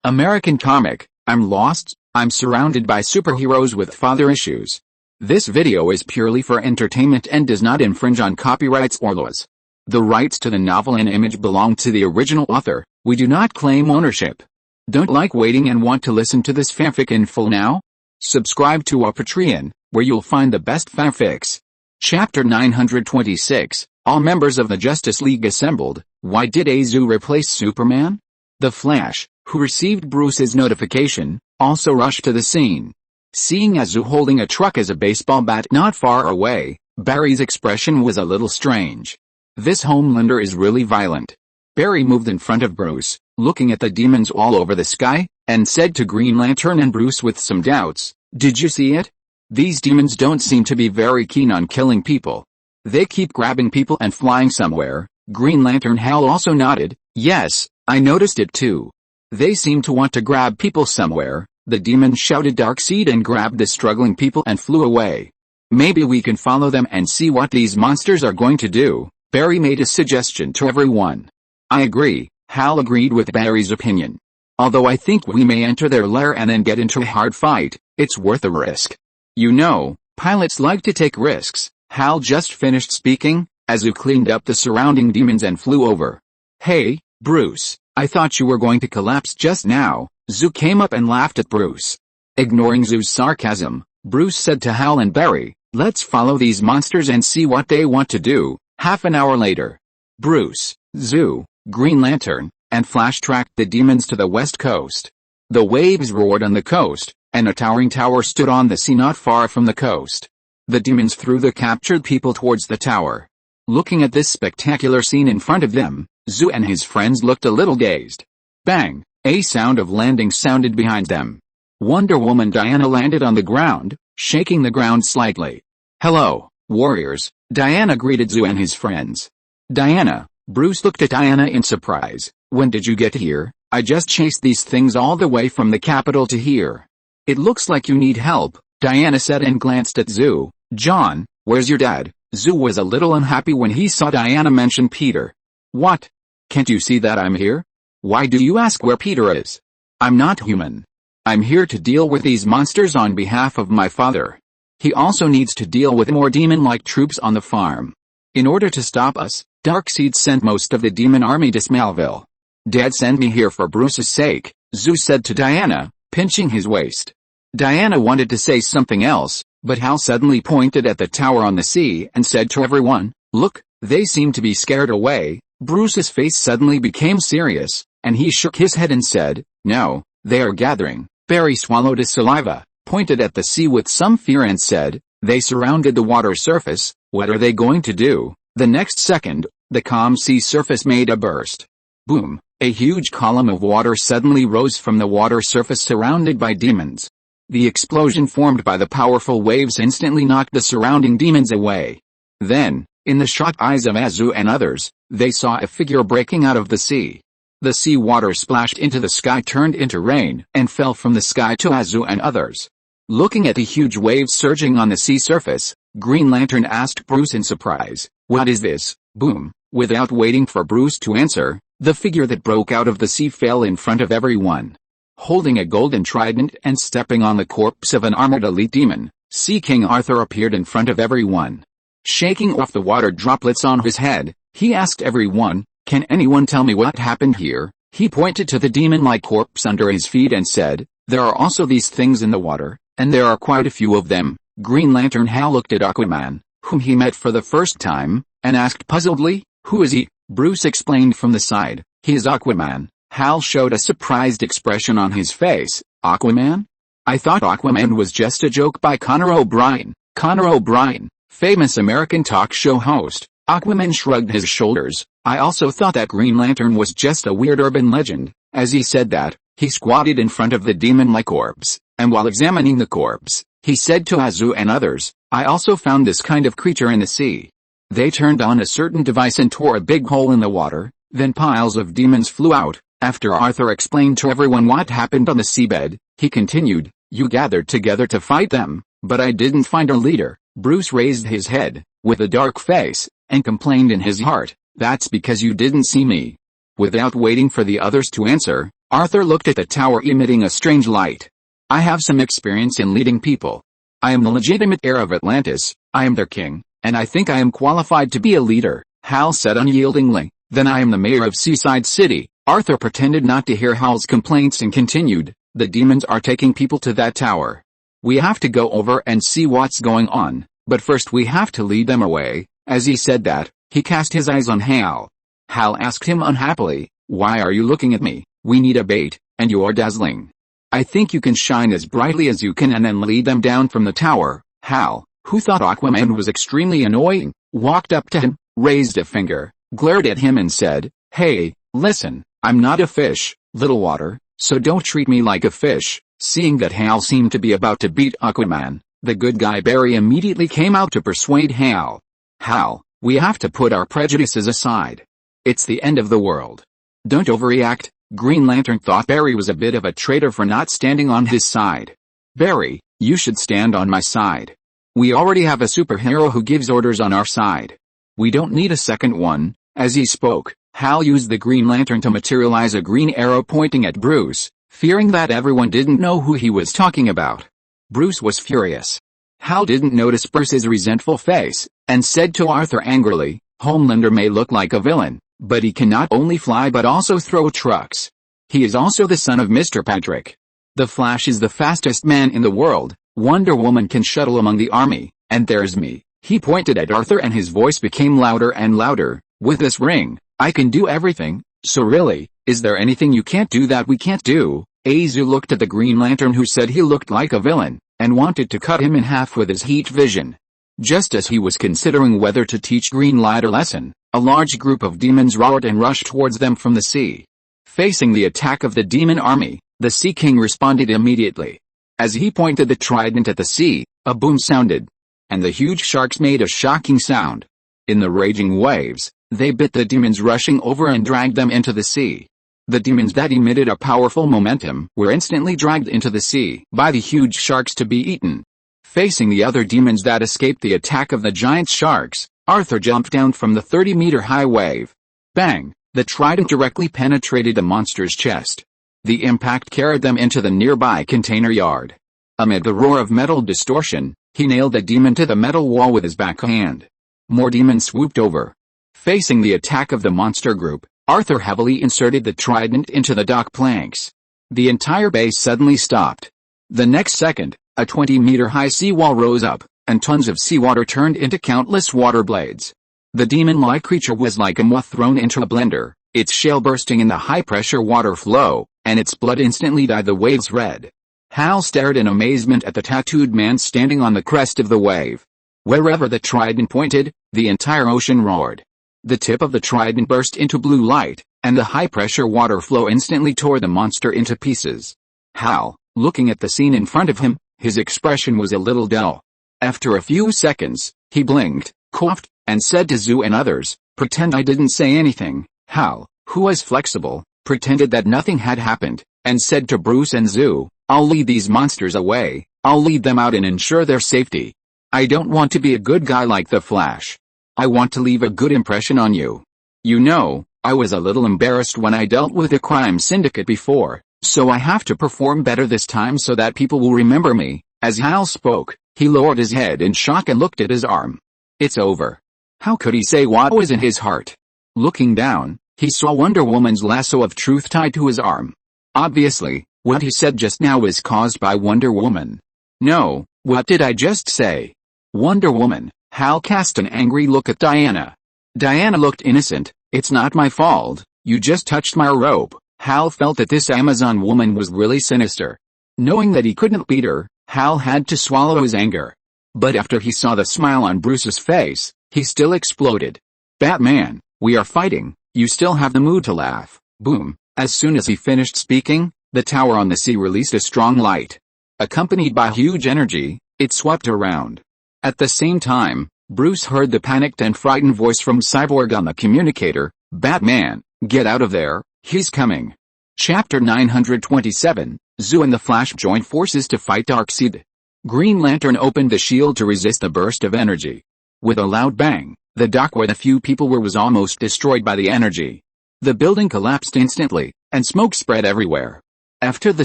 American comic, I'm lost, I'm surrounded by superheroes with father issues. This video is purely for entertainment and does not infringe on copyrights or laws. The rights to the novel and image belong to the original author. We do not claim ownership. Don't like waiting and want to listen to this fanfic in full now? Subscribe to our Patreon, where you'll find the best fanfics. Chapter 926, All members of the Justice League assembled. Why did Azu replace Superman? The Flash, who received Bruce's notification, also rushed to the scene. Seeing Azu holding a truck as a baseball bat not far away, Barry's expression was a little strange. This Homelander is really violent. Barry moved in front of Bruce, looking at the demons all over the sky, and said to Green Lantern and Bruce with some doubts, "Did you see it? These demons don't seem to be very keen on killing people. They keep grabbing people and flying somewhere." Green Lantern Hal also nodded, "Yes, I noticed it too. They seem to want to grab people somewhere." The demon shouted Darkseid and grabbed the struggling people and flew away. "Maybe we can follow them and see what these monsters are going to do," Barry made a suggestion to everyone. "I agree," Hal agreed with Barry's opinion. "Although I think we may enter their lair and then get into a hard fight, it's worth a risk. You know, pilots like to take risks." Hal just finished speaking, Azu cleaned up the surrounding demons and flew over. "Hey, Bruce, I thought you were going to collapse just now." Zu came up and laughed at Bruce. Ignoring Zu's sarcasm, Bruce said to Hal and Barry, "Let's follow these monsters and see what they want to do." Half an hour later, Bruce, Zu, Green Lantern, and Flash tracked the demons to the west coast. The waves roared on the coast, and a towering tower stood on the sea not far from the coast. The demons threw the captured people towards the tower. Looking at this spectacular scene in front of them, Zu and his friends looked a little dazed. Bang! A sound of landing sounded behind them. Wonder Woman Diana landed on the ground, shaking the ground slightly. "Hello, warriors," Diana greeted Zu and his friends. "Diana," Bruce looked at Diana in surprise, "when did you get here?" "I just chased these things all the way from the capital to here." "It looks like you need help," Diana said and glanced at Zu. "John, where's your dad?" Zu was a little unhappy when he saw Diana mention Peter. "What? Can't you see that I'm here? Why do you ask where Peter is? I'm not human. I'm here to deal with these monsters on behalf of my father. He also needs to deal with more demon-like troops on the farm. In order to stop us, Darkseid sent most of the demon army to Smallville. Dad sent me here for Bruce's sake," Zu said to Diana, pinching his waist. Diana wanted to say something else, but Hal suddenly pointed at the tower on the sea and said to everyone, "Look, they seem to be scared away." Bruce's face suddenly became serious, and he shook his head and said, "No, they are gathering." Barry swallowed his saliva, pointed at the sea with some fear and said, "They surrounded the water surface, what are they going to do?" The next second, the calm sea surface made a burst. Boom! A huge column of water suddenly rose from the water surface surrounded by demons. The explosion formed by the powerful waves instantly knocked the surrounding demons away. Then, in the shocked eyes of Azu and others, they saw a figure breaking out of the sea. The sea water splashed into the sky, turned into rain, and fell from the sky to Azu and others. Looking at the huge waves surging on the sea surface, Green Lantern asked Bruce in surprise, "What is this?" Boom! Without waiting for Bruce to answer, the figure that broke out of the sea fell in front of everyone. Holding a golden trident and stepping on the corpse of an armored elite demon, Sea King Arthur appeared in front of everyone. Shaking off the water droplets on his head, he asked everyone, "Can anyone tell me what happened here?" He pointed to the demon-like corpse under his feet and said, "There are also these things in the water, and there are quite a few of them." Green Lantern Hal looked at Aquaman, whom he met for the first time, and asked puzzledly, "Who is he?" Bruce explained from the side, "He is Aquaman." Hal showed a surprised expression on his face. "Aquaman? I thought Aquaman was just a joke by Connor O'Brien." Connor O'Brien, famous American talk show host. Aquaman shrugged his shoulders. "I also thought that Green Lantern was just a weird urban legend." As he said that, he squatted in front of the demon-like corpse, and while examining the corpse, he said to Azu and others, "I also found this kind of creature in the sea." They turned on a certain device and tore a big hole in the water, then piles of demons flew out. After Arthur explained to everyone what happened on the seabed, he continued, "You gathered together to fight them, but I didn't find a leader." Bruce raised his head, with a dark face, and complained in his heart, "That's because you didn't see me." Without waiting for the others to answer, Arthur looked at the tower emitting a strange light. I have some experience in leading people. I am the legitimate heir of Atlantis, I am their king, and I think I am qualified to be a leader, Hal said unyieldingly. Then I am the mayor of Seaside City. Arthur pretended not to hear Hal's complaints and continued, the demons are taking people to that tower. We have to go over and see what's going on, but first we have to lead them away. As he said that, he cast his eyes on Hal. Hal asked him unhappily, why are you looking at me? We need a bait, and you're dazzling. I think you can shine as brightly as you can and then lead them down from the tower. Hal, who thought Aquaman was extremely annoying, walked up to him, raised a finger, glared at him and said, hey, listen, I'm not a fish, little water, so don't treat me like a fish. Seeing that Hal seemed to be about to beat Aquaman, the good guy Barry immediately came out to persuade Hal. Hal, we have to put our prejudices aside. It's the end of the world. Don't overreact. Green Lantern thought Barry was a bit of a traitor for not standing on his side. Barry, you should stand on my side. We already have a superhero who gives orders on our side. We don't need a second one. As he spoke, Hal used the Green Lantern to materialize a green arrow pointing at Bruce, fearing that everyone didn't know who he was talking about. Bruce was furious. Hal didn't notice Bruce's resentful face, and said to Arthur angrily, Homelander may look like a villain, but he can not only fly but also throw trucks. He is also the son of Mr. Patrick. The Flash is the fastest man in the world. Wonder Woman can shuttle among the army, and there's me. He pointed at Arthur and his voice became louder and louder. With this ring, I can do everything, so really, is there anything you can't do that we can't do? Azu looked at the Green Lantern who said he looked like a villain, and wanted to cut him in half with his heat vision. Just as he was considering whether to teach Green Lantern a lesson, a large group of demons roared and rushed towards them from the sea. Facing the attack of the demon army, the Sea King responded immediately. As he pointed the trident at the sea, a boom sounded, and the huge sharks made a shocking sound. In the raging waves, they bit the demons rushing over and dragged them into the sea. The demons that emitted a powerful momentum were instantly dragged into the sea by the huge sharks to be eaten. Facing the other demons that escaped the attack of the giant sharks, Arthur jumped down from the 30-meter-high wave. Bang! The trident directly penetrated the monster's chest. The impact carried them into the nearby container yard. Amid the roar of metal distortion, he nailed the demon to the metal wall with his backhand. More demons swooped over. Facing the attack of the monster group, Arthur heavily inserted the trident into the dock planks. The entire base suddenly stopped. The next second, a 20-meter-high seawall rose up, and tons of seawater turned into countless water blades. The demon-like creature was like a moth thrown into a blender, its shell bursting in the high-pressure water flow, and its blood instantly dyed the waves red. Hal stared in amazement at the tattooed man standing on the crest of the wave. Wherever the trident pointed, the entire ocean roared. The tip of the trident burst into blue light, and the high-pressure water flow instantly tore the monster into pieces. Hal, looking at the scene in front of him, his expression was a little dull. After a few seconds, he blinked, coughed, and said to Zu and others, pretend I didn't say anything. Hal, who was flexible, pretended that nothing had happened, and said to Bruce and Zu, I'll lead these monsters away, I'll lead them out and ensure their safety. I don't want to be a good guy like the Flash. I want to leave a good impression on you. You know, I was a little embarrassed when I dealt with a crime syndicate before, so I have to perform better this time so that people will remember me. As Hal spoke, he lowered his head in shock and looked at his arm. It's over. How could he say what was in his heart? Looking down, he saw Wonder Woman's lasso of truth tied to his arm. Obviously, what he said just now was caused by Wonder Woman. No, what did I just say? Wonder Woman. Hal cast an angry look at Diana. Diana looked innocent. It's not my fault, you just touched my rope. Hal felt that this Amazon woman was really sinister. Knowing that he couldn't beat her, Hal had to swallow his anger. But after he saw the smile on Bruce's face, he still exploded. Batman, we are fighting, you still have the mood to laugh. Boom. As soon as he finished speaking, the tower on the sea released a strong light. Accompanied by huge energy, it swept around. At the same time, Bruce heard the panicked and frightened voice from Cyborg on the communicator, Batman, get out of there, he's coming. Chapter 927, Zu and the Flash joined forces to fight Darkseid. Green Lantern opened the shield to resist the burst of energy. With a loud bang, the dock where the few people were was almost destroyed by the energy. The building collapsed instantly, and smoke spread everywhere. After the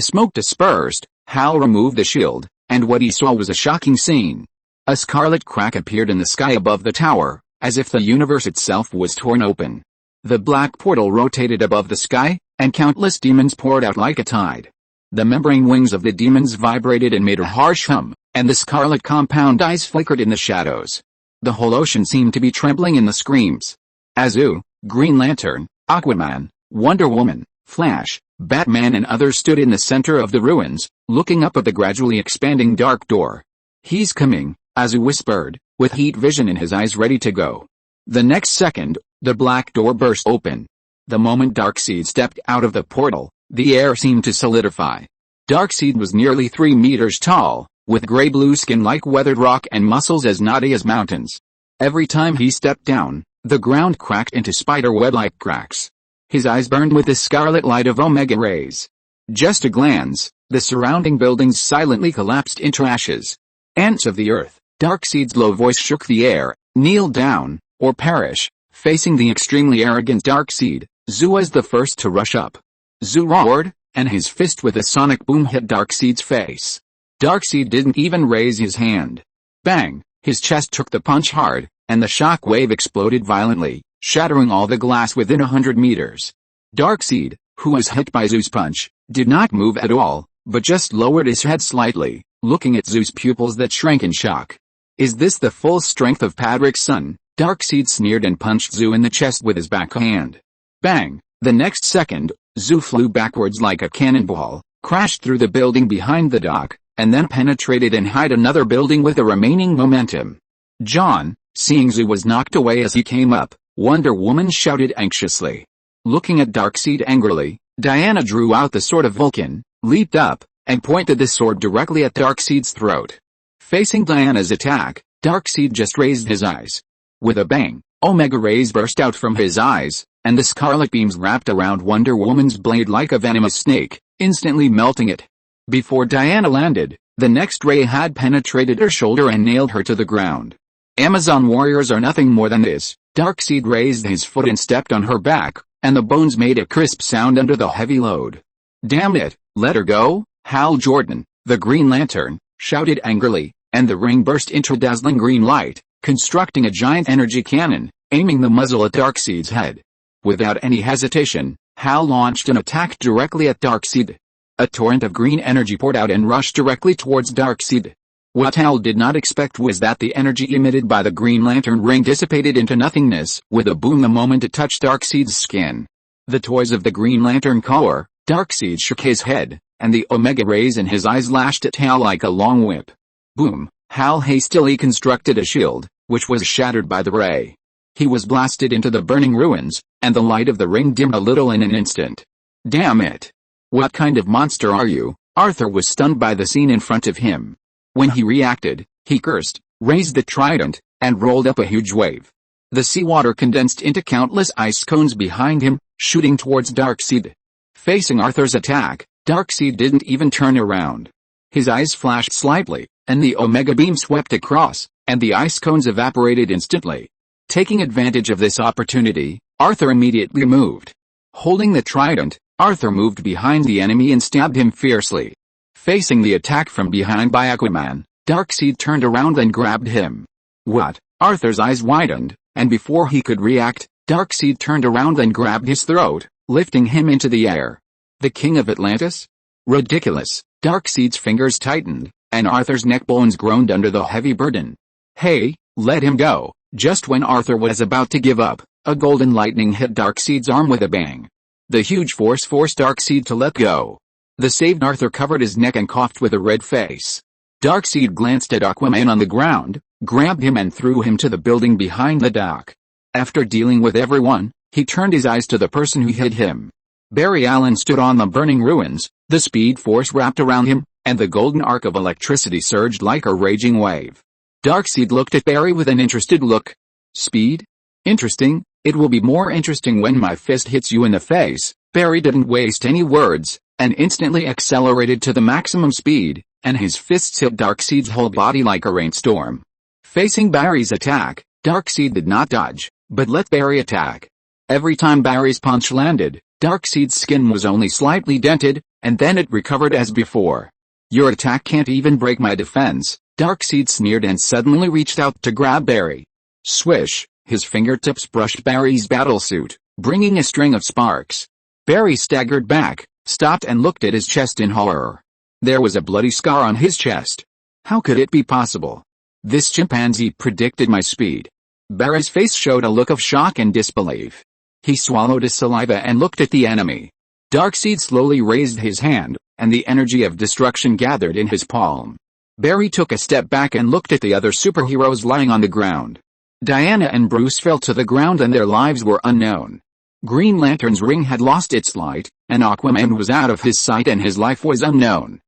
smoke dispersed, Hal removed the shield, and what he saw was a shocking scene. A scarlet crack appeared in the sky above the tower, as if the universe itself was torn open. The black portal rotated above the sky, and countless demons poured out like a tide. The membrane wings of the demons vibrated and made a harsh hum, and the scarlet compound eyes flickered in the shadows. The whole ocean seemed to be trembling in the screams. Azu, Green Lantern, Aquaman, Wonder Woman, Flash, Batman and others stood in the center of the ruins, looking up at the gradually expanding dark door. "He's coming," Azu whispered, with heat vision in his eyes ready to go. The next second, the black door burst open. The moment Darkseid stepped out of the portal, the air seemed to solidify. Darkseid was nearly 3 meters tall, with gray-blue skin like weathered rock and muscles as knotty as mountains. Every time he stepped down, the ground cracked into spider-web-like cracks. His eyes burned with the scarlet light of Omega rays. Just a glance, the surrounding buildings silently collapsed into ashes. "Ants of the earth," Darkseid's low voice shook the air, "kneel down, or perish." Facing the extremely arrogant Darkseid, Zu was the first to rush up. Zu roared, and his fist with a sonic boom hit Darkseid's face. Darkseid didn't even raise his hand. Bang! His chest took the punch hard, and the shock wave exploded violently, shattering all the glass within 100 meters. Darkseid, who was hit by Zu's punch, did not move at all, but just lowered his head slightly, looking at Zu's pupils that shrank in shock. "Is this the full strength of Padrick's son?" Darkseid sneered and punched Zu in the chest with his backhand. Bang! The next second, Zu flew backwards like a cannonball, crashed through the building behind the dock, and then penetrated and hit another building with the remaining momentum. John, seeing Zu was knocked away as he came up, Wonder Woman shouted anxiously. Looking at Darkseid angrily, Diana drew out the sword of Vulcan, leaped up, and pointed the sword directly at Darkseid's throat. Facing Diana's attack, Darkseid just raised his eyes. With a bang, Omega rays burst out from his eyes, and the scarlet beams wrapped around Wonder Woman's blade like a venomous snake, instantly melting it. Before Diana landed, the next ray had penetrated her shoulder and nailed her to the ground. Amazon warriors are nothing more than this. Darkseid raised his foot and stepped on her back, and the bones made a crisp sound under the heavy load. "Damn it, let her go!" Hal Jordan, the Green Lantern, shouted angrily, and the ring burst into dazzling green light, constructing a giant energy cannon, aiming the muzzle at Darkseid's head. Without any hesitation, Hal launched an attack directly at Darkseid. A torrent of green energy poured out and rushed directly towards Darkseid. What Hal did not expect was that the energy emitted by the Green Lantern ring dissipated into nothingness with a boom the moment it touched Darkseid's skin. The toys of the Green Lantern Corps, Darkseid shook his head, and the Omega rays in his eyes lashed at Hal like a long whip. Boom! Hal hastily constructed a shield, which was shattered by the ray. He was blasted into the burning ruins, and the light of the ring dimmed a little in an instant. "Damn it! What kind of monster are you?" Arthur was stunned by the scene in front of him. When he reacted, he cursed, raised the trident, and rolled up a huge wave. The seawater condensed into countless ice cones behind him, shooting towards Darkseid. Facing Arthur's attack, Darkseid didn't even turn around. His eyes flashed slightly, and the Omega beam swept across, and the ice cones evaporated instantly. Taking advantage of this opportunity, Arthur immediately moved. Holding the trident, Arthur moved behind the enemy and stabbed him fiercely. Facing the attack from behind by Aquaman, Darkseid turned around and grabbed him. What? Arthur's eyes widened, and before he could react, Darkseid turned around and grabbed his throat, lifting him into the air. The King of Atlantis? Ridiculous. Darkseid's fingers tightened, and Arthur's neck bones groaned under the heavy burden. "Hey, let him go." Just when Arthur was about to give up, a golden lightning hit Darkseid's arm with a bang. The huge force forced Darkseid to let go. The saved Arthur covered his neck and coughed with a red face. Darkseid glanced at Aquaman on the ground, grabbed him and threw him to the building behind the dock. After dealing with everyone, he turned his eyes to the person who hit him. Barry Allen stood on the burning ruins, the speed force wrapped around him, and the golden arc of electricity surged like a raging wave. Darkseid looked at Barry with an interested look. "Speed? Interesting. It will be more interesting when my fist hits you in the face." Barry didn't waste any words, and instantly accelerated to the maximum speed, and his fists hit Darkseid's whole body like a rainstorm. Facing Barry's attack, Darkseid did not dodge, but let Barry attack. Every time Barry's punch landed, Darkseid's skin was only slightly dented, and then it recovered as before. Your attack can't even break my defense, Darkseid sneered and suddenly reached out to grab Barry. Swish, his fingertips brushed Barry's battlesuit, bringing a string of sparks. Barry staggered back, stopped and looked at his chest in horror. There was a bloody scar on his chest. How could it be possible? This chimpanzee predicted my speed. Barry's face showed a look of shock and disbelief. He swallowed his saliva and looked at the enemy. Darkseid slowly raised his hand, and the energy of destruction gathered in his palm. Barry took a step back and looked at the other superheroes lying on the ground. Diana and Bruce fell to the ground and their lives were unknown. Green Lantern's ring had lost its light, and Aquaman was out of his sight and his life was unknown.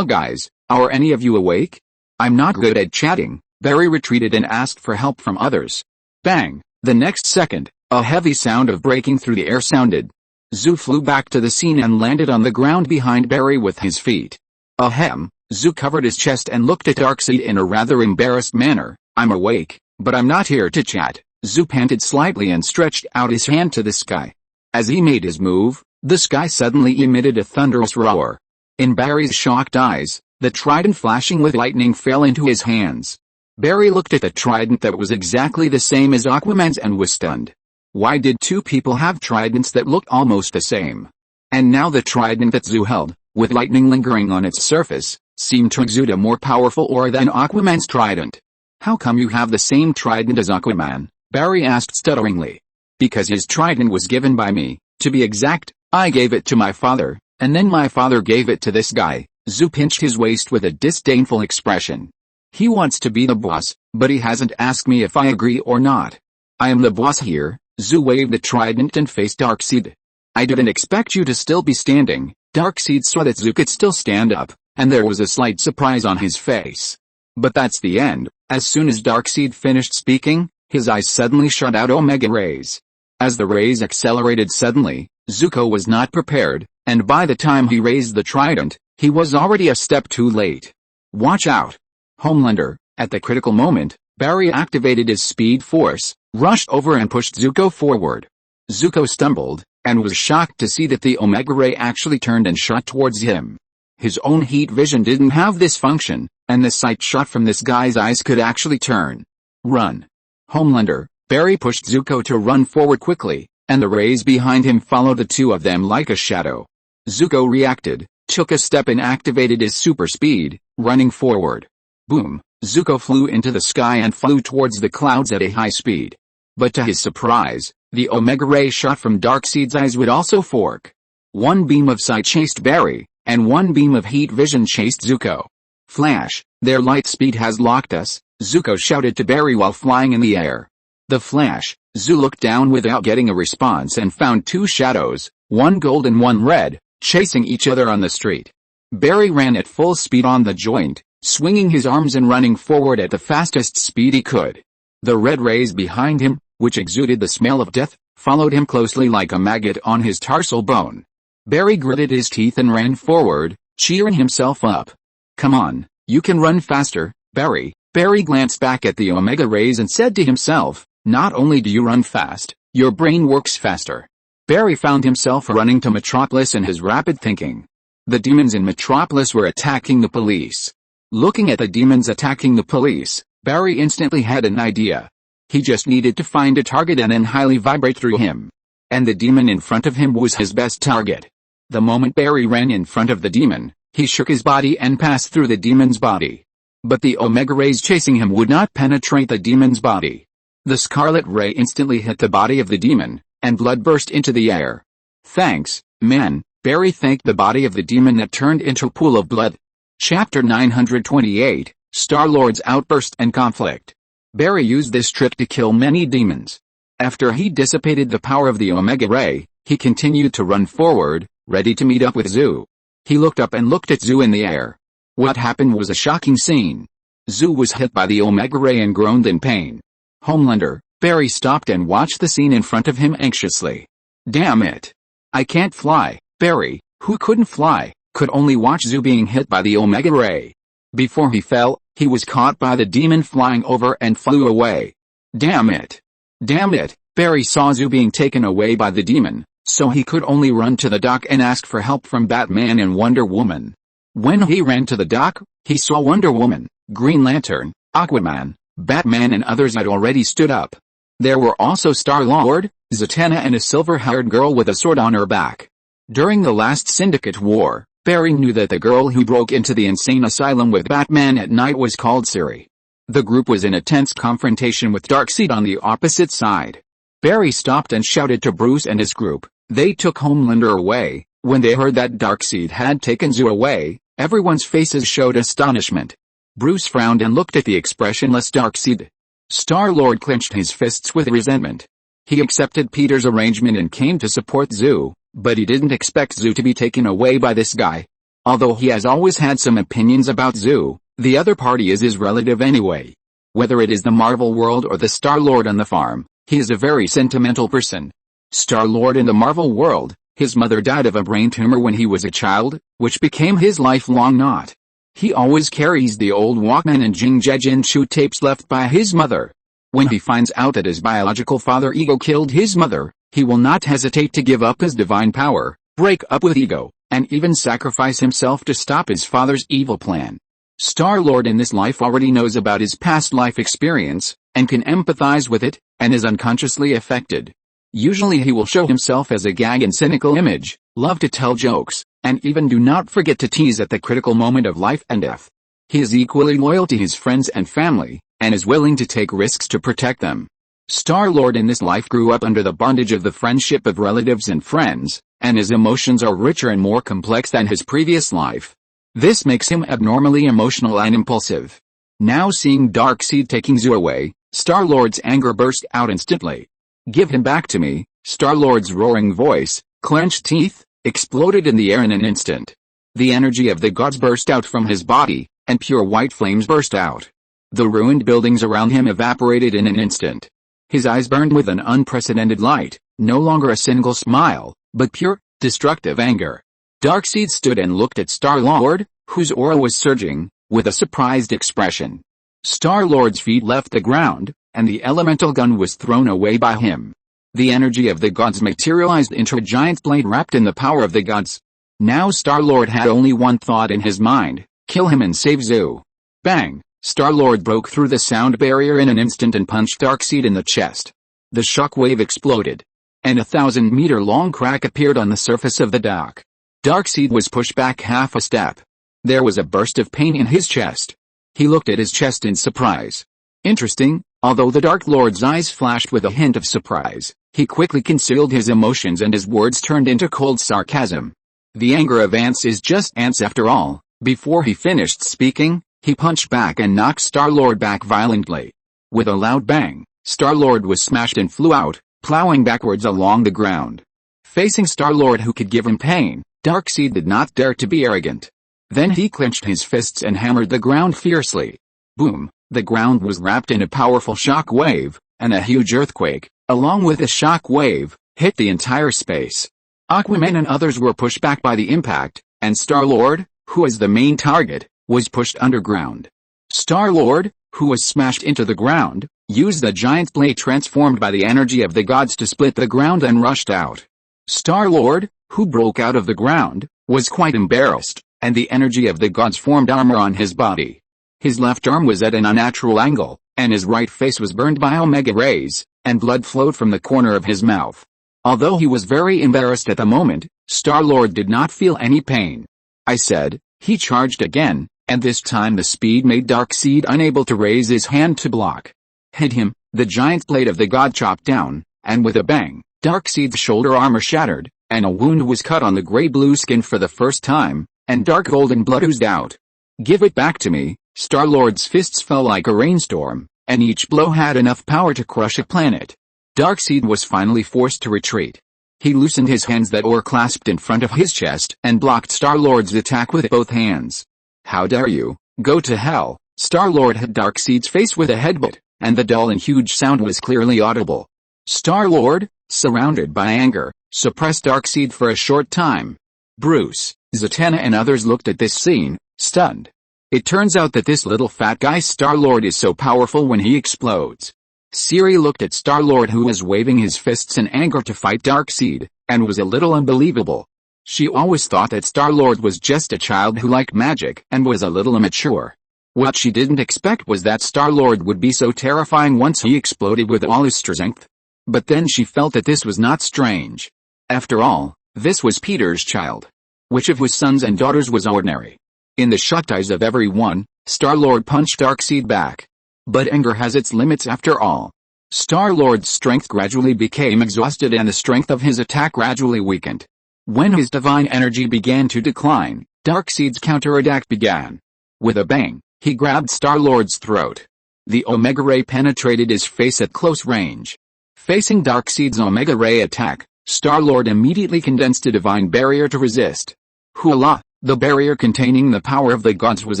Guys, are any of you awake? I'm not good at chatting. Barry retreated and asked for help from others. Bang! The next second, a heavy sound of breaking through the air sounded. Zoo flew back to the scene and landed on the ground behind Barry with his feet. Ahem, Zoo covered his chest and looked at Darkseid in a rather embarrassed manner. I'm awake, but I'm not here to chat. Zoo panted slightly and stretched out his hand to the sky. As he made his move, the sky suddenly emitted a thunderous roar. In Barry's shocked eyes, the trident flashing with lightning fell into his hands. Barry looked at the trident that was exactly the same as Aquaman's and was stunned. Why did two people have tridents that looked almost the same? And now the trident that Zoo held, with lightning lingering on its surface, seemed to exude a more powerful aura than Aquaman's trident. How come you have the same trident as Aquaman? Barry asked stutteringly. Because his trident was given by me, to be exact, I gave it to my father, and then my father gave it to this guy. Zoo pinched his waist with a disdainful expression. He wants to be the boss, but he hasn't asked me if I agree or not. I am the boss here. Zoo waved the trident and faced Darkseid. I didn't expect you to still be standing. Darkseid saw that Zoo could still stand up, and there was a slight surprise on his face. But that's the end. As soon as Darkseid finished speaking, his eyes suddenly shot out Omega rays. As the rays accelerated suddenly, Zuko was not prepared, and by the time he raised the trident, he was already a step too late. Watch out! Homelander, at the critical moment, Barry activated his speed force, rushed over and pushed Zuko forward. Zuko stumbled, and was shocked to see that the Omega Ray actually turned and shot towards him. His own heat vision didn't have this function, and the sight shot from this guy's eyes could actually turn. Run! Homelander, Barry pushed Zuko to run forward quickly, and the rays behind him followed the two of them like a shadow. Zuko reacted, took a step and activated his super speed, running forward. Boom! Zuko flew into the sky and flew towards the clouds at a high speed. But to his surprise, the Omega Ray shot from Darkseid's eyes would also fork. One beam of sight chased Barry, and one beam of heat vision chased Zuko. Flash, their light speed has locked us, Zuko shouted to Barry while flying in the air. The Flash, Zoo looked down without getting a response and found two shadows, one gold and one red, chasing each other on the street. Barry ran at full speed on the joint, swinging his arms and running forward at the fastest speed he could. The red rays behind him, which exuded the smell of death, followed him closely like a maggot on his tarsal bone. Barry gritted his teeth and ran forward, cheering himself up. Come on, you can run faster, Barry. Barry glanced back at the Omega rays and said to himself, not only do you run fast, your brain works faster. Barry found himself running to Metropolis in his rapid thinking. The demons in Metropolis were attacking the police. Looking at the demons attacking the police, Barry instantly had an idea. He just needed to find a target and then highly vibrate through him. And the demon in front of him was his best target. The moment Barry ran in front of the demon, he shook his body and passed through the demon's body. But the Omega rays chasing him would not penetrate the demon's body. The Scarlet Ray instantly hit the body of the demon, and blood burst into the air. Thanks, man, Barry thanked the body of the demon that turned into a pool of blood. Chapter 928, Star-Lord's Outburst and Conflict. Barry used this trick to kill many demons. After he dissipated the power of the Omega Ray, he continued to run forward, ready to meet up with Zoo. He looked up and looked at Zoo in the air. What happened was a shocking scene. Zoo was hit by the Omega Ray and groaned in pain. Homelander, Barry stopped and watched the scene in front of him anxiously. Damn it! I can't fly. Barry, who couldn't fly, could only watch Zoo being hit by the Omega Ray. Before he fell, he was caught by the demon flying over and flew away. Damn it! Damn it! Barry saw Zoo being taken away by the demon, so he could only run to the dock and ask for help from Batman and Wonder Woman. When he ran to the dock, he saw Wonder Woman, Green Lantern, Aquaman, Batman and others had already stood up. There were also Star-Lord, Zatanna and a silver-haired girl with a sword on her back. During the last Syndicate war, Barry knew that the girl who broke into the insane asylum with Batman at night was called Siri. The group was in a tense confrontation with Darkseid on the opposite side. Barry stopped and shouted to Bruce and his group. They took Homelander away. When they heard that Darkseid had taken Zoo away, everyone's faces showed astonishment. Bruce frowned and looked at the expressionless Darkseid. Star-Lord clenched his fists with resentment. He accepted Peter's arrangement and came to support Zoo, but he didn't expect Zoo to be taken away by this guy. Although he has always had some opinions about Zoo, the other party is his relative anyway. Whether it is the Marvel world or the Star-Lord on the farm, he is a very sentimental person. Star-Lord in the Marvel world, his mother died of a brain tumor when he was a child, which became his lifelong knot. He always carries the old Walkman and Jing Jin Chu tapes left by his mother. When he finds out that his biological father Ego killed his mother, he will not hesitate to give up his divine power, break up with Ego, and even sacrifice himself to stop his father's evil plan. Star-Lord in this life already knows about his past life experience, and can empathize with it, and is unconsciously affected. Usually he will show himself as a gag and cynical image, love to tell jokes, and even do not forget to tease at the critical moment of life and death. He is equally loyal to his friends and family, and is willing to take risks to protect them. Star-Lord in this life grew up under the bondage of the friendship of relatives and friends, and his emotions are richer and more complex than his previous life. This makes him abnormally emotional and impulsive. Now seeing Darkseid taking Zoo away, Star-Lord's anger burst out instantly. "Give him back to me!" Star-Lord's roaring voice, clenched teeth, exploded in the air in an instant. The energy of the gods burst out from his body, and pure white flames burst out. The ruined buildings around him evaporated in an instant. His eyes burned with an unprecedented light, no longer a single smile, but pure, destructive anger. Darkseid stood and looked at Star-Lord, whose aura was surging, with a surprised expression. Star-Lord's feet left the ground, and the elemental gun was thrown away by him. The energy of the gods materialized into a giant blade wrapped in the power of the gods. Now Star-Lord had only one thought in his mind: kill him and save Zoo. Bang! Star-Lord broke through the sound barrier in an instant and punched Darkseid in the chest. The shockwave exploded, and a 1,000-meter-long crack appeared on the surface of the dock. Darkseid was pushed back half a step. There was a burst of pain in his chest. He looked at his chest in surprise. Interesting, although the Dark Lord's eyes flashed with a hint of surprise, he quickly concealed his emotions and his words turned into cold sarcasm. The anger of ants is just ants after all. Before he finished speaking, he punched back and knocked Star-Lord back violently. With a loud bang, Star-Lord was smashed and flew out, plowing backwards along the ground. Facing Star-Lord who could give him pain, Darkseid did not dare to be arrogant. Then he clenched his fists and hammered the ground fiercely. Boom! The ground was wrapped in a powerful shock wave, and a huge earthquake, along with a shock wave, hit the entire space. Aquaman and others were pushed back by the impact, and Star-Lord, who was the main target, was pushed underground. Star-Lord, who was smashed into the ground, used the giant blade transformed by the energy of the gods to split the ground and rushed out. Star-Lord, who broke out of the ground, was quite embarrassed, and the energy of the gods formed armor on his body. His left arm was at an unnatural angle, and his right face was burned by Omega rays, and blood flowed from the corner of his mouth. Although he was very embarrassed at the moment, Star-Lord did not feel any pain. I said, he charged again, and this time the speed made Darkseid unable to raise his hand to block. Hit him, the giant blade of the god chopped down, and with a bang, Darkseid's shoulder armor shattered, and a wound was cut on the gray-blue skin for the first time, and dark golden blood oozed out. Give it back to me. Star-Lord's fists fell like a rainstorm, and each blow had enough power to crush a planet. Darkseid was finally forced to retreat. He loosened his hands that were clasped in front of his chest and blocked Star-Lord's attack with both hands. How dare you, go to hell! Star-Lord hit Darkseid's face with a headbutt, and the dull and huge sound was clearly audible. Star-Lord, surrounded by anger, suppressed Darkseid for a short time. Bruce, Zatanna and others looked at this scene, stunned. It turns out that this little fat guy Star-Lord is so powerful when he explodes. Siri looked at Star-Lord, who was waving his fists in anger to fight Darkseid, and was a little unbelievable. She always thought that Star-Lord was just a child who liked magic and was a little immature. What she didn't expect was that Star-Lord would be so terrifying once he exploded with all his strength. But then she felt that this was not strange. After all, this was Peter's child. Which of his sons and daughters was ordinary? In the shocked eyes of everyone, Star-Lord punched Darkseid back. But anger has its limits after all. Star-Lord's strength gradually became exhausted and the strength of his attack gradually weakened. When his divine energy began to decline, Darkseid's counterattack began. With a bang, he grabbed Star-Lord's throat. The Omega Ray penetrated his face at close range. Facing Darkseid's Omega Ray attack, Star-Lord immediately condensed a divine barrier to resist. Hoolah! The barrier containing the power of the gods was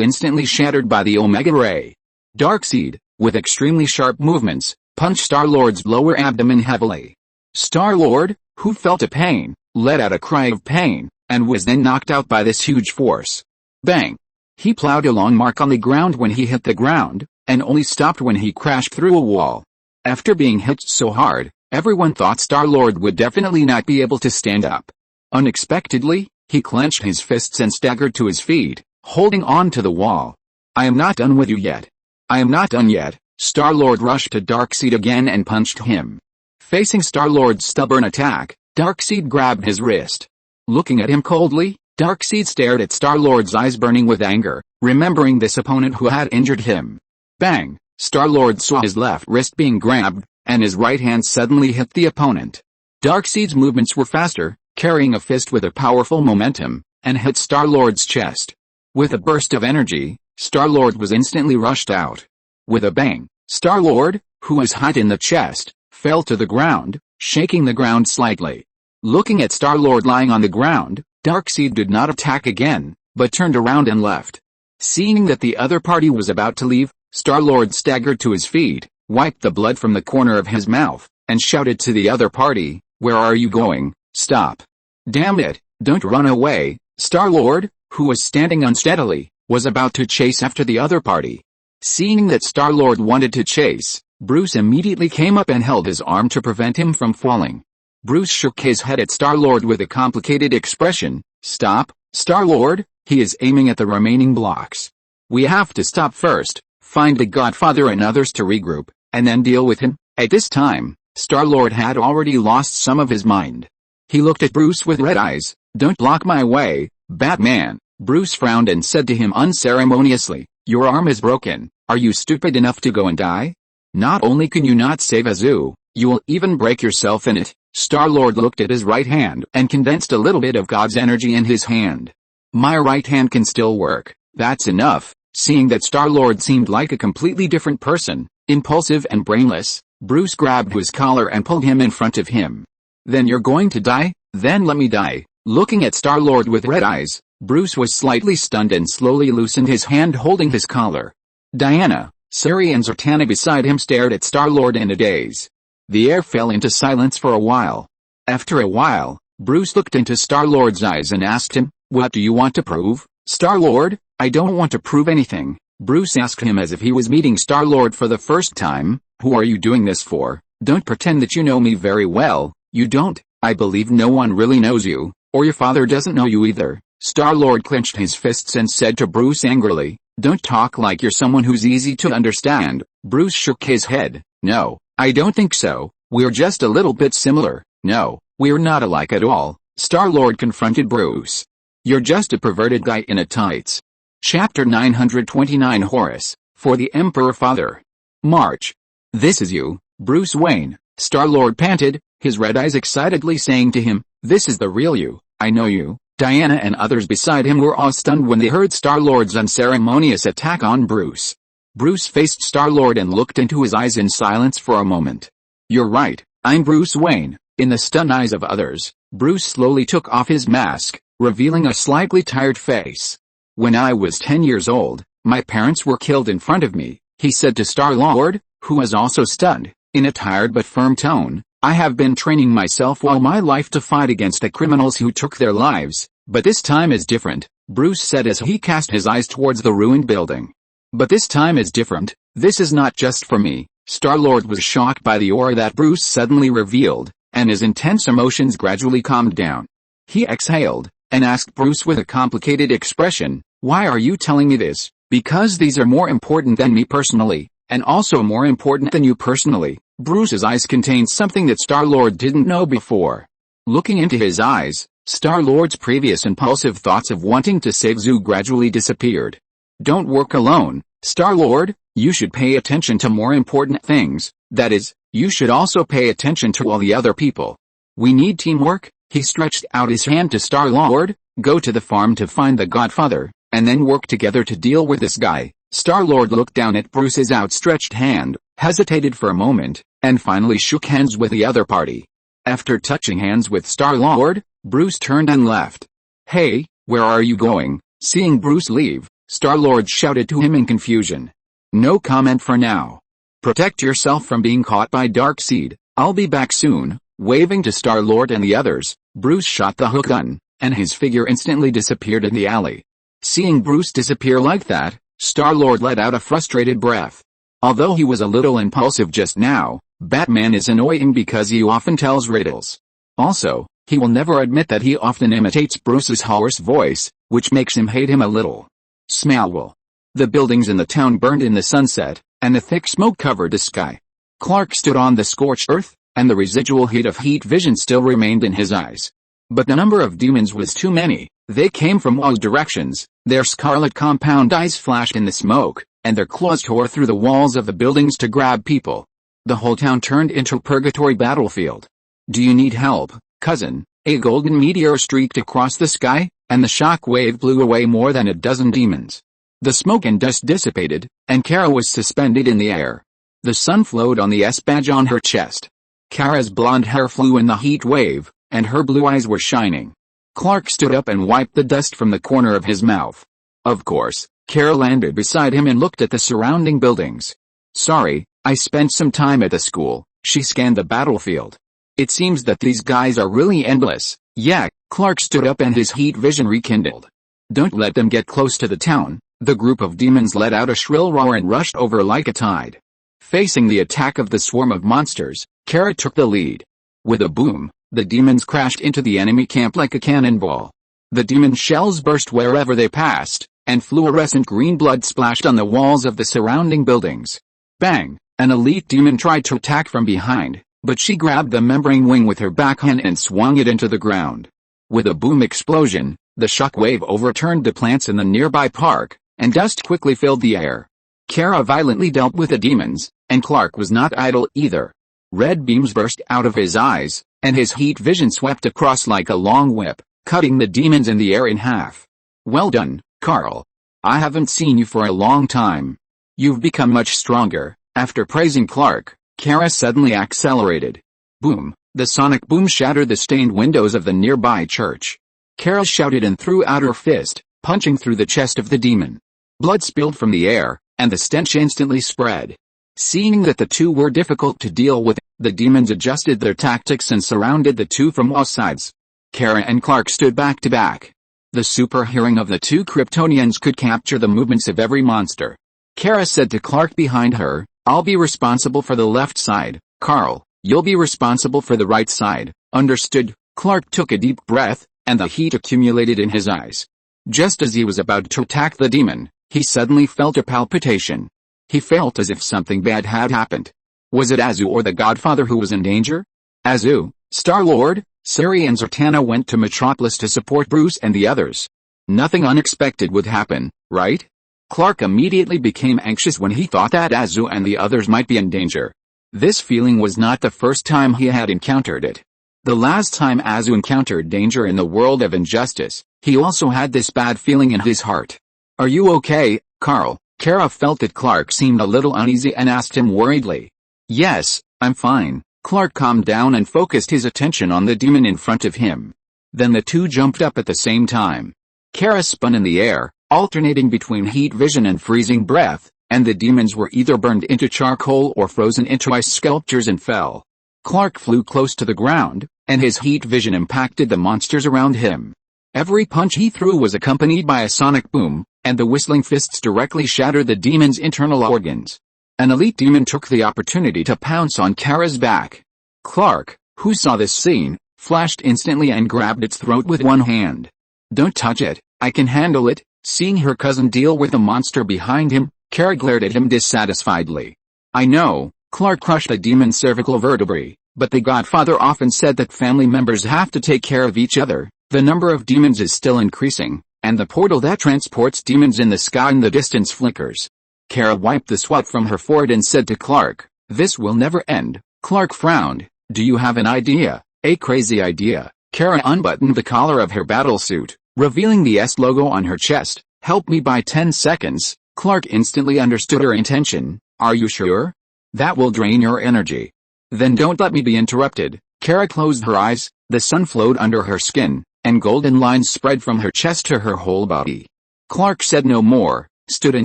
instantly shattered by the Omega Ray. Darkseid, with extremely sharp movements, punched Star-Lord's lower abdomen heavily. Star-Lord, who felt a pain, let out a cry of pain, and was then knocked out by this huge force. Bang! He plowed a long mark on the ground when he hit the ground, and only stopped when he crashed through a wall. After being hit so hard, everyone thought Star-Lord would definitely not be able to stand up. Unexpectedly, he clenched his fists and staggered to his feet, holding on to the wall. I am not done with you yet. I am not done yet. Star-Lord rushed to Darkseid again and punched him. Facing Star-Lord's stubborn attack, Darkseid grabbed his wrist. Looking at him coldly, Darkseid stared at Star-Lord's eyes burning with anger, remembering this opponent who had injured him. Bang! Star-Lord saw his left wrist being grabbed, and his right hand suddenly hit the opponent. Darkseid's movements were faster, carrying a fist with a powerful momentum, and hit Star-Lord's chest. With a burst of energy, Star-Lord was instantly rushed out. With a bang, Star-Lord, who was hit in the chest, fell to the ground, shaking the ground slightly. Looking at Star-Lord lying on the ground, Darkseid did not attack again, but turned around and left. Seeing that the other party was about to leave, Star-Lord staggered to his feet, wiped the blood from the corner of his mouth, and shouted to the other party, "Where are you going? Stop. Damn it, don't run away." Star-Lord, who was standing unsteadily, was about to chase after the other party. Seeing that Star-Lord wanted to chase, Bruce immediately came up and held his arm to prevent him from falling. Bruce shook his head at Star-Lord with a complicated expression. "Stop, Star-Lord, he is aiming at the remaining blocks. We have to stop first, find the Godfather and others to regroup, and then deal with him." At this time, Star-Lord had already lost some of his mind. He looked at Bruce with red eyes. "Don't block my way, Batman." Bruce frowned and said to him unceremoniously, "Your arm is broken. Are you stupid enough to go and die? Not only can you not save a zoo, you will even break yourself in it." Star-Lord looked at his right hand and condensed a little bit of God's energy in his hand. "My right hand can still work, that's enough." Seeing that Star-Lord seemed like a completely different person, impulsive and brainless, Bruce grabbed his collar and pulled him in front of him. "Then you're going to die? Then let me die." Looking at Star-Lord with red eyes, Bruce was slightly stunned and slowly loosened his hand holding his collar. Diana, Suri and Zatanna beside him stared at Star-Lord in a daze. The air fell into silence for a while. After a while, Bruce looked into Star-Lord's eyes and asked him, "What do you want to prove, Star-Lord?" "I don't want to prove anything," Bruce asked him as if he was meeting Star-Lord for the first time. "Who are you doing this for? Don't pretend that you know me very well. You don't. I believe no one really knows you, or your father doesn't know you either." Star-Lord clenched his fists and said to Bruce angrily, "Don't talk like you're someone who's easy to understand." Bruce shook his head. "No, I don't think so. We're just a little bit similar." "No, we're not alike at all," Star-Lord confronted Bruce. "You're just a perverted guy in a tights." Chapter 929 Horus, for the Emperor Father. March. "This is you, Bruce Wayne," Star-Lord panted, his red eyes excitedly saying to him, "This is the real you, I know you." Diana and others beside him were awe-stunned when they heard Star-Lord's unceremonious attack on Bruce. Bruce faced Star-Lord and looked into his eyes in silence for a moment. "You're right, I'm Bruce Wayne." In the stunned eyes of others, Bruce slowly took off his mask, revealing a slightly tired face. "When I was 10 years old, my parents were killed in front of me," he said to Star-Lord, who was also stunned. In a tired but firm tone, "I have been training myself all my life to fight against the criminals who took their lives, but this time is different," Bruce said as he cast his eyes towards the ruined building. "But this time is different. This is not just for me," Star-Lord was shocked by the aura that Bruce suddenly revealed, and his intense emotions gradually calmed down. He exhaled, and asked Bruce with a complicated expression, "Why are you telling me this?" "Because these are more important than me personally, and also more important than you personally." Bruce's eyes contained something that Star-Lord didn't know before. Looking into his eyes, Star-Lord's previous impulsive thoughts of wanting to save Zhu gradually disappeared. "Don't work alone, Star-Lord, you should pay attention to more important things, that is, you should also pay attention to all the other people. We need teamwork." He stretched out his hand to Star-Lord. "Go to the farm to find the Godfather, and then work together to deal with this guy." Star-Lord looked down at Bruce's outstretched hand, hesitated for a moment, and finally shook hands with the other party. After touching hands with Star-Lord, Bruce turned and left. "Hey, where are you going?" Seeing Bruce leave, Star-Lord shouted to him in confusion. "No comment for now. Protect yourself from being caught by Darkseid. I'll be back soon." Waving to Star-Lord and the others, Bruce shot the hook gun, and his figure instantly disappeared in the alley. Seeing Bruce disappear like that, Star-Lord let out a frustrated breath. Although he was a little impulsive just now, Batman is annoying because he often tells riddles. Also, he will never admit that he often imitates Bruce's hoarse voice, which makes him hate him a little. Smallville. The buildings in the town burned in the sunset, and the thick smoke covered the sky. Clark stood on the scorched earth, and the residual heat of heat vision still remained in his eyes. But the number of demons was too many. They came from all directions, their scarlet compound eyes flashed in the smoke, and their claws tore through the walls of the buildings to grab people. The whole town turned into a purgatory battlefield. "Do you need help, cousin?" A golden meteor streaked across the sky, and the shock wave blew away more than a dozen demons. The smoke and dust dissipated, and Kara was suspended in the air. The sun flowed on the S badge on her chest. Kara's blonde hair flew in the heat wave, and her blue eyes were shining. Clark stood up and wiped the dust from the corner of his mouth. Of course, Kara landed beside him and looked at the surrounding buildings. "Sorry, I spent some time at the school." She scanned the battlefield. "It seems that these guys are really endless." "Yeah." Clark stood up and his heat vision rekindled. "Don't let them get close to the town." The group of demons let out a shrill roar and rushed over like a tide. Facing the attack of the swarm of monsters, Kara took the lead. With a boom, the demons crashed into the enemy camp like a cannonball. The demon shells burst wherever they passed, and fluorescent green blood splashed on the walls of the surrounding buildings. Bang! An elite demon tried to attack from behind, but she grabbed the membrane wing with her backhand and swung it into the ground. With a boom explosion, the shock wave overturned the plants in the nearby park, and dust quickly filled the air. Kara violently dealt with the demons, and Clark was not idle either. Red beams burst out of his eyes, and his heat vision swept across like a long whip, cutting the demons in the air in half. "Well done, Carl. I haven't seen you for a long time. You've become much stronger." After praising Clark, Kara suddenly accelerated. Boom! The sonic boom shattered the stained windows of the nearby church. Kara shouted and threw out her fist, punching through the chest of the demon. Blood spilled from the air, and the stench instantly spread. Seeing that the two were difficult to deal with, the demons adjusted their tactics and surrounded the two from all sides. Kara and Clark stood back to back. The super hearing of the two Kryptonians could capture the movements of every monster. Kara said to Clark behind her, "I'll be responsible for the left side, Carl, you'll be responsible for the right side." "Understood." Clark took a deep breath, and the heat accumulated in his eyes. Just as he was about to attack the demon, he suddenly felt a palpitation. He felt as if something bad had happened. Was it Azu or the Godfather who was in danger? Azu, Star-Lord, Siri and Zatanna went to Metropolis to support Bruce and the others. Nothing unexpected would happen, right? Clark immediately became anxious when he thought that Azu and the others might be in danger. This feeling was not the first time he had encountered it. The last time Azu encountered danger in the world of injustice, he also had this bad feeling in his heart. "Are you okay, Carl?" Kara felt that Clark seemed a little uneasy and asked him worriedly. "Yes, I'm fine." Clark calmed down and focused his attention on the demon in front of him. Then the two jumped up at the same time. Kara spun in the air, alternating between heat vision and freezing breath, and the demons were either burned into charcoal or frozen into ice sculptures and fell. Clark flew close to the ground, and his heat vision impacted the monsters around him. Every punch he threw was accompanied by a sonic boom, and the whistling fists directly shattered the demon's internal organs. An elite demon took the opportunity to pounce on Kara's back. Clark, who saw this scene, flashed instantly and grabbed its throat with one hand. "Don't touch it, I can handle it." Seeing her cousin deal with the monster behind him, Kara glared at him dissatisfiedly. "I know," Clark crushed the demon's cervical vertebrae, "but the Godfather often said that family members have to take care of each other. The number of demons is still increasing, and the portal that transports demons in the sky in the distance flickers." Kara wiped the sweat from her forehead and said to Clark, "This will never end." Clark frowned. "Do you have an idea?" "A crazy idea." Kara unbuttoned the collar of her battlesuit, revealing the S logo on her chest. "Help me by 10 seconds. Clark instantly understood her intention. "Are you sure? That will drain your energy." "Then don't let me be interrupted." Kara closed her eyes, the sun flowed under her skin, and golden lines spread from her chest to her whole body. Clark said no more, stood in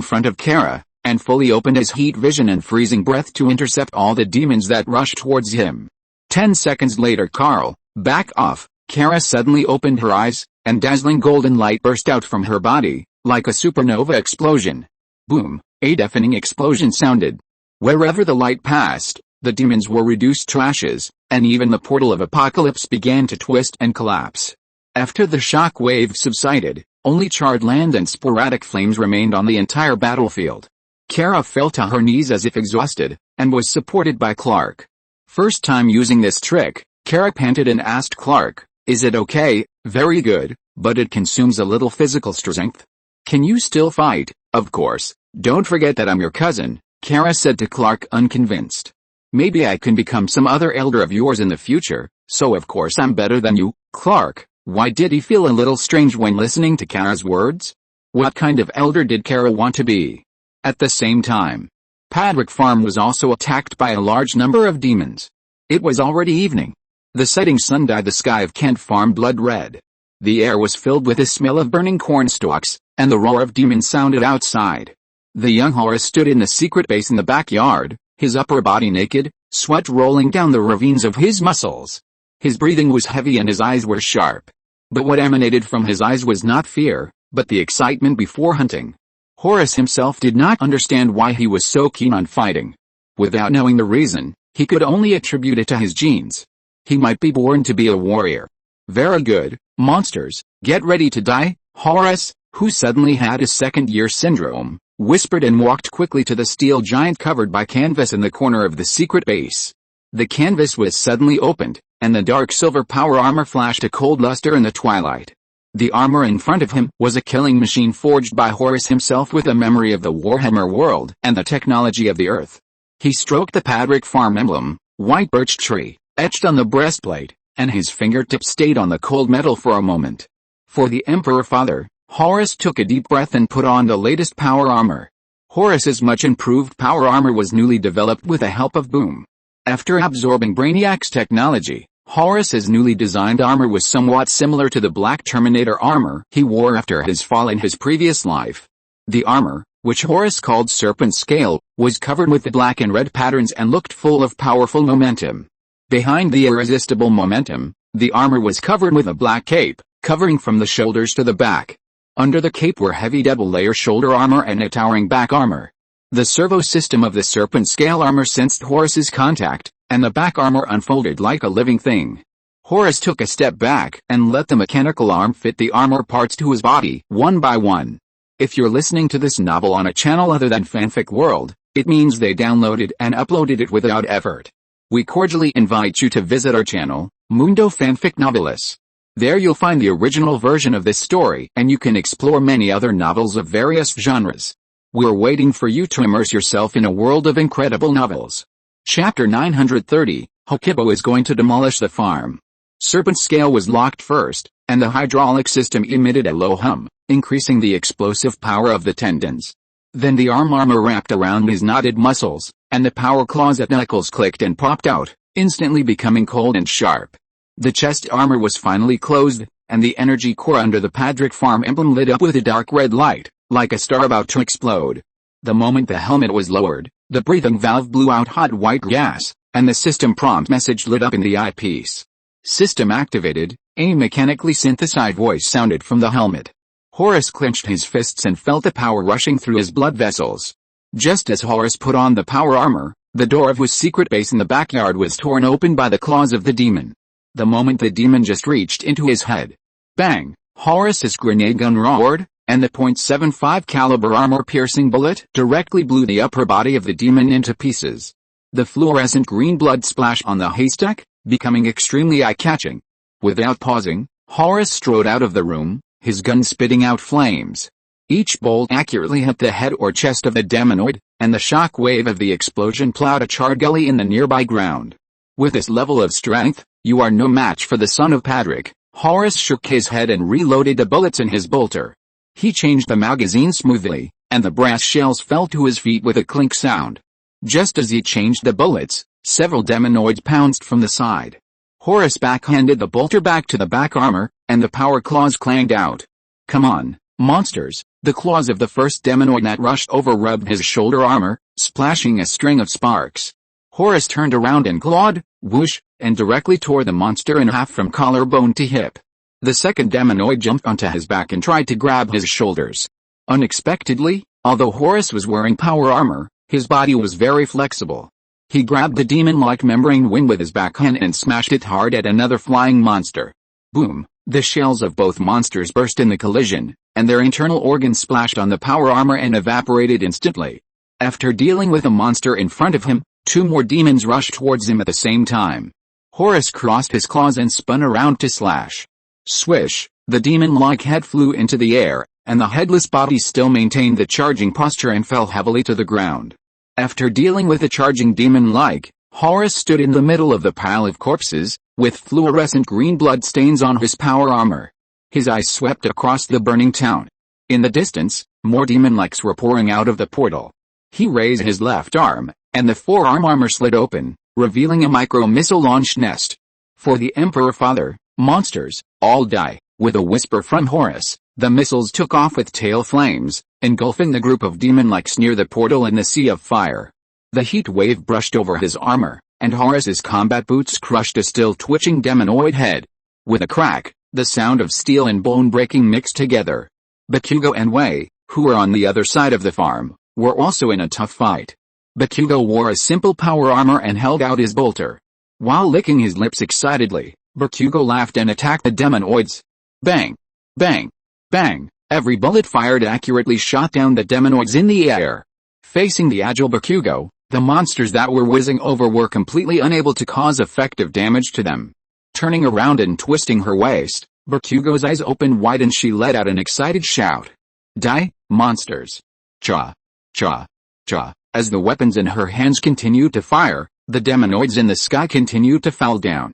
front of Kara, and fully opened his heat vision and freezing breath to intercept all the demons that rushed towards him. 10 seconds later. "Carl, back off." Kara suddenly opened her eyes, and dazzling golden light burst out from her body, like a supernova explosion. Boom, a deafening explosion sounded. Wherever the light passed, the demons were reduced to ashes, and even the portal of apocalypse began to twist and collapse. After the shock wave subsided, only charred land and sporadic flames remained on the entire battlefield. Kara fell to her knees as if exhausted, and was supported by Clark. First time using this trick, Kara panted and asked Clark, "Is it okay?" "Very good, but it consumes a little physical strength." "Can you still fight?" "Of course. Don't forget that I'm your cousin," Kara said to Clark, unconvinced. "Maybe I can become some other elder of yours in the future, so of course I'm better than you." Clark, why did he feel a little strange when listening to Kara's words? What kind of elder did Kara want to be? At the same time, Padwick Farm was also attacked by a large number of demons. It was already evening. The setting sun dyed the sky of Kent Farm blood red. The air was filled with the smell of burning corn stalks, and the roar of demons sounded outside. The young Horace stood in the secret base in the backyard, his upper body naked, sweat rolling down the ravines of his muscles. His breathing was heavy and his eyes were sharp. But what emanated from his eyes was not fear, but the excitement before hunting. Horace himself did not understand why he was so keen on fighting. Without knowing the reason, he could only attribute it to his genes. He might be born to be a warrior. "Very good, monsters, get ready to die." Horace, who suddenly had a second-year syndrome, whispered and walked quickly to the steel giant covered by canvas in the corner of the secret base. The canvas was suddenly opened, and the dark silver power armor flashed a cold luster in the twilight. The armor in front of him was a killing machine forged by Horace himself with a memory of the Warhammer world and the technology of the Earth. He stroked the Padwick Farm emblem, white birch tree, etched on the breastplate, and his fingertips stayed on the cold metal for a moment. For the Emperor Father, Horace took a deep breath and put on the latest power armor. Horace's much improved power armor was newly developed with the help of Boom. After absorbing Brainiac's technology, Horace's newly designed armor was somewhat similar to the Black Terminator armor he wore after his fall in his previous life. The armor, which Horace called Serpent Scale, was covered with the black and red patterns and looked full of powerful momentum. Behind the irresistible momentum, the armor was covered with a black cape, covering from the shoulders to the back. Under the cape were heavy double-layer shoulder armor and a towering back armor. The servo system of the Serpent Scale armor sensed Horace's contact, and the back armor unfolded like a living thing. Horace took a step back and let the mechanical arm fit the armor parts to his body, one by one. If you're listening to this novel on a channel other than Fanfic World, it means they downloaded and uploaded it without effort. We cordially invite you to visit our channel, Mundo Fanfic Novelis. There you'll find the original version of this story, and you can explore many other novels of various genres. We're waiting for you to immerse yourself in a world of incredible novels. Chapter 930, Hokibo is going to demolish the farm. Serpent Scale was locked first, and the hydraulic system emitted a low hum, increasing the explosive power of the tendons. Then the armor wrapped around his knotted muscles, and the power claws at knuckles clicked and popped out, instantly becoming cold and sharp. The chest armor was finally closed, and the energy core under the Padwick Farm emblem lit up with a dark red light, like a star about to explode. The moment the helmet was lowered, the breathing valve blew out hot white gas, and the system prompt message lit up in the eyepiece. "System activated," a mechanically synthesized voice sounded from the helmet. Horace clenched his fists and felt the power rushing through his blood vessels. Just as Horus put on the power armor, the door of his secret base in the backyard was torn open by the claws of the demon. The moment the demon just reached into his head. Bang! Horus's grenade gun roared, and the .75 caliber armor-piercing bullet directly blew the upper body of the demon into pieces. The fluorescent green blood splashed on the haystack, becoming extremely eye-catching. Without pausing, Horus strode out of the room, his gun spitting out flames. Each bolt accurately hit the head or chest of the demonoid, and the shock wave of the explosion plowed a charred gully in the nearby ground. With this level of strength, you are no match for the son of Patrick. Horus shook his head and reloaded the bullets in his bolter. He changed the magazine smoothly, and the brass shells fell to his feet with a clink sound. Just as he changed the bullets, several demonoids pounced from the side. Horus backhanded the bolter back to the back armor, and the power claws clanged out. Come on, monsters! The claws of the first demonoid that rushed over rubbed his shoulder armor, splashing a string of sparks. Horus turned around and clawed, whoosh, and directly tore the monster in half from collarbone to hip. The second demonoid jumped onto his back and tried to grab his shoulders. Unexpectedly, although Horus was wearing power armor, his body was very flexible. He grabbed the demon-like membrane wing with his backhand and smashed it hard at another flying monster. Boom! The shells of both monsters burst in the collision, and their internal organs splashed on the power armor and evaporated instantly. After dealing with the monster in front of him, two more demons rushed towards him at the same time. Horus crossed his claws and spun around to slash. Swish! The demon-like head flew into the air, and the headless body still maintained the charging posture and fell heavily to the ground. After dealing with the charging demon-like, Horus stood in the middle of the pile of corpses, with fluorescent green blood stains on his power armor. His eyes swept across the burning town. In the distance, more demon-likes were pouring out of the portal. He raised his left arm, and the forearm armor slid open, revealing a micro-missile launch nest. For the Emperor Father, monsters, all die. With a whisper from Horus, the missiles took off with tail flames, engulfing the group of demon-likes near the portal in the sea of fire. The heat wave brushed over his armor, and Horus's combat boots crushed a still twitching demonoid head. With a crack, the sound of steel and bone breaking mixed together. Bakugo and Wei, who were on the other side of the farm, were also in a tough fight. Bakugo wore a simple power armor and held out his bolter. While licking his lips excitedly, Bakugo laughed and attacked the demonoids. Bang! Bang! Bang! Every bullet fired accurately shot down the demonoids in the air. Facing the agile Bakugo, the monsters that were whizzing over were completely unable to cause effective damage to them. Turning around and twisting her waist, Bakugo's eyes opened wide and she let out an excited shout. Die, monsters! Cha! Cha! Cha! As the weapons in her hands continued to fire, the demonoids in the sky continued to fall down.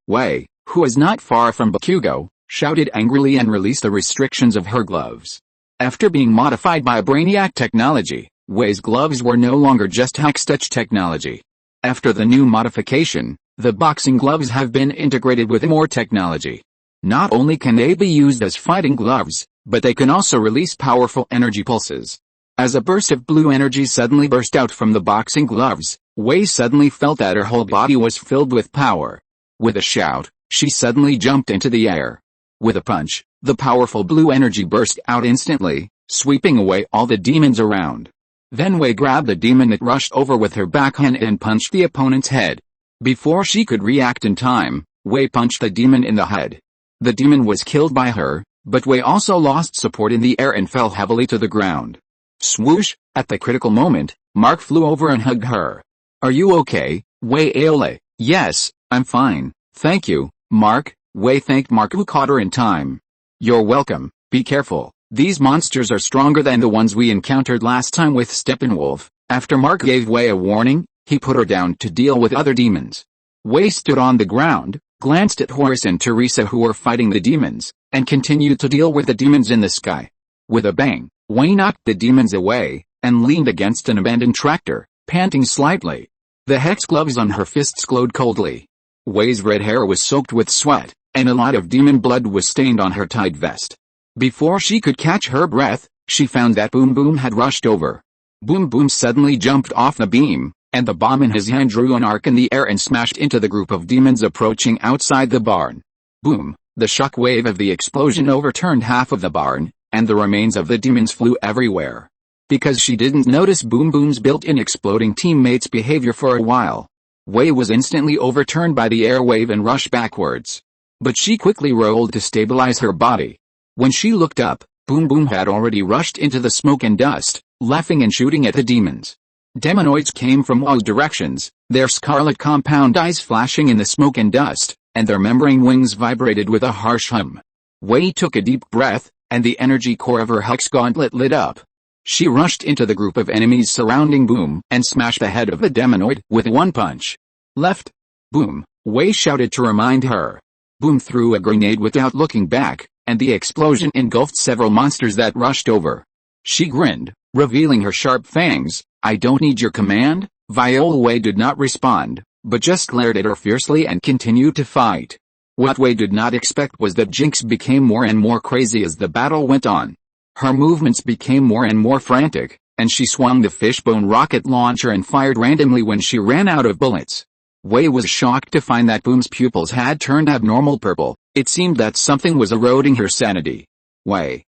Wei, who is not far from Bakugo, shouted angrily and released the restrictions of her gloves. After being modified by Brainiac technology, Wei's gloves were no longer just Hextech technology. After the new modification, the boxing gloves have been integrated with more technology. Not only can they be used as fighting gloves, but they can also release powerful energy pulses. As a burst of blue energy suddenly burst out from the boxing gloves, Wei suddenly felt that her whole body was filled with power. With a shout, she suddenly jumped into the air. With a punch, the powerful blue energy burst out instantly, sweeping away all the demons around. Then Wei grabbed the demon that rushed over with her backhand and punched the opponent's head. Before she could react in time, Wei punched the demon in the head. The demon was killed by her, but Wei also lost support in the air and fell heavily to the ground. Swoosh! At the critical moment, Mark flew over and hugged her. Are you okay, Wei Aole? Yes, I'm fine, thank you, Mark. Wei thanked Mark who caught her in time. You're welcome, be careful, these monsters are stronger than the ones we encountered last time with Steppenwolf. After Mark gave Wei a warning, he put her down to deal with other demons. Wei stood on the ground, glanced at Horus and Teresa who were fighting the demons, and continued to deal with the demons in the sky. With a bang, Wei knocked the demons away, and leaned against an abandoned tractor, panting slightly. The hex gloves on her fists glowed coldly. Wei's red hair was soaked with sweat, and a lot of demon blood was stained on her tight vest. Before she could catch her breath, she found that Boom Boom had rushed over. Boom Boom suddenly jumped off the beam, and the bomb in his hand drew an arc in the air and smashed into the group of demons approaching outside the barn. Boom! The shock wave of the explosion overturned half of the barn, and the remains of the demons flew everywhere. because she didn't notice Boom Boom's built-in exploding teammates' behavior for a while. Wei was instantly overturned by the air wave and rushed backwards. But she quickly rolled to stabilize her body. When she looked up, Boom Boom had already rushed into the smoke and dust, laughing and shooting at the demons. Demonoids came from all directions, their scarlet compound eyes flashing in the smoke and dust, and their membrane wings vibrated with a harsh hum. Wei took a deep breath, and the energy core of her hex gauntlet lit up. She rushed into the group of enemies surrounding Boom and smashed the head of the demonoid with one punch. Left. Boom, Wei shouted to remind her. Boom threw a grenade without looking back, and the explosion engulfed several monsters that rushed over. She grinned, revealing her sharp fangs. I don't need your command? Viola Wei did not respond, but just glared at her fiercely and continued to fight. What Wei did not expect was that Jinx became more and more crazy as the battle went on. Her movements became more and more frantic, and she swung the fishbone rocket launcher and fired randomly when she ran out of bullets. Wei was shocked to find that Boom's pupils had turned abnormal purple. It seemed that something was eroding her sanity. Wei.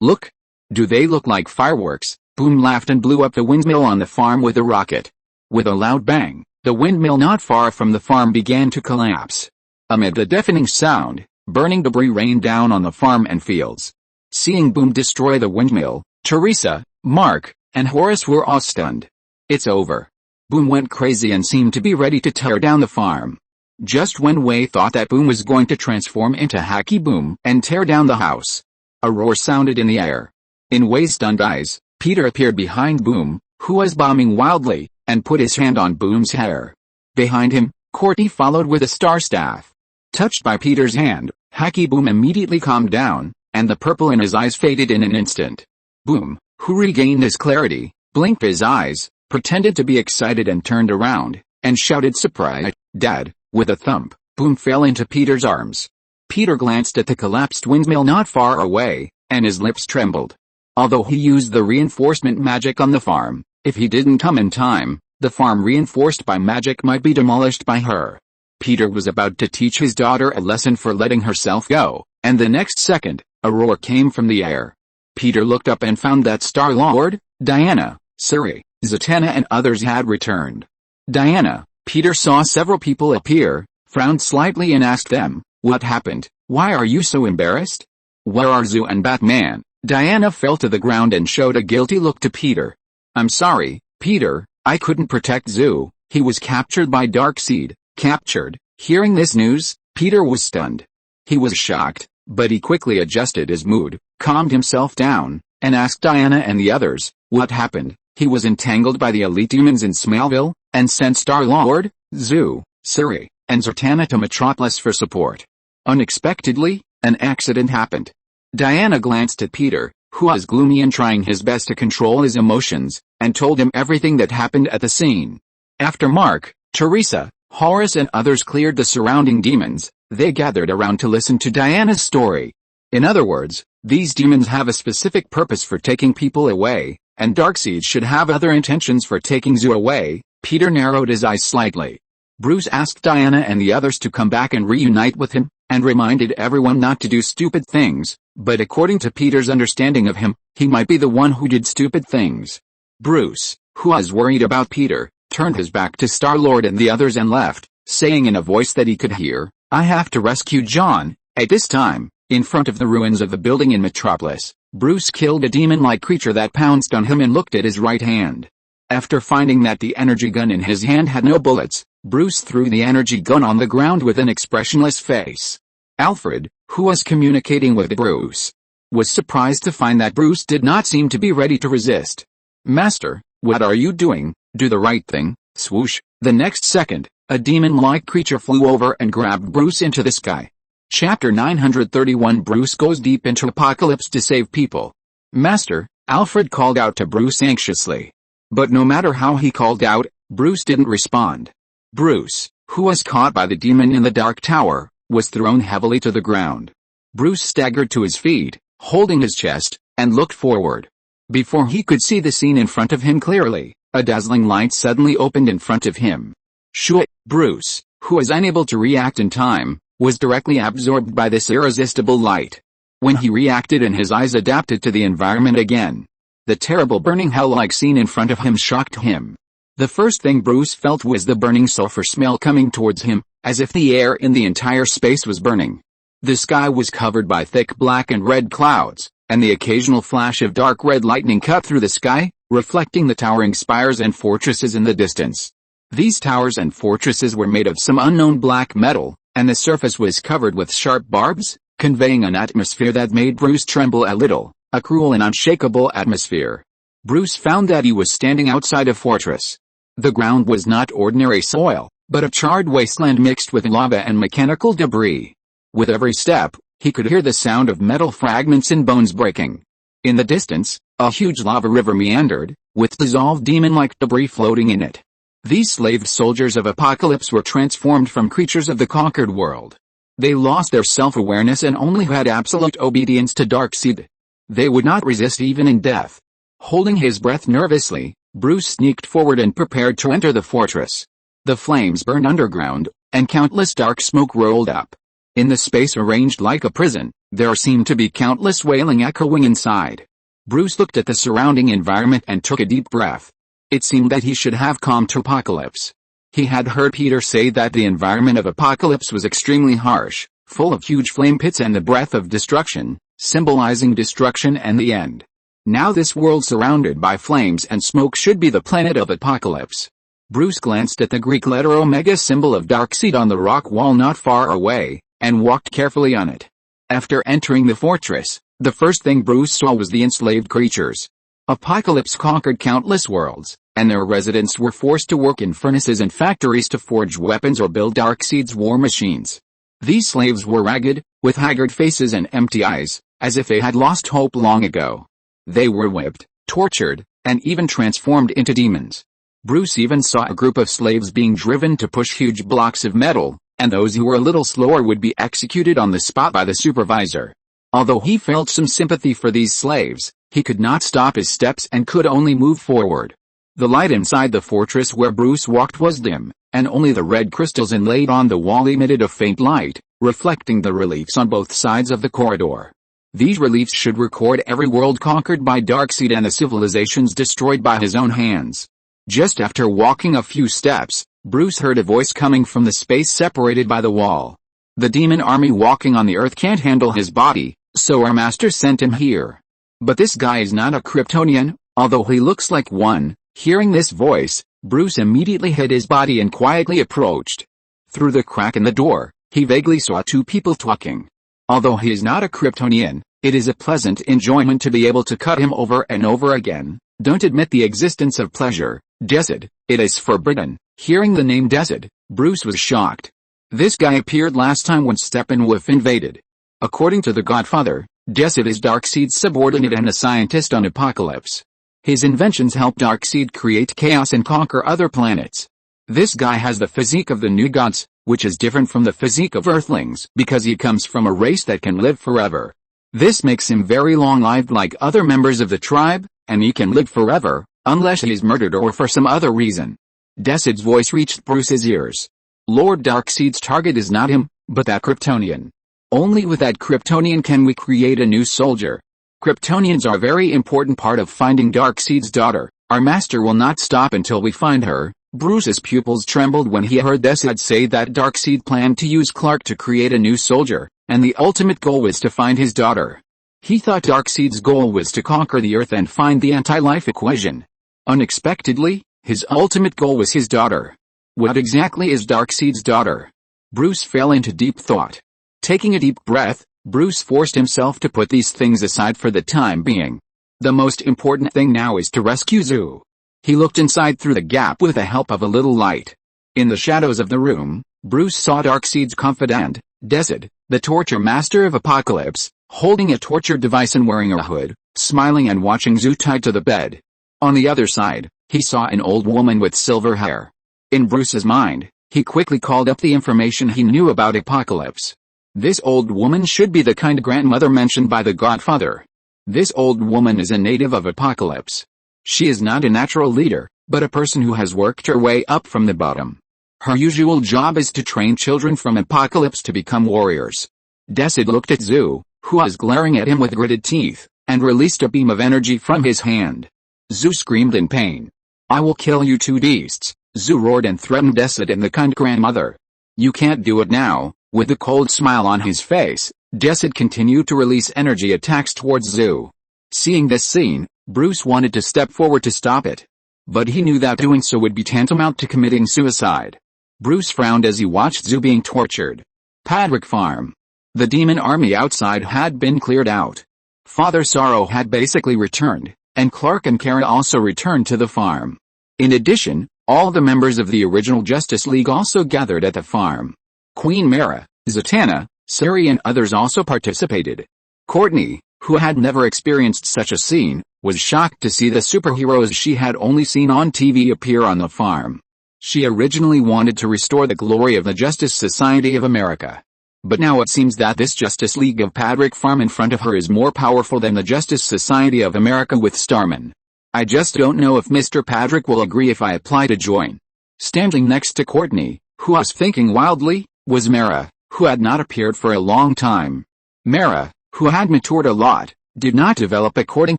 Look. Do they look like fireworks? Boom laughed and blew up the windmill on the farm with a rocket. With a loud bang, the windmill not far from the farm began to collapse. Amid the deafening sound, burning debris rained down on the farm and fields. Seeing Boom destroy the windmill, Teresa, Mark, and Horace were all stunned. It's over. Boom went crazy and seemed to be ready to tear down the farm. Just when Wei thought that Boom was going to transform into Hacky Boom and tear down the house, a roar sounded in the air. In Wei's stunned eyes, Peter appeared behind Boom, who was bombing wildly, and put his hand on Boom's hair. Behind him, Courtney followed with a star staff. Touched by Peter's hand, Hacky Boom immediately calmed down, and the purple in his eyes faded in an instant. Boom, who regained his clarity, blinked his eyes, pretended to be excited and turned around, and shouted surprise, Dad. With a thump, Boom fell into Peter's arms. Peter glanced at the collapsed windmill not far away, and his lips trembled. Although he used the reinforcement magic on the farm, if he didn't come in time, the farm reinforced by magic might be demolished by her. Peter was about to teach his daughter a lesson for letting herself go, and the next second, a roar came from the air. Peter looked up and found that Star-Lord, Diana, Suri, Zatanna and others had returned. Diana, Peter saw several people appear, frowned slightly and asked them, what happened? Why are you so embarrassed? Where are Zoo and Batman? Diana fell to the ground and showed a guilty look to Peter. I'm sorry, Peter, I couldn't protect Zoo, he was captured by Darkseid. Captured? Hearing this news, Peter was stunned. He was shocked, but he quickly adjusted his mood, calmed himself down, and asked Diana and the others, what happened? He was entangled by the elite demons in Smallville, and sent Star-Lord, Zoo, Suri, and Zatanna to Metropolis for support. Unexpectedly, an accident happened. Diana glanced at Peter, who was gloomy and trying his best to control his emotions, and told him everything that happened at the scene. After Mark, Teresa, Horace and others cleared the surrounding demons, they gathered around to listen to Diana's story. In other words, these demons have a specific purpose for taking people away, and Darkseid should have other intentions for taking Zoo away. Peter narrowed his eyes slightly. Bruce asked Diana and the others to come back and reunite with him, and reminded everyone not to do stupid things, but according to Peter's understanding of him, he might be the one who did stupid things. Bruce, who was worried about Peter, turned his back to Star-Lord and the others and left, saying in a voice that he could hear, I have to rescue John. At this time, in front of the ruins of the building in Metropolis, Bruce killed a demon-like creature that pounced on him and looked at his right hand. After finding that the energy gun in his hand had no bullets, Bruce threw the energy gun on the ground with an expressionless face. Alfred, who was communicating with Bruce, was surprised to find that Bruce did not seem to be ready to resist. Master, what are you doing? Do the right thing. Swoosh. The next second, a demon-like creature flew over and grabbed Bruce into the sky. Chapter 931 Bruce goes deep into apocalypse to save people. Master, Alfred called out to Bruce anxiously. But no matter how he called out, Bruce didn't respond. Bruce, who was caught by the demon in the dark tower, was thrown heavily to the ground. Bruce staggered to his feet, holding his chest, and looked forward. Before he could see the scene in front of him clearly, a dazzling light suddenly opened in front of him. Shoo! Bruce, who was unable to react in time, was directly absorbed by this irresistible light. When he reacted and his eyes adapted to the environment again, The terrible burning hell-like scene in front of him shocked him. The first thing Bruce felt was the burning sulfur smell coming towards him, as if the air in the entire space was burning. The sky was covered by thick black and red clouds, and the occasional flash of dark red lightning cut through the sky, reflecting the towering spires and fortresses in the distance. These towers and fortresses were made of some unknown black metal, and the surface was covered with sharp barbs, conveying an atmosphere that made Bruce tremble a little, a cruel and unshakable atmosphere. Bruce found that he was standing outside a fortress. The ground was not ordinary soil, but a charred wasteland mixed with lava and mechanical debris. With every step, he could hear the sound of metal fragments and bones breaking. In the distance, a huge lava river meandered, with dissolved demon-like debris floating in it. These slave soldiers of Apocalypse were transformed from creatures of the conquered world. They lost their self-awareness and only had absolute obedience to Darkseid. They would not resist even in death. Holding his breath nervously, Bruce sneaked forward and prepared to enter the fortress. The flames burned underground, and countless dark smoke rolled up. In the space arranged like a prison, there seemed to be countless wailing echoing inside. Bruce looked at the surrounding environment and took a deep breath. It seemed that he should have come to Apocalypse. He had heard Peter say that the environment of Apocalypse was extremely harsh, full of huge flame pits and the breath of destruction, symbolizing destruction and the end. Now this world surrounded by flames and smoke should be the planet of Apocalypse. Bruce glanced at the Greek letter Omega symbol of Darkseid on the rock wall not far away, and walked carefully on it. After entering the fortress, the first thing Bruce saw was the enslaved creatures. Apocalypse conquered countless worlds, and their residents were forced to work in furnaces and factories to forge weapons or build Darkseid's war machines. These slaves were ragged, with haggard faces and empty eyes, as if they had lost hope long ago. They were whipped, tortured, and even transformed into demons. Bruce even saw a group of slaves being driven to push huge blocks of metal, and those who were a little slower would be executed on the spot by the supervisor. Although he felt some sympathy for these slaves, he could not stop his steps and could only move forward. The light inside the fortress where Bruce walked was dim, and only the red crystals inlaid on the wall emitted a faint light, reflecting the reliefs on both sides of the corridor. These reliefs should record every world conquered by Darkseid and the civilizations destroyed by his own hands. Just after walking a few steps, Bruce heard a voice coming from the space separated by the wall. The demon army walking on the earth can't handle his body, so our master sent him here. But this guy is not a Kryptonian, although he looks like one. Hearing this voice, Bruce immediately hid his body and quietly approached. Through the crack in the door, he vaguely saw two people talking. Although he is not a Kryptonian, it is a pleasant enjoyment to be able to cut him over and over again. Don't admit the existence of pleasure, Darkseid, it is forbidden. Hearing the name Darkseid, Bruce was shocked. This guy appeared last time when Steppenwolf invaded. According to the Godfather, Darkseid is Darkseid's subordinate and a scientist on Apocalypse. His inventions help Darkseid create chaos and conquer other planets. This guy has the physique of the new gods, which is different from the physique of Earthlings because he comes from a race that can live forever. This makes him very long-lived like other members of the tribe, and he can live forever, unless he is murdered or for some other reason. Darkseid's voice reached Bruce's ears. Lord Darkseid's target is not him, but that Kryptonian. Only with that Kryptonian can we create a new soldier. Kryptonians are a very important part of finding Darkseid's daughter. Our master will not stop until we find her. Bruce's pupils trembled when he heard Darkseid say that Darkseid planned to use Clark to create a new soldier, and the ultimate goal was to find his daughter. He thought Darkseid's goal was to conquer the Earth and find the anti-life equation. Unexpectedly, his ultimate goal was his daughter. What exactly is Darkseid's daughter? Bruce fell into deep thought. Taking a deep breath, Bruce forced himself to put these things aside for the time being. The most important thing now is to rescue Zu. He looked inside through the gap with the help of a little light. In the shadows of the room, Bruce saw Darkseid's confidant, Darkseid, the torture master of Apocalypse, holding a torture device and wearing a hood, smiling and watching Zu tied to the bed. On the other side, he saw an old woman with silver hair. In Bruce's mind, he quickly called up the information he knew about Apocalypse. This old woman should be the kind grandmother mentioned by the Godfather. This old woman is a native of Apocalypse. She is not a natural leader, but a person who has worked her way up from the bottom. Her usual job is to train children from Apocalypse to become warriors. Darkseid looked at Zu, who was glaring at him with gritted teeth, and released a beam of energy from his hand. Zhu screamed in pain. "I will kill you two beasts," Zhu roared and threatened Desid and the kind grandmother. "You can't do it now." With a cold smile on his face, Desid continued to release energy attacks towards Zhu. Seeing this scene, Bruce wanted to step forward to stop it. But he knew that doing so would be tantamount to committing suicide. Bruce frowned as he watched Zhu being tortured. Padrick Farm. The demon army outside had been cleared out. Father Sorrow had basically returned, and Clark and Kara also returned to the farm. In addition, all the members of the original Justice League also gathered at the farm. Queen Mara, Zatanna, Sari and others also participated. Courtney, who had never experienced such a scene, was shocked to see the superheroes she had only seen on TV appear on the farm. She originally wanted to restore the glory of the Justice Society of America. But now it seems that this Justice League of Padrick Farm in front of her is more powerful than the Justice Society of America with Starman. "I just don't know if Mr. Padrick will agree if I apply to join." Standing next to Courtney, who was thinking wildly, was Mara, who had not appeared for a long time. Mara, who had matured a lot, did not develop according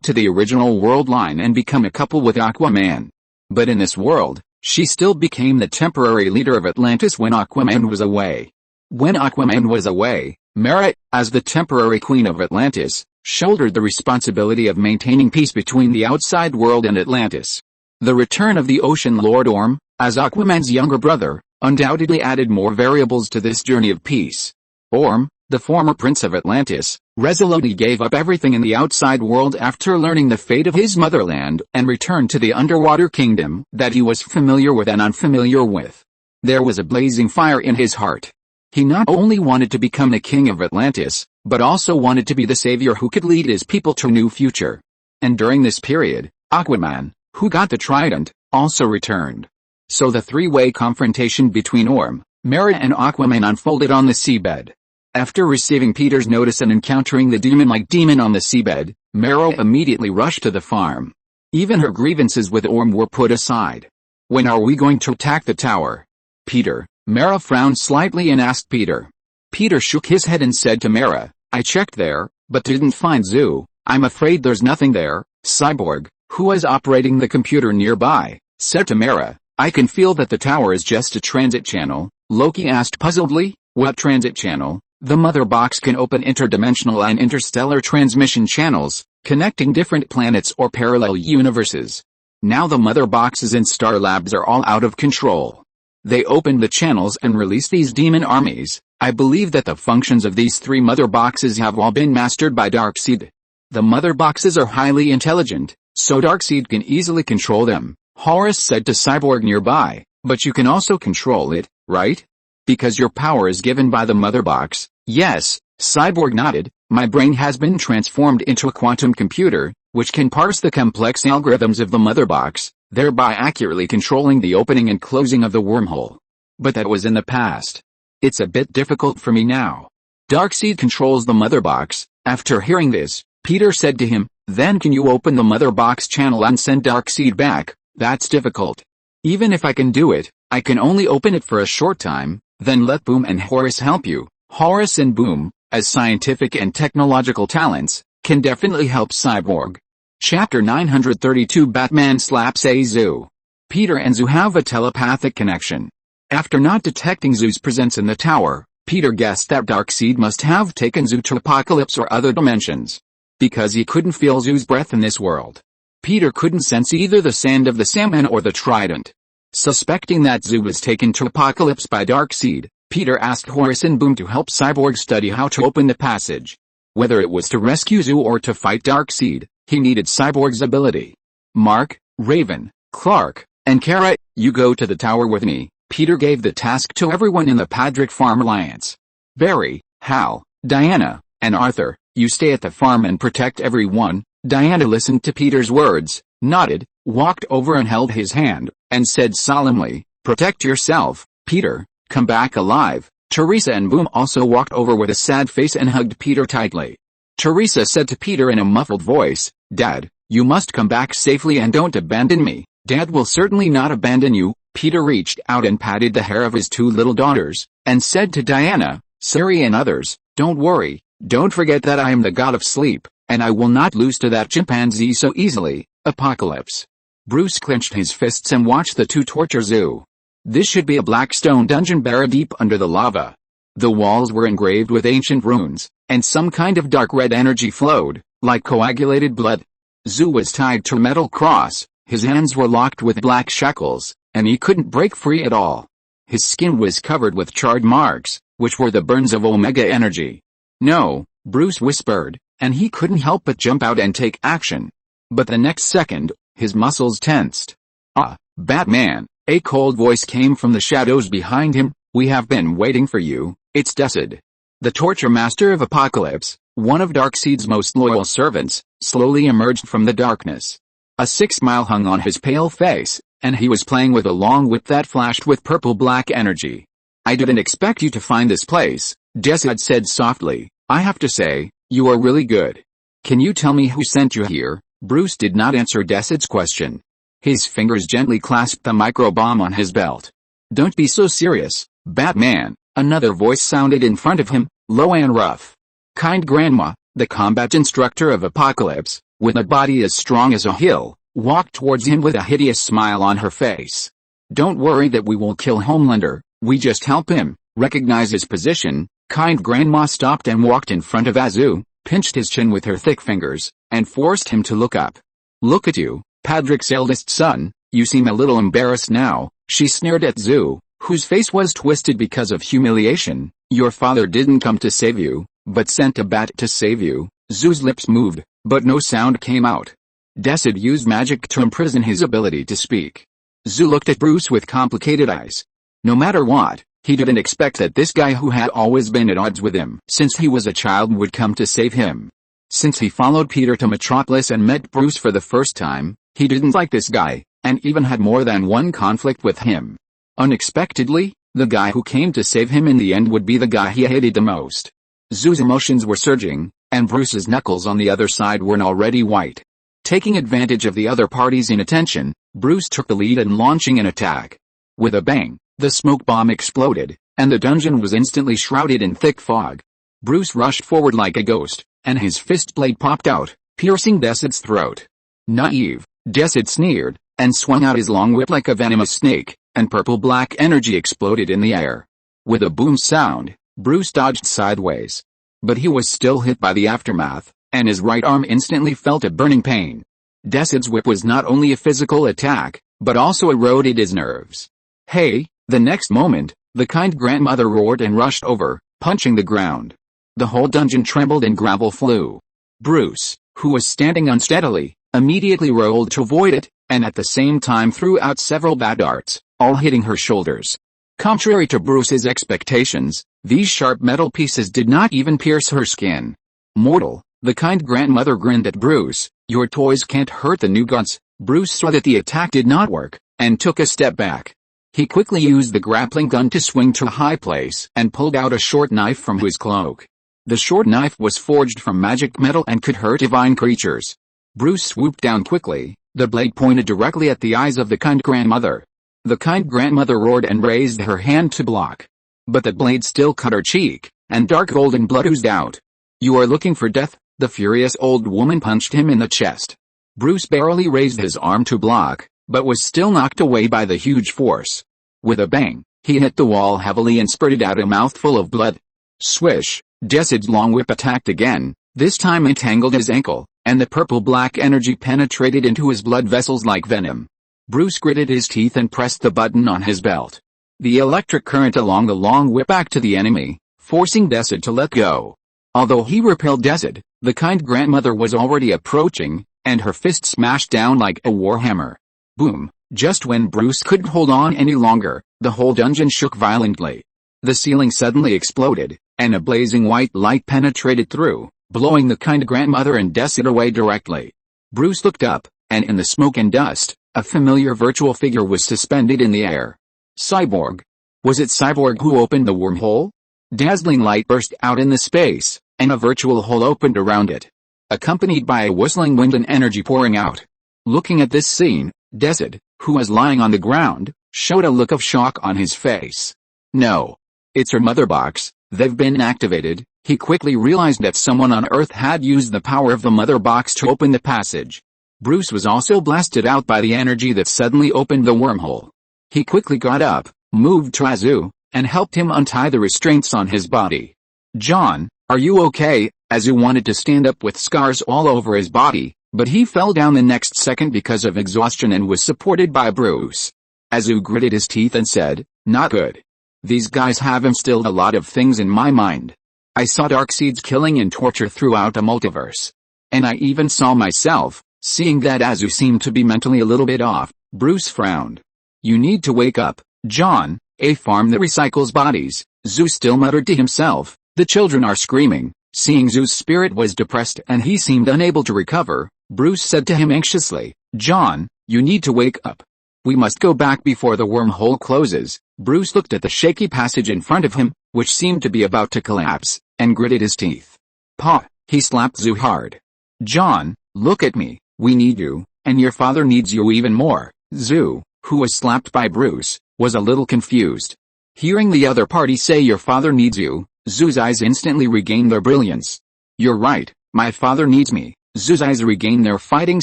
to the original world line and become a couple with Aquaman. But in this world, she still became the temporary leader of Atlantis when Aquaman was away. When Aquaman was away, Mara, as the temporary queen of Atlantis, shouldered the responsibility of maintaining peace between the outside world and Atlantis. The return of the Ocean Lord Orm, as Aquaman's younger brother, undoubtedly added more variables to this journey of peace. Orm, the former prince of Atlantis, resolutely gave up everything in the outside world after learning the fate of his motherland and returned to the underwater kingdom that he was familiar with and unfamiliar with. There was a blazing fire in his heart. He not only wanted to become the king of Atlantis, but also wanted to be the savior who could lead his people to a new future. And during this period, Aquaman, who got the trident, also returned. So the three-way confrontation between Orm, Mara and Aquaman unfolded on the seabed. After receiving Peter's notice and encountering the demon-like demon on the seabed, Mara immediately rushed to the farm. Even her grievances with Orm were put aside. "When are we going to attack the tower?" "Peter." Mara frowned slightly and asked Peter. Peter shook his head and said to Mara, "I checked there, but didn't find Zhu. I'm afraid there's nothing there." Cyborg, who was operating the computer nearby, said to Mara, "I can feel that the tower is just a transit channel." Loki asked puzzledly, "What transit channel?" "The mother box can open interdimensional and interstellar transmission channels, connecting different planets or parallel universes. Now the mother boxes in Star Labs are all out of control. They opened the channels and released these demon armies. I believe that the functions of these three mother boxes have all been mastered by Darkseid. The mother boxes are highly intelligent, so Darkseid can easily control them," Horus said to Cyborg nearby. "But you can also control it, right? Because your power is given by the mother box." "Yes," Cyborg nodded. "My brain has been transformed into a quantum computer, which can parse the complex algorithms of the mother box, thereby accurately controlling the opening and closing of the wormhole. But that was in the past. It's a bit difficult for me now." Darkseid controls the mother box. After hearing this, Peter said to him, "Then can you open the mother box channel and send Darkseid back?" "That's difficult. Even if I can do it, I can only open it for a short time, then let Boom and Horus help you." Horus and Boom, as scientific and technological talents, can definitely help Cyborg. Chapter 932 Batman slaps a Zhu. Peter and Zhu have a telepathic connection. After not detecting Zhu's presence in the tower, Peter guessed that Darkseid must have taken Zhu to Apocalypse or other dimensions. Because he couldn't feel Zhu's breath in this world, Peter couldn't sense either the sand of the salmon or the trident. Suspecting that Zhu was taken to Apocalypse by Darkseid, Peter asked Horus and Boom to help Cyborg study how to open the passage. Whether it was to rescue Zhu or to fight Darkseid, he needed Cyborg's ability. "Mark, Raven, Clark, and Kara, you go to the tower with me." Peter gave the task to everyone in the Padrick Farm Alliance. "Barry, Hal, Diana, and Arthur, you stay at the farm and protect everyone." Diana listened to Peter's words, nodded, walked over and held his hand, and said solemnly, "Protect yourself, Peter, come back alive." Teresa and Boom also walked over with a sad face and hugged Peter tightly. Teresa said to Peter in a muffled voice, "Dad, you must come back safely and don't abandon me." "Dad will certainly not abandon you." Peter reached out and patted the hair of his two little daughters, and said to Diana, Sari and others, "Don't worry, don't forget that I am the god of sleep, and I will not lose to that chimpanzee so easily, Apocalypse. Bruce clenched his fists and watched the two torture Zhu. This should be a black stone dungeon buried deep under the lava. The walls were engraved with ancient runes, and some kind of dark red energy flowed, like coagulated blood. Zhu was tied to a metal cross, his hands were locked with black shackles, and he couldn't break free at all. His skin was covered with charred marks, which were the burns of Omega energy. No, Bruce whispered, and he couldn't help but jump out and take action. But the next second, his muscles tensed. "Ah, Batman," a cold voice came from the shadows behind him. "We have been waiting for you, it's Desid." The torture master of Apocalypse, one of Darkseid's most loyal servants, slowly emerged from the darkness. A sick smile hung on his pale face, and he was playing with a long whip that flashed with purple-black energy. "I didn't expect you to find this place," Desid said softly. "I have to say, you are really good. Can you tell me who sent you here?" Bruce did not answer Desid's question. His fingers gently clasped the microbomb on his belt. "Don't be so serious, Batman," another voice sounded in front of him, low and rough. Kind Grandma, the combat instructor of Apocalypse, with a body as strong as a hill, walked towards him with a hideous smile on her face. "Don't worry that we will kill Homelander, we just help him." Recognize his position, Kind Grandma stopped and walked in front of Azu, pinched his chin with her thick fingers, and forced him to look up. "Look at you, Padrick's eldest son, you seem a little embarrassed now," she sneered at Zhu, whose face was twisted because of humiliation. "Your father didn't come to save you, but sent a bat to save you." Zhu's lips moved, but no sound came out. Desid used magic to imprison his ability to speak. Zhu looked at Bruce with complicated eyes. No matter what, he didn't expect that this guy who had always been at odds with him since he was a child would come to save him. Since he followed Peter to Metropolis and met Bruce for the first time, he didn't like this guy, and even had more than one conflict with him. Unexpectedly, the guy who came to save him in the end would be the guy he hated the most. Zhu's emotions were surging, and Bruce's knuckles on the other side were already white. Taking advantage of the other party's inattention, Bruce took the lead in launching an attack. With a bang, the smoke bomb exploded, and the dungeon was instantly shrouded in thick fog. Bruce rushed forward like a ghost, and his fist blade popped out, piercing Desid's throat. "Naive," Desid sneered, and swung out his long whip like a venomous snake, and purple-black energy exploded in the air. With a boom sound, Bruce dodged sideways. But he was still hit by the aftermath, and his right arm instantly felt a burning pain. Desid's whip was not only a physical attack, but also eroded his nerves. "Hey!" The next moment, the kind grandmother roared and rushed over, punching the ground. The whole dungeon trembled and gravel flew. Bruce, who was standing unsteadily, immediately rolled to avoid it, and at the same time threw out several bat darts, all hitting her shoulders. Contrary to Bruce's expectations, these sharp metal pieces did not even pierce her skin. "Mortal," the kind grandmother grinned at Bruce, "your toys can't hurt the new gods." Bruce saw that the attack did not work, and took a step back. He quickly used the grappling gun to swing to a high place and pulled out a short knife from his cloak. The short knife was forged from magic metal and could hurt divine creatures. Bruce swooped down quickly, the blade pointed directly at the eyes of the kind grandmother. The kind grandmother roared and raised her hand to block. But the blade still cut her cheek, and dark golden blood oozed out. "You are looking for death," the furious old woman punched him in the chest. Bruce barely raised his arm to block, but was still knocked away by the huge force. With a bang, he hit the wall heavily and spurted out a mouthful of blood. Swish, Desid's long whip attacked again, this time it tangled his ankle, and the purple-black energy penetrated into his blood vessels like venom. Bruce gritted his teeth and pressed the button on his belt. The electric current along the long whip back to the enemy, forcing Desid to let go. Although he repelled Desid, the kind grandmother was already approaching, and her fist smashed down like a warhammer. Boom! Just when Bruce couldn't hold on any longer, the whole dungeon shook violently. The ceiling suddenly exploded, and a blazing white light penetrated through, blowing the kind grandmother and Desid away directly. Bruce looked up, and in the smoke and dust, a familiar virtual figure was suspended in the air. Cyborg. Was it Cyborg who opened the wormhole? Dazzling light burst out in the space, and a virtual hole opened around it, accompanied by a whistling wind and energy pouring out. Looking at this scene, Desid, who was lying on the ground, showed a look of shock on his face. "No. It's her mother box, they've been activated," He quickly realized that someone on Earth had used the power of the mother box to open the passage. Bruce was also blasted out by the energy that suddenly opened the wormhole. He quickly got up, moved to Azu, and helped him untie the restraints on his body. "John, are you okay?" Azu wanted to stand up with scars all over his body, but he fell down the next second because of exhaustion and was supported by Bruce. Azu gritted his teeth and said, "Not good. These guys have instilled a lot of things in my mind. I saw Darkseid's killing and torture throughout a multiverse. And I even saw myself." Seeing that Azu seemed to be mentally a little bit off, Bruce frowned. "You need to wake up, John, a farm that recycles bodies," Zu still muttered to himself. "The children are screaming." Seeing Zu's spirit was depressed and he seemed unable to recover, Bruce said to him anxiously, "John, you need to wake up. We must go back before the wormhole closes." Bruce looked at the shaky passage in front of him, which seemed to be about to collapse, and gritted his teeth. "Pa!" He slapped Zu hard. "John, look at me. We need you, and your father needs you even more." Zu, who was slapped by Bruce, was a little confused. Hearing the other party say your father needs you, Zu's eyes instantly regained their brilliance. "You're right, my father needs me." Zu's eyes regained their fighting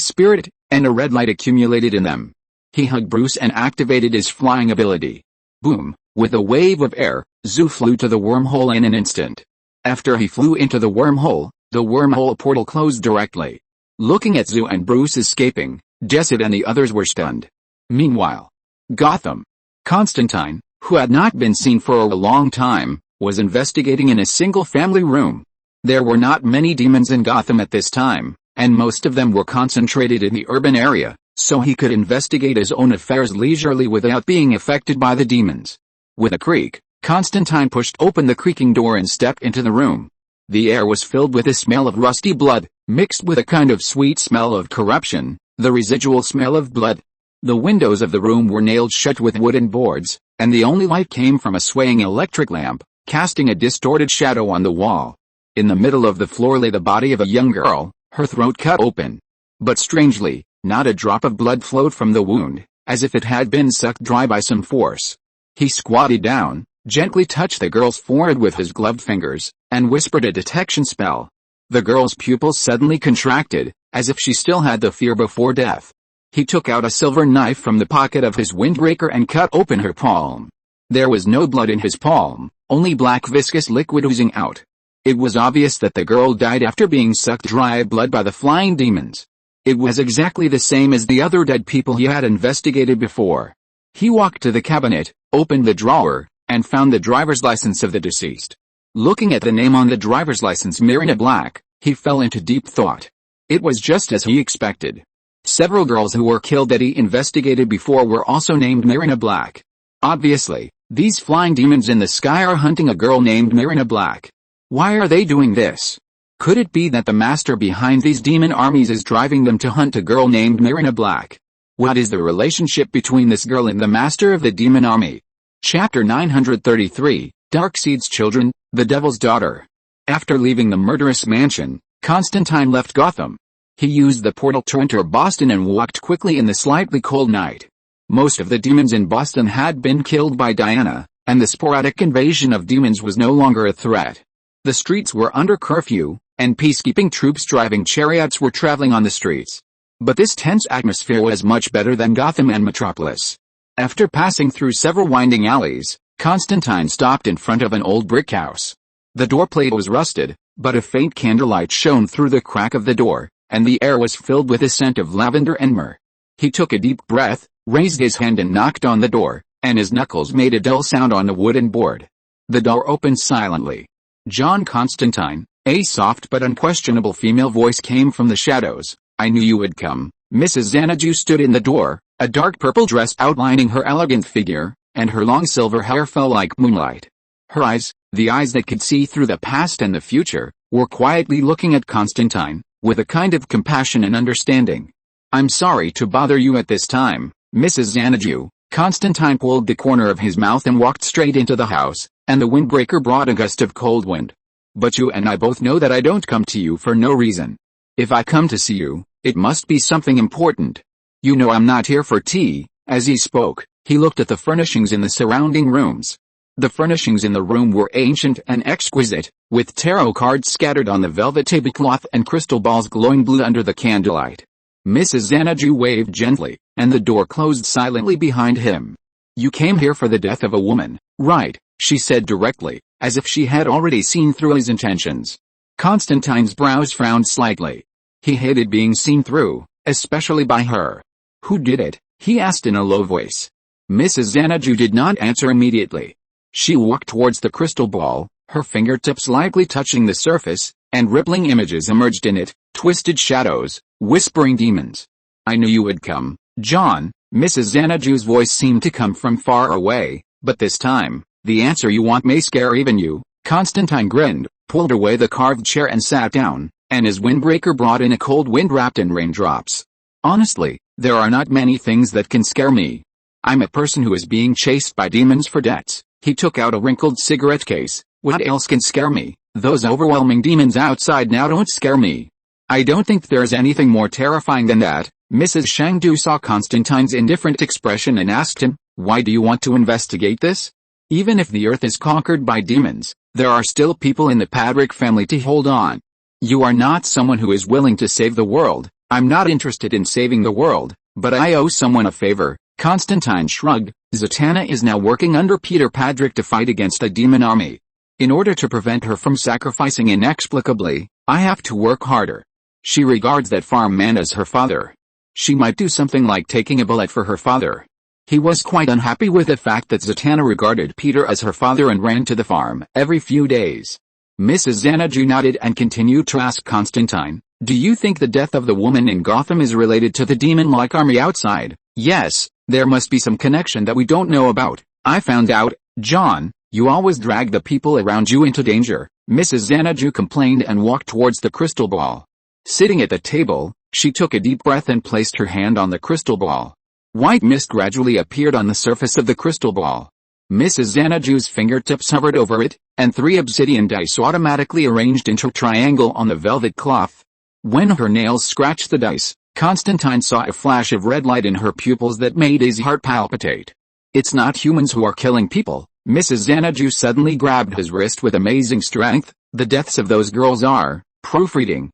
spirit, and a red light accumulated in them. He hugged Bruce and activated his flying ability. Boom! With a wave of air, Zu flew to the wormhole in an instant. After he flew into the wormhole portal closed directly. Looking at Zu and Bruce escaping, Jessup and the others were stunned. Meanwhile, Gotham. Constantine, who had not been seen for a long time, was investigating in a single-family room. There were not many demons in Gotham at this time, and most of them were concentrated in the urban area, so he could investigate his own affairs leisurely without being affected by the demons. With a creak, Constantine pushed open the creaking door and stepped into the room. The air was filled with a smell of rusty blood, mixed with a kind of sweet smell of corruption, the residual smell of blood. The windows of the room were nailed shut with wooden boards, and the only light came from a swaying electric lamp, casting a distorted shadow on the wall. In the middle of the floor lay the body of a young girl, her throat cut open. But strangely, not a drop of blood flowed from the wound, as if it had been sucked dry by some force. He squatted down, gently touched the girl's forehead with his gloved fingers, and whispered a detection spell. The girl's pupils suddenly contracted, as if she still had the fear before death. He took out a silver knife from the pocket of his windbreaker and cut open her palm. There was no blood in his palm, only black viscous liquid oozing out. It was obvious that the girl died after being sucked dry of blood by the flying demons. It was exactly the same as the other dead people he had investigated before. He walked to the cabinet, opened the drawer, and found the driver's license of the deceased. Looking at the name on the driver's license, Marina Black, he fell into deep thought. It was just as he expected. Several girls who were killed that he investigated before were also named Marina Black. Obviously, these flying demons in the sky are hunting a girl named Marina Black. Why are they doing this? Could it be that the master behind these demon armies is driving them to hunt a girl named Marina Black? What is the relationship between this girl and the master of the demon army? Chapter 933, Darkseid's Children, the Devil's Daughter. After leaving the murderous mansion, Constantine left Gotham. He used the portal to enter Boston and walked quickly in the slightly cold night. Most of the demons in Boston had been killed by Diana, and the sporadic invasion of demons was no longer a threat. The streets were under curfew, and peacekeeping troops driving chariots were traveling on the streets. But this tense atmosphere was much better than Gotham and Metropolis. After passing through several winding alleys, Constantine stopped in front of an old brick house. The doorplate was rusted, but a faint candlelight shone through the crack of the door, and the air was filled with a scent of lavender and myrrh. He took a deep breath, raised his hand and knocked on the door, and his knuckles made a dull sound on the wooden board. The door opened silently. "John Constantine," a soft but unquestionable female voice came from the shadows. "I knew you would come." Mrs. Xanadu stood in the door, a dark purple dress outlining her elegant figure, and her long silver hair fell like moonlight. Her eyes, the eyes that could see through the past and the future, were quietly looking at Constantine, with a kind of compassion and understanding. "I'm sorry to bother you at this time, Mrs. Xanadu." Constantine pulled the corner of his mouth and walked straight into the house, and the windbreaker brought a gust of cold wind. "But you and I both know that I don't come to you for no reason. If I come to see you, it must be something important. You know I'm not here for tea." As he spoke, he looked at the furnishings in the surrounding rooms. The furnishings in the room were ancient and exquisite, with tarot cards scattered on the velvet tablecloth and crystal balls glowing blue under the candlelight. Mrs. Xanadu waved gently, and the door closed silently behind him. "You came here for the death of a woman, right?" she said directly, as if she had already seen through his intentions. Constantine's brows frowned slightly. He hated being seen through, especially by her. "Who did it?" he asked in a low voice. Mrs. Xanadu did not answer immediately. She walked towards the crystal ball, her fingertips lightly touching the surface, and rippling images emerged in it, twisted shadows, whispering demons. "I knew you would come, John." Mrs. Xanadu's voice seemed to come from far away, but this time, "the answer you want may scare even you." Constantine grinned, pulled away the carved chair and sat down, and his windbreaker brought in a cold wind wrapped in raindrops. "Honestly, there are not many things that can scare me. I'm a person who is being chased by demons for debts." He took out a wrinkled cigarette case. "What else can scare me? Those overwhelming demons outside now don't scare me. I don't think there's anything more terrifying than that." Mrs. Shangdu saw Constantine's indifferent expression and asked him, "Why do you want to investigate this? Even if the earth is conquered by demons, there are still people in the Padrick family to hold on. You are not someone who is willing to save the world." "I'm not interested in saving the world, but I owe someone a favor." Constantine shrugged. "Zatanna is now working under Peter Padrick to fight against a demon army. In order to prevent her from sacrificing inexplicably, I have to work harder. She regards that farm man as her father. She might do something like taking a bullet for her father." He was quite unhappy with the fact that Zatanna regarded Peter as her father and ran to the farm every few days. Mrs. Xanadu nodded and continued to ask Constantine, "Do you think the death of the woman in Gotham is related to the demon-like army outside?" "Yes, there must be some connection that we don't know about. I found out, John, you always drag the people around you into danger." Mrs. Xanadu complained and walked towards the crystal ball. Sitting at the table, she took a deep breath and placed her hand on the crystal ball. White mist gradually appeared on the surface of the crystal ball. Mrs. Xanadu's fingertips hovered over it, and 3 obsidian dice automatically arranged into a triangle on the velvet cloth. When her nails scratched the dice, Constantine saw a flash of red light in her pupils that made his heart palpitate. "It's not humans who are killing people." Mrs. Xanadu suddenly grabbed his wrist with amazing strength. "The deaths of those girls are proofreading,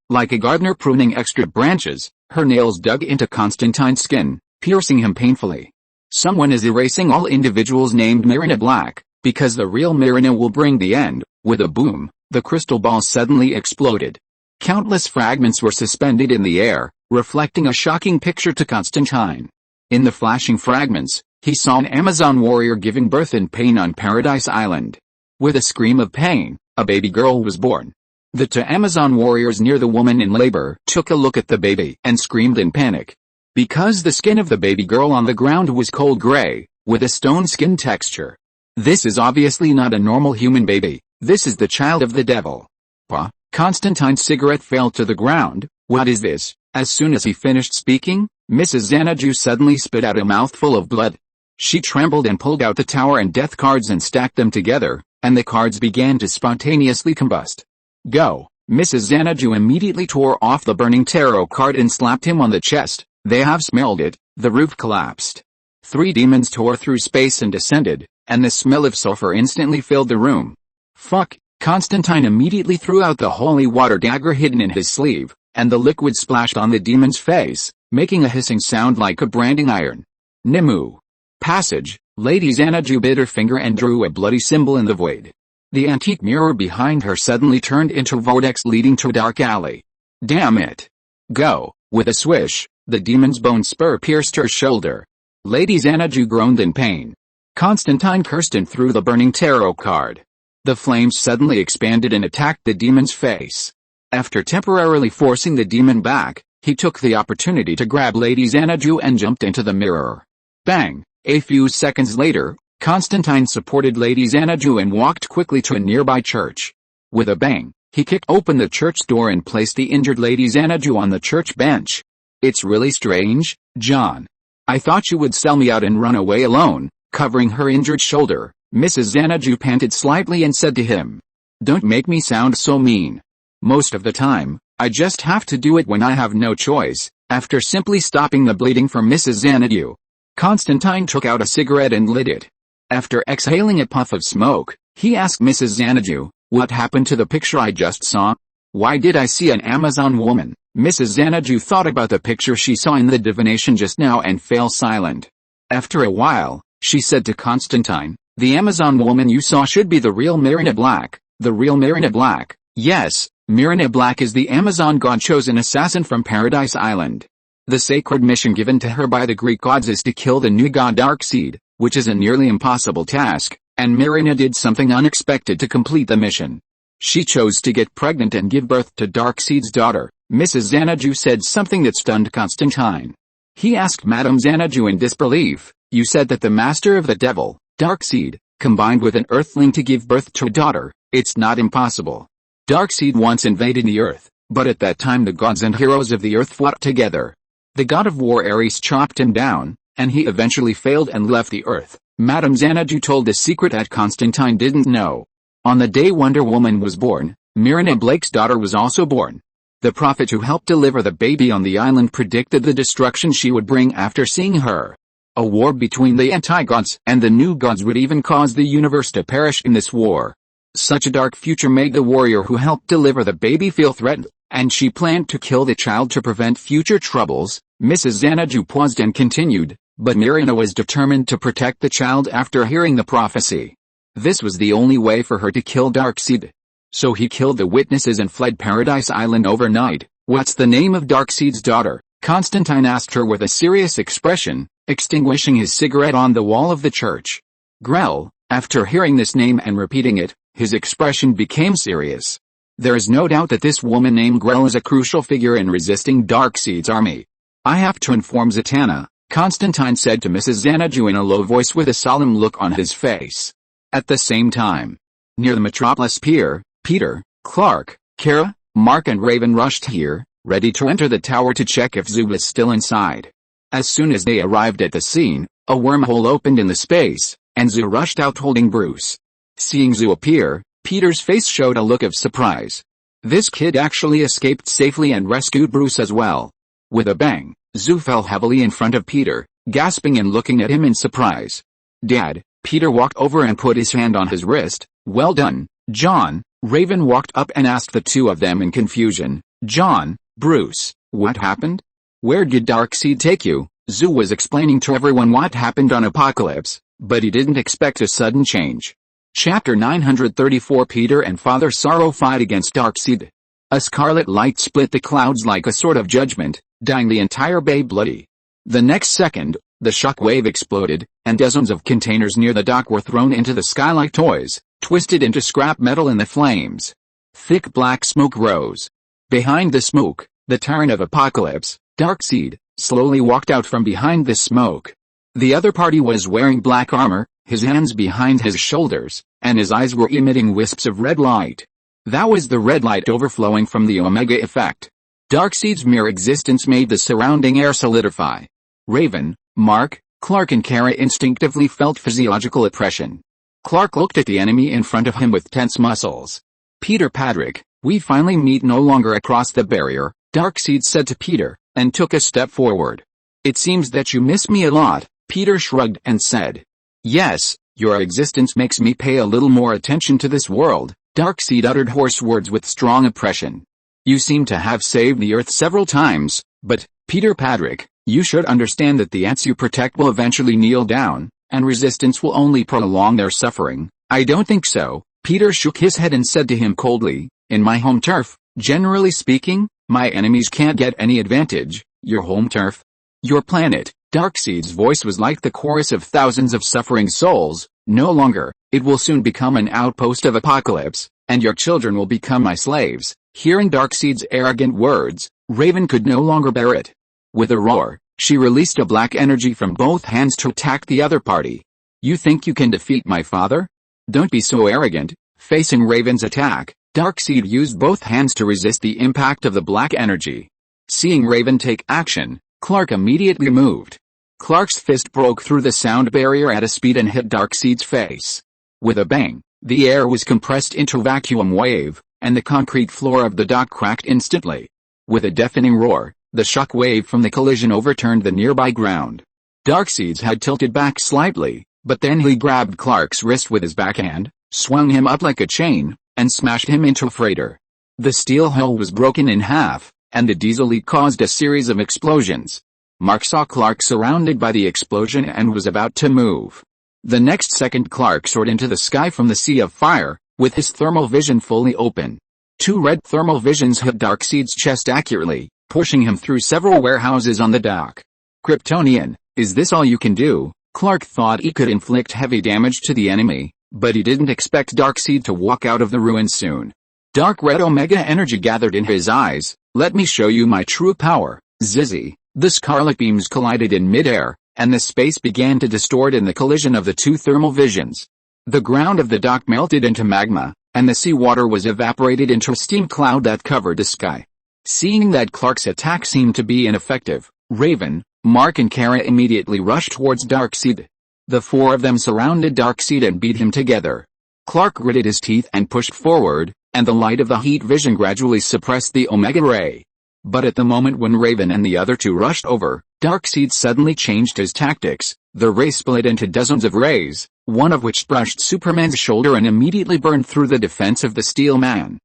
like a gardener pruning extra branches." Her nails dug into Constantine's skin, piercing him painfully. "Someone is erasing all individuals named Marina Black, because the real Marina will bring the end." With a boom, the crystal ball suddenly exploded. Countless fragments were suspended in the air, reflecting a shocking picture to Constantine. In the flashing fragments, he saw an Amazon warrior giving birth in pain on Paradise Island. With a scream of pain, a baby girl was born. The 2 Amazon warriors near the woman in labor took a look at the baby and screamed in panic. Because the skin of the baby girl on the ground was cold gray, with a stone skin texture. "This is obviously not a normal human baby. This is the child of the devil." "Pa?" Constantine's cigarette fell to the ground. "What is this?" As soon as he finished speaking, Mrs. Xanadu suddenly spit out a mouthful of blood. She trembled and pulled out the tower and death cards and stacked them together, and the cards began to spontaneously combust. "Go." Mrs. Xanadu immediately tore off the burning tarot card and slapped him on the chest. "They have smelled it." The roof collapsed. 3 demons tore through space and descended, and the smell of sulfur instantly filled the room. "Fuck." Constantine immediately threw out the holy water dagger hidden in his sleeve, and the liquid splashed on the demon's face, making a hissing sound like a branding iron. "Nimu." Passage. Lady Xanadu bit her finger and drew a bloody symbol in the void. The antique mirror behind her suddenly turned into a vortex leading to a dark alley. "Damn it. Go." With a swish, the demon's bone spur pierced her shoulder. Lady Xanadu groaned in pain. Constantine cursed and threw the burning tarot card. The flames suddenly expanded and attacked the demon's face. After temporarily forcing the demon back, he took the opportunity to grab Lady Xanadu and jumped into the mirror. Bang! A few seconds later, Constantine supported Lady Xanadu and walked quickly to a nearby church. With a bang, he kicked open the church door and placed the injured Lady Xanadu on the church bench. "It's really strange, John. I thought you would sell me out and run away alone." Covering her injured shoulder, Mrs. Xanadu panted slightly and said to him, "Don't make me sound so mean. Most of the time, I just have to do it when I have no choice." After simply stopping the bleeding from Mrs. Xanadu, Constantine took out a cigarette and lit it. After exhaling a puff of smoke, he asked Mrs. Xanadu, "What happened to the picture I just saw? Why did I see an Amazon woman?" Mrs. Xanadu thought about the picture she saw in the divination just now and fell silent. After a while, she said to Constantine, "The Amazon woman you saw should be the real Marina Black." "The real Marina Black?" "Yes, Marina Black is the Amazon god-chosen assassin from Paradise Island. The sacred mission given to her by the Greek gods is to kill the new god Darkseid, which is a nearly impossible task, and Marina did something unexpected to complete the mission. She chose to get pregnant and give birth to Darkseid's daughter." Mrs. Xanadu said something that stunned Constantine. He asked Madame Xanadu in disbelief, "You said that the master of the devil, Darkseid, combined with an earthling to give birth to a daughter. It's not impossible. Darkseid once invaded the earth, but at that time the gods and heroes of the earth fought together. The god of war Ares chopped him down, and he eventually failed and left the earth." Madame Xanadu told a secret that Constantine didn't know. On the day Wonder Woman was born, Marina Blake's daughter was also born. The prophet who helped deliver the baby on the island predicted the destruction she would bring after seeing her. A war between the anti-gods and the new gods would even cause the universe to perish in this war. Such a dark future made the warrior who helped deliver the baby feel threatened, and she planned to kill the child to prevent future troubles. Mrs. Xanadu paused and continued, "But Marina was determined to protect the child after hearing the prophecy. This was the only way for her to kill Darkseid. So he killed the witnesses and fled Paradise Island overnight." "What's the name of Darkseid's daughter?" Constantine asked her with a serious expression, extinguishing his cigarette on the wall of the church. Grell. After hearing this name and repeating it, his expression became serious. "There is no doubt that this woman named Grell is a crucial figure in resisting Darkseid's army. I have to inform Zatanna," Constantine said to Mrs. Xanadu in a low voice with a solemn look on his face. At the same time, near the Metropolis Pier, Peter, Clark, Kara, Mark and Raven rushed here, ready to enter the tower to check if Zoo was still inside. As soon as they arrived at the scene, a wormhole opened in the space, and Zoo rushed out holding Bruce. Seeing Zoo appear, Peter's face showed a look of surprise. This kid actually escaped safely and rescued Bruce as well. With a bang, Zoo fell heavily in front of Peter, gasping and looking at him in surprise. "Dad," Peter walked over and put his hand on his wrist. "Well done, John." Raven walked up and asked the two of them in confusion, "John, Bruce, what happened? Where did Darkseid take you?" Zoo was explaining to everyone what happened on Apocalypse, but he didn't expect a sudden change. Chapter 934 Peter and Father Sorrow fight against Darkseid. A scarlet light split the clouds like a sword of judgment, dyeing the entire bay bloody. The next second, the shockwave exploded, and dozens of containers near the dock were thrown into the sky like toys, twisted into scrap metal in the flames. Thick black smoke rose. Behind the smoke, the tyrant of Apocalypse, Darkseid, slowly walked out from behind the smoke. The other party was wearing black armor, his hands behind his shoulders, and his eyes were emitting wisps of red light. That was the red light overflowing from the Omega effect. Darkseid's mere existence made the surrounding air solidify. Raven, Mark, Clark and Kara instinctively felt physiological oppression. Clark looked at the enemy in front of him with tense muscles. "Peter Patrick, we finally meet no longer across the barrier," Darkseid said to Peter, and took a step forward. "It seems that you miss me a lot," Peter shrugged and said. "Yes, your existence makes me pay a little more attention to this world," Darkseid uttered hoarse words with strong oppression. "You seem to have saved the Earth several times, but, Peter Patrick, you should understand that the ants you protect will eventually kneel down, and resistance will only prolong their suffering." "I don't think so," Peter shook his head and said to him coldly, "In my home turf, generally speaking, my enemies can't get any advantage." "Your home turf? Your planet?" Darkseid's voice was like the chorus of thousands of suffering souls. "No longer. It will soon become an outpost of Apocalypse, and your children will become my slaves." Hearing Darkseid's arrogant words, Raven could no longer bear it. With a roar, she released a black energy from both hands to attack the other party. "You think you can defeat my father? Don't be so arrogant." Facing Raven's attack, Darkseid used both hands to resist the impact of the black energy. Seeing Raven take action, Clark immediately moved. Clark's fist broke through the sound barrier at a speed and hit Darkseid's face. With a bang, the air was compressed into a vacuum wave, and the concrete floor of the dock cracked instantly. With a deafening roar, the shock wave from the collision overturned the nearby ground. Darkseid's head tilted back slightly, But then he grabbed Clark's wrist with his backhand, swung him up like a chain, and smashed him into a freighter. The steel hull was broken in half, and the diesel leak caused a series of explosions. Mark saw Clark surrounded by the explosion and was about to move. The next second Clark soared into the sky from the sea of fire, with his thermal vision fully open. Two red thermal visions hit Darkseid's chest accurately, pushing him through several warehouses on the dock. Kryptonian, is this all you can do? Clark thought he could inflict heavy damage to the enemy, but he didn't expect Darkseid to walk out of the ruins soon. Dark red Omega energy gathered in his eyes. Let me show you my true power, Zizzy. The scarlet beams collided in midair, and the space began to distort in the collision of the two thermal visions. The ground of the dock melted into magma, and the seawater was evaporated into a steam cloud that covered the sky. Seeing that Clark's attack seemed to be ineffective, Raven, Mark and Kara immediately rushed towards Darkseid. The four of them surrounded Darkseid and beat him together. Clark gritted his teeth and pushed forward, and the light of the heat vision gradually suppressed the Omega Ray. But at the moment when Raven and the other two rushed over, Darkseid suddenly changed his tactics. The ray split into dozens of rays, one of which brushed Superman's shoulder and immediately burned through the defense of the Steel Man.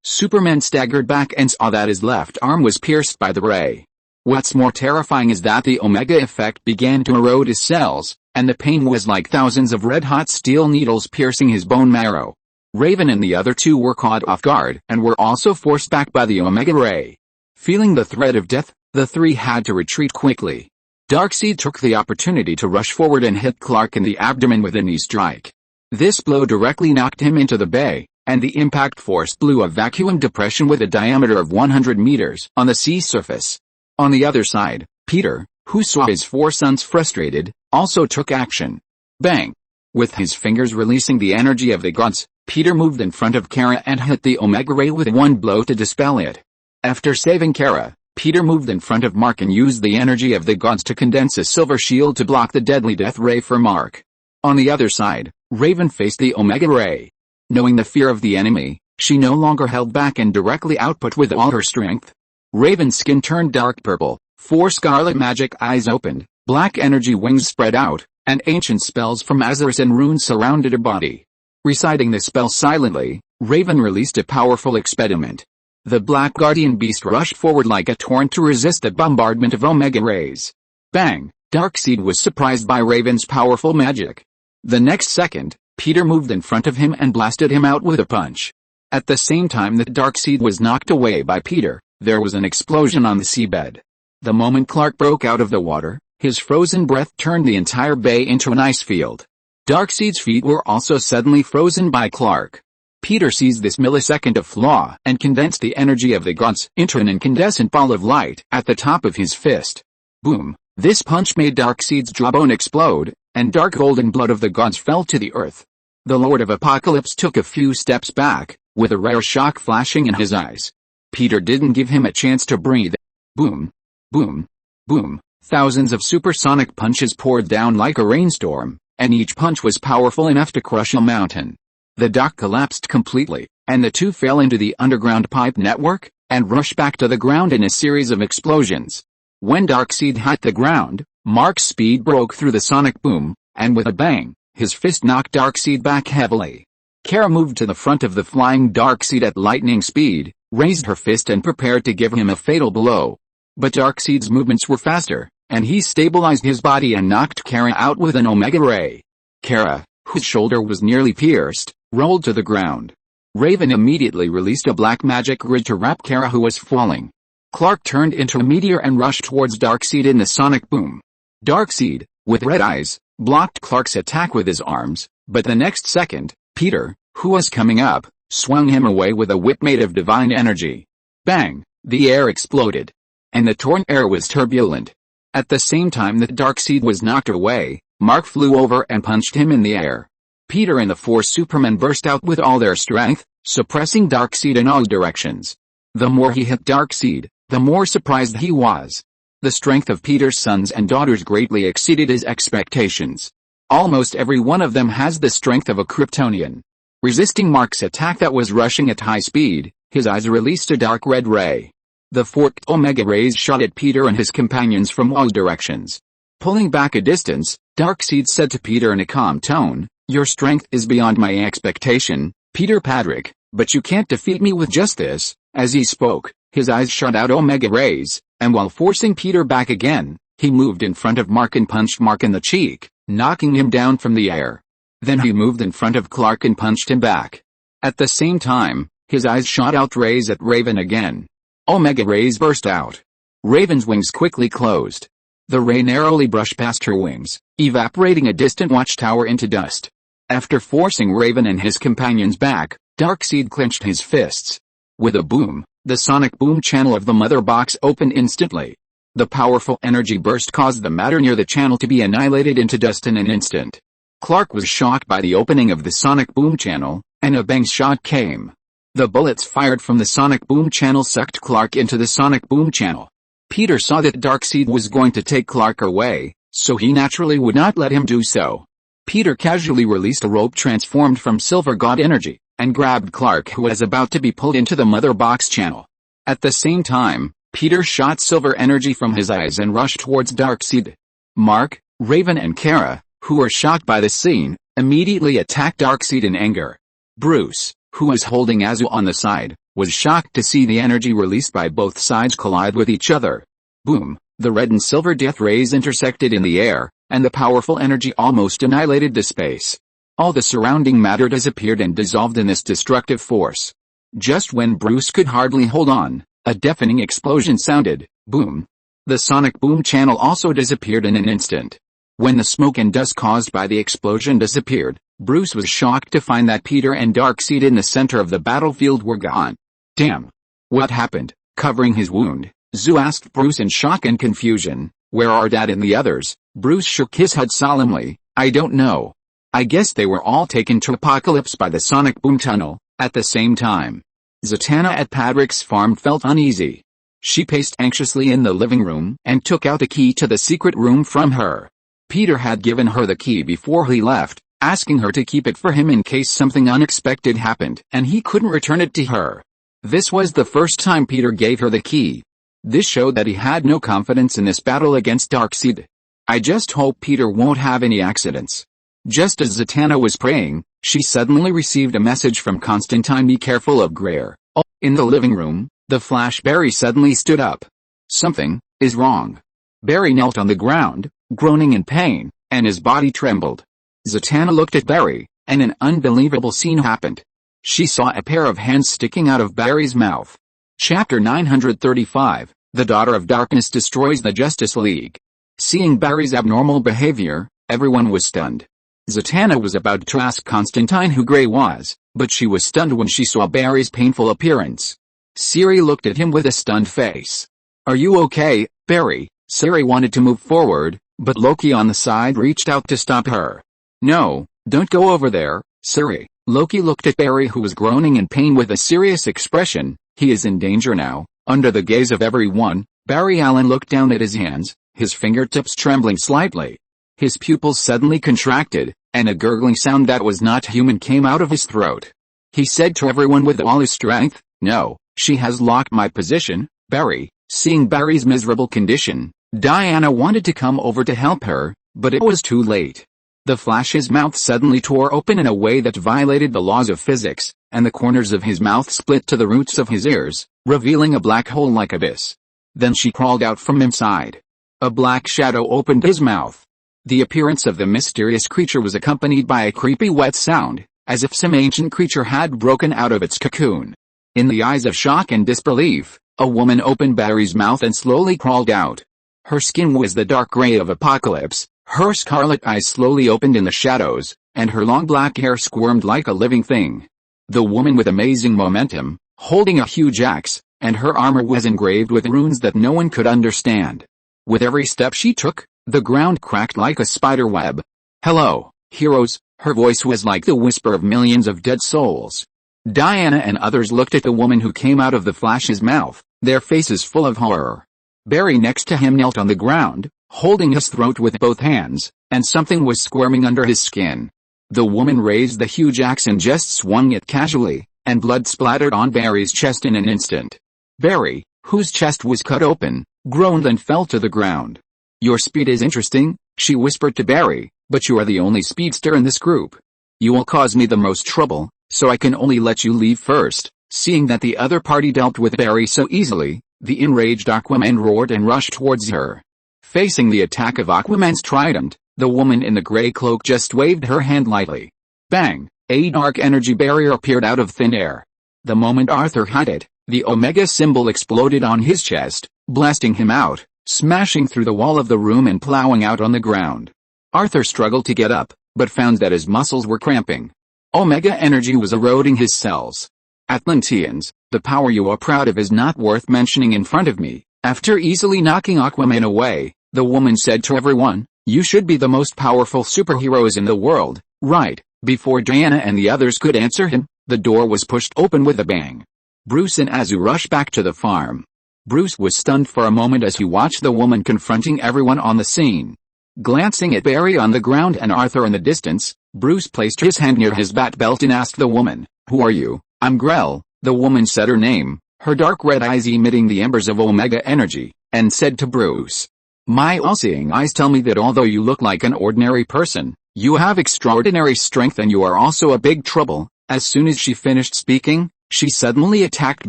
Superman staggered back and saw that his left arm was pierced by the ray. What's more terrifying is that the Omega effect began to erode his cells, and the pain was like thousands of red-hot steel needles piercing his bone marrow. Raven and the other two were caught off guard and were also forced back by the Omega Ray. Feeling the threat of death, the three had to retreat quickly. Darkseid took the opportunity to rush forward and hit Clark in the abdomen with a knee strike. This blow directly knocked him into the bay, and the impact force blew a vacuum depression with a diameter of 100 meters on the sea surface. On the other side, Peter, who saw his four sons frustrated, also took action. Bang! With his fingers releasing the energy of the gods, Peter moved in front of Kara and hit the Omega Ray with one blow to dispel it. After saving Kara, Peter moved in front of Mark and used the energy of the gods to condense a silver shield to block the deadly death ray for Mark. On the other side, Raven faced the Omega Ray. Knowing the fear of the enemy, she no longer held back and directly output with all her strength. Raven's skin turned dark purple, four scarlet magic eyes opened, black energy wings spread out, and ancient spells from Azarus and runes surrounded her body. Reciting the spell silently, Raven released a powerful expediment. The Black Guardian Beast rushed forward like a torrent to resist the bombardment of Omega Rays. Bang! Darkseid was surprised by Raven's powerful magic. The next second, Peter moved in front of him and blasted him out with a punch. At the same time that Darkseid was knocked away by Peter, there was an explosion on the seabed. The moment Clark broke out of the water, his frozen breath turned the entire bay into an ice field. Darkseid's feet were also suddenly frozen by Clark. Peter seized this millisecond of flaw and condensed the energy of the gods into an incandescent ball of light at the top of his fist. Boom! This punch made Darkseid's jawbone explode, and dark golden blood of the gods fell to the earth. The Lord of Apocalypse took a few steps back, with a rare shock flashing in his eyes. Peter didn't give him a chance to breathe. Boom! Boom! Boom! Thousands of supersonic punches poured down like a rainstorm, and each punch was powerful enough to crush a mountain. The dock collapsed completely, and the two fell into the underground pipe network, and rushed back to the ground in a series of explosions. When Darkseid hit the ground, Mark's speed broke through the sonic boom, and with a bang, his fist knocked Darkseid back heavily. Kara moved to the front of the flying Darkseid at lightning speed, raised her fist and prepared to give him a fatal blow. But Darkseid's movements were faster, and he stabilized his body and knocked Kara out with an Omega Ray. Kara, whose shoulder was nearly pierced, rolled to the ground. Raven immediately released a black magic grid to wrap Kara, who was falling. Clark turned into a meteor and rushed towards Darkseid in the sonic boom. Darkseid, with red eyes, blocked Clark's attack with his arms, but the next second, Peter, who was coming up, swung him away with a whip made of divine energy. Bang! The air exploded, and the torn air was turbulent. At the same time that Darkseid was knocked away, Mark flew over and punched him in the air. Peter and the four Supermen burst out with all their strength, suppressing Darkseid in all directions. The more he hit Darkseid, the more surprised he was. The strength of Peter's sons and daughters greatly exceeded his expectations. Almost every one of them has the strength of a Kryptonian. Resisting Mark's attack that was rushing at high speed, his eyes released a dark red ray. The forked Omega Rays shot at Peter and his companions from all directions. Pulling back a distance, Darkseid said to Peter in a calm tone, "Your strength is beyond my expectation, Peter Patrick, but you can't defeat me with just this." As he spoke, his eyes shot out Omega rays, and while forcing Peter back again, he moved in front of Mark and punched Mark in the cheek, knocking him down from the air. Then he moved in front of Clark and punched him back. At the same time, his eyes shot out rays at Raven again. Omega rays burst out. Raven's wings quickly closed. The ray narrowly brushed past her wings, evaporating a distant watchtower into dust. After forcing Raven and his companions back, Darkseid clenched his fists. With a boom, the sonic boom channel of the mother box opened instantly. The powerful energy burst caused the matter near the channel to be annihilated into dust in an instant. Clark was shocked by the opening of the sonic boom channel, and a bang shot came. The bullets fired from the sonic boom channel sucked Clark into the sonic boom channel. Peter saw that Darkseid was going to take Clark away, so he naturally would not let him do so. Peter casually released a rope transformed from Silver God energy, and grabbed Clark, who was about to be pulled into the mother box channel. At the same time, Peter shot silver energy from his eyes and rushed towards Darkseid. Mark, Raven and Kara, who were shocked by the scene, immediately attacked Darkseid in anger. Bruce, who was holding Azu on the side, was shocked to see the energy released by both sides collide with each other. Boom, the red and silver death rays intersected in the air, and the powerful energy almost annihilated the space. All the surrounding matter disappeared and dissolved in this destructive force. Just when Bruce could hardly hold on, a deafening explosion sounded. Boom. The sonic boom channel also disappeared in an instant. When the smoke and dust caused by the explosion disappeared, Bruce was shocked to find that Peter and Darkseid in the center of the battlefield were gone. Damn. What happened? Covering his wound, Zu asked Bruce in shock and confusion. Where are Dad and the others? Bruce shook his head solemnly. I don't know. I guess they were all taken to Apocalypse by the sonic boom tunnel. At the same time, Zatanna at Patrick's farm felt uneasy. She paced anxiously in the living room and took out the key to the secret room from her. Peter had given her the key before he left, asking her to keep it for him in case something unexpected happened and he couldn't return it to her. This was the first time Peter gave her the key. This showed that he had no confidence in this battle against Darkseid. I just hope Peter won't have any accidents. Just as Zatanna was praying, she suddenly received a message from Constantine. Be careful of Greer. In the living room, the Flash Barry suddenly stood up. Something is wrong. Barry knelt on the ground, groaning in pain, and his body trembled. Zatanna looked at Barry, and an unbelievable scene happened. She saw a pair of hands sticking out of Barry's mouth. Chapter 935, The Daughter of Darkness Destroys the Justice League. Seeing Barry's abnormal behavior, everyone was stunned. Zatanna was about to ask Constantine who Gray was, but she was stunned when she saw Barry's painful appearance. Siri looked at him with a stunned face. Are you okay, Barry? Siri wanted to move forward, but Loki on the side reached out to stop her. No, don't go over there, Siri. Loki looked at Barry, who was groaning in pain, with a serious expression. He is in danger now. Under the gaze of everyone, Barry Allen looked down at his hands, his fingertips trembling slightly. His pupils suddenly contracted, and a gurgling sound that was not human came out of his throat. He said to everyone with all his strength, No, she has locked my position, Barry. Seeing Barry's miserable condition, Diana wanted to come over to help her, but it was too late. The Flash's mouth suddenly tore open in a way that violated the laws of physics, and the corners of his mouth split to the roots of his ears, revealing a black hole-like abyss. Then she crawled out from inside. A black shadow opened his mouth. The appearance of the mysterious creature was accompanied by a creepy wet sound, as if some ancient creature had broken out of its cocoon. In the eyes of shock and disbelief, a woman opened Barry's mouth and slowly crawled out. Her skin was the dark gray of Apocalypse, her scarlet eyes slowly opened in the shadows, and her long black hair squirmed like a living thing. The woman with amazing momentum, holding a huge axe, and her armor was engraved with runes that no one could understand. With every step she took, the ground cracked like a spider web. Hello, heroes, her voice was like the whisper of millions of dead souls. Diana and others looked at the woman who came out of the Flash's mouth, their faces full of horror. Barry next to him knelt on the ground, holding his throat with both hands, and something was squirming under his skin. The woman raised the huge axe and just swung it casually, and blood splattered on Barry's chest in an instant. Barry, whose chest was cut open, groaned and fell to the ground. Your speed is interesting, she whispered to Barry, but you are the only speedster in this group. You will cause me the most trouble, so I can only let you leave first. Seeing that the other party dealt with Barry so easily, the enraged Aquaman roared and rushed towards her. Facing the attack of Aquaman's trident, the woman in the gray cloak just waved her hand lightly. Bang! A dark energy barrier appeared out of thin air. The moment Arthur hit it, the Omega symbol exploded on his chest, blasting him out, smashing through the wall of the room and plowing out on the ground. Arthur struggled to get up, but found that his muscles were cramping. Omega energy was eroding his cells. Atlanteans, the power you are proud of is not worth mentioning in front of me. After easily knocking Aquaman away, the woman said to everyone, you should be the most powerful superheroes in the world, right? Before Diana and the others could answer him, the door was pushed open with a bang. Bruce and Azu rushed back to the farm. Bruce was stunned for a moment as he watched the woman confronting everyone on the scene. Glancing at Barry on the ground and Arthur in the distance, Bruce placed his hand near his bat belt and asked the woman, who are you? I'm Grell. The woman said her name, her dark red eyes emitting the embers of Omega energy, and said to Bruce, my all-seeing eyes tell me that although you look like an ordinary person, you have extraordinary strength and you are also a big trouble. As soon as she finished speaking, she suddenly attacked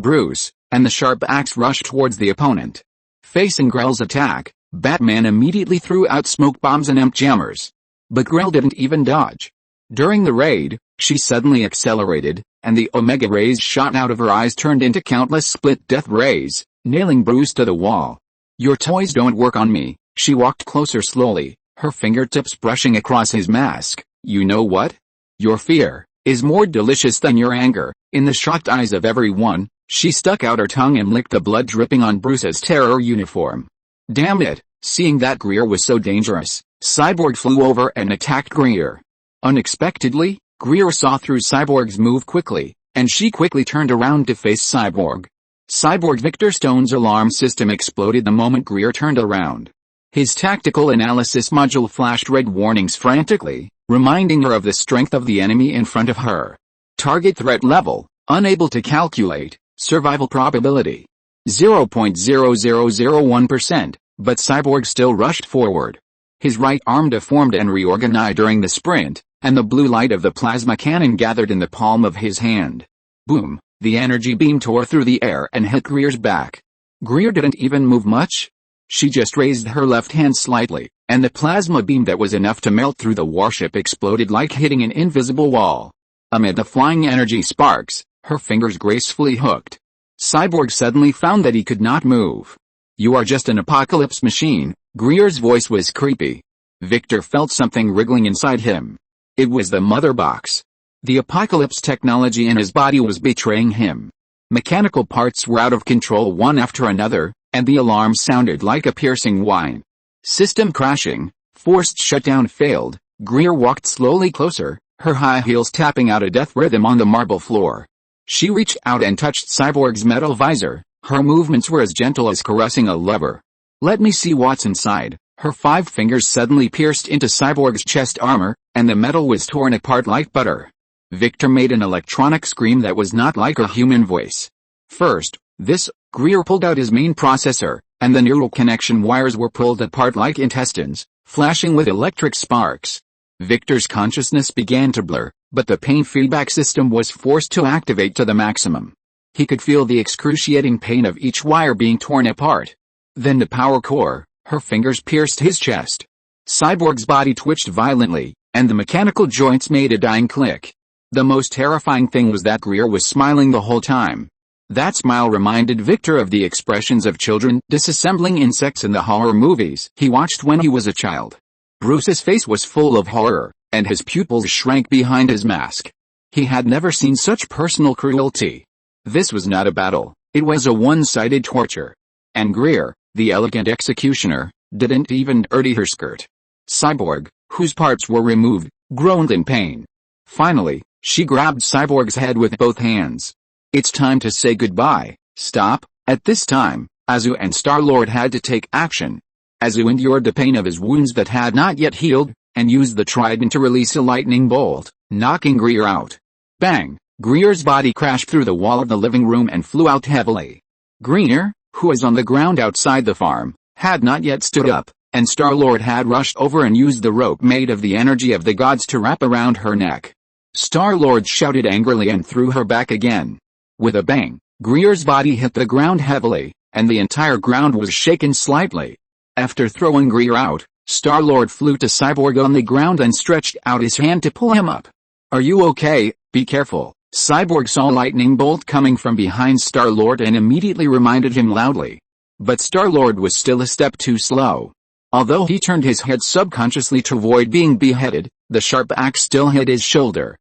Bruce, and the sharp axe rushed towards the opponent. Facing Grell's attack, Batman immediately threw out smoke bombs and jammers. But Grell didn't even dodge. During the raid, she suddenly accelerated, and the Omega rays shot out of her eyes turned into countless split death rays, nailing Bruce to the wall. Your toys don't work on me. She walked closer slowly, her fingertips brushing across his mask. You know what? Your fear is more delicious than your anger. In the shocked eyes of everyone, she stuck out her tongue and licked the blood dripping on Bruce's terror uniform. Damn it! Seeing that Greer was so dangerous, Cyborg flew over and attacked Greer. Unexpectedly, Greer saw through Cyborg's move quickly, and she quickly turned around to face Cyborg. Cyborg Victor Stone's alarm system exploded the moment Greer turned around. His tactical analysis module flashed red warnings frantically, reminding her of the strength of the enemy in front of her. Target threat level, unable to calculate, survival probability 0.0001%, but Cyborg still rushed forward. His right arm deformed and reorganized during the sprint, and the blue light of the plasma cannon gathered in the palm of his hand. Boom! The energy beam tore through the air and hit Greer's back. Greer didn't even move much. She just raised her left hand slightly, and the plasma beam that was enough to melt through the warship exploded like hitting an invisible wall. Amid the flying energy sparks, her fingers gracefully hooked. Cyborg suddenly found that he could not move. You are just an apocalypse machine. Greer's voice was creepy. Victor felt something wriggling inside him. It was the mother box. The apocalypse technology in his body was betraying him. Mechanical parts were out of control one after another, and the alarm sounded like a piercing whine. System crashing, forced shutdown failed. Greer walked slowly closer, her high heels tapping out a death rhythm on the marble floor. She reached out and touched Cyborg's metal visor. Her movements were as gentle as caressing a lover. Let me see what's inside. Her 5 fingers suddenly pierced into Cyborg's chest armor, and the metal was torn apart like butter. Victor made an electronic scream that was not like a human voice. First, Greer pulled out his main processor, and the neural connection wires were pulled apart like intestines, flashing with electric sparks. Victor's consciousness began to blur, but the pain feedback system was forced to activate to the maximum. He could feel the excruciating pain of each wire being torn apart. Then the power core, her fingers pierced his chest. Cyborg's body twitched violently, and the mechanical joints made a dying click. The most terrifying thing was that Greer was smiling the whole time. That smile reminded Victor of the expressions of children disassembling insects in the horror movies he watched when he was a child. Bruce's face was full of horror, and his pupils shrank behind his mask. He had never seen such personal cruelty. This was not a battle, it was a one-sided torture. And Greer, the elegant executioner, didn't even dirty her skirt. Cyborg, whose parts were removed, groaned in pain. Finally, she grabbed Cyborg's head with both hands. It's time to say goodbye. Stop. At this time, Azu and Star-Lord had to take action. Azu endured the pain of his wounds that had not yet healed, and used the trident to release a lightning bolt, knocking Greer out. Bang! Greer's body crashed through the wall of the living room and flew out heavily. Greer, who was on the ground outside the farm, had not yet stood up, and Star-Lord had rushed over and used the rope made of the energy of the gods to wrap around her neck. Star-Lord shouted angrily and threw her back again. With a bang, Greer's body hit the ground heavily, and the entire ground was shaken slightly. After throwing Greer out, Star-Lord flew to Cyborg on the ground and stretched out his hand to pull him up. "Are you okay? Be careful." Cyborg saw a lightning bolt coming from behind Star-Lord and immediately reminded him loudly. But Star-Lord was still a step too slow. Although he turned his head subconsciously to avoid being beheaded, the sharp axe still hit his shoulder.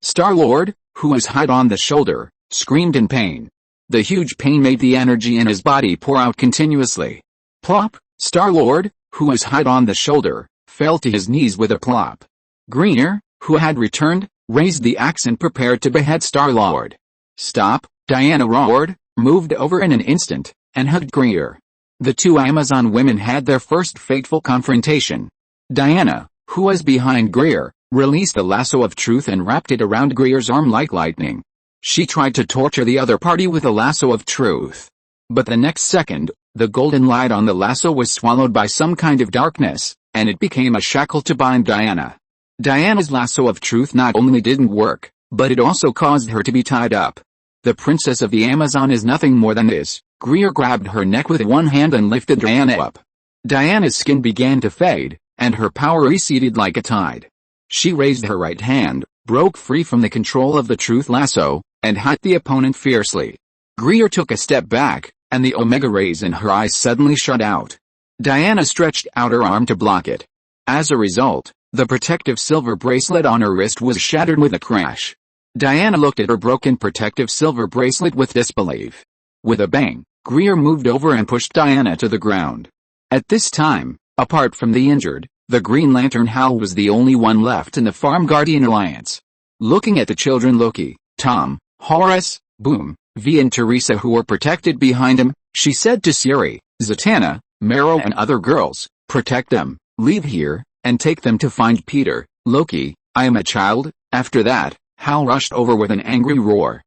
Star-Lord, who was hit on the shoulder, screamed in pain. The huge pain made the energy in his body pour out continuously. Plop! Star-Lord, who was hit on the shoulder, fell to his knees with a plop. Greer, who had returned, raised the axe and prepared to behead Star-Lord. "Stop!" Diana roared, moved over in an instant, and hugged Greer. The two Amazon women had their first fateful confrontation. Diana, who was behind Greer, released the lasso of truth and wrapped it around Greer's arm like lightning. She tried to torture the other party with the lasso of truth. But the next second, the golden light on the lasso was swallowed by some kind of darkness, and it became a shackle to bind Diana. Diana's lasso of truth not only didn't work, but it also caused her to be tied up. The princess of the Amazon is nothing more than this. Greer grabbed her neck with one hand and lifted Diana up. Diana's skin began to fade, and her power receded like a tide. She raised her right hand, broke free from the control of the truth lasso, and hit the opponent fiercely. Greer took a step back, and the omega rays in her eyes suddenly shut out. Diana stretched out her arm to block it. As a result, the protective silver bracelet on her wrist was shattered with a crash. Diana looked at her broken protective silver bracelet with disbelief. With a bang, Greer moved over and pushed Diana to the ground. At this time, apart from the injured, the Green Lantern Hal was the only one left in the Farm Guardian Alliance. Looking at the children Loki, Tom, Horace, Boom, V and Teresa who were protected behind him, she said to Siri, Zatanna, Marrow and other girls, "Protect them, leave here, and take them to find Peter." "Loki, I am a child." After that, Hal rushed over with an angry roar.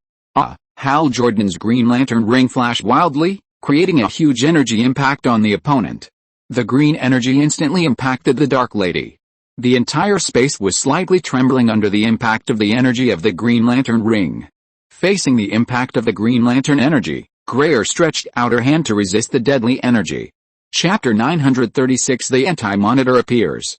Hal Jordan's Green Lantern ring flashed wildly, creating a huge energy impact on the opponent. The green energy instantly impacted the Dark Lady. The entire space was slightly trembling under the impact of the energy of the Green Lantern ring. Facing the impact of the Green Lantern energy, Greer stretched out her hand to resist the deadly energy. Chapter 936 The Anti-Monitor appears.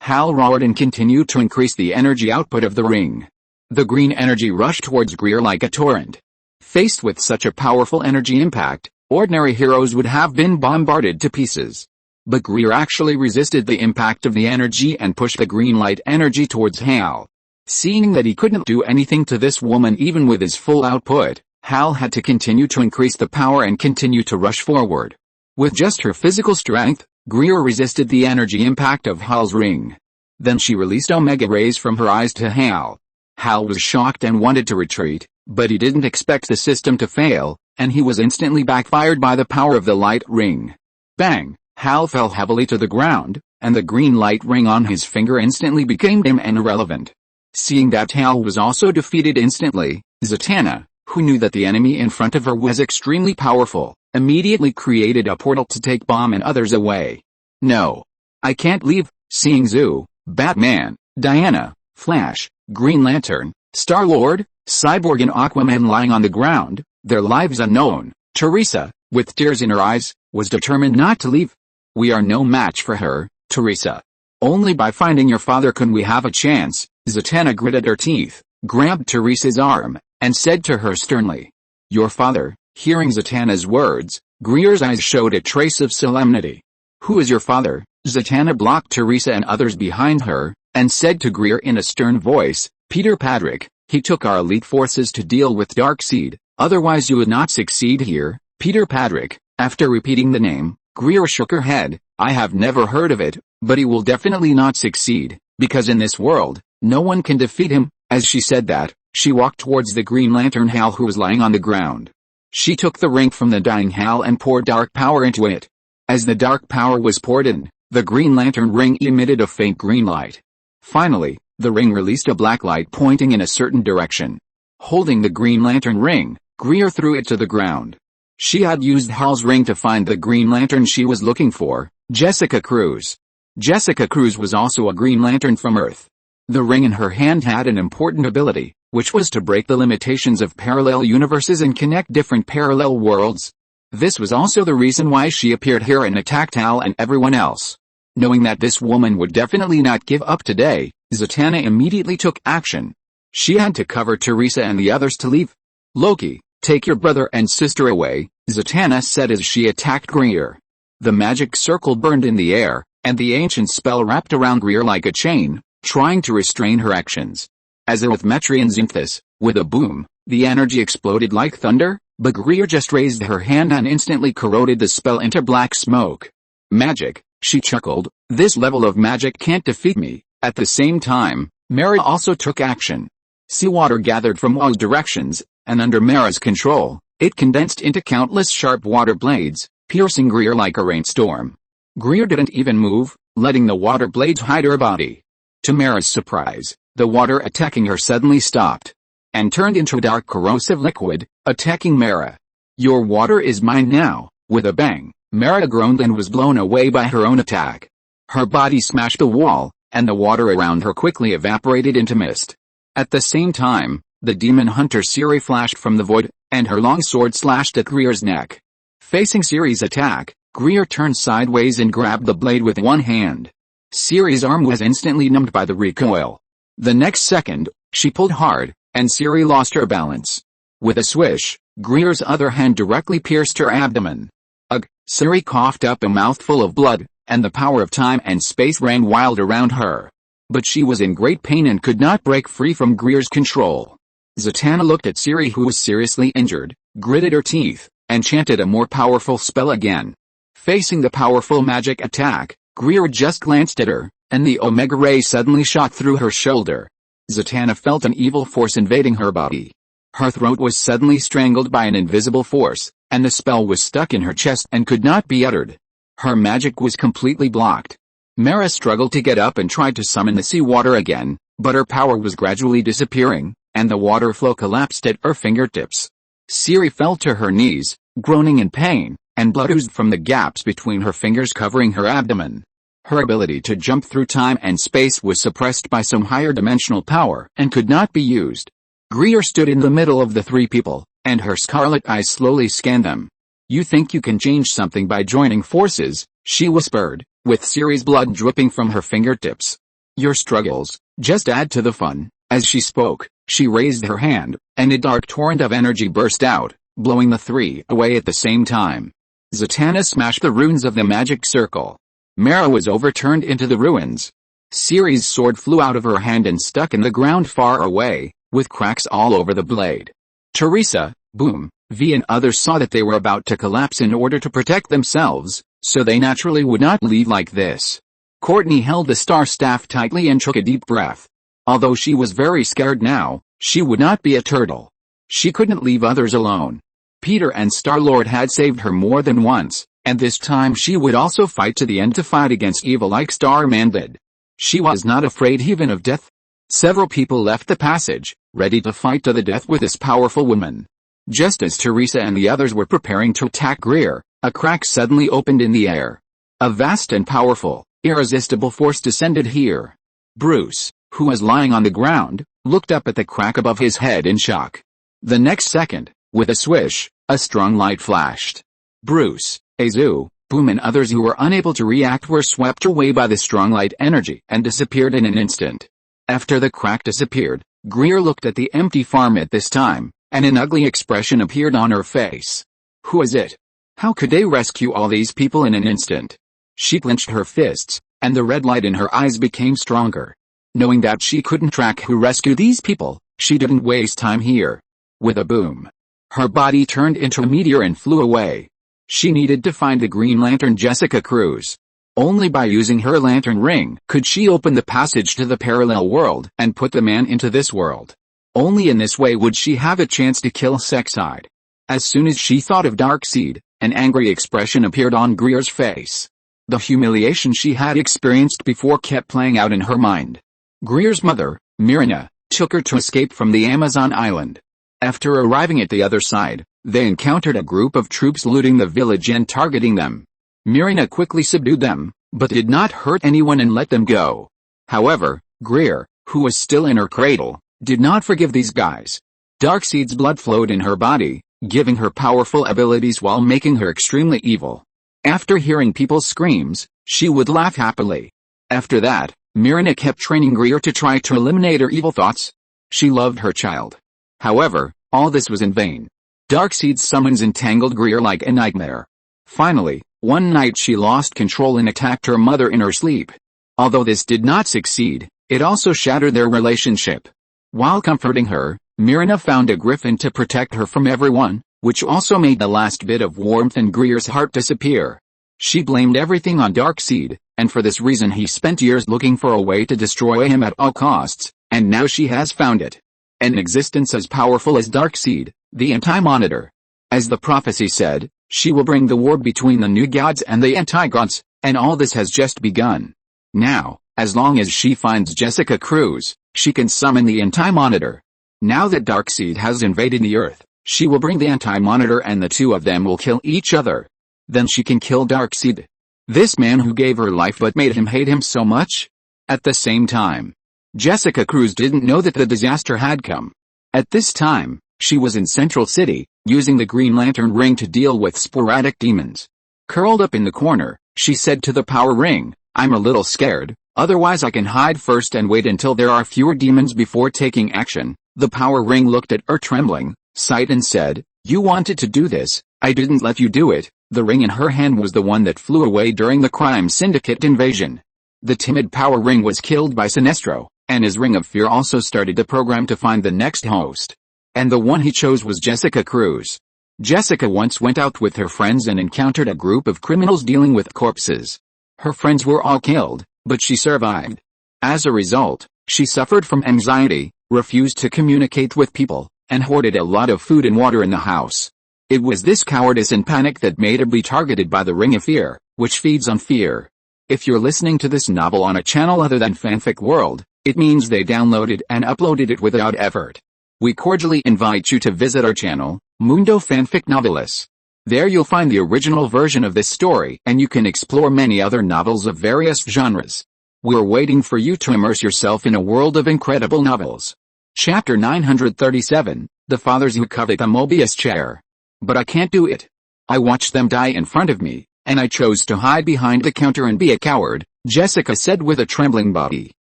Hal roared and continued to increase the energy output of the ring. The green energy rushed towards Greer like a torrent. Faced with such a powerful energy impact, ordinary heroes would have been bombarded to pieces. But Greer actually resisted the impact of the energy and pushed the green light energy towards Hal. Seeing that he couldn't do anything to this woman even with his full output, Hal had to continue to increase the power and continue to rush forward. With just her physical strength, Greer resisted the energy impact of Hal's ring. Then she released omega rays from her eyes to Hal. Hal was shocked and wanted to retreat, but he didn't expect the system to fail, and he was instantly backfired by the power of the light ring. Bang! Hal fell heavily to the ground, and the green light ring on his finger instantly became dim and irrelevant. Seeing that Hal was also defeated instantly, Zatanna, who knew that the enemy in front of her was extremely powerful, immediately created a portal to take Bomb and others away. "No. I can't leave." Seeing Zoo, Batman, Diana, Flash, Green Lantern, Star-Lord, Cyborg and Aquaman lying on the ground, their lives unknown, Teresa, with tears in her eyes, was determined not to leave. "We are no match for her, Teresa. Only by finding your father can we have a chance." Zatanna gritted her teeth, grabbed Teresa's arm, and said to her sternly, "Your father." Hearing Zatanna's words, Greer's eyes showed a trace of solemnity. "Who is your father?" Zatanna blocked Teresa and others behind her, and said to Greer in a stern voice, "Peter Patrick, he took our elite forces to deal with Darkseid, otherwise you would not succeed here." Peter Patrick. After repeating the name, Greer shook her head. "I have never heard of it, but he will definitely not succeed, because in this world, no one can defeat him." As she said that, she walked towards the Green Lantern Hal who was lying on the ground. She took the ring from the dying Hal and poured dark power into it. As the dark power was poured in, the Green Lantern ring emitted a faint green light. Finally, the ring released a black light pointing in a certain direction. Holding the Green Lantern ring, Greer threw it to the ground. She had used Hal's ring to find the Green Lantern she was looking for, Jessica Cruz. Jessica Cruz was also a Green Lantern from Earth. The ring in her hand had an important ability, which was to break the limitations of parallel universes and connect different parallel worlds. This was also the reason why she appeared here and attacked Hal and everyone else. Knowing that this woman would definitely not give up today, Zatanna immediately took action. She had to cover Teresa and the others to leave. Loki, take your brother and sister away, Zatanna said as she attacked Greer. The magic circle burned in the air, and the ancient spell wrapped around Greer like a chain, trying to restrain her actions. As with Metrian Zinthus, with a boom, the energy exploded like thunder, but Greer just raised her hand and instantly corroded the spell into black smoke. Magic, she chuckled, this level of magic can't defeat me. At the same time, Mara also took action. Seawater gathered from all directions, and under Mara's control, it condensed into countless sharp water blades, piercing Greer like a rainstorm. Greer didn't even move, letting the water blades hide her body. To Mara's surprise, the water attacking her suddenly stopped, and turned into a dark corrosive liquid, attacking Mara. Your water is mine now. With a bang, Mara groaned and was blown away by her own attack. Her body smashed the wall, and the water around her quickly evaporated into mist. At the same time, the demon hunter Siri flashed from the void, and her long sword slashed at Greer's neck. Facing Siri's attack, Greer turned sideways and grabbed the blade with one hand. Siri's arm was instantly numbed by the recoil. The next second, she pulled hard, and Siri lost her balance. With a swish, Greer's other hand directly pierced her abdomen. Ugh! Siri coughed up a mouthful of blood, and the power of time and space ran wild around her. But she was in great pain and could not break free from Greer's control. Zatanna looked at Siri, who was seriously injured, gritted her teeth, and chanted a more powerful spell again. Facing the powerful magic attack, Greer just glanced at her, and the Omega Ray suddenly shot through her shoulder. Zatanna felt an evil force invading her body. Her throat was suddenly strangled by an invisible force, and the spell was stuck in her chest and could not be uttered. Her magic was completely blocked. Mara struggled to get up and tried to summon the seawater again, but her power was gradually disappearing, and the water flow collapsed at her fingertips. Siri fell to her knees, groaning in pain, and blood oozed from the gaps between her fingers covering her abdomen. Her ability to jump through time and space was suppressed by some higher dimensional power and could not be used. Greer stood in the middle of the three people, and her scarlet eyes slowly scanned them. You think you can change something by joining forces, she whispered, with Siri's blood dripping from her fingertips. Your struggles just add to the fun. As she spoke, she raised her hand, and a dark torrent of energy burst out, blowing the three away at the same time. Zatanna smashed the runes of the magic circle. Mara was overturned into the ruins. Siri's sword flew out of her hand and stuck in the ground far away, with cracks all over the blade. Teresa, Boom, V and others saw that they were about to collapse in order to protect themselves, so they naturally would not leave like this. Courtney held the star staff tightly and took a deep breath. Although she was very scared now, she would not be a turtle. She couldn't leave others alone. Peter and Star-Lord had saved her more than once, and this time she would also fight to the end to fight against evil like Starman did. She was not afraid even of death. Several people left the passage, ready to fight to the death with this powerful woman. Just as Teresa and the others were preparing to attack Greer, a crack suddenly opened in the air. A vast and powerful, irresistible force descended here. Bruce, who was lying on the ground, looked up at the crack above his head in shock. The next second, with a swish, a strong light flashed. Bruce, Azu, Boom and others who were unable to react were swept away by the strong light energy and disappeared in an instant. After the crack disappeared, Greer looked at the empty farm at this time, and an ugly expression appeared on her face. Who is it? How could they rescue all these people in an instant? She clenched her fists, and the red light in her eyes became stronger. Knowing that she couldn't track who rescued these people, she didn't waste time here. With a boom, her body turned into a meteor and flew away. She needed to find the Green Lantern Jessica Cruz. Only by using her lantern ring could she open the passage to the parallel world and put the man into this world. Only in this way would she have a chance to kill Sexide. As soon as she thought of Darkseid, an angry expression appeared on Greer's face. The humiliation she had experienced before kept playing out in her mind. Greer's mother, Myrna, took her to escape from the Amazon island. After arriving at the other side, They encountered a group of troops looting the village and targeting them. Mirina quickly subdued them, but did not hurt anyone and let them go. However, Greer, who was still in her cradle, did not forgive these guys. Darkseid's blood flowed in her body, giving her powerful abilities while making her extremely evil. After hearing people's screams, she would laugh happily. After that, Mirina kept training Greer to try to eliminate her evil thoughts. She loved her child. However, all this was in vain. Darkseid's summons entangled Greer like a nightmare. Finally, one night she lost control and attacked her mother in her sleep. Although this did not succeed, it also shattered their relationship. While comforting her, Mirina found a griffin to protect her from everyone, which also made the last bit of warmth in Greer's heart disappear. She blamed everything on Darkseid, and for this reason he spent years looking for a way to destroy him at all costs, and now she has found it. An existence as powerful as Darkseid, the Anti-Monitor. As the prophecy said, she will bring the war between the new gods and the anti-gods, and all this has just begun. Now, as long as she finds Jessica Cruz, she can summon the Anti-Monitor. Now that Darkseid has invaded the Earth, she will bring the Anti-Monitor and the two of them will kill each other. Then she can kill Darkseid. This man who gave her life but made him hate him so much? At the same time, Jessica Cruz didn't know that the disaster had come. At this time, she was in Central City, using the Green Lantern ring to deal with sporadic demons. Curled up in the corner, she said to the power ring, "I'm a little scared, otherwise I can hide first and wait until there are fewer demons before taking action." The power ring looked at her trembling, sighed and said, "You wanted to do this, I didn't let you do it." The ring in her hand was the one that flew away during the crime syndicate invasion. The timid power ring was killed by Sinestro, and his ring of fear also started the program to find the next host. And the one he chose was Jessica Cruz. Jessica once went out with her friends and encountered a group of criminals dealing with corpses. Her friends were all killed, but she survived. As a result, she suffered from anxiety, refused to communicate with people, and hoarded a lot of food and water in the house. It was this cowardice and panic that made her be targeted by the Ring of Fear, which feeds on fear. If you're listening to this novel on a channel other than Fanfic World, it means they downloaded and uploaded it without effort. We cordially invite you to visit our channel, Mundo Fanfic Novelis. There you'll find the original version of this story and you can explore many other novels of various genres. We're waiting for you to immerse yourself in a world of incredible novels. Chapter 937, The Fathers Who Covet the Mobius Chair. But I can't do it. I watched them die in front of me, and I chose to hide behind the counter and be a coward, Jessica said with a trembling body.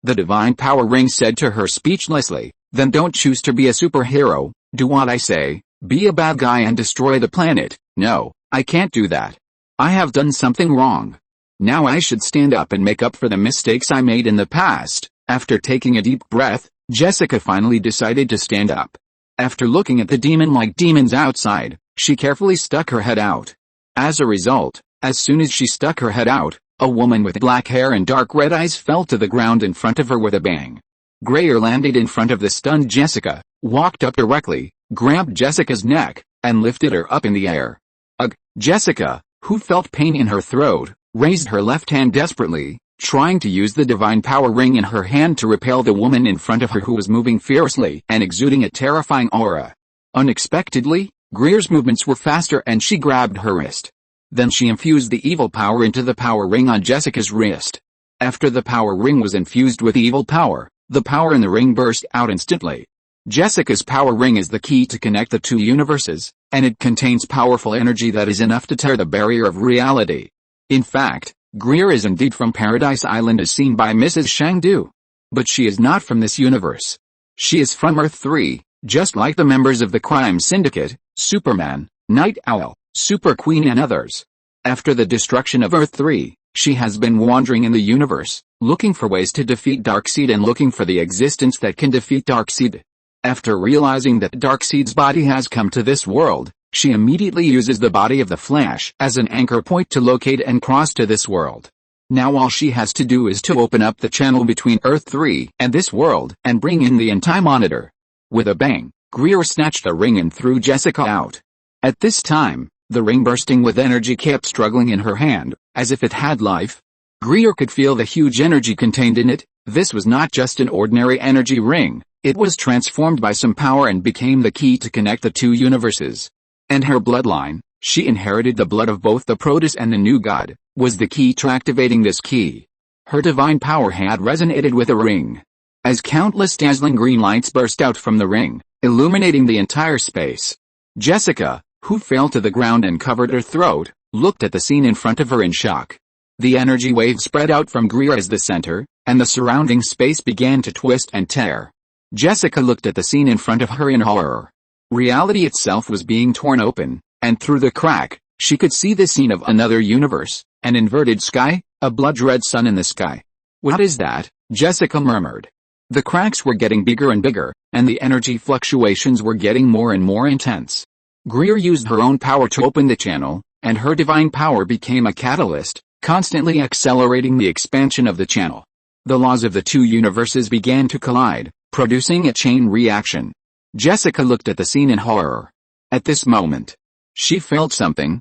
The divine power ring said to her speechlessly, "Then don't choose to be a superhero, do what I say, be a bad guy and destroy the planet." "No, I can't do that. I have done something wrong. Now I should stand up and make up for the mistakes I made in the past." After taking a deep breath, Jessica finally decided to stand up. After looking at the demon-like demons outside, she carefully stuck her head out. As a result, as soon as she stuck her head out, a woman with black hair and dark red eyes fell to the ground in front of her with a bang. Greer landed in front of the stunned Jessica, walked up directly, grabbed Jessica's neck, and lifted her up in the air. Ugh! Jessica, who felt pain in her throat, raised her left hand desperately, trying to use the divine power ring in her hand to repel the woman in front of her who was moving fiercely and exuding a terrifying aura. Unexpectedly, Greer's movements were faster and she grabbed her wrist. Then she infused the evil power into the power ring on Jessica's wrist. After the power ring was infused with evil power, the power in the ring burst out instantly. Jessica's power ring is the key to connect the two universes, and it contains powerful energy that is enough to tear the barrier of reality. In fact, Greer is indeed from Paradise Island as seen by Mrs. Shangdu. But she is not from this universe. She is from Earth 3, just like the members of the crime syndicate, Superman, Night Owl, Super Queen and others. After the destruction of Earth 3, she has been wandering in the universe, looking for ways to defeat Darkseid and looking for the existence that can defeat Darkseid. After realizing that Darkseid's body has come to this world, she immediately uses the body of the Flash as an anchor point to locate and cross to this world. Now all she has to do is to open up the channel between Earth 3 and this world and bring in the Anti-Monitor. With a bang, Greer snatched the ring and threw Jessica out. At this time, the ring bursting with energy kept struggling in her hand, as if it had life. Greer could feel the huge energy contained in it. This was not just an ordinary energy ring, it was transformed by some power and became the key to connect the two universes. And her bloodline, she inherited the blood of both the Proteus and the new god, was the key to activating this key. Her divine power had resonated with a ring. As countless dazzling green lights burst out from the ring, illuminating the entire space. Jessica, who fell to the ground and covered her throat, looked at the scene in front of her in shock. The energy wave spread out from Greer as the center, and the surrounding space began to twist and tear. Jessica looked at the scene in front of her in horror. Reality itself was being torn open, and through the crack, she could see the scene of another universe, an inverted sky, a blood-red sun in the sky. "What is that?" Jessica murmured. The cracks were getting bigger and bigger, and the energy fluctuations were getting more and more intense. Greer used her own power to open the channel, and her divine power became a catalyst, constantly accelerating the expansion of the channel. The laws of the two universes began to collide, producing a chain reaction. Jessica looked at the scene in horror. At this moment, she felt something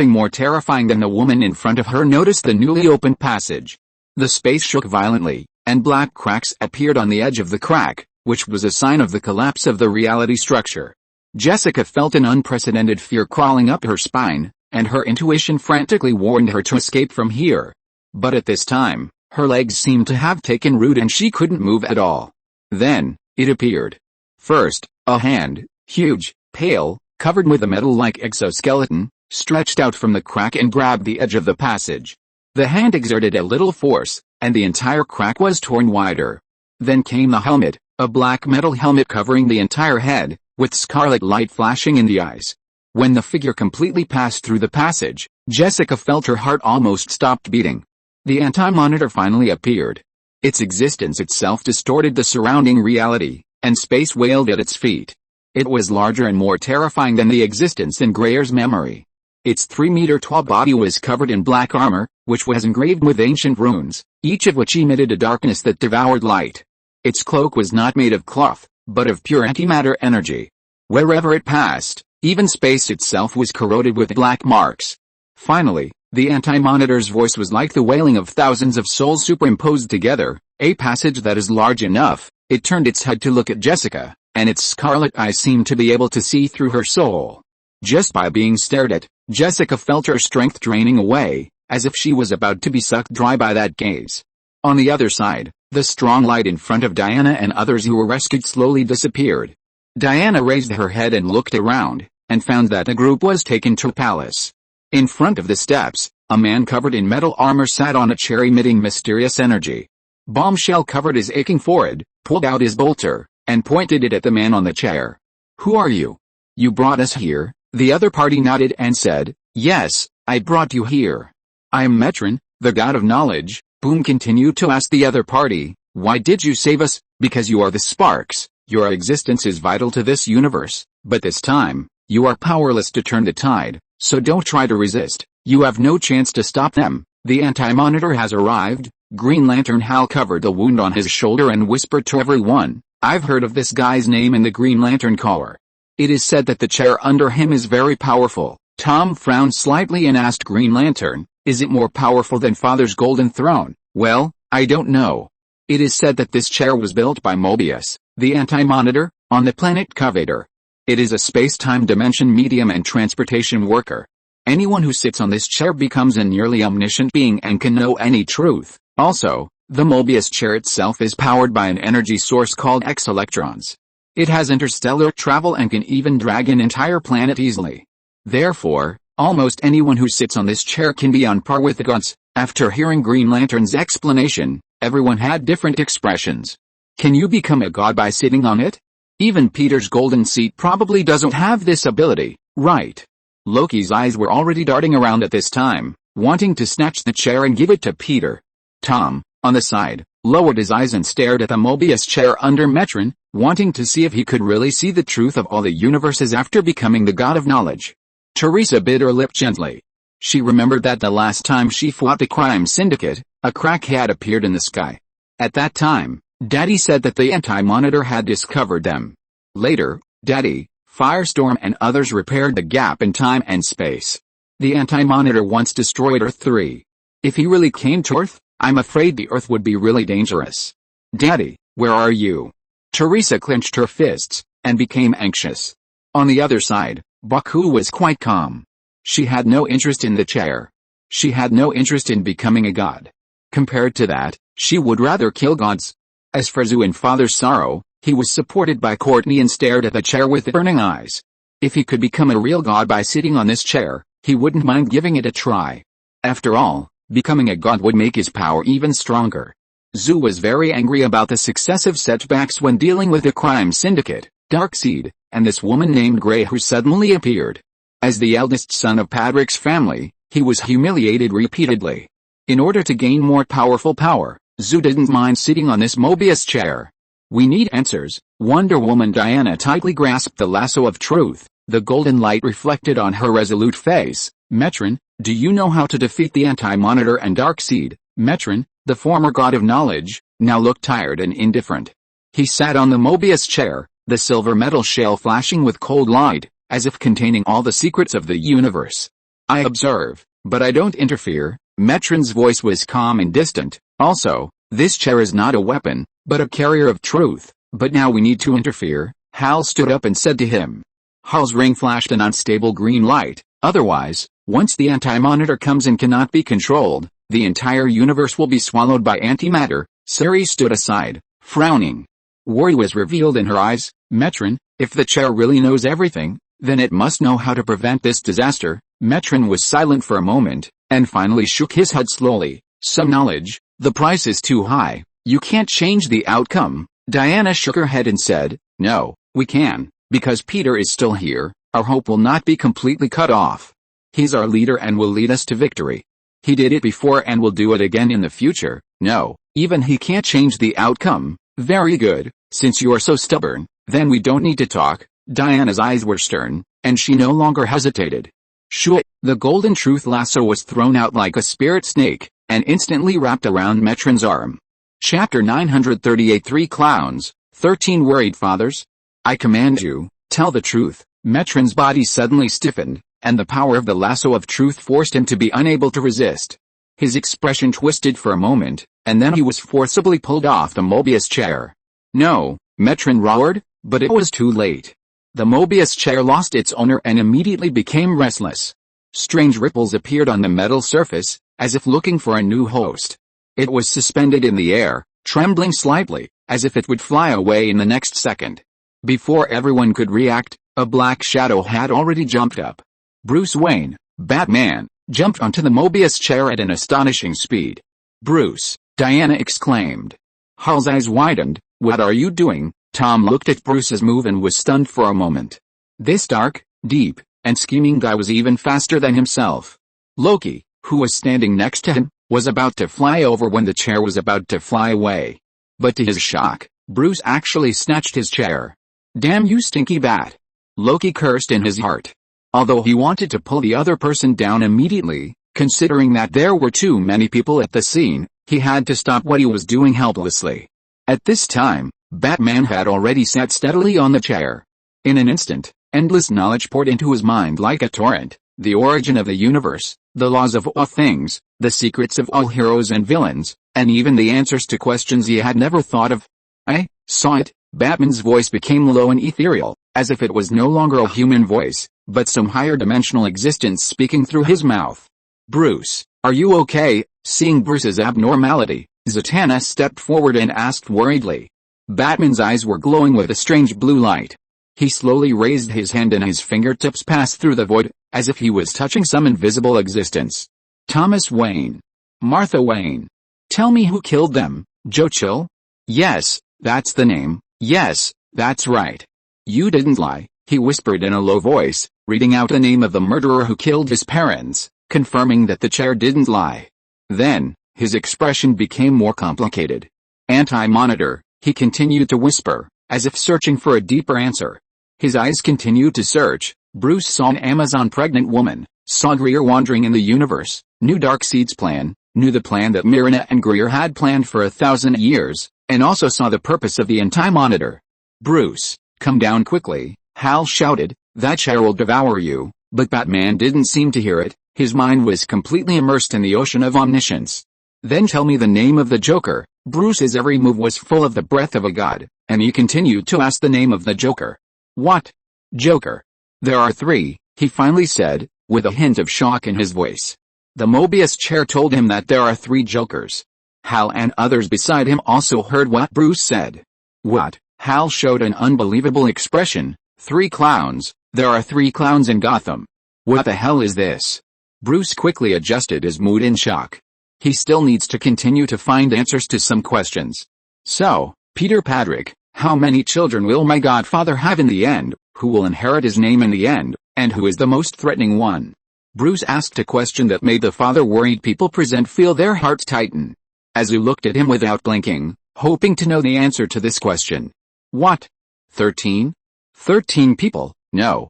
more terrifying than the woman in front of her noticed the newly opened passage. The space shook violently, and black cracks appeared on the edge of the crack, which was a sign of the collapse of the reality structure. Jessica felt an unprecedented fear crawling up her spine, and her intuition frantically warned her to escape from here. But at this time, her legs seemed to have taken root and she couldn't move at all. Then, it appeared. First, a hand, huge, pale, covered with a metal-like exoskeleton, stretched out from the crack and grabbed the edge of the passage. The hand exerted a little force, and the entire crack was torn wider. Then came the helmet, a black metal helmet covering the entire head, with scarlet light flashing in the eyes. When the figure completely passed through the passage, Jessica felt her heart almost stopped beating. The anti-monitor finally appeared. Its existence itself distorted the surrounding reality, and space wailed at its feet. It was larger and more terrifying than the existence in Greer's memory. Its 3-meter-tall body was covered in black armor, which was engraved with ancient runes, each of which emitted a darkness that devoured light. Its cloak was not made of cloth, but of pure antimatter energy. Wherever it passed, even space itself was corroded with black marks. Finally, the anti-monitor's voice was like the wailing of thousands of souls superimposed together, a passage that is large enough. It turned its head to look at Jessica, and its scarlet eyes seemed to be able to see through her soul. Just by being stared at, Jessica felt her strength draining away, as if she was about to be sucked dry by that gaze. On the other side, the strong light in front of Diana and others who were rescued slowly disappeared. Diana raised her head and looked around, and found that the group was taken to a palace. In front of the steps, a man covered in metal armor sat on a chair emitting mysterious energy. Bombshell covered his aching forehead, pulled out his bolter, and pointed it at the man on the chair. "Who are you? You brought us here?" The other party nodded and said, "Yes, I brought you here. I am Metron, the god of knowledge." Boom continued to ask the other party, "Why did you save us?" "Because you are the sparks. Your existence is vital to this universe, but this time, you are powerless to turn the tide, so don't try to resist. You have no chance to stop them. The anti-monitor has arrived." Green Lantern Hal covered the wound on his shoulder and whispered to everyone, "I've heard of this guy's name in the Green Lantern Corps. It is said that the chair under him is very powerful." Tom frowned slightly and asked Green Lantern, "Is it more powerful than Father's golden throne?" "Well, I don't know. It is said that this chair was built by Mobius, the anti-monitor, on the planet Covator. It is a space-time dimension medium and transportation worker. Anyone who sits on this chair becomes a nearly omniscient being and can know any truth. Also, the Mobius chair itself is powered by an energy source called X-electrons. It has interstellar travel and can even drag an entire planet easily. Therefore, almost anyone who sits on this chair can be on par with the gods." After hearing Green Lantern's explanation, everyone had different expressions. Can you become a god by sitting on it? Even Peter's golden seat probably doesn't have this ability, right? Loki's eyes were already darting around at this time, wanting to snatch the chair and give it to Peter. Tom, on the side, lowered his eyes and stared at the Mobius chair under Metron, wanting to see if he could really see the truth of all the universes after becoming the god of knowledge. Teresa bit her lip gently. She remembered that the last time she fought the crime syndicate, a crack had appeared in the sky. At that time, Daddy said that the anti-monitor had discovered them. Later, Daddy, Firestorm and others repaired the gap in time and space. The anti-monitor once destroyed Earth 3. If he really came to Earth, I'm afraid the Earth would be really dangerous. Daddy, where are you? Teresa clenched her fists, and became anxious. On the other side, Baku was quite calm. She had no interest in the chair. She had no interest in becoming a god. Compared to that, she would rather kill gods. As for Zhu and Father Sorrow, he was supported by Courtney and stared at the chair with burning eyes. If he could become a real god by sitting on this chair, he wouldn't mind giving it a try. After all, becoming a god would make his power even stronger. Zhu was very angry about the successive setbacks when dealing with the crime syndicate, Darkseid, and this woman named Grey who suddenly appeared. As the eldest son of Patrick's family, he was humiliated repeatedly. In order to gain more powerful power, Zhu didn't mind sitting on this Mobius chair. We need answers. Wonder Woman Diana tightly grasped the lasso of truth, the golden light reflected on her resolute face. Metron, do you know how to defeat the Anti-Monitor and Darkseid? Metron, the former god of knowledge, now looked tired and indifferent. He sat on the Mobius chair, the silver metal shell flashing with cold light, as if containing all the secrets of the universe. I observe, but I don't interfere. Metron's voice was calm and distant. Also, this chair is not a weapon, but a carrier of truth. But now we need to interfere. Hal stood up and said to him. Hal's ring flashed an unstable green light. Otherwise, once the Anti-Monitor comes and cannot be controlled, the entire universe will be swallowed by antimatter. Suri stood aside, frowning. Worry was revealed in her eyes. Metron, if the chair really knows everything, then it must know how to prevent this disaster. Metron was silent for a moment, and finally shook his head slowly. Some knowledge, the price is too high. You can't change the outcome. Diana shook her head and said, no, we can, because Peter is still here. Our hope will not be completely cut off. He's our leader and will lead us to victory. He did it before and will do it again in the future. No, even he can't change the outcome. Very good, since you are so stubborn, then we don't need to talk. Diana's eyes were stern, and she no longer hesitated. Shoo! The golden truth lasso was thrown out like a spirit snake, and instantly wrapped around Metron's arm. Chapter 938 3 Clowns, 13 Worried Fathers? I command you, tell the truth. Metron's body suddenly stiffened, and the power of the lasso of truth forced him to be unable to resist. His expression twisted for a moment, and then he was forcibly pulled off the Mobius chair. No, Metron roared, but it was too late. The Mobius chair lost its owner and immediately became restless. Strange ripples appeared on the metal surface, as if looking for a new host. It was suspended in the air, trembling slightly, as if it would fly away in the next second. Before everyone could react, a black shadow had already jumped up. Bruce Wayne, Batman, jumped onto the Mobius chair at an astonishing speed. Bruce, Diana exclaimed. Hal's eyes widened. What are you doing? Tom looked at Bruce's move and was stunned for a moment. This dark, deep, and scheming guy was even faster than himself. Loki, who was standing next to him, was about to fly over when the chair was about to fly away. But to his shock, Bruce actually snatched his chair. Damn you stinky bat! Loki cursed in his heart. Although he wanted to pull the other person down immediately, considering that there were too many people at the scene, he had to stop what he was doing helplessly. At this time, Batman had already sat steadily on the chair. In an instant, endless knowledge poured into his mind like a torrent. The origin of the universe, the laws of all things, the secrets of all heroes and villains, and even the answers to questions he had never thought of. I saw it. Batman's voice became low and ethereal, as if it was no longer a human voice, but some higher dimensional existence speaking through his mouth. Bruce, are you okay? Seeing Bruce's abnormality, Zatanna stepped forward and asked worriedly. Batman's eyes were glowing with a strange blue light. He slowly raised his hand and his fingertips passed through the void, as if he was touching some invisible existence. Thomas Wayne. Martha Wayne. Tell me who killed them, Joe Chill? Yes, that's the name. Yes, that's right. You didn't lie, he whispered in a low voice, reading out the name of the murderer who killed his parents, confirming that the chair didn't lie. Then, his expression became more complicated. Anti-Monitor, he continued to whisper, as if searching for a deeper answer. His eyes continued to search. Bruce saw an Amazon pregnant woman, saw Greer wandering in the universe, knew Darkseid's plan, knew the plan that Myrna and Greer had planned for 1,000 years, and also saw the purpose of the Anti-Monitor. Bruce, come down quickly, Hal shouted, that chair will devour you, but Batman didn't seem to hear it, his mind was completely immersed in the ocean of omniscience. Then tell me the name of the Joker. Bruce's every move was full of the breath of a god, and he continued to ask the name of the Joker. What? Joker? There are three, he finally said, with a hint of shock in his voice. The Mobius chair told him that there are three Jokers. Hal and others beside him also heard what Bruce said. What? Hal showed an unbelievable expression. 3 clowns, there are 3 clowns in Gotham. What the hell is this? Bruce quickly adjusted his mood in shock. He still needs to continue to find answers to some questions. So, Peter Patrick, how many children will my godfather have in the end, who will inherit his name in the end, and who is the most threatening one? Bruce asked a question that made the father-worried people present feel their hearts tighten. As he looked at him without blinking, hoping to know the answer to this question. What? 13? 13 people? No,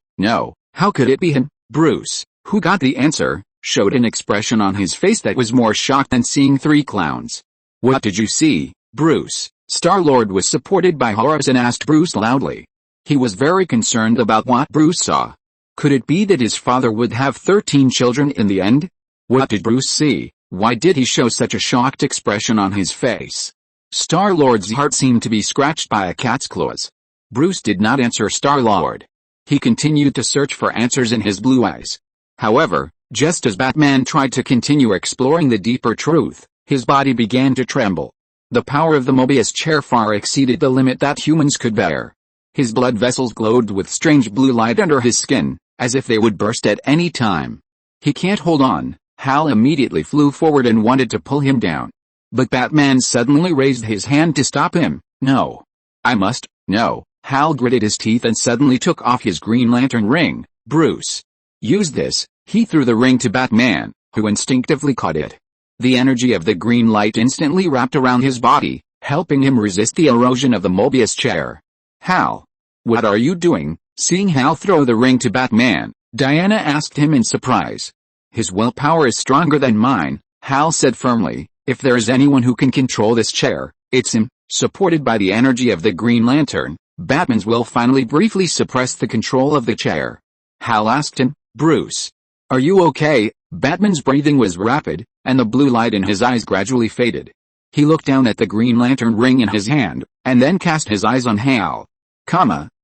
how could it be him? Bruce, who got the answer, showed an expression on his face that was more shocked than seeing 3 clowns. What did you see, Bruce? Star-Lord was supported by Horace and asked Bruce loudly. He was very concerned about what Bruce saw. Could it be that his father would have 13 children in the end? What did Bruce see? Why did he show such a shocked expression on his face? Star-Lord's heart seemed to be scratched by a cat's claws. Bruce did not answer Star-Lord. He continued to search for answers in his blue eyes. However, just as Batman tried to continue exploring the deeper truth, his body began to tremble. The power of the Mobius chair far exceeded the limit that humans could bear. His blood vessels glowed with strange blue light under his skin, as if they would burst at any time. He can't hold on. Hal immediately flew forward and wanted to pull him down. But Batman suddenly raised his hand to stop him. No. I must. No. Hal gritted his teeth and suddenly took off his Green Lantern ring. Bruce. Use this. He threw the ring to Batman, who instinctively caught it. The energy of the green light instantly wrapped around his body, helping him resist the erosion of the Mobius chair. Hal. What are you doing? Seeing Hal throw the ring to Batman, Diana asked him in surprise. His willpower is stronger than mine, Hal said firmly. If there is anyone who can control this chair, it's him. Supported by the energy of the Green Lantern, Batman's will finally briefly suppressed the control of the chair. Hal asked him, Bruce. Are you okay? Batman's breathing was rapid, and the blue light in his eyes gradually faded. He looked down at the Green Lantern ring in his hand, and then cast his eyes on Hal.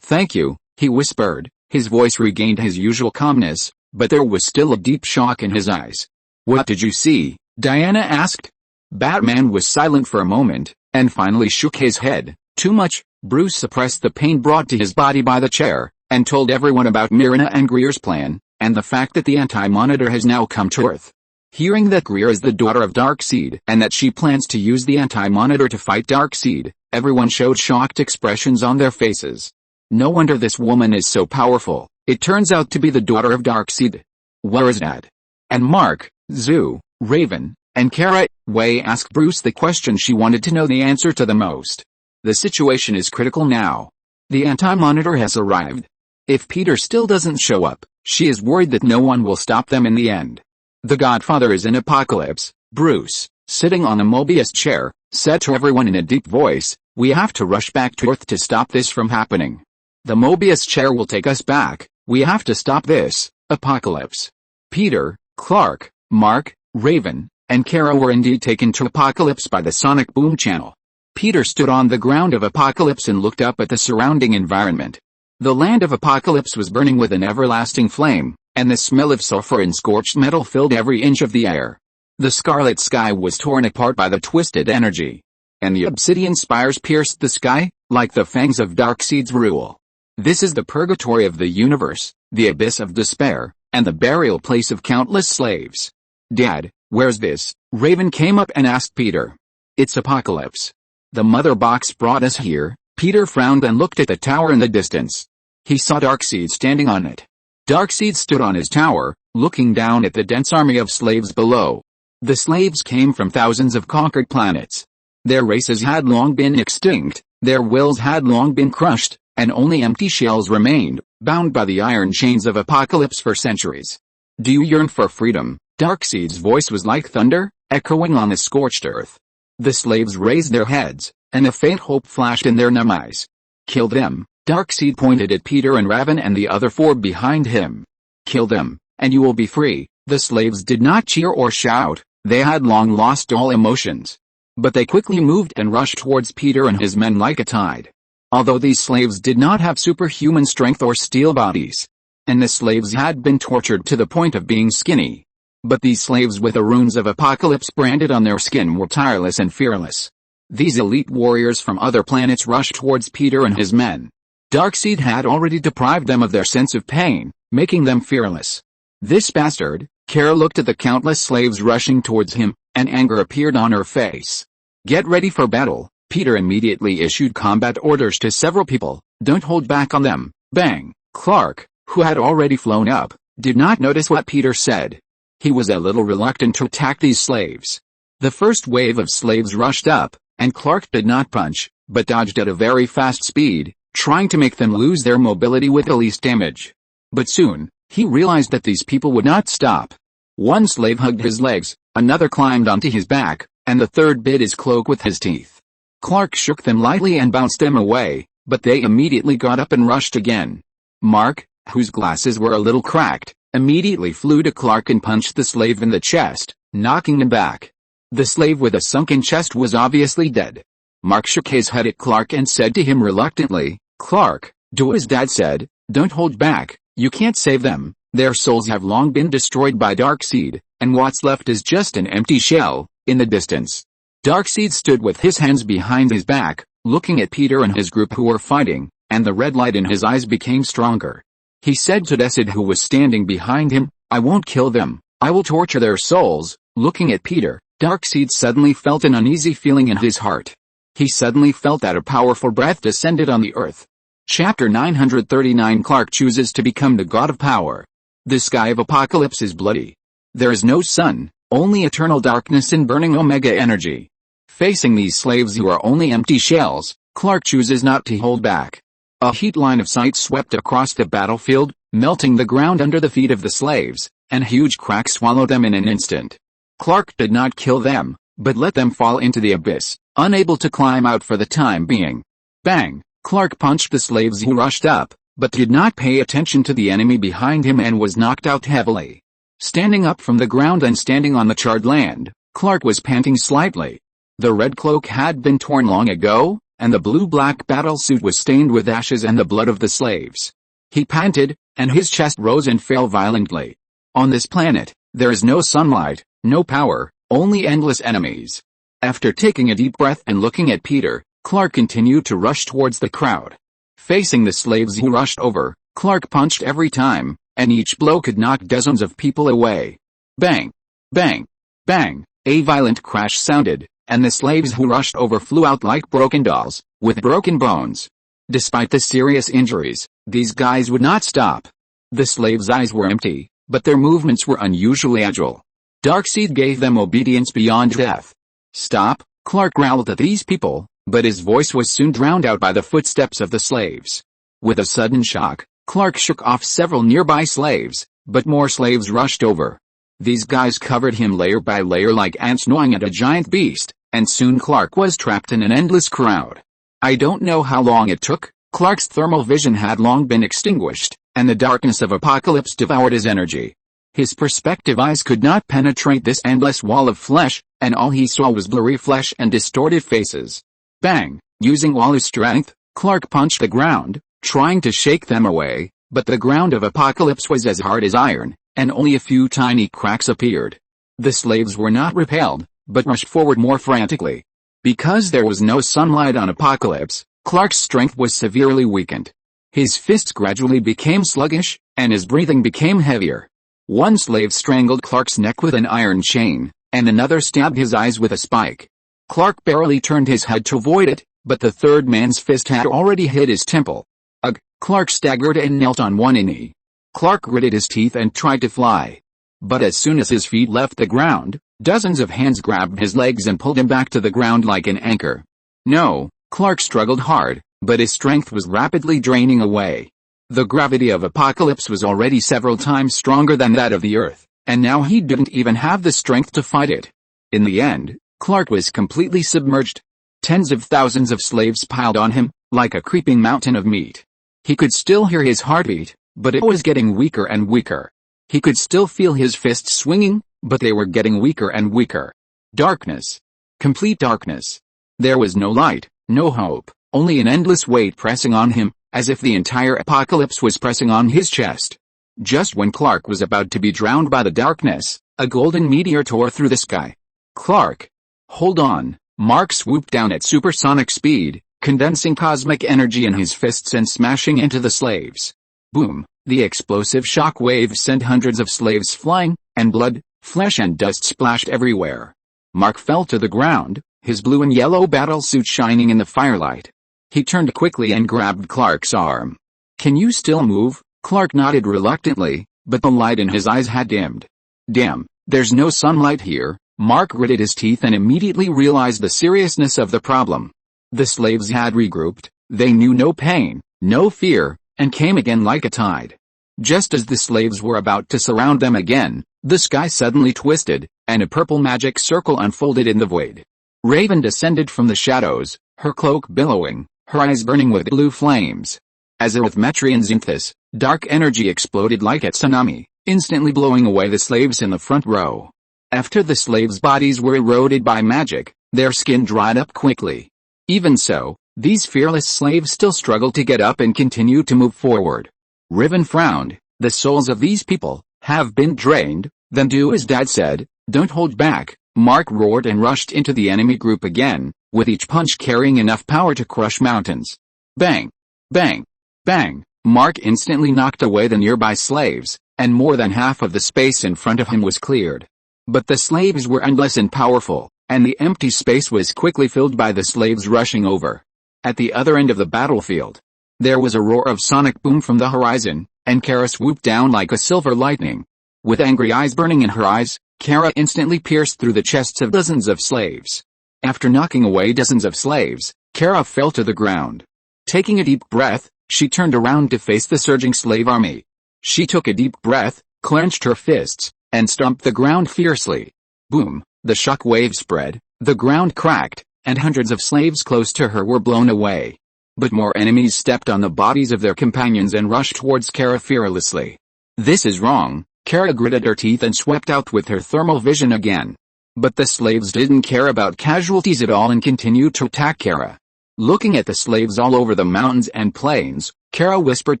Thank you, he whispered. His voice regained his usual calmness, but there was still a deep shock in his eyes. What did you see? Diana asked. Batman was silent for a moment, and finally shook his head. Too much. Bruce suppressed the pain brought to his body by the chair, and told everyone about Myrna and Greer's plan, and the fact that the Anti-Monitor has now come to Earth. Hearing that Greer is the daughter of Darkseid, and that she plans to use the Anti-Monitor to fight Darkseid, everyone showed shocked expressions on their faces. No wonder this woman is so powerful. It turns out to be the daughter of Darkseid. Where is Dad? And Mark, Zoo, Raven, and Kara? Wei asked Bruce the question she wanted to know the answer to the most. The situation is critical now. The Anti-Monitor has arrived. If Peter still doesn't show up, she is worried that no one will stop them in the end. The Godfather is in Apocalypse. Bruce, sitting on a Mobius chair, said to everyone in a deep voice, we have to rush back to Earth to stop this from happening. The Mobius chair will take us back. We have to stop this. Apocalypse. Peter, Clark, Mark, Raven, and Kara were indeed taken to Apocalypse by the sonic boom channel. Peter stood on the ground of Apocalypse and looked up at the surrounding environment. The land of Apocalypse was burning with an everlasting flame, and the smell of sulfur and scorched metal filled every inch of the air. The scarlet sky was torn apart by the twisted energy, and the obsidian spires pierced the sky, like the fangs of Darkseid's rule. This is the purgatory of the universe, the abyss of despair, and the burial place of countless slaves. Dad, where's this? Raven came up and asked Peter. It's Apocalypse. The mother box brought us here. Peter frowned and looked at the tower in the distance. He saw Darkseid standing on it. Darkseid stood on his tower, looking down at the dense army of slaves below. The slaves came from thousands of conquered planets. Their races had long been extinct, their wills had long been crushed, and only empty shells remained, bound by the iron chains of Apocalypse for centuries. Do you yearn for freedom? Darkseid's voice was like thunder, echoing on the scorched earth. The slaves raised their heads, and a faint hope flashed in their numb eyes. Kill them. Darkseid pointed at Peter and Raven and the other 4 behind him. Kill them, and you will be free. The slaves did not cheer or shout, they had long lost all emotions. But they quickly moved and rushed towards Peter and his men like a tide. Although these slaves did not have superhuman strength or steel bodies, and the slaves had been tortured to the point of being skinny. But these slaves with the runes of Apocalypse branded on their skin were tireless and fearless. These elite warriors from other planets rushed towards Peter and his men. Darkseid had already deprived them of their sense of pain, making them fearless. This bastard. Kara looked at the countless slaves rushing towards him, and anger appeared on her face. Get ready for battle. Peter immediately issued combat orders to several people. Don't hold back on them. Bang! Clark, who had already flown up, did not notice what Peter said. He was a little reluctant to attack these slaves. The first wave of slaves rushed up, and Clark did not punch, but dodged at a very fast speed, trying to make them lose their mobility with the least damage. But soon, he realized that these people would not stop. One slave hugged his legs, another climbed onto his back, and the third bit his cloak with his teeth. Clark shook them lightly and bounced them away, but they immediately got up and rushed again. Mark, whose glasses were a little cracked, immediately flew to Clark and punched the slave in the chest, knocking him back. The slave with a sunken chest was obviously dead. Mark shook his head at Clark and said to him reluctantly, Clark, do as Dad said, don't hold back, you can't save them. Their souls have long been destroyed by Darkseid, and what's left is just an empty shell, in the distance. Darkseid stood with his hands behind his back, looking at Peter and his group who were fighting, and the red light in his eyes became stronger. He said to Darkseid who was standing behind him, I won't kill them, I will torture their souls. Looking at Peter, Darkseid suddenly felt an uneasy feeling in his heart. He suddenly felt that a powerful breath descended on the earth. Chapter 939 Clark chooses to become the god of power. The sky of Apocalypse is bloody. There is no sun, only eternal darkness and burning omega energy. Facing these slaves who are only empty shells, Clark chooses not to hold back. A heat line of sight swept across the battlefield, melting the ground under the feet of the slaves, and huge cracks swallowed them in an instant. Clark did not kill them, but let them fall into the abyss, unable to climb out for the time being. Bang! Clark punched the slaves who rushed up, but did not pay attention to the enemy behind him and was knocked out heavily. Standing up from the ground and standing on the charred land, Clark was panting slightly. The red cloak had been torn long ago, and the blue-black battlesuit was stained with ashes and the blood of the slaves. He panted, and his chest rose and fell violently. On this planet, there is no sunlight, no power, only endless enemies. After taking a deep breath and looking at Peter, Clark continued to rush towards the crowd. Facing the slaves who rushed over, Clark punched every time, and each blow could knock dozens of people away. Bang! Bang! Bang! A violent crash sounded, and the slaves who rushed over flew out like broken dolls, with broken bones. Despite the serious injuries, these guys would not stop. The slaves' eyes were empty, but their movements were unusually agile. Darkseid gave them obedience beyond death. Stop! Clark growled at these people, but his voice was soon drowned out by the footsteps of the slaves. With a sudden shock, Clark shook off several nearby slaves, but more slaves rushed over. These guys covered him layer by layer like ants gnawing at a giant beast, and soon Clark was trapped in an endless crowd. I don't know how long it took. Clark's thermal vision had long been extinguished, and the darkness of Apocalypse devoured his energy. His perspective eyes could not penetrate this endless wall of flesh, and all he saw was blurry flesh and distorted faces. Bang! Using all his strength, Clark punched the ground, trying to shake them away, but the ground of Apocalypse was as hard as iron, and only a few tiny cracks appeared. The slaves were not repelled, but rushed forward more frantically. Because there was no sunlight on Apocalypse, Clark's strength was severely weakened. His fists gradually became sluggish, and his breathing became heavier. One slave strangled Clark's neck with an iron chain, and another stabbed his eyes with a spike. Clark barely turned his head to avoid it, but the third man's fist had already hit his temple. Ugh! Clark staggered and knelt on one knee. Clark gritted his teeth and tried to fly. But as soon as his feet left the ground, dozens of hands grabbed his legs and pulled him back to the ground like an anchor. No, Clark struggled hard, but his strength was rapidly draining away. The gravity of Apocalypse was already several times stronger than that of the Earth, and now he didn't even have the strength to fight it. In the end, Clark was completely submerged. Tens of thousands of slaves piled on him, like a creeping mountain of meat. He could still hear his heartbeat, but it was getting weaker and weaker. He could still feel his fists swinging, but they were getting weaker and weaker. Darkness. Complete darkness. There was no light, no hope, only an endless weight pressing on him, as if the entire Apocalypse was pressing on his chest. Just when Clark was about to be drowned by the darkness, a golden meteor tore through the sky. Clark! Hold on! Mark swooped down at supersonic speed, condensing cosmic energy in his fists and smashing into the slaves. Boom! The explosive shock wave sent hundreds of slaves flying, and blood, flesh and dust splashed everywhere. Mark fell to the ground, his blue and yellow battlesuit shining in the firelight. He turned quickly and grabbed Clark's arm. "Can you still move?" Clark nodded reluctantly, but the light in his eyes had dimmed. "Damn, there's no sunlight here." Mark gritted his teeth and immediately realized the seriousness of the problem. The slaves had regrouped, they knew no pain, no fear, and came again like a tide. Just as the slaves were about to surround them again, the sky suddenly twisted, and a purple magic circle unfolded in the void. Raven descended from the shadows, her cloak billowing, her eyes burning with blue flames. As if with Metrian Zinthus, dark energy exploded like a tsunami, instantly blowing away the slaves in the front row. After the slaves' bodies were eroded by magic, their skin dried up quickly. Even so, these fearless slaves still struggled to get up and continue to move forward. Raven frowned. "The souls of these people have been drained." "Then do as Dad said, don't hold back." Mark roared and rushed into the enemy group again, with each punch carrying enough power to crush mountains. Bang! Bang! Bang! Mark instantly knocked away the nearby slaves, and more than half of the space in front of him was cleared. But the slaves were endless and powerful, and the empty space was quickly filled by the slaves rushing over. At the other end of the battlefield, there was a roar of sonic boom from the horizon, and Kara swooped down like a silver lightning. With angry eyes burning in her eyes, Kara instantly pierced through the chests of dozens of slaves. After knocking away dozens of slaves, Kara fell to the ground. Taking a deep breath, she turned around to face the surging slave army. She took a deep breath, clenched her fists, and stomped the ground fiercely. Boom! The shock wave spread, the ground cracked, and hundreds of slaves close to her were blown away. But more enemies stepped on the bodies of their companions and rushed towards Kara fearlessly. "This is wrong." Kara gritted her teeth and swept out with her thermal vision again. But the slaves didn't care about casualties at all and continued to attack Kara. Looking at the slaves all over the mountains and plains, Kara whispered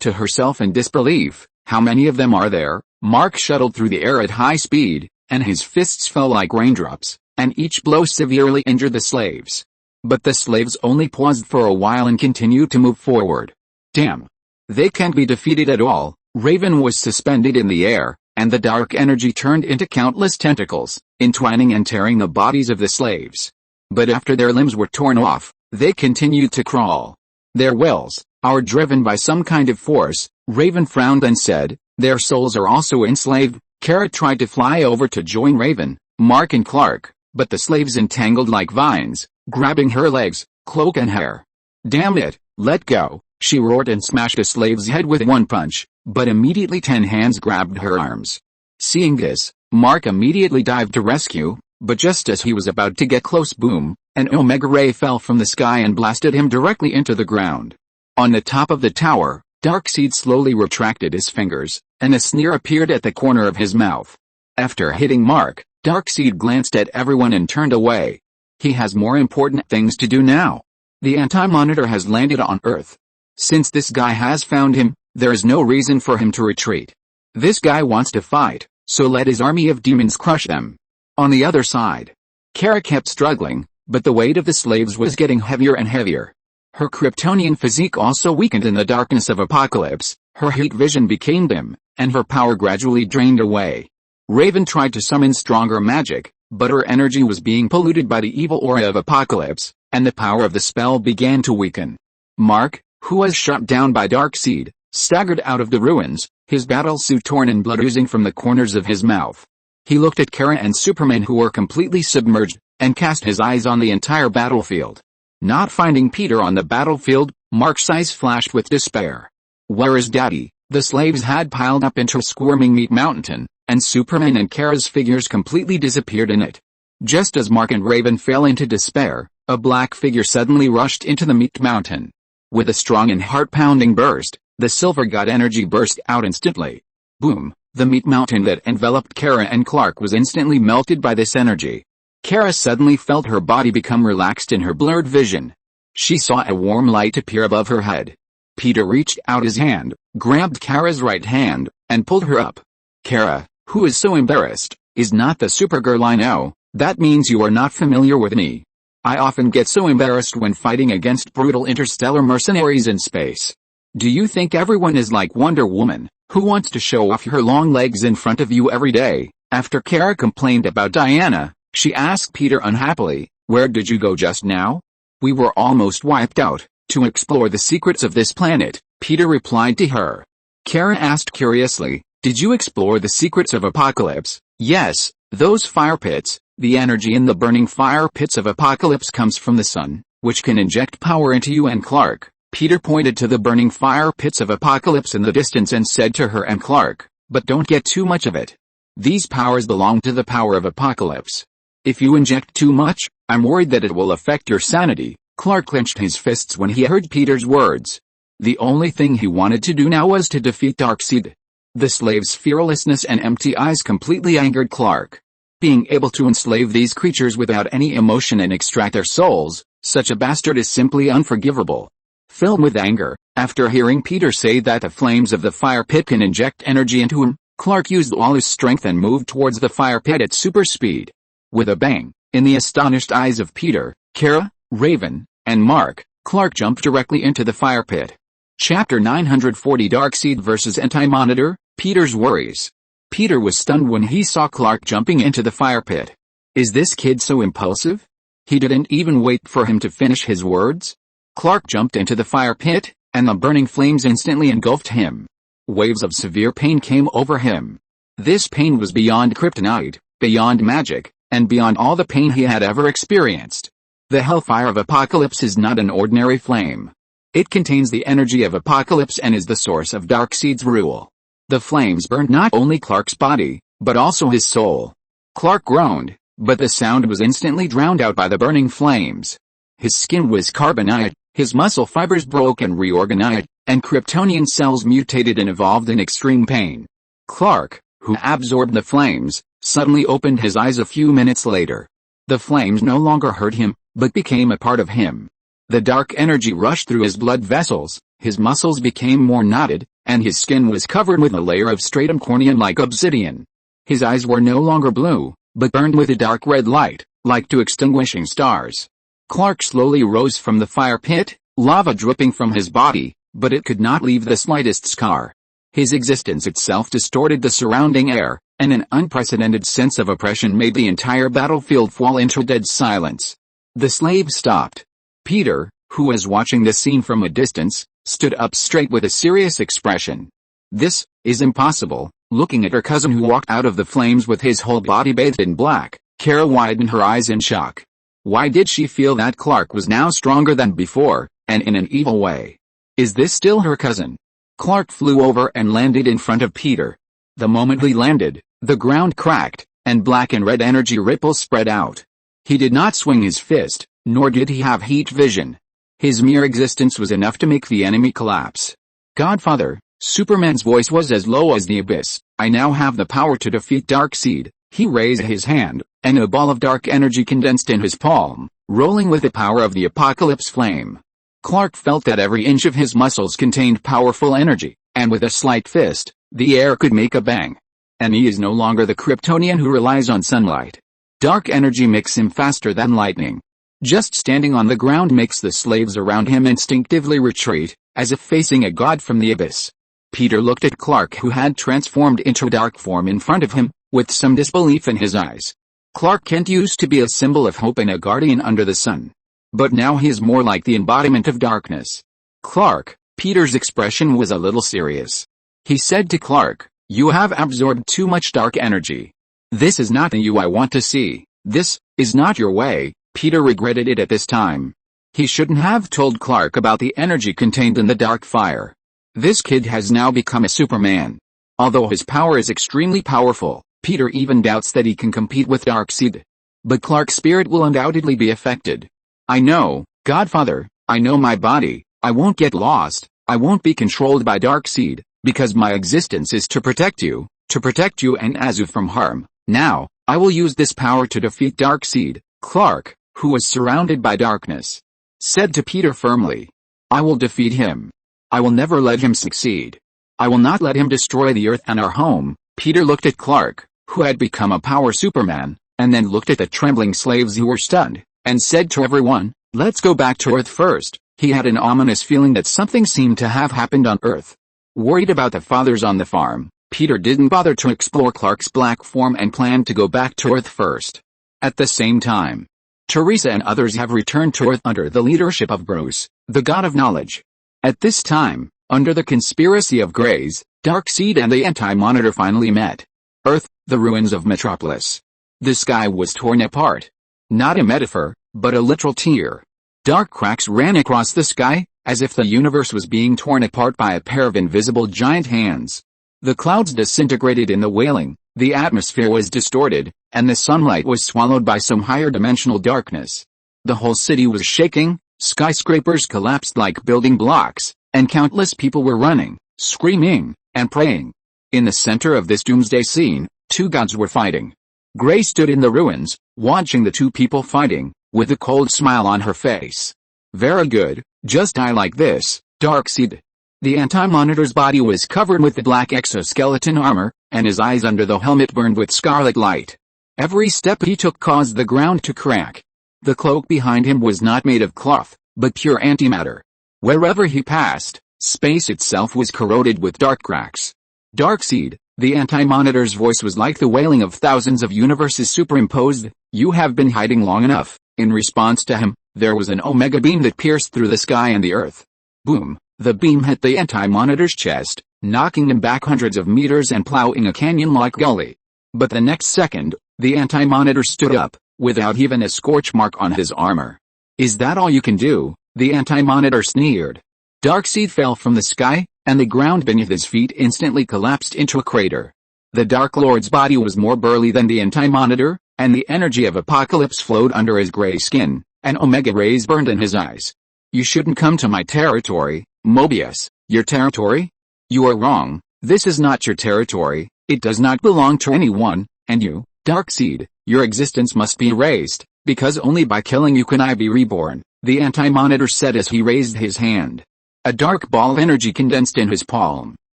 to herself in disbelief, "How many of them are there?" Mark shuttled through the air at high speed, and his fists fell like raindrops, and each blow severely injured the slaves. But the slaves only paused for a while and continued to move forward. "Damn! They can't be defeated at all." Raven was suspended in the air, and the dark energy turned into countless tentacles, entwining and tearing the bodies of the slaves. But after their limbs were torn off, they continued to crawl. "Their wills are driven by some kind of force." Raven frowned and said, "Their souls are also enslaved." Kara tried to fly over to join Raven, Mark and Clark, but the slaves entangled like vines, grabbing her legs, cloak and hair. "Damn it, let go!" she roared and smashed a slave's head with one punch, but immediately 10 hands grabbed her arms. Seeing this, Mark immediately dived to rescue, but just as he was about to get close, boom, an Omega ray fell from the sky and blasted him directly into the ground. On the top of the tower, Darkseid slowly retracted his fingers, and a sneer appeared at the corner of his mouth. After hitting Mark, Darkseid glanced at everyone and turned away. He has more important things to do now. The Anti-Monitor has landed on Earth. Since this guy has found him, there is no reason for him to retreat. This guy wants to fight, so let his army of demons crush them. On the other side, Kara kept struggling, but the weight of the slaves was getting heavier and heavier. Her Kryptonian physique also weakened in the darkness of Apocalypse, her heat vision became dim, and her power gradually drained away. Raven tried to summon stronger magic, but her energy was being polluted by the evil aura of Apocalypse, and the power of the spell began to weaken. Mark, who was shot down by Darkseid, staggered out of the ruins, his battlesuit torn and blood oozing from the corners of his mouth. He looked at Kara and Superman, who were completely submerged, and cast his eyes on the entire battlefield. Not finding Peter on the battlefield, Mark's eyes flashed with despair. "Where is Daddy?" The slaves had piled up into a squirming meat mountain, and Superman and Kara's figures completely disappeared in it. Just as Mark and Raven fell into despair, a black figure suddenly rushed into the meat mountain. With a strong and heart-pounding burst, the silver god energy burst out instantly. Boom! The meat mountain that enveloped Kara and Clark was instantly melted by this energy. Kara suddenly felt her body become relaxed in her blurred vision. She saw a warm light appear above her head. Peter reached out his hand, grabbed Kara's right hand, and pulled her up. Kara, who is so embarrassed, is not the Supergirl I know. That means you are not familiar with me. I often get so embarrassed when fighting against brutal interstellar mercenaries in space. Do you think everyone is like Wonder Woman, who wants to show off her long legs in front of you every day? After Kara complained about Diana, she asked Peter unhappily, "Where did you go just now?" "We were almost wiped out, to explore the secrets of this planet," Peter replied to her. Kara asked curiously, "Did you explore the secrets of Apocalypse?" "Yes, those fire pits. The energy in the burning fire pits of Apocalypse comes from the sun, which can inject power into you and Clark." Peter pointed to the burning fire pits of Apocalypse in the distance and said to her and Clark, "But don't get too much of it. These powers belong to the power of Apocalypse. If you inject too much, I'm worried that it will affect your sanity." Clark clenched his fists when he heard Peter's words. The only thing he wanted to do now was to defeat Darkseid. The slave's fearlessness and empty eyes completely angered Clark. Being able to enslave these creatures without any emotion and extract their souls, such a bastard is simply unforgivable. Filled with anger, after hearing Peter say that the flames of the fire pit can inject energy into him, Clark used all his strength and moved towards the fire pit at super speed. With a bang, in the astonished eyes of Peter, Kara, Raven, and Mark, Clark jumped directly into the fire pit. Chapter 940 Darkseid vs. Anti-Monitor, Peter's Worries. Peter was stunned when he saw Clark jumping into the fire pit. Is this kid so impulsive? He didn't even wait for him to finish his words. Clark jumped into the fire pit, and the burning flames instantly engulfed him. Waves of severe pain came over him. This pain was beyond kryptonite, beyond magic, and beyond all the pain he had ever experienced. The hellfire of Apocalypse is not an ordinary flame. It contains the energy of Apocalypse and is the source of Darkseid's rule. The flames burned not only Clark's body, but also his soul. Clark groaned, but the sound was instantly drowned out by the burning flames. His skin was carbonite, his muscle fibers broke and reorganized, and Kryptonian cells mutated and evolved in extreme pain. Clark, who absorbed the flames, suddenly opened his eyes a few minutes later. The flames no longer hurt him, but became a part of him. The dark energy rushed through his blood vessels, his muscles became more knotted, and his skin was covered with a layer of stratum corneum like obsidian. His eyes were no longer blue, but burned with a dark red light, like two extinguishing stars. Clark slowly rose from the fire pit, lava dripping from his body, but it could not leave the slightest scar. His existence itself distorted the surrounding air, and an unprecedented sense of oppression made the entire battlefield fall into dead silence. The slave stopped. Peter, who was watching the scene from a distance, stood up straight with a serious expression. "This is impossible." Looking at her cousin who walked out of the flames with his whole body bathed in black, Kara widened her eyes in shock. Why did she feel that Clark was now stronger than before, and in an evil way? Is this still her cousin? Clark flew over and landed in front of Peter. The moment he landed, the ground cracked, and black and red energy ripples spread out. He did not swing his fist, nor did he have heat vision. His mere existence was enough to make the enemy collapse. "Godfather," Superman's voice was as low as the abyss, "I now have the power to defeat Darkseid." He raised his hand, and a ball of dark energy condensed in his palm, rolling with the power of the Apocalypse flame. Clark felt that every inch of his muscles contained powerful energy, and with a slight fist, the air could make a bang. And he is no longer the Kryptonian who relies on sunlight. Dark energy makes him faster than lightning. Just standing on the ground makes the slaves around him instinctively retreat, as if facing a god from the abyss. Peter looked at Clark, who had transformed into a dark form in front of him, with some disbelief in his eyes. Clark Kent used to be a symbol of hope and a guardian under the sun. But now he is more like the embodiment of darkness. "Clark," Peter's expression was a little serious. He said to Clark, "You have absorbed too much dark energy. This is not the you I want to see. This is not your way." Peter regretted it at this time. He shouldn't have told Clark about the energy contained in the dark fire. This kid has now become a Superman. Although his power is extremely powerful, Peter even doubts that he can compete with Darkseid. But Clark's spirit will undoubtedly be affected. "I know, Godfather, I know my body, I won't get lost, I won't be controlled by Darkseid, because my existence is to protect you and Azu from harm. Now, I will use this power to defeat Darkseid." Clark, who was surrounded by darkness, said to Peter firmly, "I will defeat him. I will never let him succeed. I will not let him destroy the Earth and our home. Peter looked at Clark, who had become a power Superman, and then looked at the trembling slaves who were stunned, and said to everyone, "Let's go back to Earth first." He had an ominous feeling that something seemed to have happened on Earth. Worried about the fathers on the farm, Peter didn't bother to explore Clark's black form and planned to go back to Earth first. At the same time, Teresa and others have returned to Earth under the leadership of Bruce, the god of knowledge. At this time, under the conspiracy of Greys, Darkseid and the Anti-Monitor finally met. Earth, the ruins of Metropolis. The sky was torn apart. Not a metaphor, but a literal tear. Dark cracks ran across the sky, as if the universe was being torn apart by a pair of invisible giant hands. The clouds disintegrated in the wailing, the atmosphere was distorted, and the sunlight was swallowed by some higher dimensional darkness. The whole city was shaking, skyscrapers collapsed like building blocks, and countless people were running, screaming, and praying. In the center of this doomsday scene, two gods were fighting. Grey stood in the ruins, watching the two people fighting, with a cold smile on her face. "Very good, just die like this, Darkseid." The Anti-Monitor's body was covered with the black exoskeleton armor, and his eyes under the helmet burned with scarlet light. Every step he took caused the ground to crack. The cloak behind him was not made of cloth, but pure antimatter. Wherever he passed, space itself was corroded with dark cracks. "Darkseid," the Anti-Monitor's voice was like the wailing of thousands of universes superimposed. "You have been hiding long enough." In response to him, there was an omega beam that pierced through the sky and the earth. Boom! The beam hit the Anti-Monitor's chest, knocking him back hundreds of meters and plowing a canyon-like gully. But the next second, the Anti-Monitor stood up, without even a scorch mark on his armor. "Is that all you can do?" the Anti-Monitor sneered. Darkseid fell from the sky, and the ground beneath his feet instantly collapsed into a crater. The Dark Lord's body was more burly than the Anti-Monitor, and the energy of Apocalypse flowed under his gray skin, and Omega rays burned in his eyes. "You shouldn't come to my territory, Mobius." "Your territory? You are wrong, this is not your territory, it does not belong to anyone, and you, Darkseid, your existence must be erased, because only by killing you can I be reborn," the Anti-Monitor said as he raised his hand. A dark ball of energy condensed in his palm.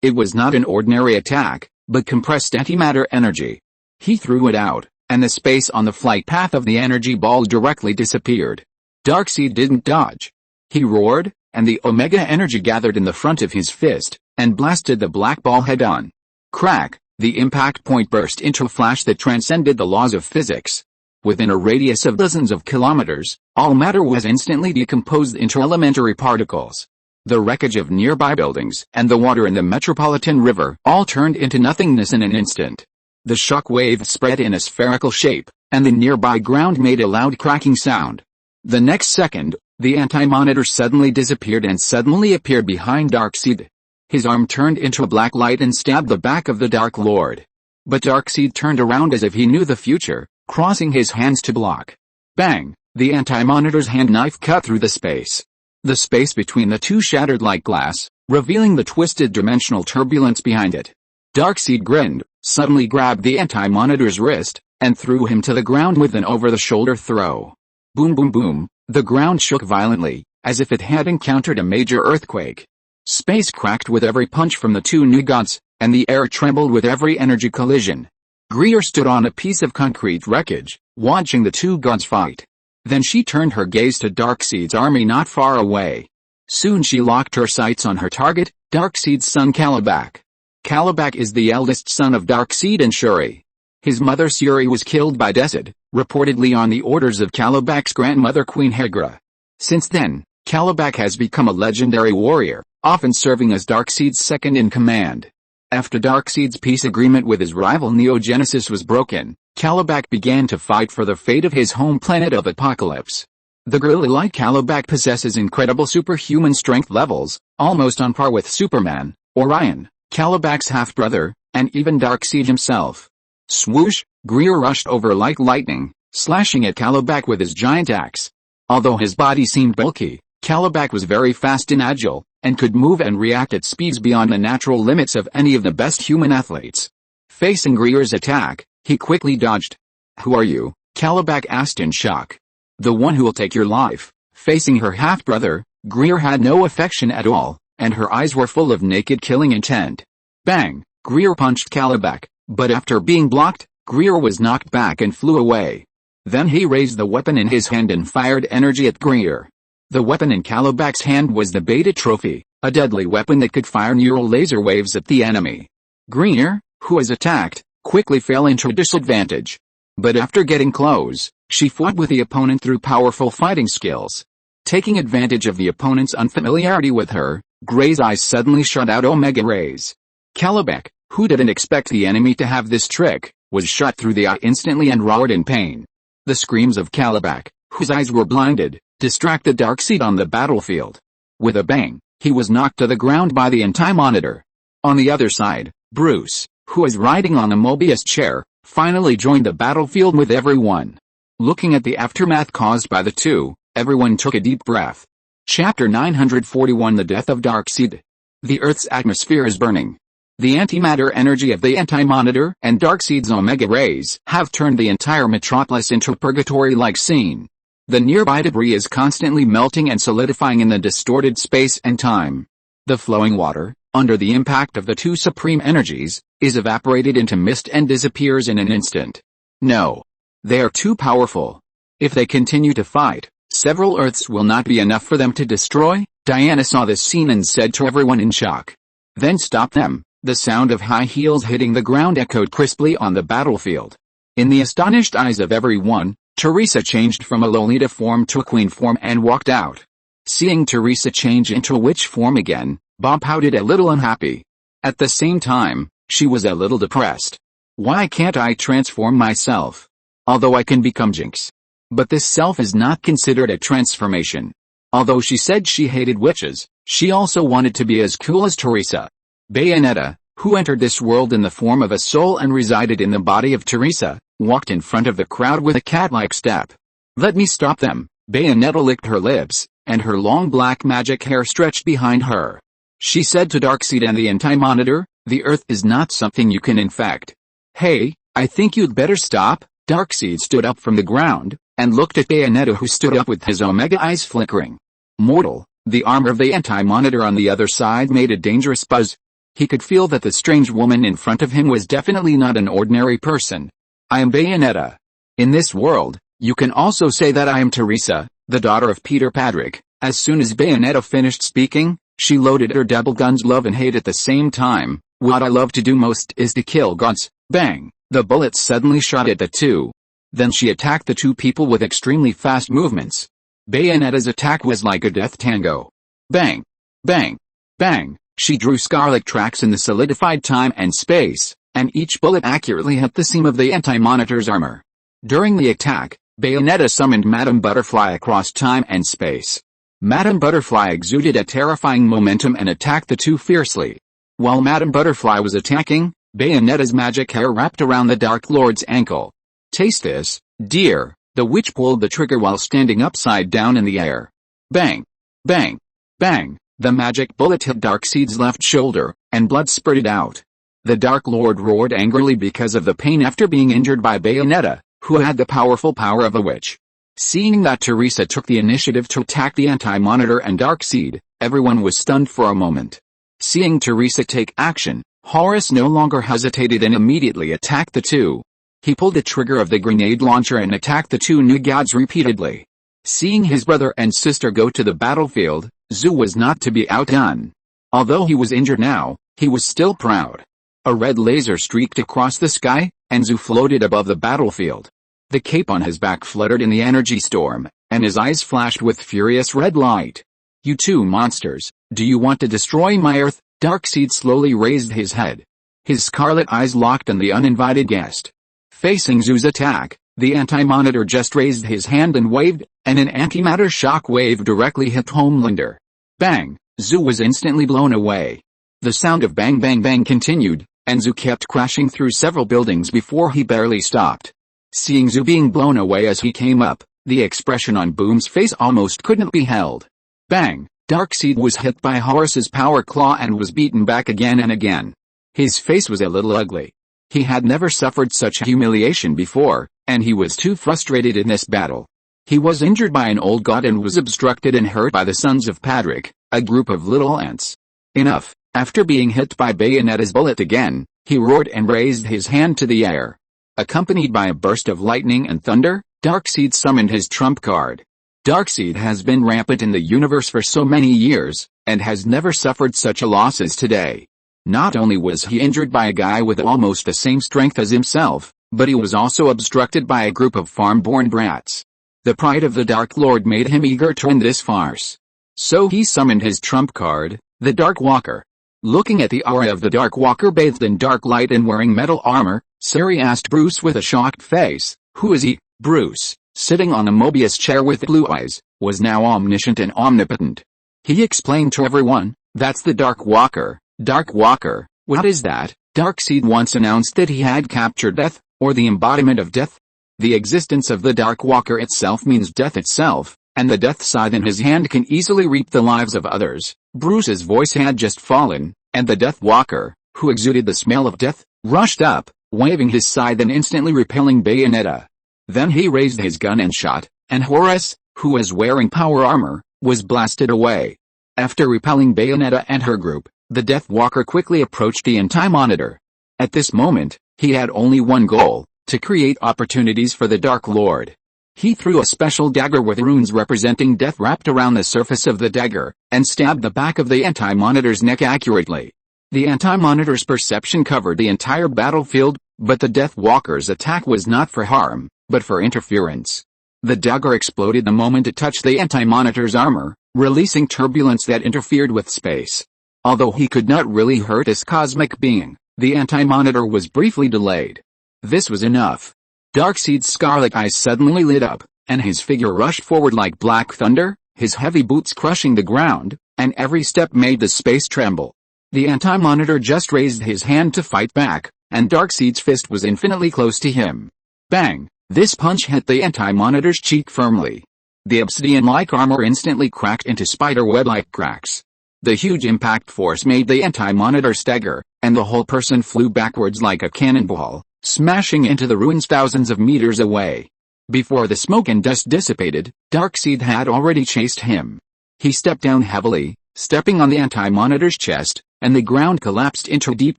It was not an ordinary attack, but compressed antimatter energy. He threw it out, and the space on the flight path of the energy ball directly disappeared. Darkseid didn't dodge. He roared, and the Omega energy gathered in the front of his fist, and blasted the black ball head-on. Crack! The impact point burst into a flash that transcended the laws of physics. Within a radius of dozens of kilometers, all matter was instantly decomposed into elementary particles. The wreckage of nearby buildings and the water in the metropolitan river all turned into nothingness in an instant. The shock wave spread in a spherical shape, and the nearby ground made a loud cracking sound. The next second, the Anti-Monitor suddenly disappeared and suddenly appeared behind Darkseid. His arm turned into a black light and stabbed the back of the Dark Lord. But Darkseid turned around as if he knew the future, crossing his hands to block. Bang! The Anti-Monitor's hand knife cut through the space. The space between the two shattered like glass, revealing the twisted dimensional turbulence behind it. Darkseid grinned, suddenly grabbed the Anti-Monitor's wrist, and threw him to the ground with an over-the-shoulder throw. Boom boom boom, the ground shook violently, as if it had encountered a major earthquake. Space cracked with every punch from the two new gods, and the air trembled with every energy collision. Greer stood on a piece of concrete wreckage, watching the two gods fight. Then she turned her gaze to Darkseid's army not far away. Soon she locked her sights on her target, Darkseid's son Kalibak. Kalibak is the eldest son of Darkseid and Shuri. His mother Shuri was killed by Desid, reportedly on the orders of Kalibak's grandmother Queen Hegra. Since then, Kalibak has become a legendary warrior, often serving as Darkseid's second-in-command. After Darkseid's peace agreement with his rival Neo-Genesis was broken, Kalibak began to fight for the fate of his home planet of Apocalypse. The gorilla-like Kalibak possesses incredible superhuman strength levels, almost on par with Superman, Orion, Kalibak's half-brother, and even Darkseid himself. Swoosh! Greer rushed over like lightning, slashing at Kalibak with his giant axe. Although his body seemed bulky, Kalibak was very fast and agile, and could move and react at speeds beyond the natural limits of any of the best human athletes. Facing Greer's attack, he quickly dodged. "Who are you?" Kalibak asked in shock. "The one who will take your life." Facing her half-brother, Greer had no affection at all, and her eyes were full of naked killing intent. Bang! Greer punched Calabac, but after being blocked, Greer was knocked back and flew away. Then he raised the weapon in his hand and fired energy at Greer. The weapon in Calabac's hand was the Beta Trophy, a deadly weapon that could fire neural laser waves at the enemy. Greer, who was attacked, quickly fell into a disadvantage. But after getting close, she fought with the opponent through powerful fighting skills. Taking advantage of the opponent's unfamiliarity with her, Grey's eyes suddenly shot out Omega rays. Calabac, who didn't expect the enemy to have this trick, was shot through the eye instantly and roared in pain. The screams of Calabac, whose eyes were blinded, distracted Darkseid on the battlefield. With a bang, he was knocked to the ground by the anti-monitor. On the other side, Bruce, who was riding on a Mobius chair, finally joined the battlefield with everyone. Looking at the aftermath caused by the two, everyone took a deep breath. Chapter 941 The Death of Darkseid. The Earth's atmosphere is burning. The antimatter energy of the anti-monitor and Darkseid's Omega rays have turned the entire metropolis into a purgatory-like scene. The nearby debris is constantly melting and solidifying in the distorted space and time. The flowing water, under the impact of the two supreme energies, is evaporated into mist and disappears in an instant. No. They are too powerful. If they continue to fight, several Earths will not be enough for them to destroy. Diana saw this scene and said to everyone in shock. Then stop them. The sound of high heels hitting the ground echoed crisply on the battlefield. In the astonished eyes of everyone, Teresa changed from a Lolita form to a queen form and walked out. Seeing Teresa change into a witch form again, Bob pouted a little unhappy. At the same time, she was a little depressed. Why can't I transform myself? Although I can become Jinx. But this self is not considered a transformation. Although she said she hated witches, she also wanted to be as cool as Teresa. Bayonetta, who entered this world in the form of a soul and resided in the body of Teresa, walked in front of the crowd with a cat-like step. Let me stop them. Bayonetta licked her lips, and her long black magic hair stretched behind her. She said to Darkseid and the anti-monitor, the Earth is not something you can infect. Hey, I think you'd better stop. Darkseid stood up from the ground, and looked at Bayonetta, who stood up with his Omega eyes flickering. Mortal, the armor of the anti-monitor on the other side made a dangerous buzz. He could feel that the strange woman in front of him was definitely not an ordinary person. I am Bayonetta. In this world, you can also say that I am Teresa, the daughter of Peter Patrick. As soon as Bayonetta finished speaking, she loaded her double guns love and hate at the same time. What I love to do most is to kill gods. Bang! The bullets suddenly shot at the two. Then she attacked the two people with extremely fast movements. Bayonetta's attack was like a death tango. Bang! Bang! Bang! She drew scarlet tracks in the solidified time and space, and each bullet accurately hit the seam of the anti-monitor's armor. During the attack, Bayonetta summoned Madame Butterfly across time and space. Madame Butterfly exuded a terrifying momentum and attacked the two fiercely. While Madame Butterfly was attacking, Bayonetta's magic hair wrapped around the Dark Lord's ankle. Taste this, dear. The witch pulled the trigger while standing upside down in the air. Bang! Bang! Bang! The magic bullet hit Darkseid's left shoulder, and blood spurted out. The Dark Lord roared angrily because of the pain after being injured by Bayonetta, who had the powerful power of a witch. Seeing that Teresa took the initiative to attack the anti-monitor and Darkseid, everyone was stunned for a moment. Seeing Teresa take action, Horus no longer hesitated and immediately attacked the two. He pulled the trigger of the grenade launcher and attacked the two new gods repeatedly. Seeing his brother and sister go to the battlefield, Zu was not to be outdone. Although he was injured now, he was still proud. A red laser streaked across the sky, and Zu floated above the battlefield. The cape on his back fluttered in the energy storm, and his eyes flashed with furious red light. You two monsters, do you want to destroy my Earth? Darkseid slowly raised his head. His scarlet eyes locked on the uninvited guest. Facing Zu's attack, the anti-monitor just raised his hand and waved, and an antimatter shock wave directly hit Homelander. Bang! Zu was instantly blown away. The sound of bang bang bang continued, and Zu kept crashing through several buildings before he barely stopped. Seeing Zu being blown away as he came up, the expression on Boom's face almost couldn't be held. Bang! Darkseid was hit by Horus's power claw and was beaten back again and again. His face was a little ugly. He had never suffered such humiliation before, and he was too frustrated in this battle. He was injured by an old god and was obstructed and hurt by the Sons of Patrick, a group of little ants. Enough. After being hit by Bayonetta's bullet again, he roared and raised his hand to the air. Accompanied by a burst of lightning and thunder, Darkseid summoned his trump card. Darkseid has been rampant in the universe for so many years, and has never suffered such a loss as today. Not only was he injured by a guy with almost the same strength as himself, but he was also obstructed by a group of farm-born brats. The pride of the Dark Lord made him eager to end this farce. So he summoned his trump card, the Dark Walker. Looking at the aura of the Dark Walker bathed in dark light and wearing metal armor, Siri asked Bruce with a shocked face, "Who is he?" Bruce, sitting on a Mobius chair with blue eyes, was now omniscient and omnipotent. He explained to everyone, "That's the Dark Walker." Dark Walker, what is that? Darkseid once announced that he had captured death, or the embodiment of death. The existence of the Dark Walker itself means death itself, and the death scythe in his hand can easily reap the lives of others. Bruce's voice had just fallen, and the Death Walker, who exuded the smell of death, rushed up, waving his scythe and instantly repelling Bayonetta. Then he raised his gun and shot, and Horus, who was wearing power armor, was blasted away. After repelling Bayonetta and her group, the Death Walker quickly approached the Anti-Monitor. At this moment, he had only one goal, to create opportunities for the Dark Lord. He threw a special dagger with runes representing death wrapped around the surface of the dagger, and stabbed the back of the Anti-Monitor's neck accurately. The Anti-Monitor's perception covered the entire battlefield, but the Death Walker's attack was not for harm, but for interference. The dagger exploded the moment it touched the Anti-Monitor's armor, releasing turbulence that interfered with space. Although he could not really hurt this cosmic being, the Anti-Monitor was briefly delayed. This was enough. Darkseid's scarlet eyes suddenly lit up, and his figure rushed forward like black thunder, his heavy boots crushing the ground, and every step made the space tremble. The Anti-Monitor just raised his hand to fight back, and Darkseid's fist was infinitely close to him. Bang! This punch hit the Anti-Monitor's cheek firmly. The obsidian-like armor instantly cracked into spider-web-like cracks. The huge impact force made the Anti-Monitor stagger, and the whole person flew backwards like a cannonball, smashing into the ruins thousands of meters away. Before the smoke and dust dissipated, Darkseid had already chased him. He stepped down heavily, stepping on the Anti-Monitor's chest, and the ground collapsed into a deep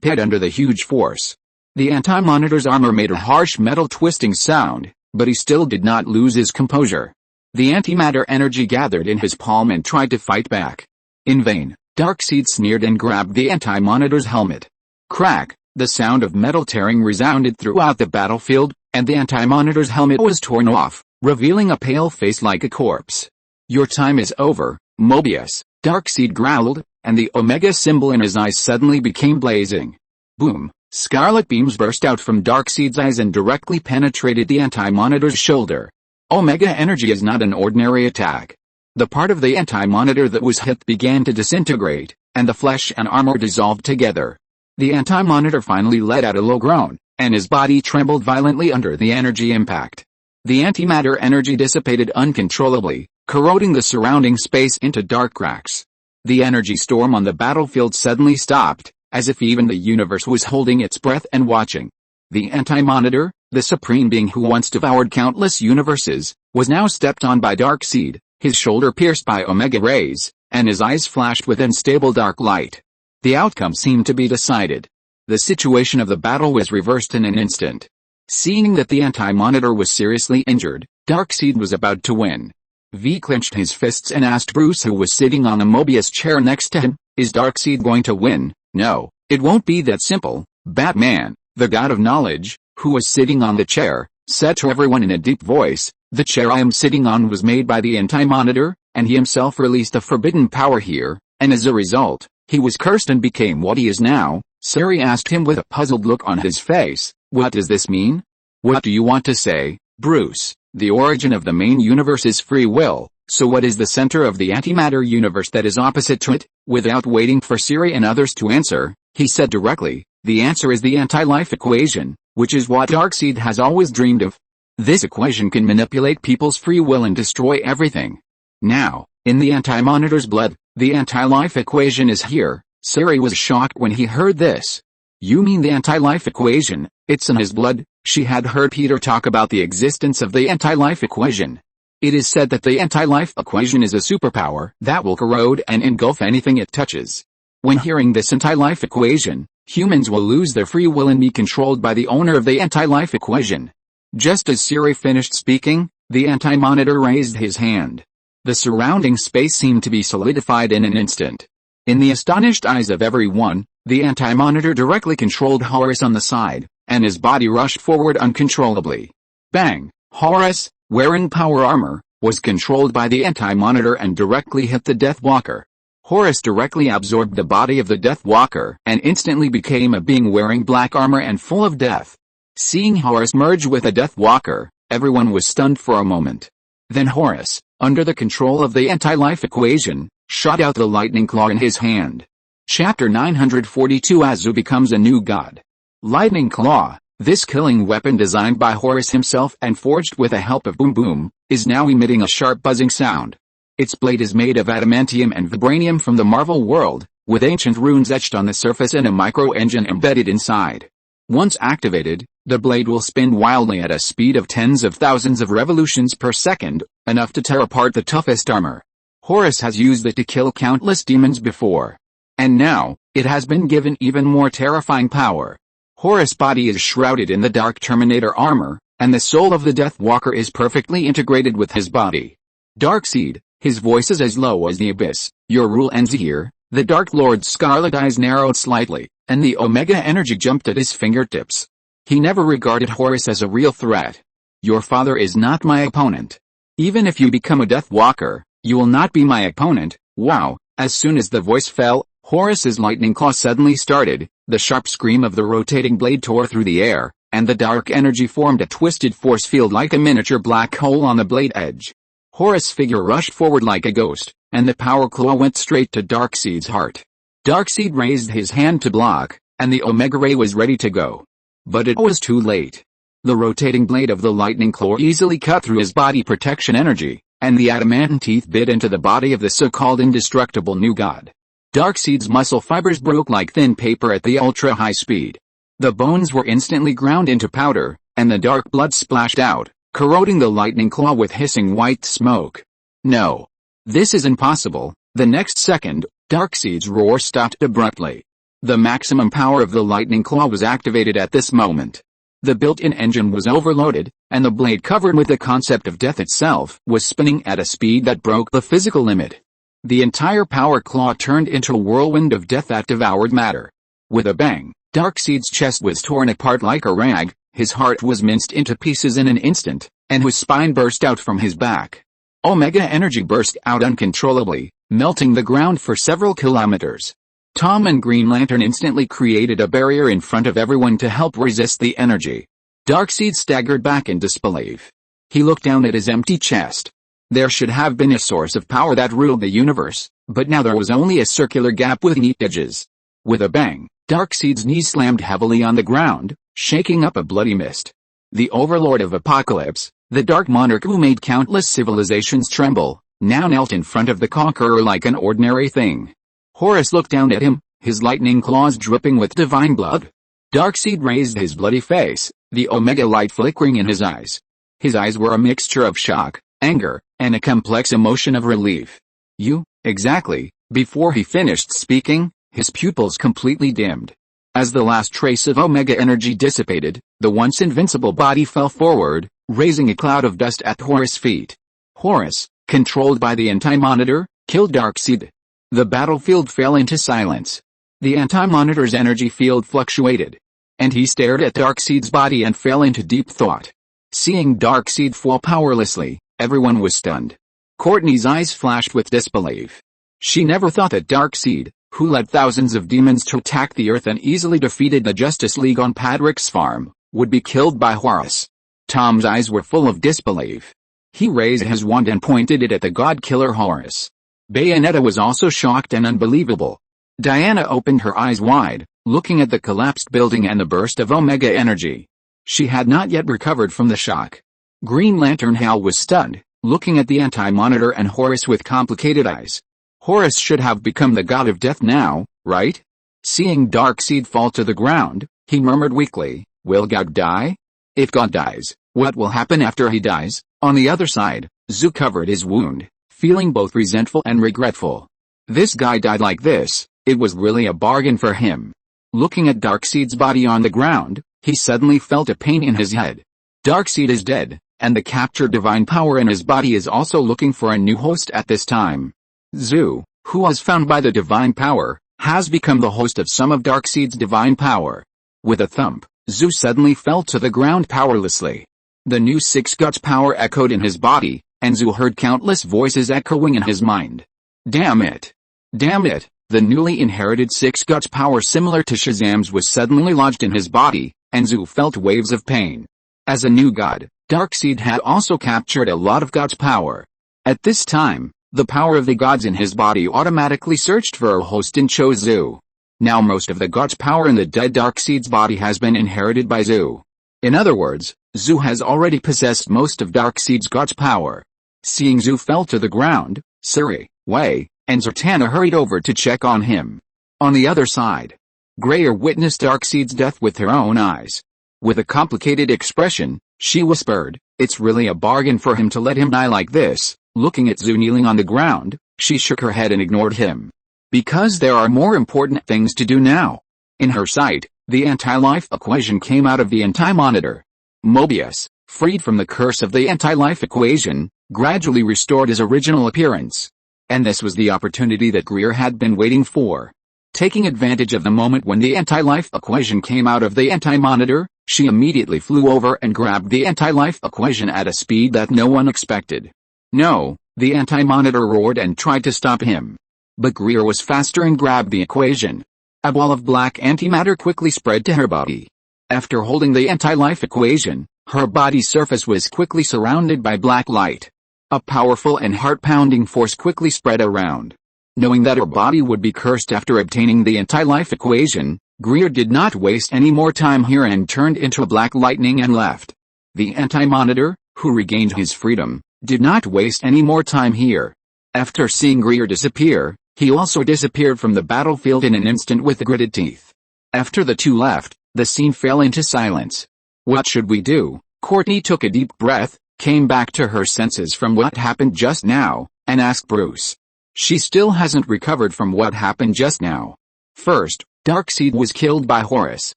pit under the huge force. The Anti-Monitor's armor made a harsh metal twisting sound, but he still did not lose his composure. The antimatter energy gathered in his palm and tried to fight back. In vain, Darkseid sneered and grabbed the Anti-Monitor's helmet. Crack! The sound of metal tearing resounded throughout the battlefield, and the Anti-Monitor's helmet was torn off, revealing a pale face like a corpse. "Your time is over, Mobius," Darkseid growled, and the Omega symbol in his eyes suddenly became blazing. Boom! Scarlet beams burst out from Darkseid's eyes and directly penetrated the Anti-Monitor's shoulder. Omega energy is not an ordinary attack. The part of the Anti-Monitor that was hit began to disintegrate, and the flesh and armor dissolved together. The Anti-Monitor finally let out a low groan, and his body trembled violently under the energy impact. The antimatter energy dissipated uncontrollably, corroding the surrounding space into dark cracks. The energy storm on the battlefield suddenly stopped, as if even the universe was holding its breath and watching. The Anti-Monitor, the supreme being who once devoured countless universes, was now stepped on by Darkseid, his shoulder pierced by Omega rays, and his eyes flashed with unstable dark light. The outcome seemed to be decided. The situation of the battle was reversed in an instant. Seeing that the Anti-Monitor was seriously injured, Darkseid was about to win. V clenched his fists and asked Bruce, who was sitting on a Mobius chair next to him, "Is Darkseid going to win?" "No, it won't be that simple," Batman, the god of knowledge, who was sitting on the chair, said to everyone in a deep voice. "The chair I am sitting on was made by the Anti-Monitor, and he himself released a forbidden power here, and as a result, he was cursed and became what he is now." Siri asked him with a puzzled look on his face, "What does this mean?" "What do you want to say, Bruce?" "The origin of the main universe is free will, so what is the center of the antimatter universe that is opposite to it?" Without waiting for Siri and others to answer, he said directly, "The answer is the anti-life equation, which is what Darkseid has always dreamed of. This equation can manipulate people's free will and destroy everything. Now, in the Anti-Monitor's blood, the anti-life equation is here." Siri was shocked when he heard this. "You mean the anti-life equation? It's in his blood?" She had heard Peter talk about the existence of the anti-life equation. It is said that the anti-life equation is a superpower that will corrode and engulf anything it touches. When hearing this anti-life equation, humans will lose their free will and be controlled by the owner of the anti-life equation. Just as Siri finished speaking, the anti-monitor raised his hand. The surrounding space seemed to be solidified in an instant. In the astonished eyes of everyone, the anti-monitor directly controlled Horus on the side, and his body rushed forward uncontrollably. Bang! Horus, wearing power armor, was controlled by the anti-monitor and directly hit the Death Walker. Horus directly absorbed the body of the Death Walker and instantly became a being wearing black armor and full of death. Seeing Horus merge with a Death Walker, everyone was stunned for a moment. Then Horus, under the control of the anti-life equation, shot out the lightning claw in his hand. Chapter 942 Azu becomes a new god. Lightning claw, this killing weapon designed by Horus himself and forged with the help of Boom Boom, is now emitting a sharp buzzing sound. Its blade is made of adamantium and vibranium from the Marvel world, with ancient runes etched on the surface and a micro-engine embedded inside. Once activated, the blade will spin wildly at a speed of tens of thousands of revolutions per second, enough to tear apart the toughest armor. Horus has used it to kill countless demons before. And now, it has been given even more terrifying power. Horus' body is shrouded in the dark Terminator armor, and the soul of the Death Walker is perfectly integrated with his body. Darkseid, his voice is as low as the abyss, your rule ends here. The Dark Lord's scarlet eyes narrowed slightly, and the Omega energy jumped at his fingertips. He never regarded Horus as a real threat. Your father is not my opponent. Even if you become a Death Walker, you will not be my opponent. Wow. As soon as the voice fell, Horus's lightning claw suddenly started, the sharp scream of the rotating blade tore through the air, and the dark energy formed a twisted force field like a miniature black hole on the blade edge. Horus' figure rushed forward like a ghost, and the power claw went straight to Darkseid's heart. Darkseid raised his hand to block, and the Omega Ray was ready to go. But it was too late. The rotating blade of the lightning claw easily cut through his body protection energy, and the adamantine teeth bit into the body of the so-called indestructible new god. Darkseid's muscle fibers broke like thin paper at the ultra-high speed. The bones were instantly ground into powder, and the dark blood splashed out, corroding the lightning claw with hissing white smoke. No. This is impossible. The next second, Darkseid's roar stopped abruptly. The maximum power of the lightning claw was activated at this moment. The built-in engine was overloaded, and the blade covered with the concept of death itself was spinning at a speed that broke the physical limit. The entire power claw turned into a whirlwind of death that devoured matter. With a bang, Darkseid's chest was torn apart like a rag, his heart was minced into pieces in an instant, and his spine burst out from his back. Omega energy burst out uncontrollably, melting the ground for several kilometers. Tom and Green Lantern instantly created a barrier in front of everyone to help resist the energy. Darkseid staggered back in disbelief. He looked down at his empty chest. There should have been a source of power that ruled the universe, but now there was only a circular gap with neat edges. With a bang, Darkseid's knees slammed heavily on the ground, shaking up a bloody mist. The Overlord of Apocalypse, the Dark Monarch who made countless civilizations tremble, now knelt in front of the Conqueror like an ordinary thing. Horus looked down at him, his lightning claws dripping with divine blood. Darkseid raised his bloody face, the Omega light flickering in his eyes. His eyes were a mixture of shock, anger, and a complex emotion of relief. You, exactly. Before he finished speaking, his pupils completely dimmed. As the last trace of Omega energy dissipated, the once invincible body fell forward, raising a cloud of dust at Horus' feet. Horus, controlled by the anti-monitor, killed Darkseid. The battlefield fell into silence. The anti-monitor's energy field fluctuated. And he stared at Darkseid's body and fell into deep thought. Seeing Darkseid fall powerlessly, everyone was stunned. Courtney's eyes flashed with disbelief. She never thought that Darkseid, who led thousands of demons to attack the Earth and easily defeated the Justice League on Patrick's farm, would be killed by Horus. Tom's eyes were full of disbelief. He raised his wand and pointed it at the god-killer Horus. Bayonetta was also shocked and unbelievable. Diana opened her eyes wide, looking at the collapsed building and the burst of Omega energy. She had not yet recovered from the shock. Green Lantern Hal was stunned, looking at the anti-monitor and Horus with complicated eyes. Horus should have become the god of death now, right? Seeing Darkseid fall to the ground, he murmured weakly, "Will God die? If God dies, what will happen after he dies?" On the other side, Zu covered his wound, feeling both resentful and regretful. This guy died like this. It was really a bargain for him. Looking at Darkseid's body on the ground, he suddenly felt a pain in his head. Darkseid is dead, and the captured divine power in his body is also looking for a new host at this time. Zu, who was found by the divine power, has become the host of some of Darkseid's divine power. With a thump, Zu suddenly fell to the ground powerlessly. The new six guts power echoed in his body, and Zu heard countless voices echoing in his mind. Damn it! Damn it! The newly inherited six guts power similar to Shazam's was suddenly lodged in his body, and Zu felt waves of pain. As a new god, Darkseid had also captured a lot of guts power. At this time, the power of the gods in his body automatically searched for a host and chose Zu. Now most of the guts power in the dead Darkseid's body has been inherited by Zu. In other words, Zu has already possessed most of Darkseid's guts power. Seeing Zu fell to the ground, Suri, Wei, and Zatanna hurried over to check on him. On the other side, Greer witnessed Darkseid's death with her own eyes. With a complicated expression, she whispered, "It's really a bargain for him to let him die like this." Looking at Zu kneeling on the ground, she shook her head and ignored him. Because there are more important things to do now. In her sight, the anti-life equation came out of the anti-monitor. Mobius, freed from the curse of the anti-life equation, gradually restored his original appearance. And this was the opportunity that Greer had been waiting for. Taking advantage of the moment when the anti-life equation came out of the anti-monitor, she immediately flew over and grabbed the anti-life equation at a speed that no one expected. No, the anti-monitor roared and tried to stop him. But Greer was faster and grabbed the equation. A ball of black antimatter quickly spread to her body. After holding the anti-life equation, her body's surface was quickly surrounded by black light. A powerful and heart-pounding force quickly spread around. Knowing that her body would be cursed after obtaining the anti-life equation, Greer did not waste any more time here and turned into a black lightning and left. The anti-monitor, who regained his freedom, did not waste any more time here. After seeing Greer disappear, he also disappeared from the battlefield in an instant with gritted teeth. After the two left, the scene fell into silence. What should we do? Courtney took a deep breath, came back to her senses from what happened just now, and asked Bruce. She still hasn't recovered from what happened just now. First, Darkseid was killed by Horus,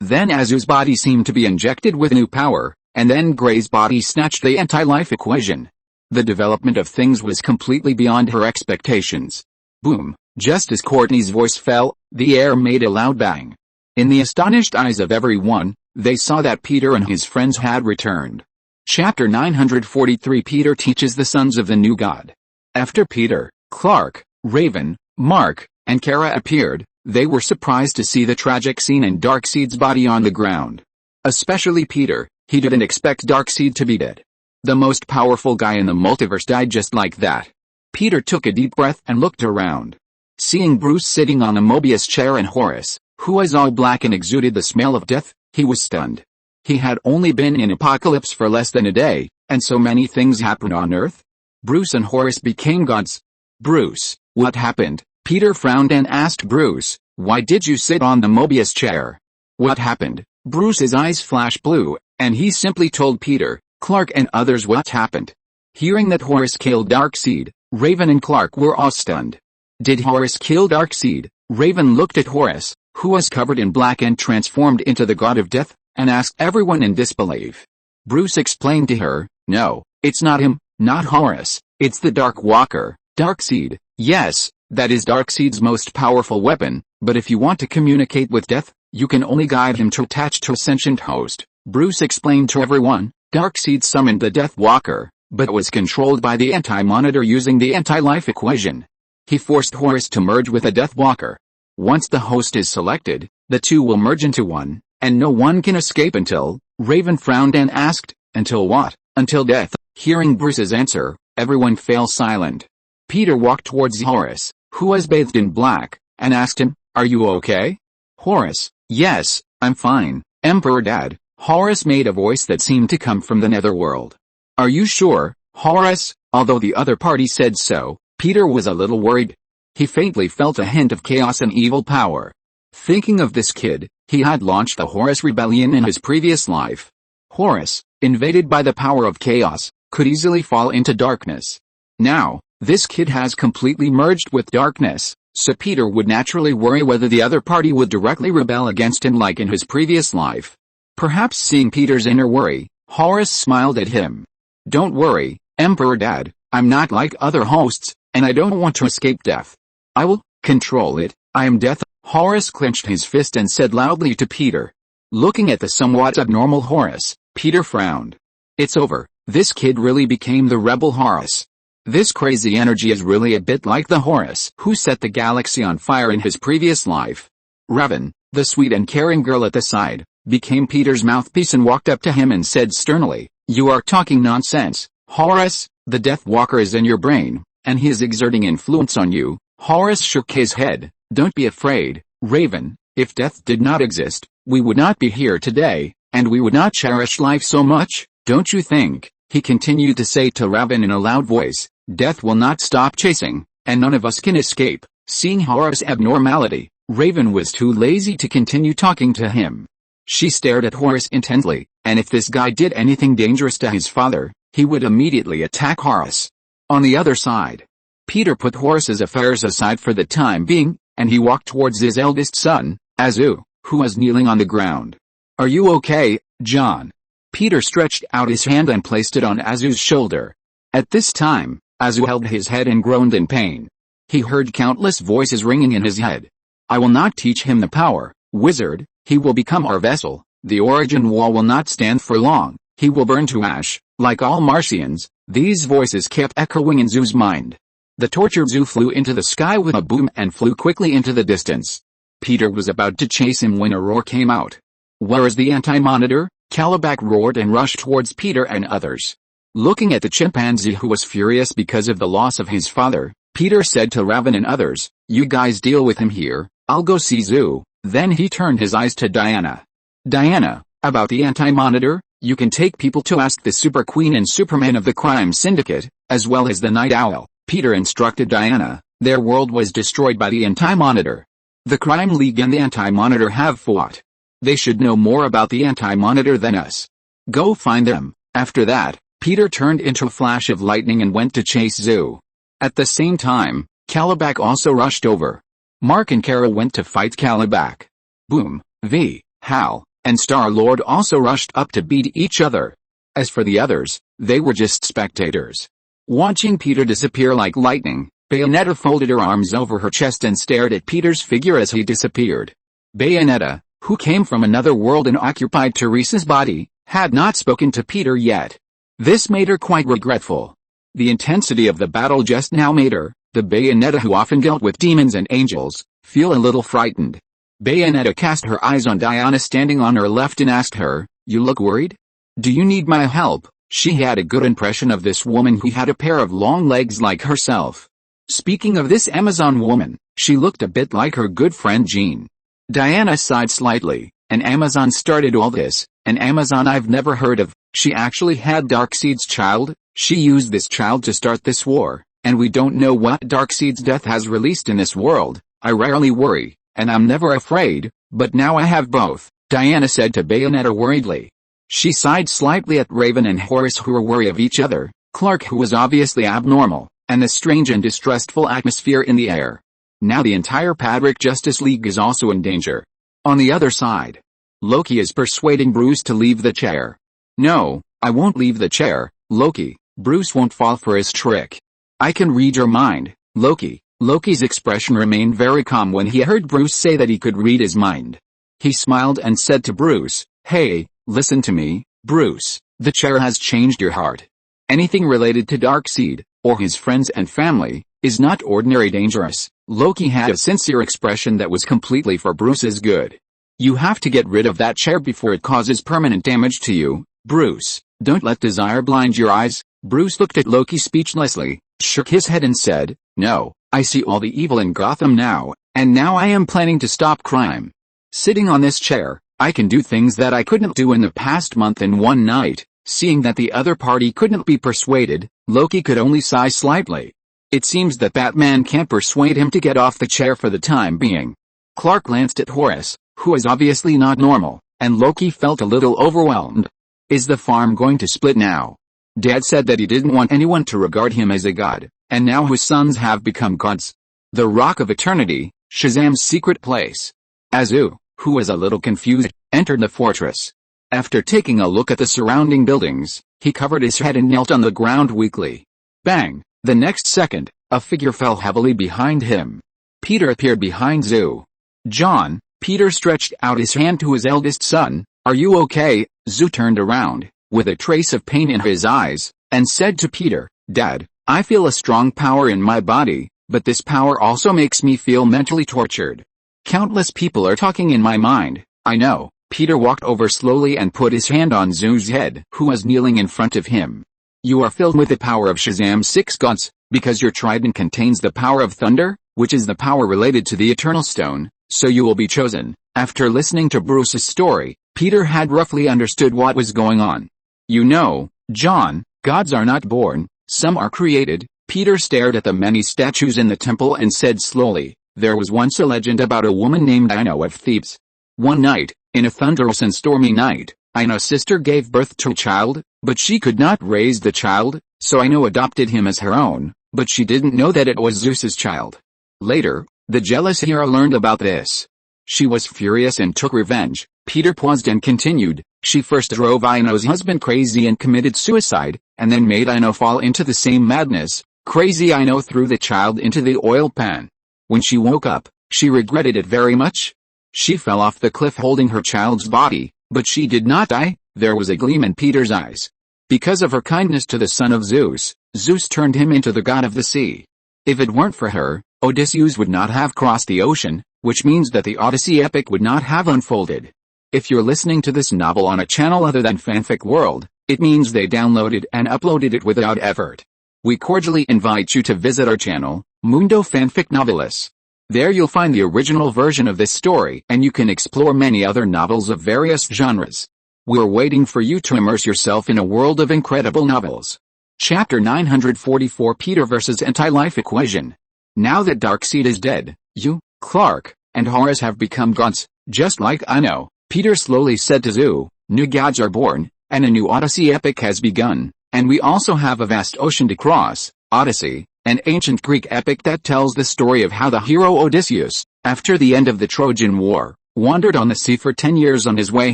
then Azu's body seemed to be injected with new power, and then Gray's body snatched the anti-life equation. The development of things was completely beyond her expectations. Boom! Just as Courtney's voice fell, the air made a loud bang. In the astonished eyes of everyone, they saw that Peter and his friends had returned. Chapter 943 Peter teaches the sons of the new god. After Peter, Clark, Raven, Mark, and Kara appeared, they were surprised to see the tragic scene in Darkseid's body on the ground. Especially Peter, he didn't expect Darkseid to be dead. The most powerful guy in the multiverse died just like that. Peter took a deep breath and looked around. Seeing Bruce sitting on a Mobius chair and Horus, who was all black and exuded the smell of death, he was stunned. He had only been in Apocalypse for less than a day, and so many things happened on Earth. Bruce and Horus became gods. Bruce, what happened? Peter frowned and asked Bruce, why did you sit on the Mobius chair? What happened? Bruce's eyes flashed blue, and he simply told Peter, Clark and others what happened. Hearing that Horus killed Darkseid, Raven and Clark were all stunned. Did Horus kill Darkseid? Raven looked at Horus, who was covered in black and transformed into the god of death, and asked everyone in disbelief. Bruce explained to her, no, it's not him, not Horus, it's the Dark Walker, Darkseid. Yes, that is Darkseid's most powerful weapon, but if you want to communicate with death, you can only guide him to attach to a sentient host. Bruce explained to everyone, Darkseid summoned the Death Walker, but was controlled by the anti-monitor using the anti-life equation. He forced Horus to merge with a Death Walker. Once the host is selected, the two will merge into one, and no one can escape until, Raven frowned and asked, until what? Until death. Hearing Bruce's answer, everyone fell silent. Peter walked towards Horus, who was bathed in black, and asked him, are you okay? Horus, yes, I'm fine, Emperor Dad. Horus made a voice that seemed to come from the netherworld. Are you sure, Horus? Although the other party said so, Peter was a little worried. He faintly felt a hint of chaos and evil power. Thinking of this kid, he had launched the Horus Rebellion in his previous life. Horus, invaded by the power of chaos, could easily fall into darkness. Now, this kid has completely merged with darkness, so Peter would naturally worry whether the other party would directly rebel against him like in his previous life. Perhaps seeing Peter's inner worry, Horus smiled at him. "Don't worry, Emperor Dad, I'm not like other hosts, and I don't want to escape death. I will control it. I am death." Horus clenched his fist and said loudly to Peter. Looking at the somewhat abnormal Horus, Peter frowned. It's over. This kid really became the rebel Horus. This crazy energy is really a bit like the Horus who set the galaxy on fire in his previous life. Raven, the sweet and caring girl at the side, became Peter's mouthpiece and walked up to him and said sternly, "You are talking nonsense, Horus. The Death Walker is in your brain, and he is exerting influence on you." Horus shook his head. "Don't be afraid, Raven. If death did not exist, we would not be here today, and we would not cherish life so much, don't you think?" He continued to say to Raven in a loud voice, "Death will not stop chasing, and none of us can escape." Seeing Horus' abnormality, Raven was too lazy to continue talking to him. She stared at Horus intently, and if this guy did anything dangerous to his father, he would immediately attack Horus. On the other side, Peter put Horus's affairs aside for the time being, and he walked towards his eldest son, Azu, who was kneeling on the ground. "Are you okay, John?" Peter stretched out his hand and placed it on Azu's shoulder. At this time, Azu held his head and groaned in pain. He heard countless voices ringing in his head. "I will not teach him the power, wizard. He will become our vessel. The origin wall will not stand for long. He will burn to ash, like all Martians." These voices kept echoing in Zu's mind. The tortured Zu flew into the sky with a boom and flew quickly into the distance. Peter was about to chase him when a roar came out. "Where is the anti-monitor?" Calabac roared and rushed towards Peter and others. Looking at the chimpanzee who was furious because of the loss of his father, Peter said to Raven and others, "You guys deal with him here, I'll go see Zu." Then he turned his eyes to Diana. "Diana, about the anti-monitor, you can take people to ask the Super Queen and Superman of the Crime Syndicate, as well as the Night Owl." Peter instructed Diana. Their world was destroyed by the anti-monitor. The Crime League and the anti-monitor have fought. They should know more about the anti-monitor than us. Go find them. After that, Peter turned into a flash of lightning and went to chase Zu. At the same time, Calabac also rushed over. Mark and Kara went to fight Calabac. Boom, V, Hal, and Star-Lord also rushed up to beat each other. As for the others, they were just spectators. Watching Peter disappear like lightning, Bayonetta folded her arms over her chest and stared at Peter's figure as he disappeared. Bayonetta, who came from another world and occupied Teresa's body, had not spoken to Peter yet. This made her quite regretful. The intensity of the battle just now made her, the Bayonetta who often dealt with demons and angels, feel a little frightened. Bayonetta cast her eyes on Diana standing on her left and asked her, "You look worried? Do you need my help?" She had a good impression of this woman who had a pair of long legs like herself. Speaking of this Amazon woman, she looked a bit like her good friend Jean. Diana sighed slightly. "An Amazon started all this, an Amazon I've never heard of. She actually had Darkseid's child. She used this child to start this war, and we don't know what Darkseid's death has released in this world. I rarely worry, and I'm never afraid, but now I have both," Diana said to Bayonetta worriedly. She sighed slightly at Raven and Horus who were wary of each other, Clark who was obviously abnormal, and the strange and distrustful atmosphere in the air. Now the entire Padric Justice League is also in danger. On the other side, Loki is persuading Bruce to leave the chair. "No, I won't leave the chair, Loki. Bruce won't fall for his trick. I can read your mind, Loki." Loki's expression remained very calm when he heard Bruce say that he could read his mind. He smiled and said to Bruce, "Hey, listen to me, Bruce. The chair has changed your heart. Anything related to Darkseid, or his friends and family, is not ordinary dangerous." Loki had a sincere expression that was completely for Bruce's good. "You have to get rid of that chair before it causes permanent damage to you, Bruce. Don't let desire blind your eyes." Bruce looked at Loki speechlessly, shook his head and said, "No, I see all the evil in Gotham now, and now I am planning to stop crime. Sitting on this chair, I can do things that I couldn't do in the past month and one night." Seeing that the other party couldn't be persuaded, Loki could only sigh slightly. It seems that Batman can't persuade him to get off the chair for the time being. Clark glanced at Horus, who is obviously not normal, and Loki felt a little overwhelmed. Is the farm going to split now? Dad said that he didn't want anyone to regard him as a god, and now his sons have become gods. The Rock of Eternity, Shazam's secret place. Azu, who was a little confused, entered the fortress. After taking a look at the surrounding buildings, he covered his head and knelt on the ground weakly. Bang! The next second, a figure fell heavily behind him. Peter appeared behind Zu. John, Peter stretched out his hand to his eldest son. Are you okay? Zu turned around, with a trace of pain in his eyes, and said to Peter, Dad, I feel a strong power in my body, but this power also makes me feel mentally tortured. Countless people are talking in my mind, I know. Peter walked over slowly and put his hand on Zu's head, who was kneeling in front of him. You are filled with the power of Shazam's 6 gods, because your trident contains the power of thunder, which is the power related to the Eternal Stone, so you will be chosen. After listening to Bruce's story, Peter had roughly understood what was going on. You know, John, gods are not born, some are created. Peter stared at the many statues in the temple and said slowly, there was once a legend about a woman named Ino of Thebes. One night, in a thunderous and stormy night, Ino's sister gave birth to a child, but she could not raise the child, so Ino adopted him as her own, but she didn't know that it was Zeus's child. Later, the jealous hero learned about this. She was furious and took revenge. Peter paused and continued, she first drove Ino's husband crazy and committed suicide, and then made Ino fall into the same madness. Crazy Ino threw the child into the oil pan. When she woke up, she regretted it very much. She fell off the cliff holding her child's body, but she did not die. There was a gleam in Peter's eyes. Because of her kindness to the son of Zeus, Zeus turned him into the god of the sea. If it weren't for her, Odysseus would not have crossed the ocean, which means that the Odyssey epic would not have unfolded. If you're listening to this novel on a channel other than Fanfic World, it means they downloaded and uploaded it without effort. We cordially invite you to visit our channel, Mundo Fanfic Novelis. There you'll find the original version of this story and you can explore many other novels of various genres. We're waiting for you to immerse yourself in a world of incredible novels. Chapter 944 Peter vs. Anti-Life Equation. Now that Darkseid is dead, you, Clark, and Horace have become gods, just like I know, Peter slowly said to Zu, new gods are born, and a new Odyssey epic has begun. And we also have a vast ocean to cross, Odyssey, an ancient Greek epic that tells the story of how the hero Odysseus, after the end of the Trojan War, wandered on the sea for 10 years on his way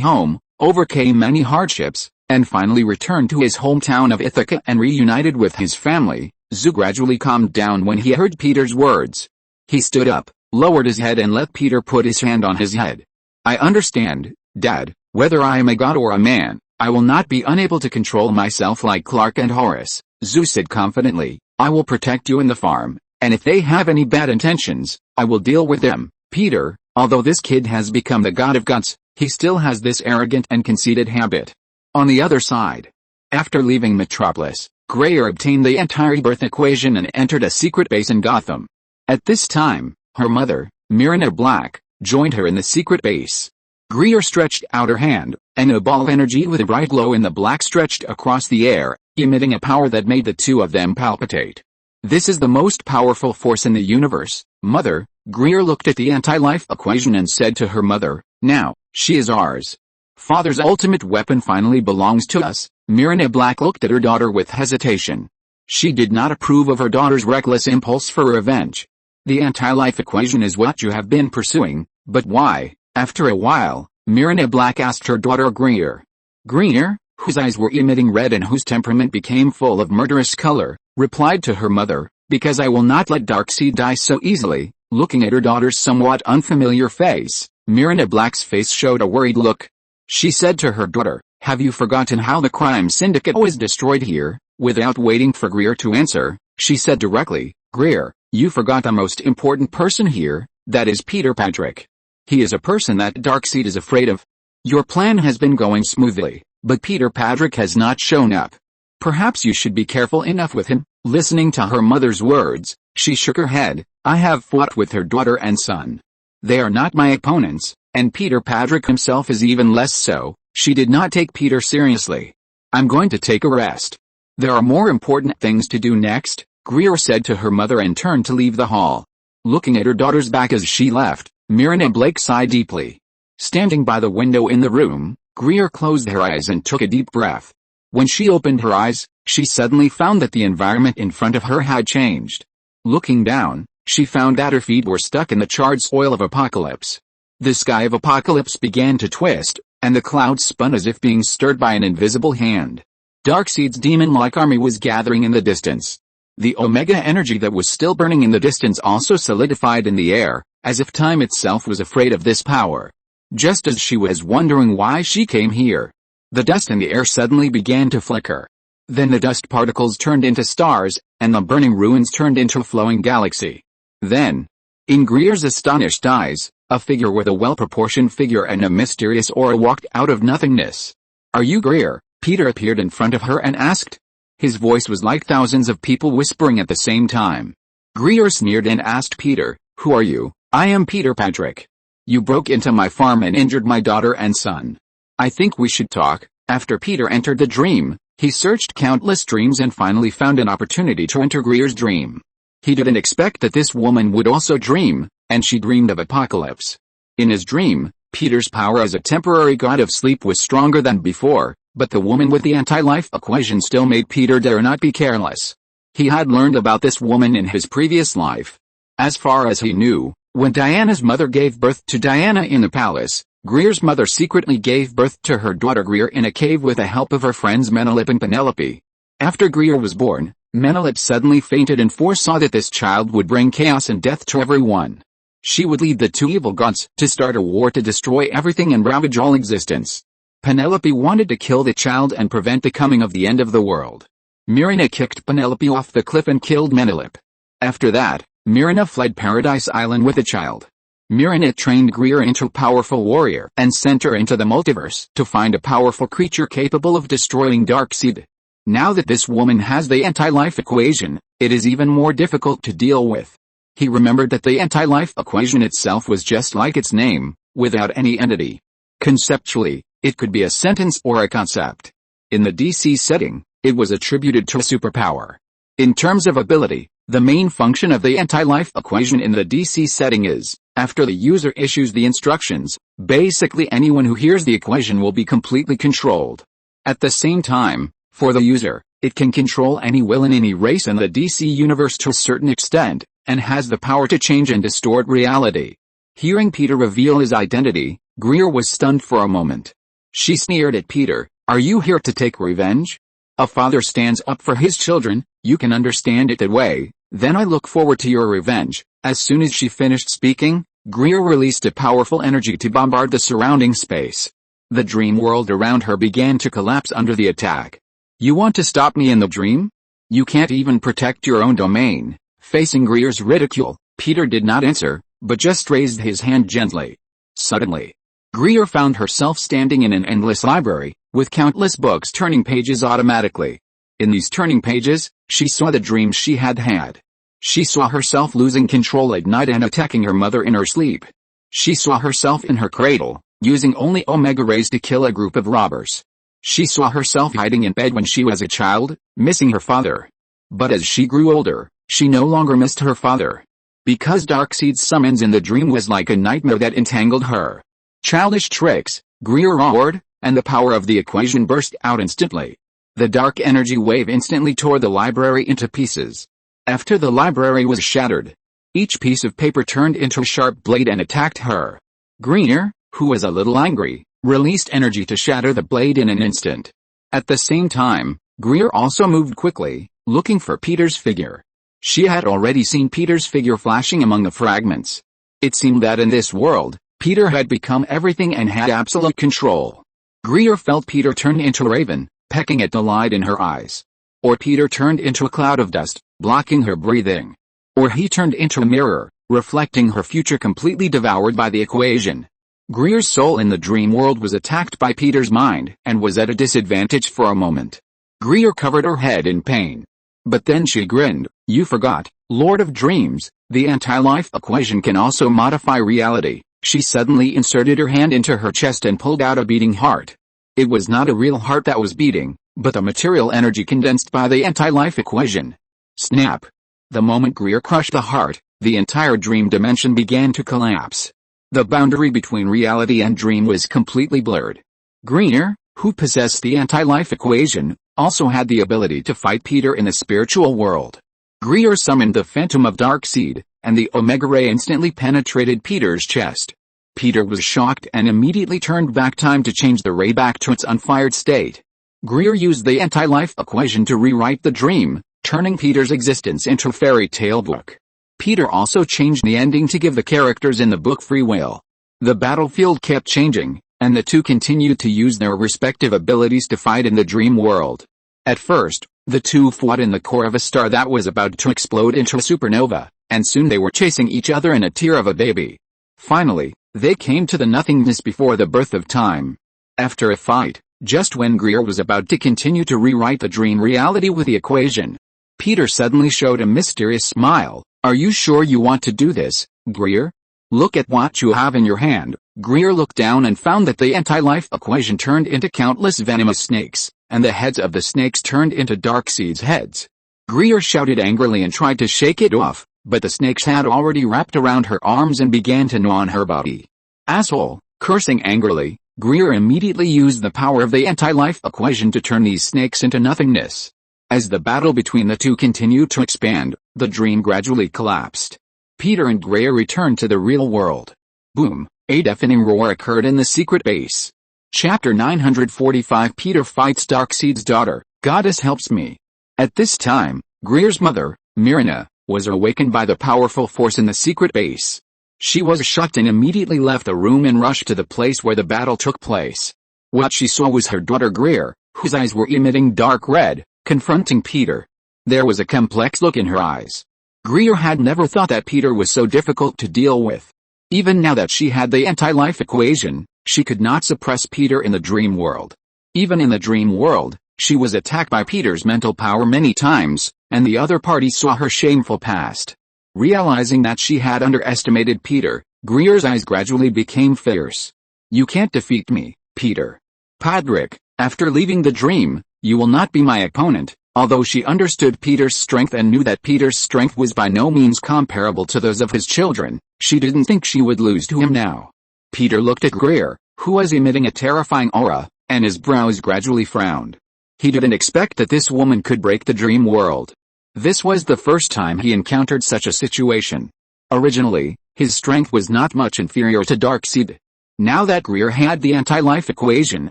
home, overcame many hardships, and finally returned to his hometown of Ithaca and reunited with his family. Zu gradually calmed down when he heard Peter's words. He stood up, lowered his head and let Peter put his hand on his head. I understand, Dad, whether I am a god or a man. I will not be unable to control myself like Clark and Horace, Zeus said confidently. I will protect you and the farm, and if they have any bad intentions, I will deal with them. Peter, although this kid has become the god of gods, he still has this arrogant and conceited habit. On the other side, after leaving Metropolis, Greer obtained the anti-rebirth equation and entered a secret base in Gotham. At this time, her mother, Miranda Black, joined her in the secret base. Greer stretched out her hand, and a ball of energy with a bright glow in the black stretched across the air, emitting a power that made the two of them palpitate. This is the most powerful force in the universe, Mother. Greer looked at the anti-life equation and said to her mother, now, she is ours. Father's ultimate weapon finally belongs to us. Miranda Black looked at her daughter with hesitation. She did not approve of her daughter's reckless impulse for revenge. The anti-life equation is what you have been pursuing, but why? After a while, Miranda Black asked her daughter Greer. Greer, whose eyes were emitting red and whose temperament became full of murderous color, replied to her mother, because I will not let Darkseid die so easily. Looking at her daughter's somewhat unfamiliar face, Miranda Black's face showed a worried look. She said to her daughter, have you forgotten how the crime syndicate was destroyed here? Without waiting for Greer to answer, she said directly, Greer, you forgot the most important person here, that is Peter Patrick. He is a person that Darkseid is afraid of. Your plan has been going smoothly, but Peter Patrick has not shown up. Perhaps you should be careful enough with him. Listening to her mother's words, she shook her head. I have fought with her daughter and son. They are not my opponents, and Peter Patrick himself is even less so. She did not take Peter seriously. I'm going to take a rest. There are more important things to do next, Greer said to her mother and turned to leave the hall. Looking at her daughter's back as she left, Miranda Blake sighed deeply. Standing by the window in the room, Greer closed her eyes and took a deep breath. When she opened her eyes, she suddenly found that the environment in front of her had changed. Looking down, She found that her feet were stuck in the charred soil of apocalypse. The sky of apocalypse began to twist, and the clouds spun as if being stirred by an invisible hand. Darkseid's demon-like army was gathering in the distance. The Omega energy that was still burning in the distance also solidified in the air, as if time itself was afraid of this power. Just as she was wondering why she came here, the dust in the air suddenly began to flicker. Then the dust particles turned into stars, and the burning ruins turned into a flowing galaxy. Then, in Greer's astonished eyes, a figure with a well-proportioned figure and a mysterious aura walked out of nothingness. "Are you Greer?" Peter appeared in front of her and asked. His voice was like thousands of people whispering at the same time. Greer sneered and asked Peter, "Who are you?" "I am Peter Patrick. You broke into my farm and injured my daughter and son. I think we should talk." After Peter entered the dream, he searched countless dreams and finally found an opportunity to enter Greer's dream. He didn't expect that this woman would also dream, and she dreamed of apocalypse. In his dream, Peter's power as a temporary god of sleep was stronger than before, but the woman with the anti-life equation still made Peter dare not be careless. He had learned about this woman in his previous life. As far as he knew, when Diana's mother gave birth to Diana in the palace, Greer's mother secretly gave birth to her daughter Greer in a cave with the help of her friends Menelip and Penelope. After Greer was born, Menelip suddenly fainted and foresaw that this child would bring chaos and death to everyone. She would lead the two evil gods to start a war to destroy everything and ravage all existence. Penelope wanted to kill the child and prevent the coming of the end of the world. Myrina kicked Penelope off the cliff and killed Menelip. After that, Myrina fled Paradise Island with the child. Myrina trained Greer into a powerful warrior and sent her into the multiverse to find a powerful creature capable of destroying Darkseid. Now that this woman has the anti-life equation, it is even more difficult to deal with. He remembered that the anti-life equation itself was just like its name, without any entity. Conceptually, it could be a sentence or a concept. In the DC setting, it was attributed to a superpower. In terms of ability, the main function of the anti-life equation in the DC setting is, after the user issues the instructions, basically anyone who hears the equation will be completely controlled. At the same time, for the user, it can control any will in any race in the DC universe to a certain extent, and has the power to change and distort reality. Hearing Peter reveal his identity, Greer was stunned for a moment. She sneered at Peter, "Are you here to take revenge? A father stands up for his children, you can understand it that way, then I look forward to your revenge." As soon as she finished speaking, Greer released a powerful energy to bombard the surrounding space. The dream world around her began to collapse under the attack. "You want to stop me in the dream? You can't even protect your own domain." Facing Greer's ridicule, Peter did not answer, but just raised his hand gently. Suddenly, Greer found herself standing in an endless library, with countless books turning pages automatically. In these turning pages, she saw the dreams she had had. She saw herself losing control at night and attacking her mother in her sleep. She saw herself in her cradle, using only Omega rays to kill a group of robbers. She saw herself hiding in bed when she was a child, missing her father. But as she grew older, she no longer missed her father. Because Darkseid's summons in the dream was like a nightmare that entangled her. Childish tricks, Greer roared, and the power of the equation burst out instantly. The dark energy wave instantly tore the library into pieces. After the library was shattered, each piece of paper turned into a sharp blade and attacked her. Greer, who was a little angry, released energy to shatter the blade in an instant. At the same time, Greer also moved quickly, looking for Peter's figure. She had already seen Peter's figure flashing among the fragments. It seemed that in this world, Peter had become everything and had absolute control. Greer felt Peter turn into a raven, pecking at the light in her eyes. Or Peter turned into a cloud of dust, blocking her breathing. Or he turned into a mirror, reflecting her future completely devoured by the equation. Greer's soul in the dream world was attacked by Peter's mind and was at a disadvantage for a moment. Greer covered her head in pain. But then she grinned. "You forgot, Lord of Dreams, the anti-life equation can also modify reality." She suddenly inserted her hand into her chest and pulled out a beating heart. It was not a real heart that was beating, but the material energy condensed by the anti-life equation. Snap! The moment Greer crushed the heart, the entire dream dimension began to collapse. The boundary between reality and dream was completely blurred. Greer, who possessed the anti-life equation, also had the ability to fight Peter in the spiritual world. Greer summoned the Phantom of Darkseid, and the Omega Ray instantly penetrated Peter's chest. Peter was shocked and immediately turned back time to change the ray back to its unfired state. Greer used the anti-life equation to rewrite the dream, turning Peter's existence into a fairy tale book. Peter also changed the ending to give the characters in the book free will. The battlefield kept changing, and the two continued to use their respective abilities to fight in the dream world. At first, the two fought in the core of a star that was about to explode into a supernova, and soon they were chasing each other in a tear of a baby. Finally, they came to the nothingness before the birth of time. After a fight, just when Greer was about to continue to rewrite the dream reality with the equation, Peter suddenly showed a mysterious smile. "Are you sure you want to do this, Greer? Look at what you have in your hand." Greer looked down and found that the anti-life equation turned into countless venomous snakes, and the heads of the snakes turned into Darkseid's heads. Greer shouted angrily and tried to shake it off, but the snakes had already wrapped around her arms and began to gnaw on her body. "Asshole!" Cursing angrily, Greer immediately used the power of the anti-life equation to turn these snakes into nothingness. As the battle between the two continued to expand, the dream gradually collapsed. Peter and Greer returned to the real world. Boom! A deafening roar occurred in the secret base. Chapter 945 Peter fights Darkseid's daughter, Goddess helps me. At this time, Greer's mother, Mirna, was awakened by the powerful force in the secret base. She was shocked and immediately left the room and rushed to the place where the battle took place. What she saw was her daughter Greer, whose eyes were emitting dark red, confronting Peter. There was a complex look in her eyes. Greer had never thought that Peter was so difficult to deal with. Even now that she had the anti-life equation, she could not suppress Peter in the dream world. Even in the dream world, she was attacked by Peter's mental power many times, and the other party saw her shameful past. Realizing that she had underestimated Peter, Greer's eyes gradually became fierce. "You can't defeat me, Peter. Padrick, after leaving the dream, you will not be my opponent." Although she understood Peter's strength and knew that Peter's strength was by no means comparable to those of his children, she didn't think she would lose to him now. Peter looked at Greer, who was emitting a terrifying aura, and his brows gradually frowned. He didn't expect that this woman could break the dream world. This was the first time he encountered such a situation. Originally, his strength was not much inferior to Darkseid. Now that Greer had the anti-life equation,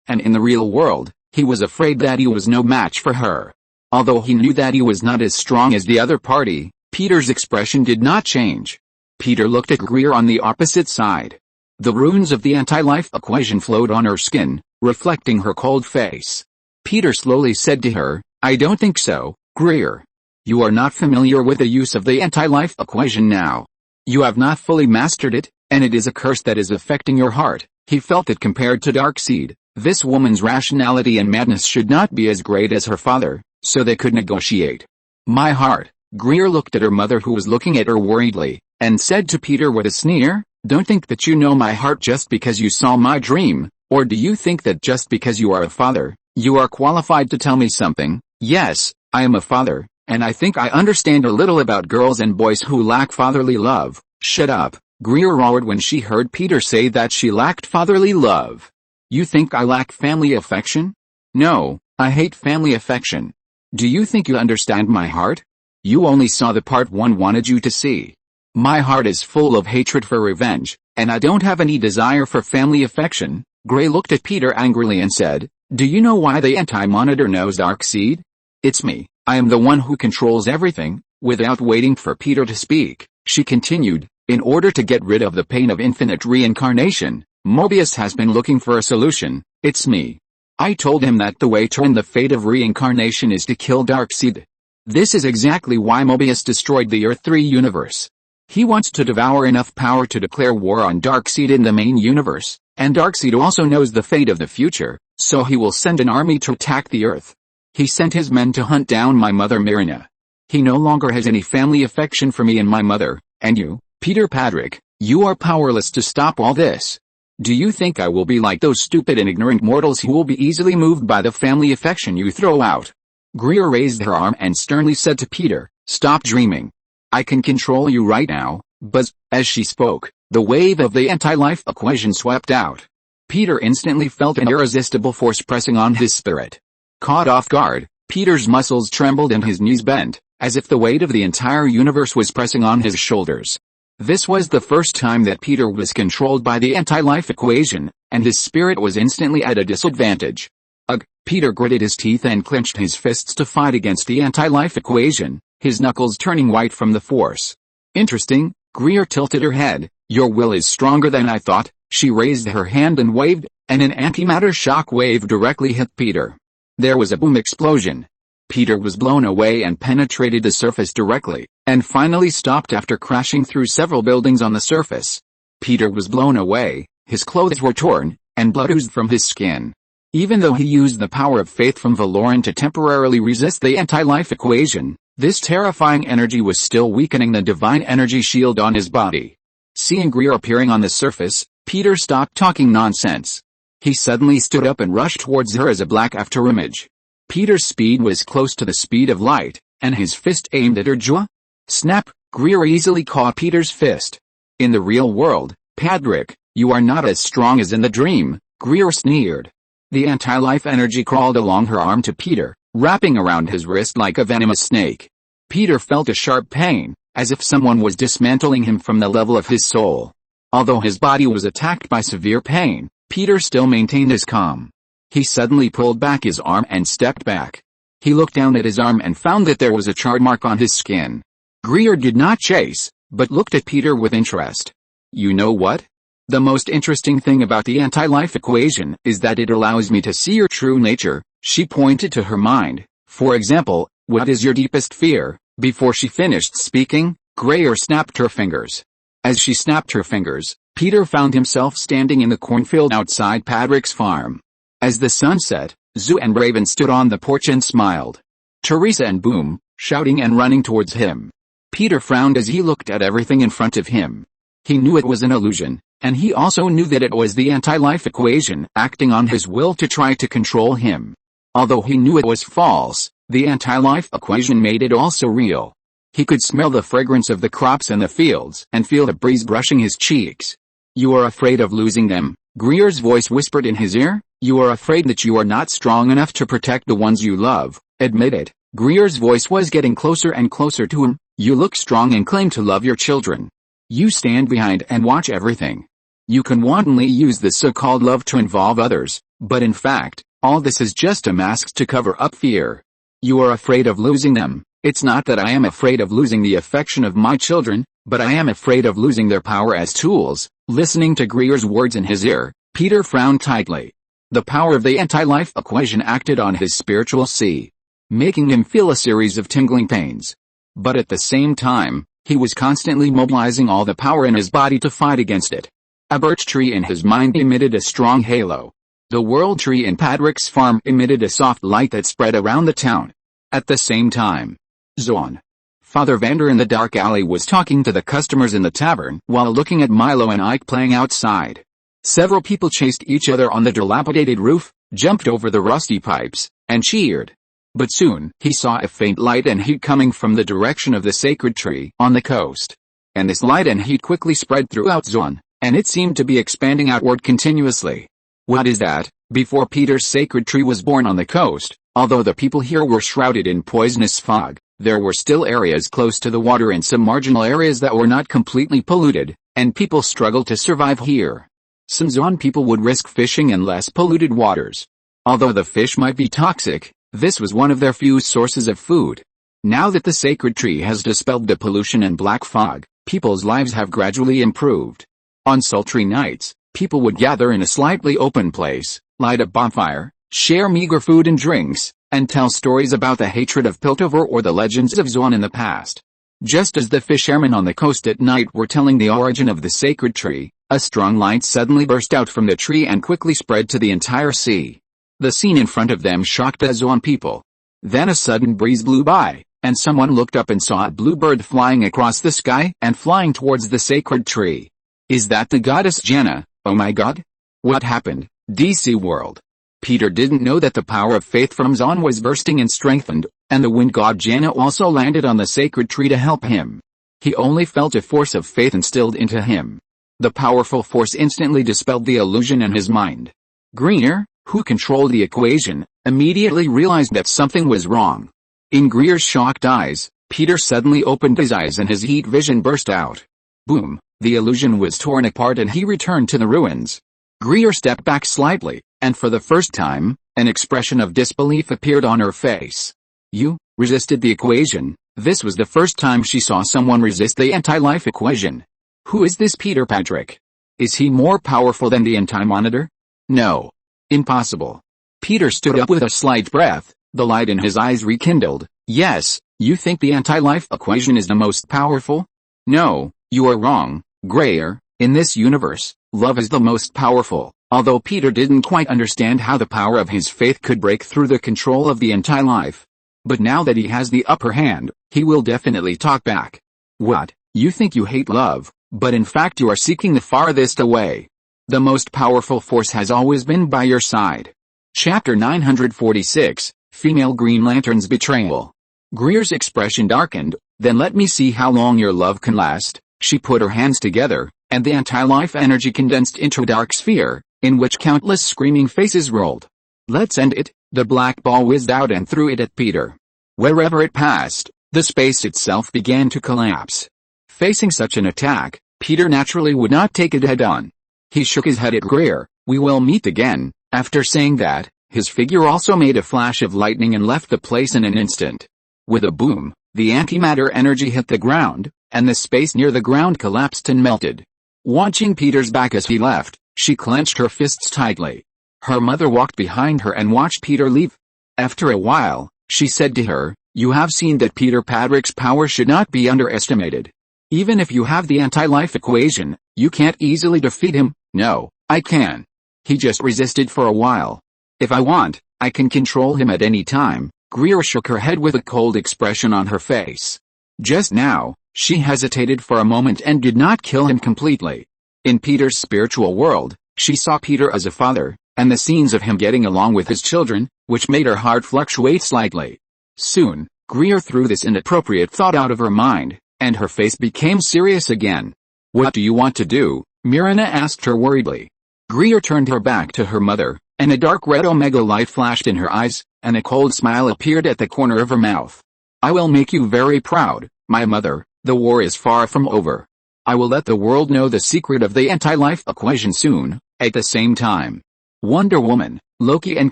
and in the real world, he was afraid that he was no match for her. Although he knew that he was not as strong as the other party, Peter's expression did not change. Peter looked at Greer on the opposite side. The runes of the anti-life equation flowed on her skin, reflecting her cold face. Peter slowly said to her, "I don't think so, Greer. You are not familiar with the use of the anti-life equation now. You have not fully mastered it, and it is a curse that is affecting your heart." He felt that compared to Darkseid, this woman's rationality and madness should not be as great as her father, so they could negotiate. "My heart." Greer looked at her mother, who was looking at her worriedly, and said to Peter with a sneer, "Don't think that you know my heart just because you saw my dream, or do you think that just because you are a father, you are qualified to tell me something?" "Yes, I am a father, and I think I understand a little about girls and boys who lack fatherly love." "Shut up," Greer roared when she heard Peter say that she lacked fatherly love. "You think I lack family affection? No, I hate family affection. Do you think you understand my heart? You only saw the part one wanted you to see. My heart is full of hatred for revenge, and I don't have any desire for family affection." Gray looked at Peter angrily and said, "Do you know why the anti-monitor knows Darkseid? It's me. I am the one who controls everything." Without waiting for Peter to speak, she continued, "In order to get rid of the pain of infinite reincarnation, Mobius has been looking for a solution. It's me. I told him that the way to end the fate of reincarnation is to kill Darkseid. This is exactly why Mobius destroyed the Earth 3 universe. He wants to devour enough power to declare war on Darkseid in the main universe, and Darkseid also knows the fate of the future, so he will send an army to attack the Earth. He sent his men to hunt down my mother Mirna. He no longer has any family affection for me and my mother, and you, Peter Padrick, you are powerless to stop all this. Do you think I will be like those stupid and ignorant mortals who will be easily moved by the family affection you throw out?" Greer raised her arm and sternly said to Peter, "Stop dreaming. I can control you right now." Buzz. As she spoke, the wave of the anti-life equation swept out. Peter instantly felt an irresistible force pressing on his spirit. Caught off guard, Peter's muscles trembled and his knees bent, as if the weight of the entire universe was pressing on his shoulders. This was the first time that Peter was controlled by the anti-life equation, and his spirit was instantly at a disadvantage. Ugh! Peter gritted his teeth and clenched his fists to fight against the anti-life equation, his knuckles turning white from the force. Interesting, Greer tilted her head. Your will is stronger than I thought. She raised her hand and waved, and an antimatter shock wave directly hit Peter. There was a boom explosion. Peter was blown away and penetrated the surface directly, and finally stopped after crashing through several buildings on the surface. Peter was blown away, his clothes were torn, and blood oozed from his skin. Even though he used the power of faith from Valoran to temporarily resist the anti-life equation, this terrifying energy was still weakening the divine energy shield on his body. Seeing Greer appearing on the surface, Peter stopped talking nonsense. He suddenly stood up and rushed towards her as a black afterimage. Peter's speed was close to the speed of light, and his fist aimed at her jaw. Snap! Greer easily caught Peter's fist. In the real world, Patrick, you are not as strong as in the dream, Greer sneered. The anti-life energy crawled along her arm to Peter, wrapping around his wrist like a venomous snake. Peter felt a sharp pain, as if someone was dismantling him from the level of his soul. Although his body was attacked by severe pain, Peter still maintained his calm. He suddenly pulled back his arm and stepped back. He looked down at his arm and found that there was a charred mark on his skin. Greer did not chase, but looked at Peter with interest. You know what? The most interesting thing about the anti-life equation is that it allows me to see your true nature. She pointed to her mind. For example, what is your deepest fear? Before she finished speaking, Greer snapped her fingers. As she snapped her fingers, Peter found himself standing in the cornfield outside Patrick's farm. As the sun set, Zoo and Raven stood on the porch and smiled. Teresa and Boom, shouting and running towards him. Peter frowned as he looked at everything in front of him. He knew it was an illusion, and he also knew that it was the anti-life equation acting on his will to try to control him. Although he knew it was false, the anti-life equation made it also real. He could smell the fragrance of the crops in the fields and feel the breeze brushing his cheeks. You are afraid of losing them, Greer's voice whispered in his ear. You are afraid that you are not strong enough to protect the ones you love. Admit it. Greer's voice was getting closer and closer to him. You look strong and claim to love your children. You stand behind and watch everything. You can wantonly use this so-called love to involve others, but in fact, all this is just a mask to cover up fear. You are afraid of losing them. It's not that I am afraid of losing the affection of my children, but I am afraid of losing their power as tools. Listening to Greer's words in his ear, Peter frowned tightly. The power of the anti-life equation acted on his spiritual sea, making him feel a series of tingling pains. But at the same time, he was constantly mobilizing all the power in his body to fight against it. A birch tree in his mind emitted a strong halo. The world tree in Patrick's farm emitted a soft light that spread around the town. At the same time, Zon, Father Vander in the dark alley was talking to the customers in the tavern while looking at Milo and Ike playing outside. Several people chased each other on the dilapidated roof, jumped over the rusty pipes, and cheered. But soon, he saw a faint light and heat coming from the direction of the sacred tree on the coast. And this light and heat quickly spread throughout Zon, and it seemed to be expanding outward continuously. What is that? Before Peter's sacred tree was born on the coast, although the people here were shrouded in poisonous fog, there were still areas close to the water and some marginal areas that were not completely polluted, and people struggled to survive here. Some Zon people would risk fishing in less polluted waters. Although the fish might be toxic, this was one of their few sources of food. Now that the sacred tree has dispelled the pollution and black fog, people's lives have gradually improved. On sultry nights, people would gather in a slightly open place, light a bonfire, share meager food and drinks, and tell stories about the hatred of Piltover or the legends of Zon in the past. Just as the fishermen on the coast at night were telling the origin of the sacred tree, a strong light suddenly burst out from the tree and quickly spread to the entire sea. The scene in front of them shocked the Zon people. Then a sudden breeze blew by, and someone looked up and saw a blue bird flying across the sky and flying towards the sacred tree. Is that the goddess Janna? Oh my god? What happened? DC World. Peter didn't know that the power of faith from Zon was bursting and strengthened, and the wind god Janna also landed on the sacred tree to help him. He only felt a force of faith instilled into him. The powerful force instantly dispelled the illusion in his mind. Greer, who controlled the equation, immediately realized that something was wrong. In Greer's shocked eyes, Peter suddenly opened his eyes and his heat vision burst out. Boom, the illusion was torn apart and he returned to the ruins. Greer stepped back slightly, and for the first time, an expression of disbelief appeared on her face. You resisted the equation? This was the first time she saw someone resist the anti-life equation. Who is this Peter Patrick? Is he more powerful than the anti-monitor? No. Impossible. Peter stood up with a slight breath, the light in his eyes rekindled. Yes, you think the anti-life equation is the most powerful? No, you are wrong, Greer. In this universe, love is the most powerful. Although Peter didn't quite understand how the power of his faith could break through the control of the anti-life. But now that he has the upper hand, he will definitely talk back. What? You think you hate love, but in fact you are seeking the farthest away. The most powerful force has always been by your side. Chapter 946, Female Green Lantern's Betrayal. Greer's expression darkened. Then let me see how long your love can last. She put her hands together, and the anti-life energy condensed into a dark sphere, in which countless screaming faces rolled. Let's end it. The black ball whizzed out and threw it at Peter. Wherever it passed, the space itself began to collapse. Facing such an attack, Peter naturally would not take it head-on. He shook his head at Greer. We will meet again. After saying that, his figure also made a flash of lightning and left the place in an instant. With a boom, the antimatter energy hit the ground, and the space near the ground collapsed and melted. Watching Peter's back as he left, she clenched her fists tightly. Her mother walked behind her and watched Peter leave. After a while, she said to her, You have seen that Peter Patrick's power should not be underestimated. Even if you have the anti-life equation, you can't easily defeat him. No, I can. He just resisted for a while. If I want, I can control him at any time. Greer shook her head with a cold expression on her face. Just now, she hesitated for a moment and did not kill him completely. In Peter's spiritual world, she saw Peter as a father, and the scenes of him getting along with his children, which made her heart fluctuate slightly. Soon, Greer threw this inappropriate thought out of her mind, and her face became serious again. What do you want to do? Mirana asked her worriedly. Greer turned her back to her mother, and a dark red omega light flashed in her eyes, and a cold smile appeared at the corner of her mouth. I will make you very proud, my mother. The war is far from over. I will let the world know the secret of the anti-life equation soon. At the same time, Wonder Woman, Loki and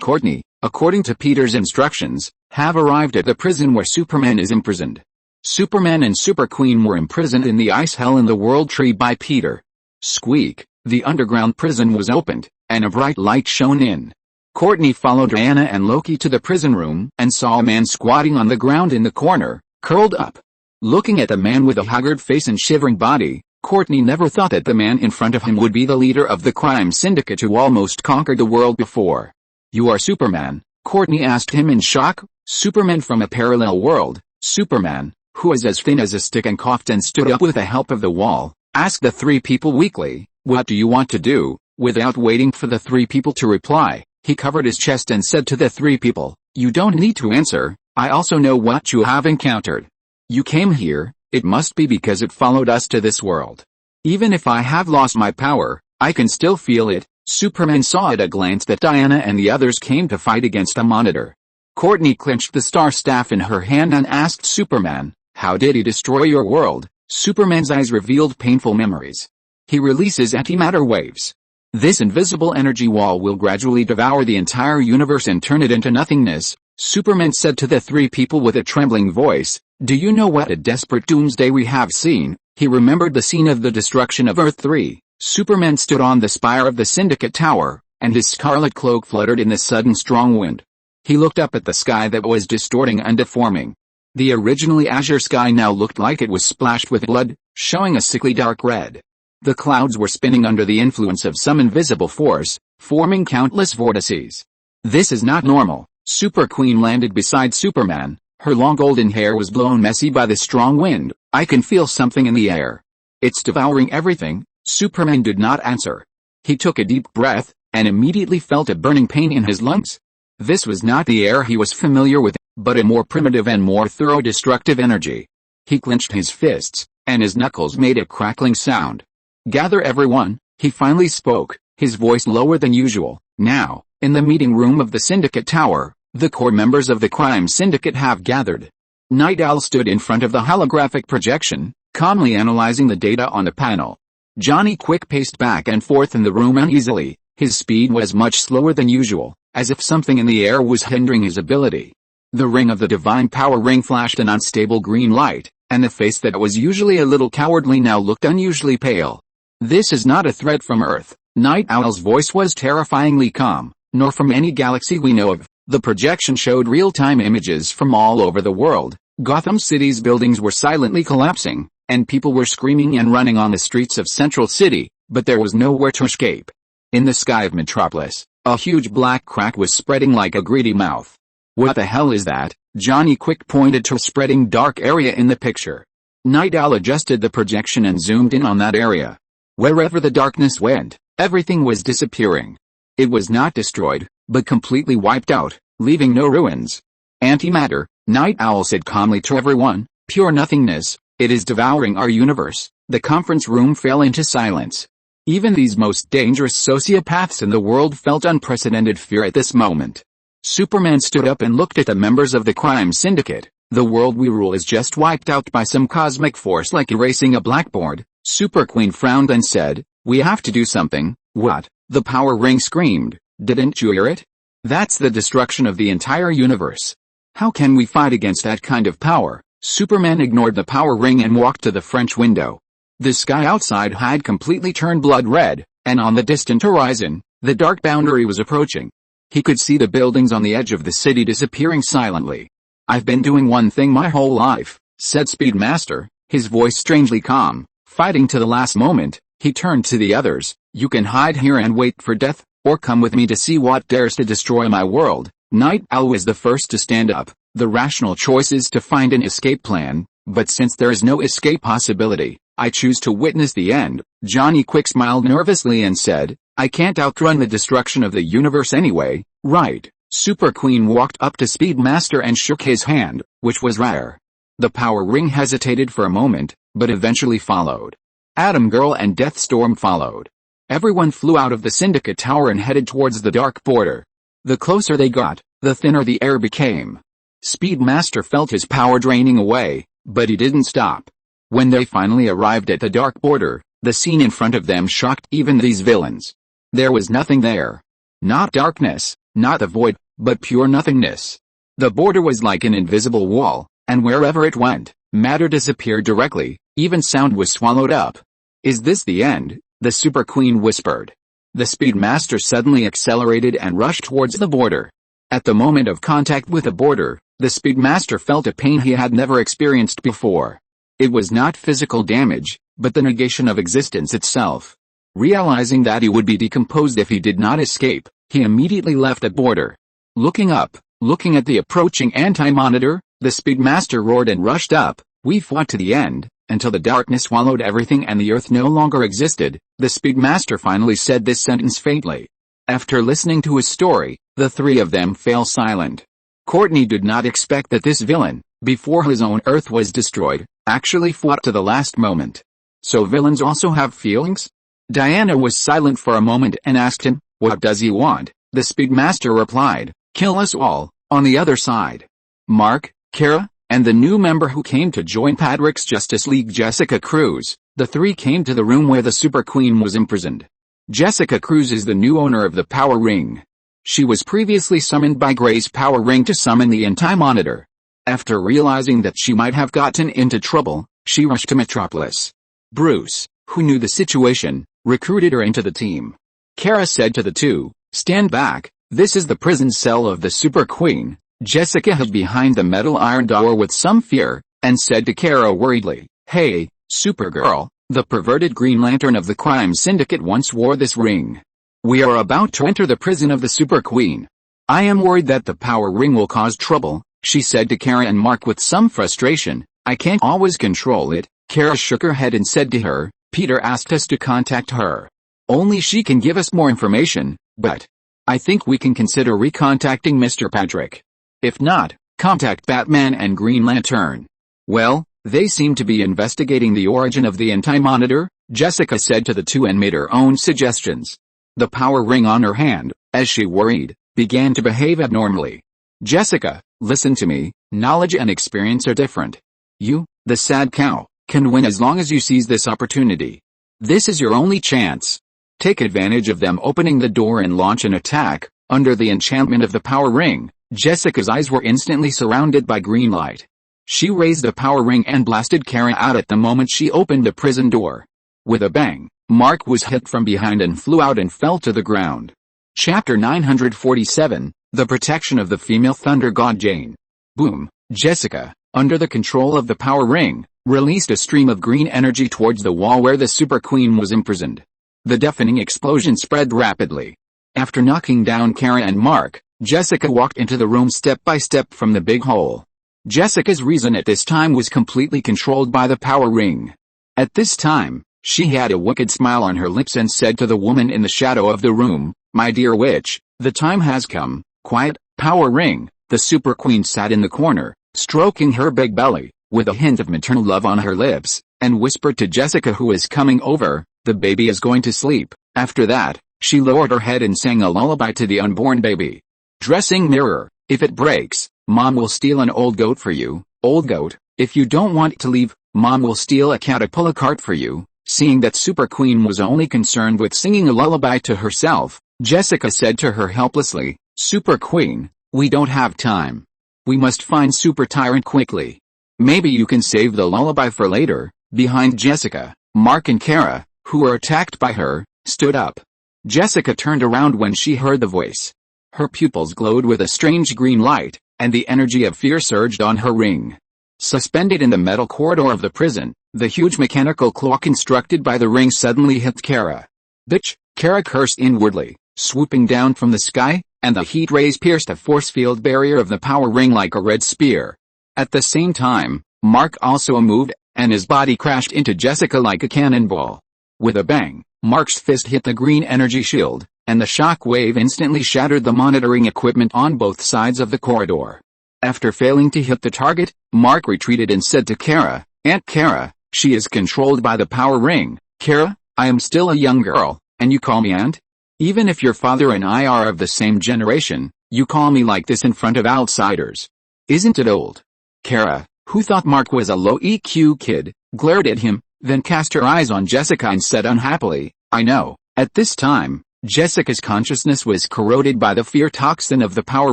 Courtney, according to Peter's instructions, have arrived at the prison where Superman is imprisoned. Superman and Super Queen were imprisoned in the ice hell in the World Tree by Peter. Squeak, the underground prison was opened, and a bright light shone in. Courtney followed Diana and Loki to the prison room and saw a man squatting on the ground in the corner, curled up. Looking at the man with a haggard face and shivering body, Courtney never thought that the man in front of him would be the leader of the crime syndicate who almost conquered the world before. You are Superman? Courtney asked him in shock. Superman from a parallel world. Superman, who is as thin as a stick and coughed and stood up with the help of the wall, asked the three people weakly, What do you want to do? Without waiting for the three people to reply, he covered his chest and said to the three people, You don't need to answer, I also know what you have encountered. You came here, it must be because it followed us to this world. Even if I have lost my power, I can still feel it. Superman saw at a glance that Diana and the others came to fight against a monitor. Courtney clenched the star staff in her hand and asked Superman, How did he destroy your world? Superman's eyes revealed painful memories. He releases antimatter waves. This invisible energy wall will gradually devour the entire universe and turn it into nothingness. Superman said to the three people with a trembling voice, Do you know what a desperate doomsday we have seen? He remembered the scene of the destruction of Earth 3. Superman stood on the spire of the Syndicate Tower, and his scarlet cloak fluttered in the sudden strong wind. He looked up at the sky that was distorting and deforming. The originally azure sky now looked like it was splashed with blood, showing a sickly dark red. The clouds were spinning under the influence of some invisible force, forming countless vortices. This is not normal. Super Queen landed beside Superman. Her long golden hair was blown messy by the strong wind. I can feel something in the air. It's devouring everything. Superman did not answer. He took a deep breath, and immediately felt a burning pain in his lungs. This was not the air he was familiar with, but a more primitive and more thorough destructive energy. He clenched his fists, and his knuckles made a crackling sound. Gather everyone, he finally spoke, his voice lower than usual. Now, in the meeting room of the Syndicate Tower, the core members of the crime syndicate have gathered. Night Owl stood in front of the holographic projection, calmly analyzing the data on the panel. Johnny Quick paced back and forth in the room uneasily. His speed was much slower than usual, as if something in the air was hindering his ability. The ring of the divine power ring flashed an unstable green light, and the face that was usually a little cowardly now looked unusually pale. "This is not a threat from Earth." Night Owl's voice was terrifyingly calm. "Nor from any galaxy we know of." The projection showed real-time images from all over the world. Gotham City's buildings were silently collapsing, and people were screaming and running on the streets of Central City, but there was nowhere to escape. In the sky of Metropolis, a huge black crack was spreading like a greedy mouth. "What the hell is that?" Johnny Quick pointed to a spreading dark area in the picture. Night Owl adjusted the projection and zoomed in on that area. Wherever the darkness went, everything was disappearing. It was not destroyed, but completely wiped out, leaving no ruins. "Antimatter," Night Owl said calmly to everyone, "pure nothingness. It is devouring our universe." The conference room fell into silence. Even these most dangerous sociopaths in the world felt unprecedented fear at this moment. Superman stood up and looked at the members of the crime syndicate. "The world we rule is just wiped out by some cosmic force like erasing a blackboard." Super Queen frowned and said, "We have to do something." "What?" the power ring screamed. "Didn't you hear it? That's the destruction of the entire universe. How can we fight against that kind of power?" Superman ignored the power ring and walked to the French window. The sky outside had completely turned blood red, and on the distant horizon, the dark boundary was approaching. He could see the buildings on the edge of the city disappearing silently. "I've been doing one thing my whole life," said Speedmaster, his voice strangely calm. Fighting to the last moment, he turned to the others. "You can hide here and wait for death, or come with me to see what dares to destroy my world." Night Owl was the first to stand up. "The rational choice is to find an escape plan, but since there is no escape possibility, I choose to witness the end." Johnny Quick smiled nervously and said, "I can't outrun the destruction of the universe anyway, right?" Super Queen walked up to Speedmaster and shook his hand, which was rare. The power ring hesitated for a moment, but eventually followed. Atom Girl and Deathstorm followed. Everyone flew out of the Syndicate Tower and headed towards the dark border. The closer they got, the thinner the air became. Speedmaster felt his power draining away, but he didn't stop. When they finally arrived at the dark border, the scene in front of them shocked even these villains. There was nothing there. Not darkness, not the void, but pure nothingness. The border was like an invisible wall, and wherever it went, matter disappeared directly, even sound was swallowed up. "Is this the end?" the Super Queen whispered. The Speedmaster suddenly accelerated and rushed towards the border. At the moment of contact with the border, the Speedmaster felt a pain he had never experienced before. It was not physical damage, but the negation of existence itself. Realizing that he would be decomposed if he did not escape, he immediately left the border. Looking up, looking at the approaching anti-monitor, the Speedmaster roared and rushed up. "We fought to the end, until the darkness swallowed everything and the Earth no longer existed." The Speedmaster finally said this sentence faintly. After listening to his story, the three of them fell silent. Courtney did not expect that this villain, before his own Earth was destroyed, actually fought to the last moment. So villains also have feelings? Diana was silent for a moment and asked him, "What does he want?" The Speedmaster replied, "Kill us all." On the other side, Mark, Kara, and the new member who came to join Patrick's Justice League, Jessica Cruz. The three came to the room where the Super Queen was imprisoned. Jessica Cruz is the new owner of the Power Ring. She was previously summoned by Gray's Power Ring to summon the Anti-Monitor. After realizing that she might have gotten into trouble, she rushed to Metropolis. Bruce, who knew the situation, recruited her into the team. Kara said to the two, "Stand back, this is the prison cell of the Super Queen." Jessica hid behind the metal iron door with some fear, and said to Kara worriedly, "Hey, Supergirl, the perverted Green Lantern of the crime syndicate once wore this ring. We are about to enter the prison of the Super Queen. I am worried that the Power Ring will cause trouble," she said to Kara and Mark with some frustration. "I can't always control it." Kara shook her head and said to her, "Peter asked us to contact her. Only she can give us more information, but I think we can consider recontacting Mr. Patrick. If not, contact Batman and Green Lantern." "Well, they seem to be investigating the origin of the Anti-Monitor," Jessica said to the two and made her own suggestions. The power ring on her hand, as she worried, began to behave abnormally. "Jessica, listen to me," Knowledge and experience are different. You, the sad cow, can win as long as you seize this opportunity. This is your only chance. Take advantage of them opening the door and launch an attack. Under the enchantment of the power ring, Jessica's eyes were instantly surrounded by green light. She raised the power ring and blasted Kara out at the moment she opened the prison door. With a bang, Mark was hit from behind and flew out and fell to the ground. Chapter 947, The Protection of the Female Thunder God Jane. Boom! Jessica, under the control of the power ring, released a stream of green energy towards the wall where the Super Queen was imprisoned. The deafening explosion spread rapidly. After knocking down Kara and Mark, Jessica walked into the room step by step from the big hole. Jessica's reason at this time was completely controlled by the power ring. At this time, she had a wicked smile on her lips and said to the woman in the shadow of the room, "My dear witch, the time has come." Quiet, power ring. The Super Queen sat in the corner, stroking her big belly, with a hint of maternal love on her lips, and whispered to Jessica who was coming over, "The baby is going to sleep." After that, she lowered her head and sang a lullaby to the unborn baby. Dressing mirror, if it breaks, Mom will steal an old goat for you. Old goat, if you don't want to leave, Mom will steal a caterpillar cart for you. Seeing that Super Queen was only concerned with singing a lullaby to herself, Jessica said to her helplessly, "Super Queen, we don't have time. We must find Super Tyrant quickly. Maybe you can save the lullaby for later." Behind Jessica, Mark and Kara, who were attacked by her, stood up. Jessica turned around when she heard the voice. Her pupils glowed with a strange green light, and the energy of fear surged on her ring. Suspended in the metal corridor of the prison, the huge mechanical claw constructed by the ring suddenly hit Kara. "Bitch!" Kara cursed inwardly, swooping down from the sky, and the heat rays pierced the force field barrier of the power ring like a red spear. At the same time, Mark also moved, and his body crashed into Jessica like a cannonball. With a bang, Mark's fist hit the green energy shield, and the shock wave instantly shattered the monitoring equipment on both sides of the corridor. After failing to hit the target, Mark retreated and said to Kara, "Aunt Kara, she is controlled by the power ring." "Kara, I am still a young girl, and you call me aunt? Even if your father and I are of the same generation, you call me like this in front of outsiders. Isn't it old?" Kara, who thought Mark was a low EQ kid, glared at him, then cast her eyes on Jessica and said unhappily, "I know." At this time, Jessica's consciousness was corroded by the fear toxin of the power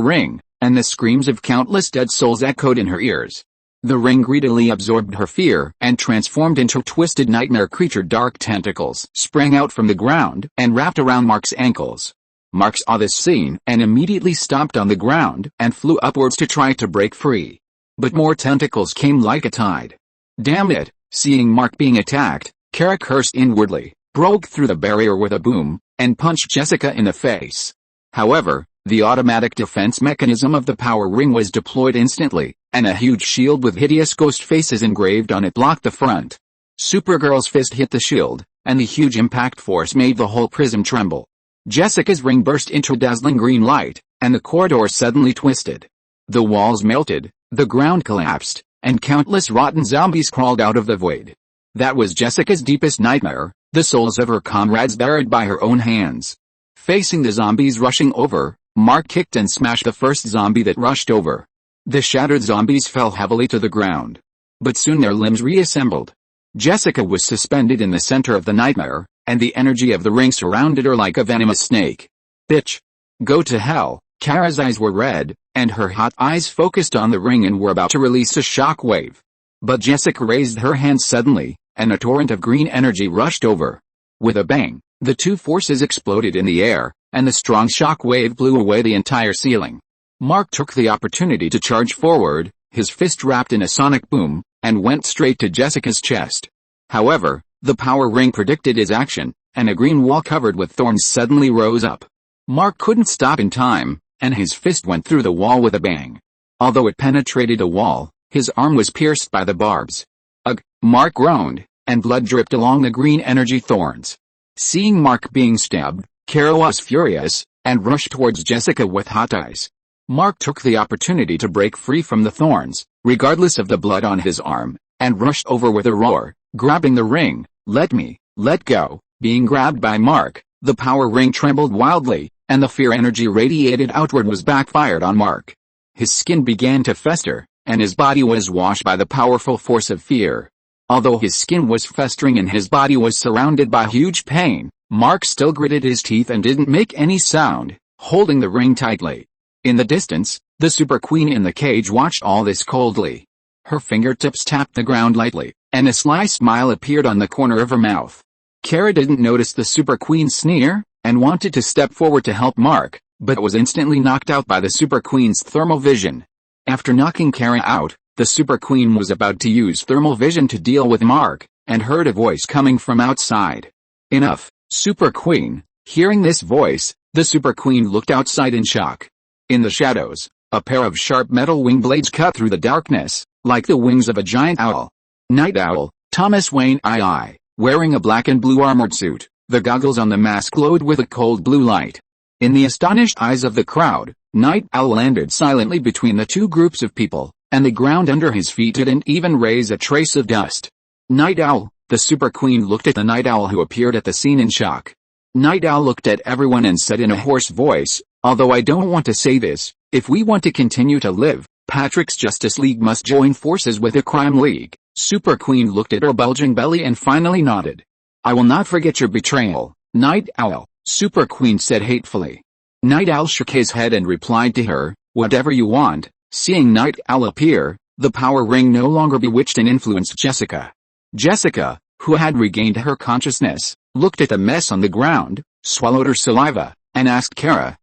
ring, and the screams of countless dead souls echoed in her ears. The ring greedily absorbed her fear and transformed into a twisted nightmare creature. Dark tentacles sprang out from the ground and wrapped around Mark's ankles. Mark saw this scene and immediately stomped on the ground and flew upwards to try to break free. But more tentacles came like a tide. "Damn it!" Seeing Mark being attacked, Kara cursed inwardly, broke through the barrier with a boom, and punched Jessica in the face. However, the automatic defense mechanism of the power ring was deployed instantly, and a huge shield with hideous ghost faces engraved on it blocked the front. Supergirl's fist hit the shield, and the huge impact force made the whole prism tremble. Jessica's ring burst into dazzling green light, and the corridor suddenly twisted. The walls melted, the ground collapsed, and countless rotten zombies crawled out of the void. That was Jessica's deepest nightmare, the souls of her comrades buried by her own hands. Facing the zombies rushing over, Mark kicked and smashed the first zombie that rushed over. The shattered zombies fell heavily to the ground. But soon their limbs reassembled. Jessica was suspended in the center of the nightmare, and the energy of the ring surrounded her like a venomous snake. "Bitch! Go to hell!" Kara's eyes were red, and her hot eyes focused on the ring and were about to release a shock wave. But Jessica raised her hand suddenly, and a torrent of green energy rushed over. With a bang, the two forces exploded in the air, and the strong shock wave blew away the entire ceiling. Mark took the opportunity to charge forward, his fist wrapped in a sonic boom, and went straight to Jessica's chest. However, the power ring predicted his action, and a green wall covered with thorns suddenly rose up. Mark couldn't stop in time, and his fist went through the wall with a bang. Although it penetrated a wall, his arm was pierced by the barbs. "Ugh!" Mark groaned, and blood dripped along the green energy thorns. Seeing Mark being stabbed, Kara was furious, and rushed towards Jessica with hot eyes. Mark took the opportunity to break free from the thorns, regardless of the blood on his arm, and rushed over with a roar, grabbing the ring. "Let me, let go!" Being grabbed by Mark, the power ring trembled wildly, and the fear energy radiated outward was backfired on Mark. His skin began to fester, and his body was washed by the powerful force of fear. Although his skin was festering and his body was surrounded by huge pain, Mark still gritted his teeth and didn't make any sound, holding the ring tightly. In the distance, the Super Queen in the cage watched all this coldly. Her fingertips tapped the ground lightly, and a sly smile appeared on the corner of her mouth. Kara didn't notice the Super Queen's sneer, and wanted to step forward to help Mark, but was instantly knocked out by the Super Queen's thermal vision. After knocking Kara out, the Super Queen was about to use thermal vision to deal with Mark, and heard a voice coming from outside. "Enough, Super Queen." Hearing this voice, the Super Queen looked outside in shock. In the shadows, a pair of sharp metal wing blades cut through the darkness, like the wings of a giant owl. Night Owl, Thomas Wayne II, wearing a black and blue armored suit, the goggles on the mask glowed with a cold blue light. In the astonished eyes of the crowd, Night Owl landed silently between the two groups of people, and the ground under his feet didn't even raise a trace of dust. Night Owl, the Super Queen looked at the Night Owl who appeared at the scene in shock. Night Owl looked at everyone and said in a hoarse voice, "Although I don't want to say this, if we want to continue to live, Patrick's Justice League must join forces with the Crime League." Super Queen looked at her bulging belly and finally nodded. "I will not forget your betrayal, Night Owl," Super Queen said hatefully. Night Owl shook his head and replied to her, "Whatever you want." Seeing Night Owl appear, the power ring no longer bewitched and influenced Jessica. Jessica, who had regained her consciousness, looked at the mess on the ground, swallowed her saliva, and asked Kara,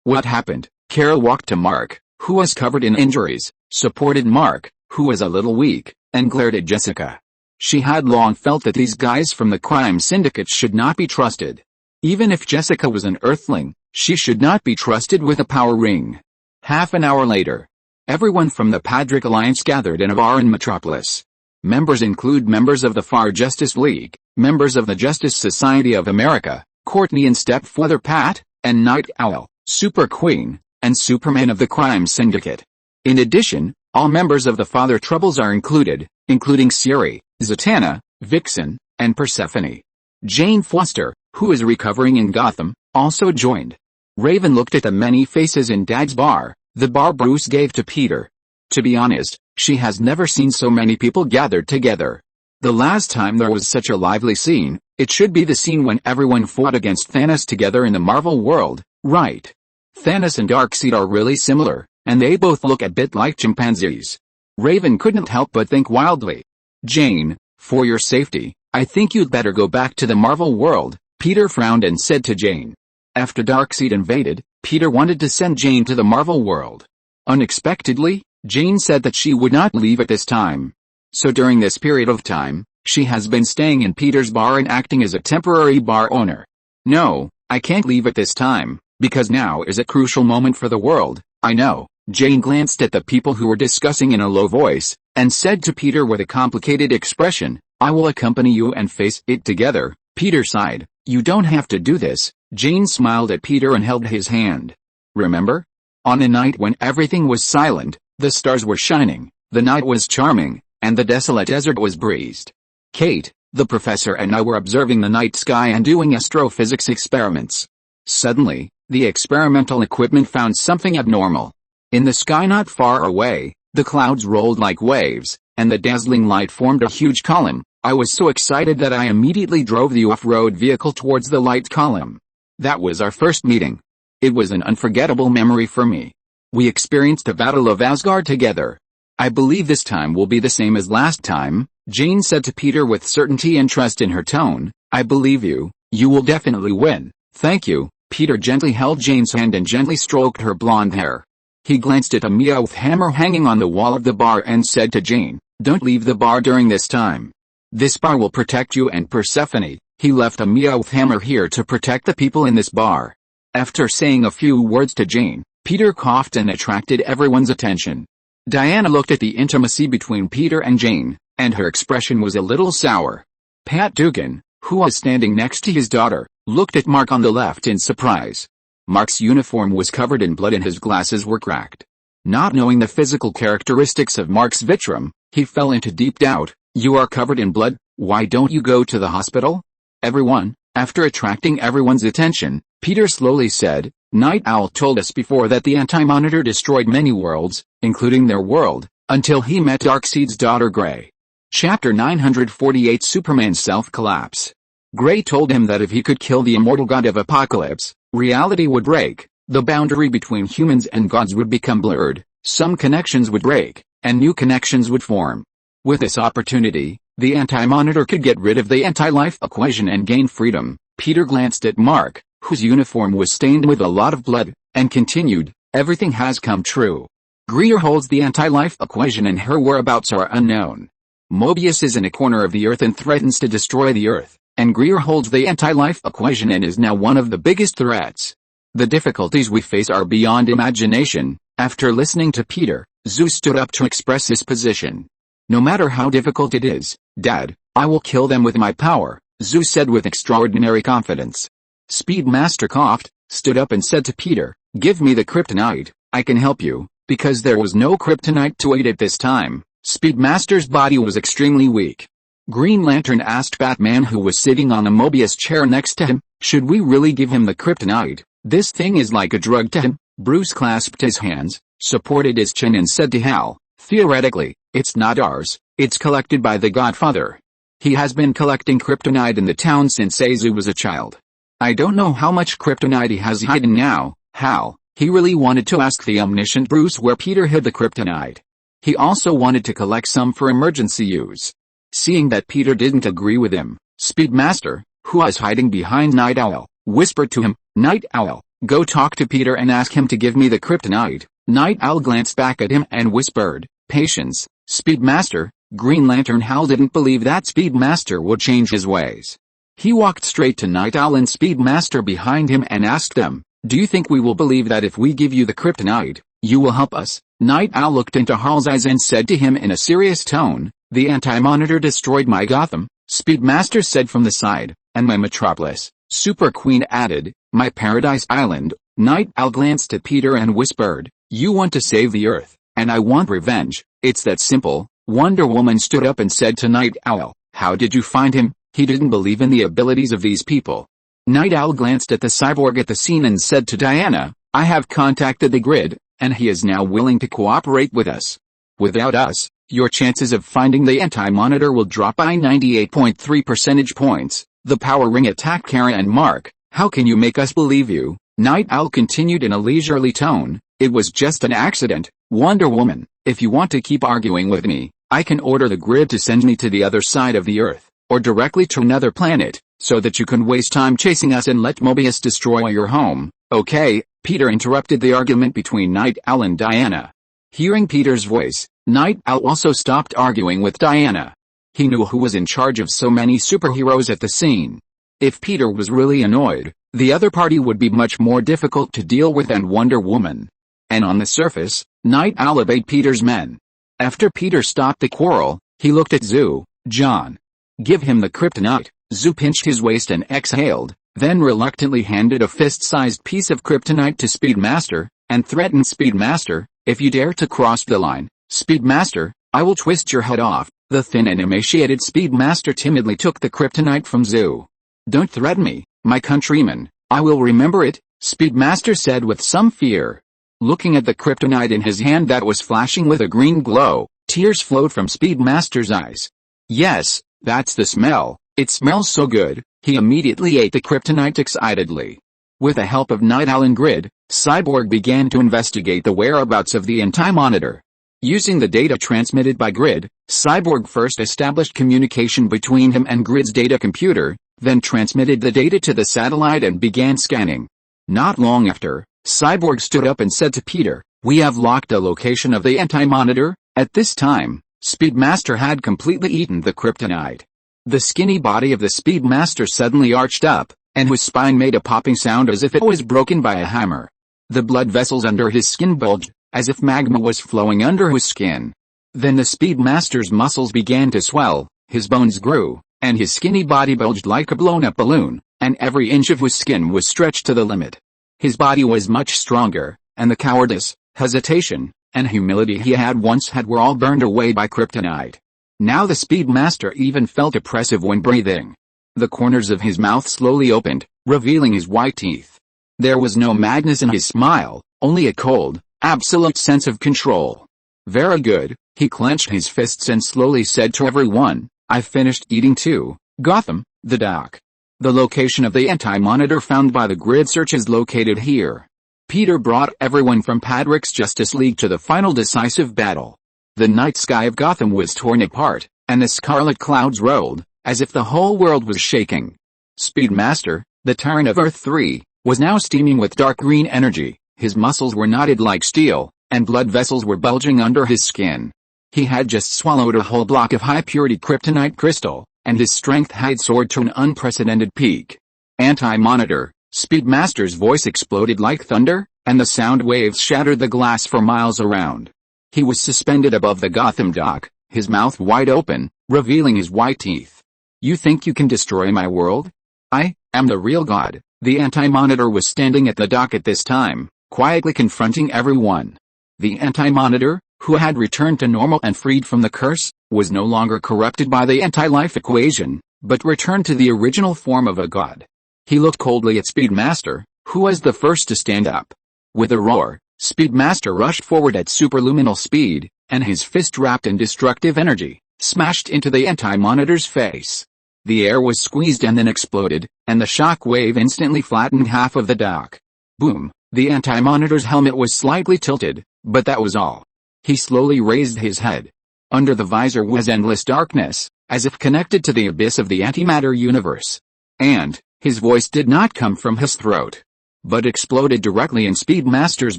"What happened?" Kara walked to Mark, who was covered in injuries, supported Mark, who was a little weak, and glared at Jessica. She had long felt that these guys from the crime syndicate should not be trusted. Even if Jessica was an Earthling, she should not be trusted with a power ring. Half an hour later, everyone from the Padrick Alliance gathered in a bar in Metropolis. Members include members of the FAR Justice League, members of the Justice Society of America, Courtney and stepfather Pat, and Night Owl, Super Queen, and Superman of the Crime Syndicate. In addition, all members of the Father Troubles are included, including Siri, Zatanna, Vixen, and Persephone. Jane Foster, who is recovering in Gotham, also joined. Raven looked at the many faces in Dad's bar, the bar Bruce gave to Peter. To be honest, she has never seen so many people gathered together. The last time there was such a lively scene, it should be the scene when everyone fought against Thanos together in the Marvel world, right? Thanos and Darkseid are really similar, and they both look a bit like chimpanzees. Raven couldn't help but think wildly. "Jane, for your safety, I think you'd better go back to the Marvel world," Peter frowned and said to Jane. After Darkseid invaded, Peter wanted to send Jane to the Marvel world. Unexpectedly, Jane said that she would not leave at this time. So during this period of time, she has been staying in Peter's bar and acting as a temporary bar owner. "No, I can't leave at this time, because now is a crucial moment for the world, I know." Jane glanced at the people who were discussing in a low voice, and said to Peter with a complicated expression, "I will accompany you and face it together." Peter sighed. "You don't have to do this." Jane smiled at Peter and held his hand. "Remember? On a night when everything was silent, the stars were shining, the night was charming, and the desolate desert was breezed. Kate, the professor and I were observing the night sky and doing astrophysics experiments. Suddenly, the experimental equipment found something abnormal. In the sky not far away, the clouds rolled like waves, and the dazzling light formed a huge column. I was so excited that I immediately drove the off-road vehicle towards the light column. That was our first meeting. It was an unforgettable memory for me. We experienced the Battle of Asgard together. I believe this time will be the same as last time," Jane said to Peter with certainty and trust in her tone. "I believe you, you will definitely win." "Thank you." Peter gently held Jane's hand and gently stroked her blonde hair. He glanced at a meteor hammer hanging on the wall of the bar and said to Jane, "Don't leave the bar during this time. This bar will protect you and Persephone." He left a meteor hammer here to protect the people in this bar. After saying a few words to Jane, Peter coughed and attracted everyone's attention. Diana looked at the intimacy between Peter and Jane, and her expression was a little sour. Pat Dugan, who was standing next to his daughter, looked at Mark on the left in surprise. Mark's uniform was covered in blood and his glasses were cracked. Not knowing the physical characteristics of Mark's Vitrum, he fell into deep doubt. "You are covered in blood, why don't you go to the hospital?" "Everyone," after attracting everyone's attention, Peter slowly said, "Night Owl told us before that the Anti-Monitor destroyed many worlds, including their world. until he met Darkseid's daughter Grey. Chapter 948 Superman's Self-Collapse. Grey told him that if he could kill the immortal god of Apocalypse, reality would break, the boundary between humans and gods would become blurred, some connections would break, and new connections would form. With this opportunity, the Anti-Monitor could get rid of the anti-life equation and gain freedom. Peter glanced at Mark, whose uniform was stained with a lot of blood, and continued, everything has come true. Greer holds the anti-life equation and her whereabouts are unknown. Mobius is in a corner of the Earth and threatens to destroy the Earth, and Greer holds the anti-life equation and is now one of the biggest threats. The difficulties we face are beyond imagination. After listening to Peter, Zeus stood up to express his position. No matter how difficult it is, Dad, I will kill them with my power, Zeus said with extraordinary confidence. Speedmaster coughed, stood up and said to Peter, give me the kryptonite, I can help you, because there was no kryptonite to aid at this time. Speedmaster's body was extremely weak. Green Lantern asked Batman, who was sitting on a Mobius chair next to him, should we really give him the kryptonite? This thing is like a drug to him. Bruce clasped his hands, supported his chin and said to Hal, theoretically, it's not ours, it's collected by the Godfather. He has been collecting kryptonite in the town since Azu was a child. I don't know how much kryptonite he has hidden now, Hal. He really wanted to ask the omniscient Bruce where Peter hid the kryptonite. He also wanted to collect some for emergency use. Seeing that Peter didn't agree with him, Speedmaster, who was hiding behind Night Owl, whispered to him, Night Owl, go talk to Peter and ask him to give me the kryptonite. Night Owl glanced back at him and whispered, patience, Speedmaster. Green Lantern Hal didn't believe that Speedmaster would change his ways. He walked straight to Night Owl and Speedmaster behind him and asked them, do you think we will believe that if we give you the kryptonite, you will help us? Night Owl looked into Hal's eyes and said to him in a serious tone, the Anti-Monitor destroyed my Gotham, Speedmaster said from the side, and my Metropolis. Super Queen added, my Paradise Island. Night Owl glanced at Peter and whispered, you want to save the Earth, and I want revenge, it's that simple. Wonder Woman stood up and said to Night Owl, how did you find him? He didn't believe in the abilities of these people. Night Owl glanced at the cyborg at the scene and said to Diana, I have contacted the grid, and he is now willing to cooperate with us. Without us, your chances of finding the Anti-Monitor will drop by 98.3 percentage points. The Power Ring attacked Kara and Mark. How can you make us believe you? Night Owl continued in a leisurely tone, it was just an accident. Wonder Woman, if you want to keep arguing with me, I can order the grid to send me to the other side of the Earth, or directly to another planet, so that you can waste time chasing us and let Mobius destroy your home. Okay, Peter interrupted the argument between Night Owl and Diana. Hearing Peter's voice, Night Owl also stopped arguing with Diana. He knew who was in charge of so many superheroes at the scene. If Peter was really annoyed, the other party would be much more difficult to deal with than Wonder Woman. And on the surface, Night Owl obeyed Peter's men. After Peter stopped the quarrel, he looked at Zoo. John, give him the kryptonite. Zoo pinched his waist and exhaled, then reluctantly handed a fist-sized piece of kryptonite to Speedmaster, and threatened Speedmaster, if you dare to cross the line, Speedmaster, I will twist your head off. The thin and emaciated Speedmaster timidly took the kryptonite from Zoo. Don't threaten me, my countryman, I will remember it, Speedmaster said with some fear. Looking at the kryptonite in his hand that was flashing with a green glow, tears flowed from Speedmaster's eyes. Yes, that's the smell, it smells so good. He immediately ate the kryptonite excitedly. With the help of Night Owl and Grid, Cyborg began to investigate the whereabouts of the Anti-Monitor. Using the data transmitted by Grid, Cyborg first established communication between him and Grid's data computer, then transmitted the data to the satellite and began scanning. Not long after, Cyborg stood up and said to Peter, we have locked the location of the Anti-Monitor. At this time, Speedmaster had completely eaten the kryptonite. The skinny body of the Speedmaster suddenly arched up, and his spine made a popping sound as if it was broken by a hammer. The blood vessels under his skin bulged, as if magma was flowing under his skin. Then the Speedmaster's muscles began to swell, his bones grew, and his skinny body bulged like a blown-up balloon, and every inch of his skin was stretched to the limit. His body was much stronger, and the cowardice, hesitation, and humility he had once had were all burned away by kryptonite. Now the Speedmaster even felt oppressive when breathing. The corners of his mouth slowly opened, revealing his white teeth. There was no madness in his smile, only a cold, absolute sense of control. Very good, He clenched his fists and slowly said to everyone, "I've finished eating too. Gotham, the dock. The location of the anti-monitor found by the grid search is located here." Peter brought everyone from Patrick's Justice League to the final decisive battle. The night sky of Gotham was torn apart, and the scarlet clouds rolled, as if the whole world was shaking. Speedmaster, the Tyrant of Earth 3, was now steaming with dark green energy. His muscles were knotted like steel, and blood vessels were bulging under his skin. He had just swallowed a whole block of high-purity kryptonite crystal, and his strength had soared to an unprecedented peak. "Anti-monitor," Speedmaster's voice exploded like thunder, and the sound waves shattered the glass for miles around. He was suspended above the Gotham dock, his mouth wide open, revealing his white teeth. "You think you can destroy my world? I am the real god." The anti-monitor was standing at the dock at this time, quietly confronting everyone. The anti-monitor, who had returned to normal and freed from the curse, was no longer corrupted by the anti-life equation, but returned to the original form of a god. He looked coldly at Speedmaster, who was the first to stand up. With a roar, Speedmaster rushed forward at superluminal speed, and his fist wrapped in destructive energy, smashed into the anti-monitor's face. The air was squeezed and then exploded, and the shock wave instantly flattened half of the dock. Boom! The anti-monitor's helmet was slightly tilted, but that was all. He slowly raised his head. Under the visor was endless darkness, as if connected to the abyss of the antimatter universe. And his voice did not come from his throat, but exploded directly in Speedmaster's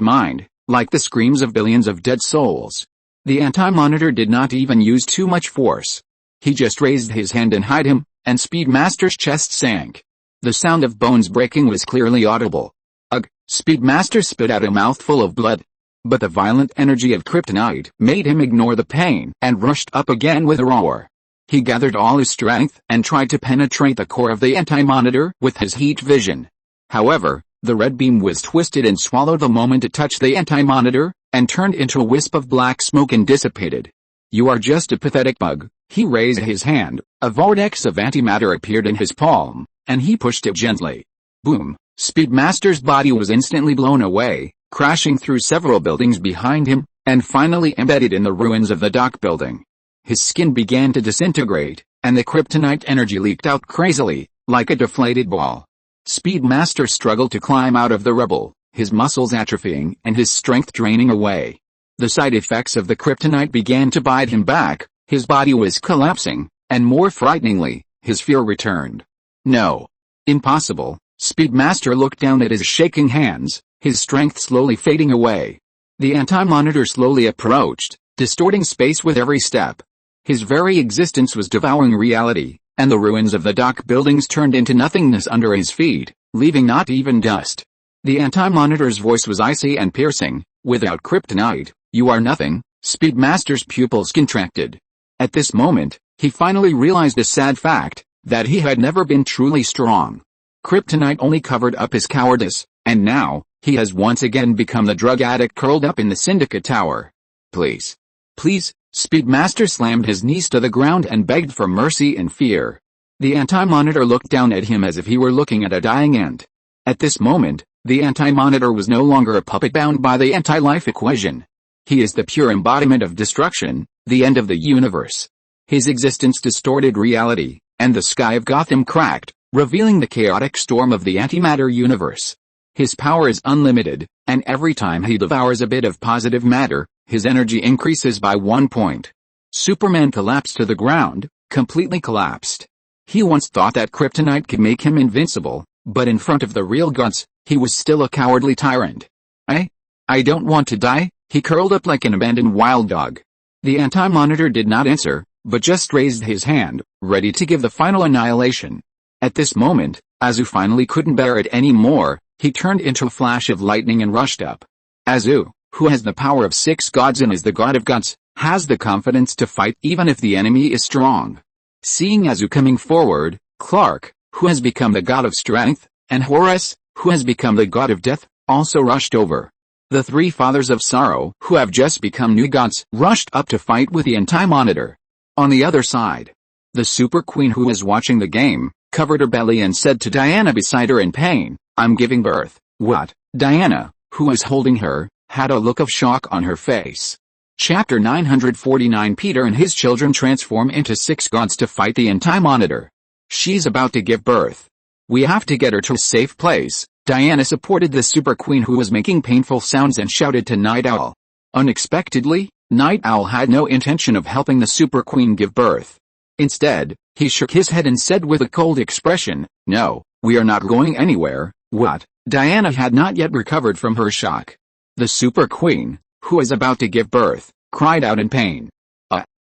mind, like the screams of billions of dead souls. The anti-monitor did not even use too much force. He just raised his hand and hit him, and Speedmaster's chest sank. The sound of bones breaking was clearly audible. Ugh! Speedmaster spit out a mouthful of blood. But the violent energy of kryptonite made him ignore the pain and rushed up again with a roar. He gathered all his strength and tried to penetrate the core of the anti-monitor with his heat vision. However, the red beam was twisted and swallowed the moment it touched the anti-monitor, and turned into a wisp of black smoke and dissipated. "You are just a pathetic bug." He raised his hand, a vortex of antimatter appeared in his palm, and he pushed it gently. Boom! Speedmaster's body was instantly blown away, crashing through several buildings behind him, and finally embedded in the ruins of the dock building. His skin began to disintegrate, and the kryptonite energy leaked out crazily, like a deflated ball. Speedmaster struggled to climb out of the rubble, his muscles atrophying and his strength draining away. The side effects of the kryptonite began to bite him back, his body was collapsing, and more frighteningly, his fear returned. No. Impossible. Speedmaster looked down at his shaking hands, his strength slowly fading away. The anti-monitor slowly approached, distorting space with every step. His very existence was devouring reality, and the ruins of the dock buildings turned into nothingness under his feet, leaving not even dust. The anti-monitor's voice was icy and piercing. "Without kryptonite, you are nothing." Speedmaster's pupils contracted. At this moment, he finally realized a sad fact, that he had never been truly strong. Kryptonite only covered up his cowardice, and now, he has once again become the drug addict curled up in the Syndicate Tower. "Please. Please." Speedmaster slammed his knees to the ground and begged for mercy in fear. The anti-monitor looked down at him as if he were looking at a dying ant. At this moment, the anti-monitor was no longer a puppet bound by the anti-life equation. He is the pure embodiment of destruction, the end of the universe. His existence distorted reality, and the sky of Gotham cracked, revealing the chaotic storm of the antimatter universe. His power is unlimited, and every time he devours a bit of positive matter, his energy increases by 1 point. Superman collapsed to the ground, completely collapsed. He once thought that kryptonite could make him invincible, but in front of the real gods, he was still a cowardly tyrant. I don't want to die." He curled up like an abandoned wild dog. The anti-monitor did not answer, but just raised his hand, ready to give the final annihilation. At this moment, Azu finally couldn't bear it anymore. He turned into a flash of lightning and rushed up. Azu, who has the power of 6 gods and is the god of gods, has the confidence to fight even if the enemy is strong. Seeing Azu coming forward, Clark, who has become the god of strength, and Horus, who has become the god of death, also rushed over. The 3 fathers of sorrow, who have just become new gods, rushed up to fight with the anti-monitor. On the other side, the Super Queen, who was watching the game, covered her belly and said to Diana beside her in pain, "I'm giving birth." "What?" Diana, who was holding her, had a look of shock on her face. Chapter 949. Peter and his children transform into 6 gods to fight the Anti-Monitor. She's about to give birth. We have to get her to a safe place. Diana supported the Super Queen, who was making painful sounds, and shouted to Night Owl. Unexpectedly, Night Owl had no intention of helping the Super Queen give birth. Instead, he shook his head and said with a cold expression, "No, we are not going anywhere." What? Diana had not yet recovered from her shock. The Super Queen, who was about to give birth, cried out in pain.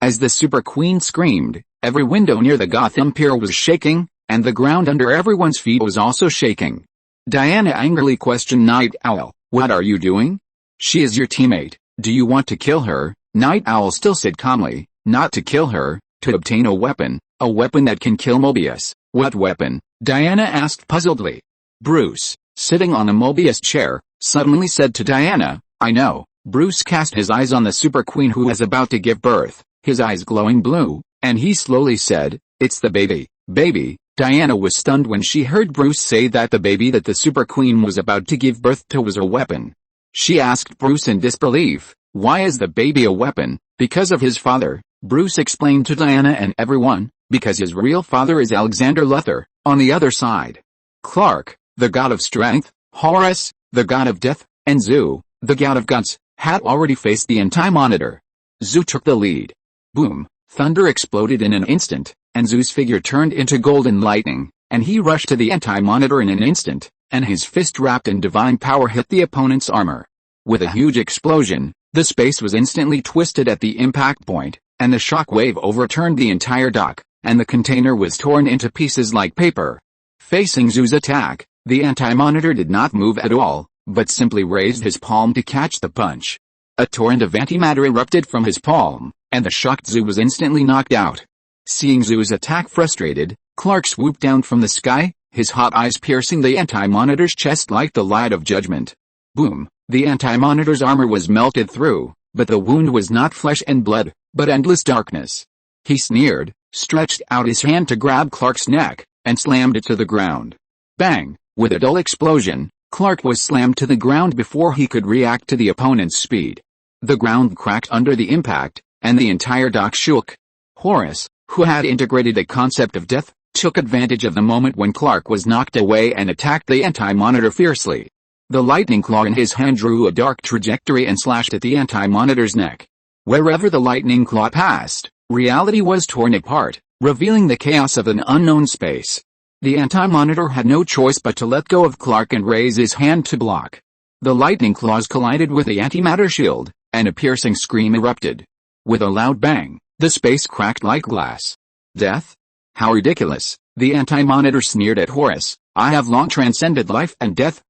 As the Super Queen screamed, every window near the Gotham Pier was shaking, and the ground under everyone's feet was also shaking. Diana angrily questioned Night Owl, "What are you doing? She is your teammate. Do you want to kill her?" Night Owl still said calmly, "Not to kill her, to obtain a weapon that can kill Mobius." "What weapon?" Diana asked puzzledly. Bruce, sitting on a Mobius chair, suddenly said to Diana, "I know." Bruce cast his eyes on the Super Queen, who was about to give birth, his eyes glowing blue, and he slowly said, "It's the baby." Baby? Diana was stunned when she heard Bruce say that the baby that the Super Queen was about to give birth to was a weapon. She asked Bruce in disbelief, "Why is the baby a weapon?" "Because of his father," Bruce explained to Diana and everyone, "because his real father is Alexander Luthor." On the other side, Clark, the god of strength, Horus, the god of death, and Zu, the god of guns, had already faced the Anti-Monitor. Zu took the lead. Boom! Thunder exploded in an instant, and Zu's figure turned into golden lightning, and he rushed to the Anti-Monitor in an instant, and his fist wrapped in divine power hit the opponent's armor. With a huge explosion, the space was instantly twisted at the impact point, and the shock wave overturned the entire dock, and the container was torn into pieces like paper. Facing Zu's attack, the Anti-Monitor did not move at all, but simply raised his palm to catch the punch. A torrent of antimatter erupted from his palm, and the shocked Zu was instantly knocked out. Seeing Zu's attack frustrated, Clark swooped down from the sky, his hot eyes piercing the Anti-Monitor's chest like the light of judgment. Boom! The Anti-Monitor's armor was melted through, but the wound was not flesh and blood, but endless darkness. He sneered, stretched out his hand to grab Clark's neck, and slammed it to the ground. Bang! With a dull explosion, Clark was slammed to the ground before he could react to the opponent's speed. The ground cracked under the impact, and the entire dock shook. Horus, who had integrated the concept of death, took advantage of the moment when Clark was knocked away and attacked the Anti-Monitor fiercely. The lightning claw in his hand drew a dark trajectory and slashed at the Anti-Monitor's neck. Wherever the lightning claw passed, reality was torn apart, revealing the chaos of an unknown space. The Anti-Monitor had no choice but to let go of Clark and raise his hand to block. The lightning claws collided with the antimatter shield, and a piercing scream erupted. With a loud bang, the space cracked like glass. Death? How ridiculous! The Anti-Monitor sneered at Horus. "I have long transcended life and death."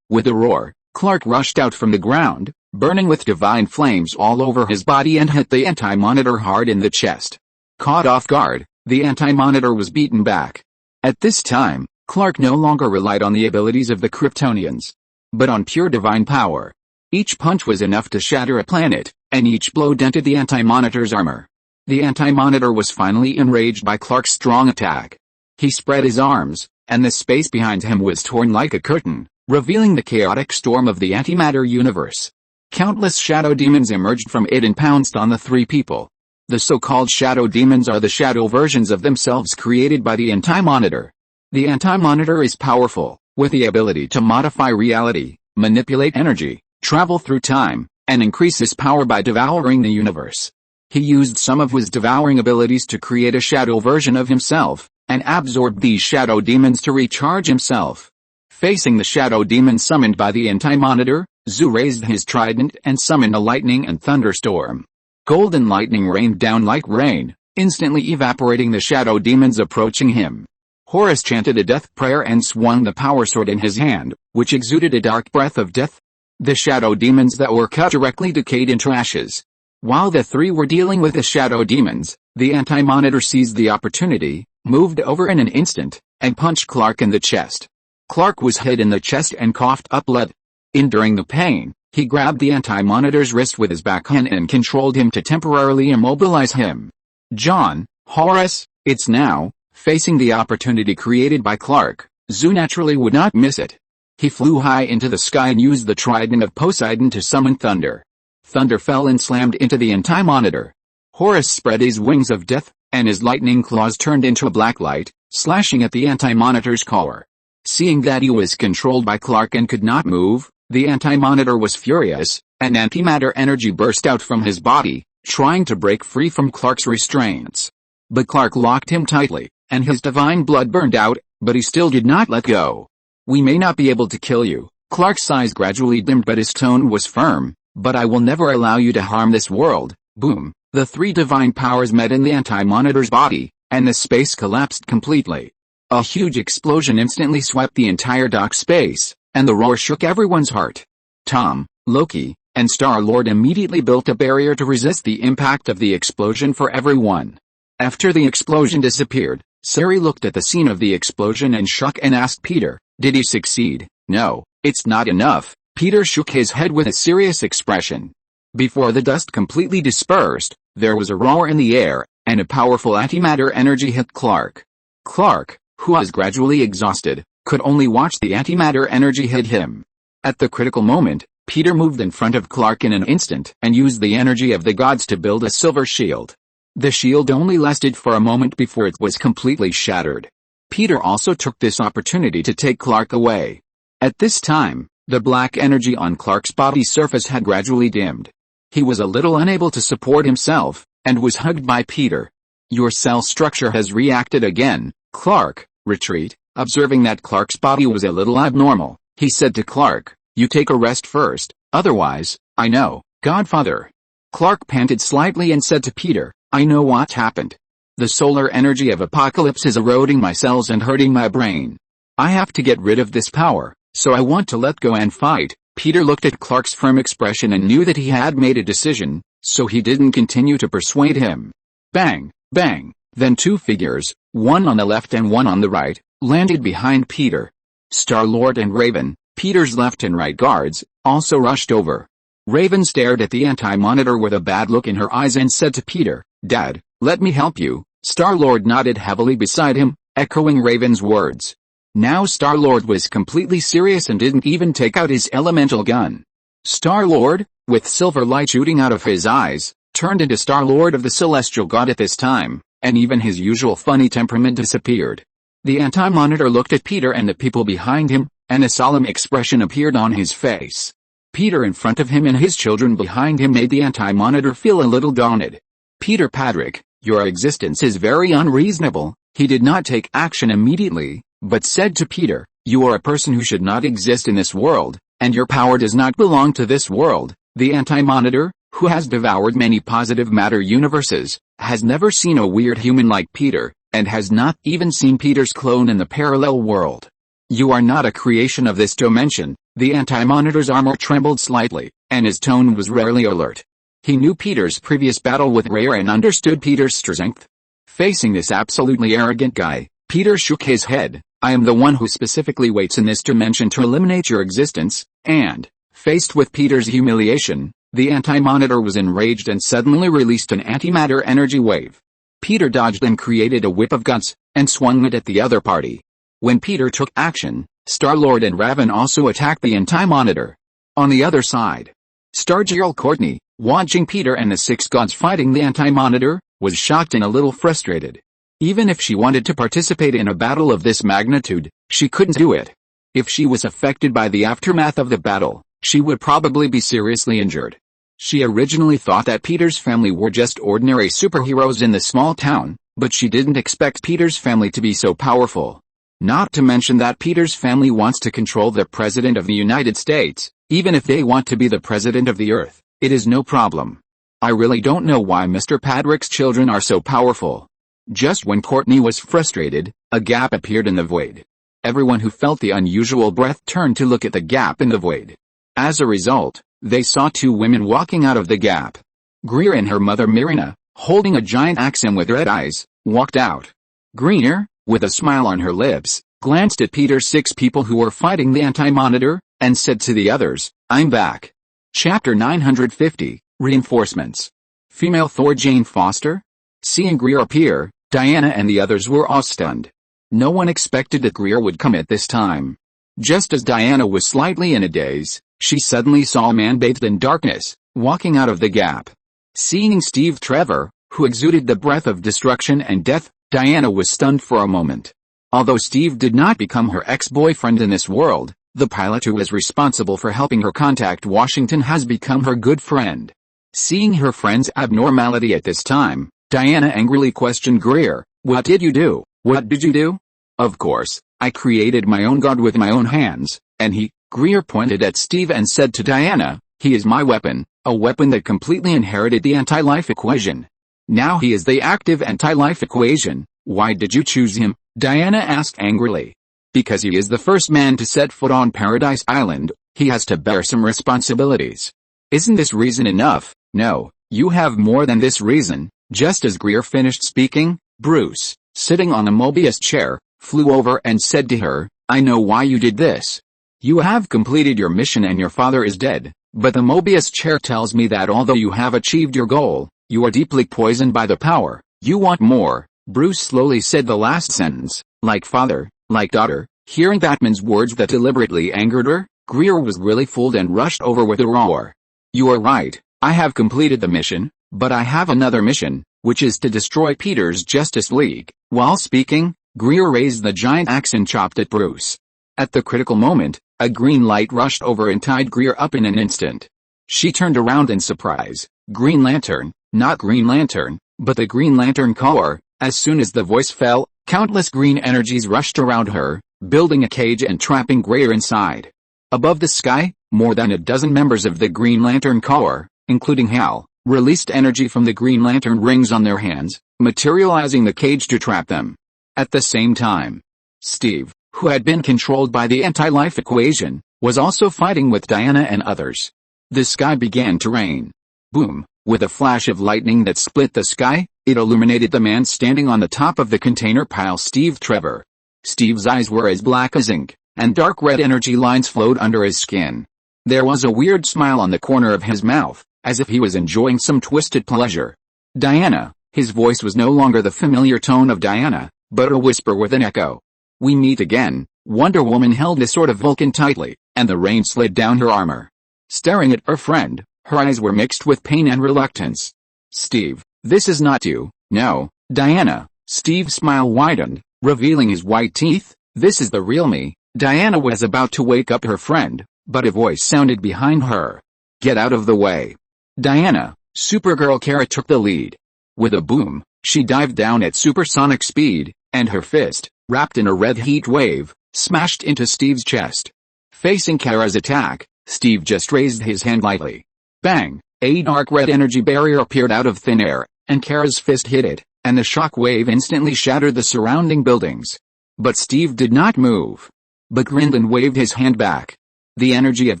With a roar, Clark rushed out from the ground, burning with divine flames all over his body, and hit the Anti-Monitor hard in the chest. Caught off guard, the Anti-Monitor was beaten back. At this time, Clark no longer relied on the abilities of the Kryptonians, but on pure divine power. Each punch was enough to shatter a planet, and each blow dented the Anti-Monitor's armor. The Anti-Monitor was finally enraged by Clark's strong attack. He spread his arms, and the space behind him was torn like a curtain, revealing the chaotic storm of the antimatter universe. Countless shadow demons emerged from it and pounced on the 3 people. The so-called shadow demons are the shadow versions of themselves created by the Anti-Monitor. The Anti-Monitor is powerful, with the ability to modify reality, manipulate energy, travel through time, and increase his power by devouring the universe. He used some of his devouring abilities to create a shadow version of himself, and absorbed these shadow demons to recharge himself. Facing the shadow demon summoned by the Anti-Monitor, Zu raised his trident and summoned a lightning and thunderstorm. Golden lightning rained down like rain, instantly evaporating the shadow demons approaching him. Horus chanted a death prayer and swung the power sword in his hand, which exuded a dark breath of death. The shadow demons that were cut directly decayed into ashes. While the 3 were dealing with the shadow demons, the Anti-Monitor seized the opportunity, moved over in an instant, and punched Clark in the chest. Clark was hit in the chest and coughed up blood. Enduring the pain, he grabbed the Anti-Monitor's wrist with his backhand and controlled him to temporarily immobilize him. John, Horus, it's now. Facing the opportunity created by Clark, Zu naturally would not miss it. He flew high into the sky and used the trident of Poseidon to summon thunder. thunder fell and slammed into the anti-monitor. Horus spread his wings of death, and his lightning claws turned into a black light, slashing at the anti-monitor's core. Seeing that he was controlled by Clark and could not move, the anti-monitor was furious, and antimatter energy burst out from his body, trying to break free from Clark's restraints. But Clark locked him tightly, and his divine blood burned out, but he still did not let go. "We may not be able to kill you." Clark's eyes gradually dimmed but his tone was firm, "but I will never allow you to harm this world." Boom! The three divine powers met in the anti-monitor's body, and the space collapsed completely. A huge explosion instantly swept the entire dock space, and the roar shook everyone's heart. Tom, Loki, and Star-Lord immediately built a barrier to resist the impact of the explosion for everyone. After the explosion disappeared, Sari looked at the scene of the explosion and shook and asked Peter, "Did he succeed?" "No, it's not enough." Peter shook his head with a serious expression. Before the dust completely dispersed, there was a roar in the air, and a powerful antimatter energy hit Clark. Clark, who was gradually exhausted, could only watch the antimatter energy hit him. At the critical moment, Peter moved in front of Clark in an instant and used the energy of the gods to build a silver shield. The shield only lasted for a moment before it was completely shattered. Peter also took this opportunity to take Clark away. At this time, the black energy on Clark's body surface had gradually dimmed. He was a little unable to support himself, and was hugged by Peter. "Your cell structure has reacted again, Clark." "Retreat." Observing that Clark's body was a little abnormal, he said to Clark, "You take a rest first, otherwise." "I know, Godfather." Clark panted slightly and said to Peter, "I know what happened. The solar energy of Apocalypse is eroding my cells and hurting my brain. I have to get rid of this power, so I want to let go and fight." Peter looked at Clark's firm expression and knew that he had made a decision, so he didn't continue to persuade him. Bang, bang, then two figures, one on the left and one on the right, landed behind Peter. Star-Lord and Raven, Peter's left and right guards, also rushed over. Raven stared at the anti-monitor with a bad look in her eyes and said to Peter, "Dad, let me help you." Star-Lord nodded heavily beside him, echoing Raven's words. Now Star-Lord was completely serious and didn't even take out his elemental gun. Star-Lord, with silver light shooting out of his eyes, turned into Star-Lord of the Celestial God at this time, and even his usual funny temperament disappeared. The anti-monitor looked at Peter and the people behind him, and a solemn expression appeared on his face. Peter in front of him and his children behind him made the anti-monitor feel a little daunted. "Peter Patrick, your existence is very unreasonable." He did not take action immediately, but said to Peter, "You are a person who should not exist in this world, and your power does not belong to this world." The anti-monitor, who has devoured many positive matter universes, has never seen a weird human like Peter, and has not even seen Peter's clone in the parallel world. "You are not a creation of this dimension." The anti-monitor's armor trembled slightly, and his tone was rarely alert. He knew Peter's previous battle with Rare and understood Peter's strength. Facing this absolutely arrogant guy, Peter shook his head. "I am the one who specifically waits in this dimension to eliminate your existence," and, faced with Peter's humiliation, the anti-monitor was enraged and suddenly released an antimatter energy wave. Peter dodged and created a whip of guns, and swung it at the other party. When Peter took action, Star-Lord and Raven also attacked the anti-monitor. On the other side, Stargirl Courtney, watching Peter and the six gods fighting the anti-monitor, was shocked and a little frustrated. Even if she wanted to participate in a battle of this magnitude, she couldn't do it. If she was affected by the aftermath of the battle, she would probably be seriously injured. She originally thought that Peter's family were just ordinary superheroes in the small town, but she didn't expect Peter's family to be so powerful. Not to mention that Peter's family wants to control the President of the United States. Even if they want to be the President of the Earth, it is no problem. I really don't know why Mr. Patrick's children are so powerful. Just when Courtney was frustrated, a gap appeared in the void. Everyone who felt the unusual breath turned to look at the gap in the void. As a result, they saw two women walking out of the gap. Greer and her mother Marina, holding a giant axe and with red eyes, walked out. Greer, with a smile on her lips, glanced at Peter's six people who were fighting the anti-monitor, and said to the others, "I'm back." Chapter 950, Reinforcements. Female Thor Jane Foster? Seeing Greer appear, Diana and the others were all stunned. No one expected that Greer would come at this time. Just as Diana was slightly in a daze, she suddenly saw a man bathed in darkness, walking out of the gap. Seeing Steve Trevor, who exuded the breath of destruction and death, Diana was stunned for a moment. Although Steve did not become her ex-boyfriend in this world, the pilot who was responsible for helping her contact Washington has become her good friend. Seeing her friend's abnormality at this time, Diana angrily questioned Greer, "What did you do? What did you do?" "Of course, I created my own god with my own hands, and Greer pointed at Steve and said to Diana, "He is my weapon, a weapon that completely inherited the anti-life equation. Now he is the active anti-life equation." "Why did you choose him?" Diana asked angrily. "Because he is the first man to set foot on Paradise Island, he has to bear some responsibilities." "Isn't this reason enough?" "No, you have more than this reason." Just as Greer finished speaking, Bruce, sitting on a Mobius chair, flew over and said to her, "I know why you did this. You have completed your mission and your father is dead, but the Mobius chair tells me that although you have achieved your goal, you are deeply poisoned by the power. You want more." Bruce slowly said the last sentence, "Like father, like daughter." Hearing that man's words that deliberately angered her, Greer was really fooled and rushed over with a roar. "You are right, I have completed the mission, but I have another mission, which is to destroy Peter's Justice League." While speaking, Greer raised the giant axe and chopped at Bruce. At the critical moment, a green light rushed over and tied Greer up in an instant. She turned around in surprise. Green Lantern, not Green Lantern, but the Green Lantern Corps. As soon as the voice fell, countless green energies rushed around her, building a cage and trapping Greer inside. Above the sky, more than a dozen members of the Green Lantern Corps, including Hal, released energy from the Green Lantern rings on their hands, materializing the cage to trap them. At the same time, Steve, who had been controlled by the anti-life equation, was also fighting with Diana and others. The sky began to rain. Boom! With a flash of lightning that split the sky, it illuminated the man standing on the top of the container pile, Steve Trevor. Steve's eyes were as black as ink, and dark red energy lines flowed under his skin. There was a weird smile on the corner of his mouth, as if he was enjoying some twisted pleasure. "Diana," his voice was no longer the familiar tone of Diana, but a whisper with an echo. "We meet again." Wonder Woman held the sword of Vulcan tightly, and the rain slid down her armor. Staring at her friend, her eyes were mixed with pain and reluctance. "Steve, this is not you." "No, Diana." Steve's smile widened, revealing his white teeth. "This is the real me." Diana was about to wake up her friend, but a voice sounded behind her. "Get out of the way." "Diana." Supergirl Kara took the lead. With a boom, she dived down at supersonic speed, and her fist, wrapped in a red heat wave, smashed into Steve's chest. Facing Kara's attack, Steve just raised his hand lightly. Bang! A dark red energy barrier appeared out of thin air, and Kara's fist hit it, and the shock wave instantly shattered the surrounding buildings. But Steve did not move, but grinned and waved his hand back. The energy of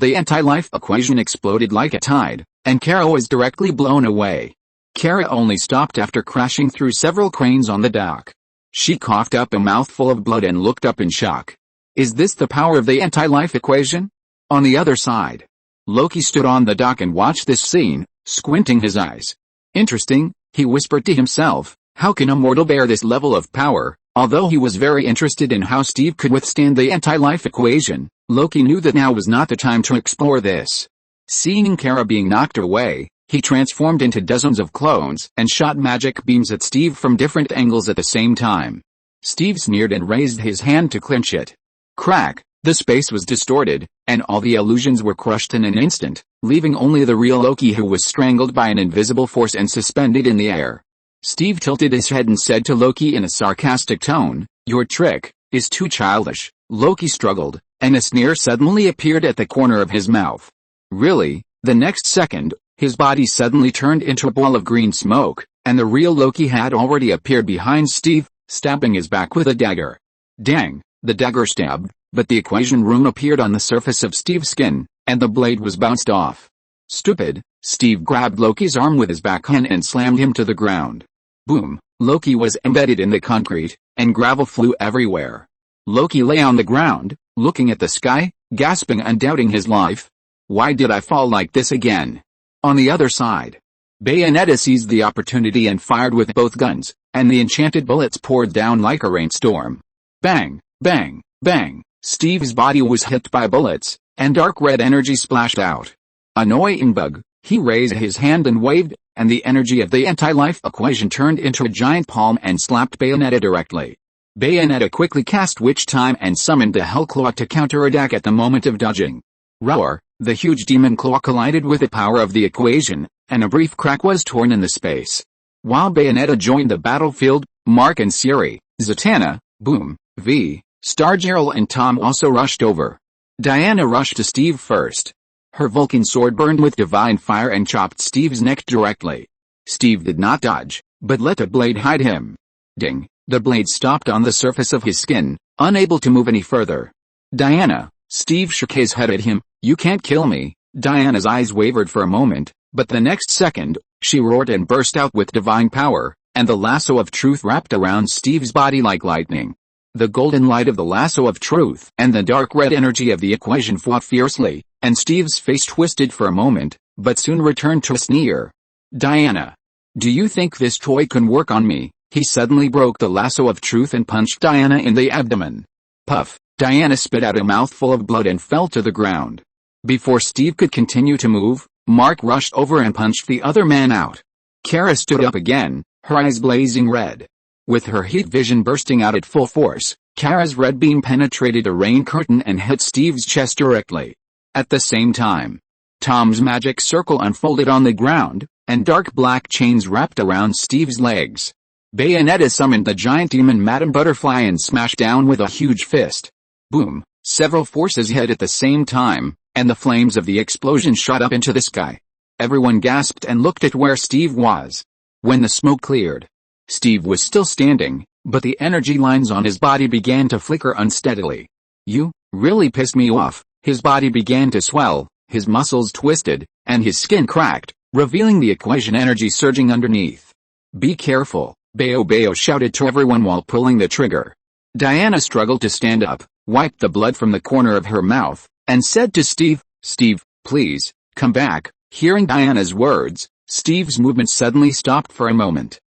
the anti-life equation exploded like a tide, and Kara was directly blown away. Kara only stopped after crashing through several cranes on the dock. She coughed up a mouthful of blood and looked up in shock. Is this the power of the anti-life equation? On the other side, Loki stood on the dock and watched this scene, squinting his eyes. Interesting, he whispered to himself, how can a mortal bear this level of power? Although he was very interested in how Steve could withstand the anti-life equation, Loki knew that now was not the time to explore this. Seeing Kara being knocked away, he transformed into dozens of clones and shot magic beams at Steve from different angles at the same time. Steve sneered and raised his hand to clinch it. Crack! The space was distorted, and all the illusions were crushed in an instant, leaving only the real Loki, who was strangled by an invisible force and suspended in the air. Steve tilted his head and said to Loki in a sarcastic tone, "Your trick is too childish." Loki struggled, and a sneer suddenly appeared at the corner of his mouth. Really? The next second, his body suddenly turned into a ball of green smoke, and the real Loki had already appeared behind Steve, stabbing his back with a dagger. Dang! The dagger stabbed, but the equation rune appeared on the surface of Steve's skin, and the blade was bounced off. Stupid! Steve grabbed Loki's arm with his backhand and slammed him to the ground. Boom! Loki was embedded in the concrete, and gravel flew everywhere. Loki lay on the ground, looking at the sky, gasping and doubting his life. Why did I fall like this again? On the other side, Bayonetta seized the opportunity and fired with both guns, and the enchanted bullets poured down like a rainstorm. Bang! Bang! Bang! Steve's body was hit by bullets, and dark red energy splashed out. Annoying bug, He raised his hand and waved, and the energy of the anti-life equation turned into a giant palm and slapped Bayonetta directly. Bayonetta quickly cast Witch Time and summoned the Hell Claw to counterattack at the moment of dodging. Roar! The huge demon claw collided with the power of the equation, and a brief crack was torn in the space. While Bayonetta joined the battlefield, Mark and Siri, Zatanna, Boom, V, Stargirl and Tom also rushed over. Diana rushed to Steve first. Her Vulcan sword burned with divine fire and chopped Steve's neck directly. Steve did not dodge, but let the blade hide him. Ding! The blade stopped on the surface of his skin, unable to move any further. Diana! Steve shook his head at him. You can't kill me. Diana's eyes wavered for a moment, but the next second, she roared and burst out with divine power, and the lasso of truth wrapped around Steve's body like lightning. The golden light of the lasso of truth and the dark red energy of the equation fought fiercely, and Steve's face twisted for a moment, but soon returned to a sneer. Diana! Do you think this toy can work on me? He suddenly broke the lasso of truth and punched Diana in the abdomen. Puff! Diana spit out a mouthful of blood and fell to the ground. Before Steve could continue to move, Mark rushed over and punched the other man out. Kara stood up again, her eyes blazing red. With her heat vision bursting out at full force, Kara's red beam penetrated a rain curtain and hit Steve's chest directly. At the same time, Tom's magic circle unfolded on the ground, and dark black chains wrapped around Steve's legs. Bayonetta summoned the giant demon Madame Butterfly and smashed down with a huge fist. Boom! Several forces hit at the same time, and the flames of the explosion shot up into the sky. Everyone gasped and looked at where Steve was. When the smoke cleared, Steve was still standing, but the energy lines on his body began to flicker unsteadily. You really pissed me off. His body began to swell, his muscles twisted, and his skin cracked, revealing the equation energy surging underneath. Be careful, Bayo shouted to everyone while pulling the trigger. Diana struggled to stand up, wiped the blood from the corner of her mouth, and said to Steve, Steve, please, come back. Hearing Diana's words, Steve's movement suddenly stopped for a moment.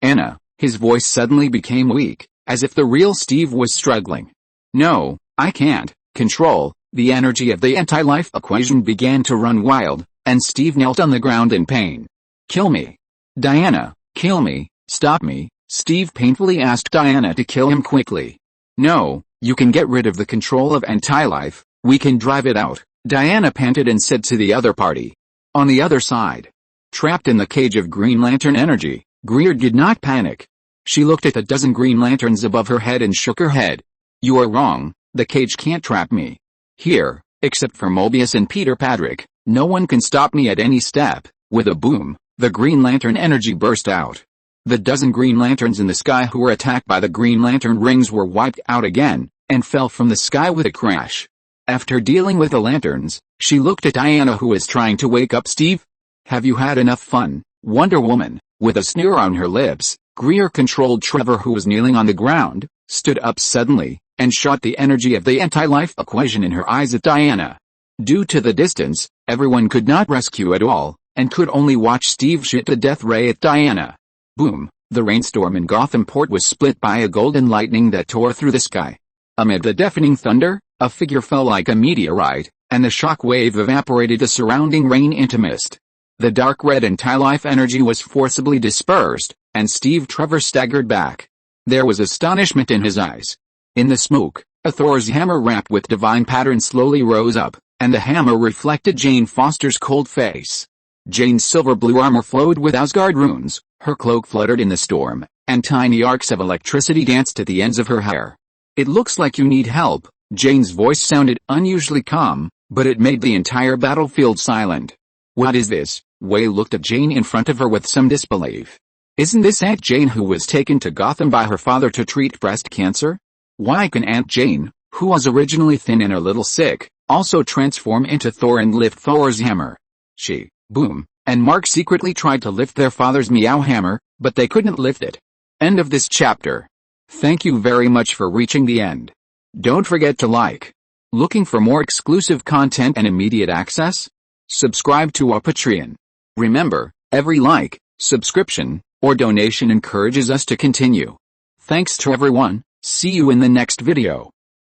Anna, his voice suddenly became weak, as if the real Steve was struggling. No, I can't control. The energy of the anti-life equation began to run wild, and Steve knelt on the ground in pain. Kill me. Diana, kill me, stop me. Steve painfully asked Diana to kill him quickly. No, you can get rid of the control of anti-life, we can drive it out, Diana panted and said to the other party. On the other side, trapped in the cage of Green Lantern energy, Greer did not panic. She looked at the dozen Green Lanterns above her head and shook her head. You are wrong, the cage can't trap me. Here, except for Mobius and Peter Patrick, no one can stop me at any step. With a boom, the Green Lantern energy burst out. The dozen Green Lanterns in the sky who were attacked by the Green Lantern rings were wiped out again, and fell from the sky with a crash. After dealing with the lanterns, she looked at Diana who was trying to wake up Steve. Have you had enough fun, Wonder Woman? With a sneer on her lips, Greer controlled Trevor who was kneeling on the ground, stood up suddenly, and shot the energy of the anti-life equation in her eyes at Diana. Due to the distance, everyone could not rescue at all, and could only watch Steve shoot the death ray at Diana. Boom! The rainstorm in Gotham Port was split by a golden lightning that tore through the sky. Amid the deafening thunder, a figure fell like a meteorite, and the shock wave evaporated the surrounding rain into mist. The dark red anti-life energy was forcibly dispersed, and Steve Trevor staggered back. There was astonishment in his eyes. In the smoke, a Thor's hammer wrapped with divine pattern slowly rose up, and the hammer reflected Jane Foster's cold face. Jane's silver-blue armor flowed with Asgard runes, her cloak fluttered in the storm, and tiny arcs of electricity danced at the ends of her hair. It looks like you need help. Jane's voice sounded unusually calm, but it made the entire battlefield silent. What is this? Wei looked at Jane in front of her with some disbelief. Isn't this Aunt Jane who was taken to Gotham by her father to treat breast cancer? Why can Aunt Jane, who was originally thin and a little sick, also transform into Thor and lift Thor's hammer? She, Boom, and Mark secretly tried to lift their father's Meow hammer, but they couldn't lift it. End of this chapter. Thank you very much for reaching the end. Don't forget to like. Looking for more exclusive content and immediate access? Subscribe to our Patreon. Remember, every like, subscription, or donation encourages us to continue. Thanks to everyone, see you in the next video.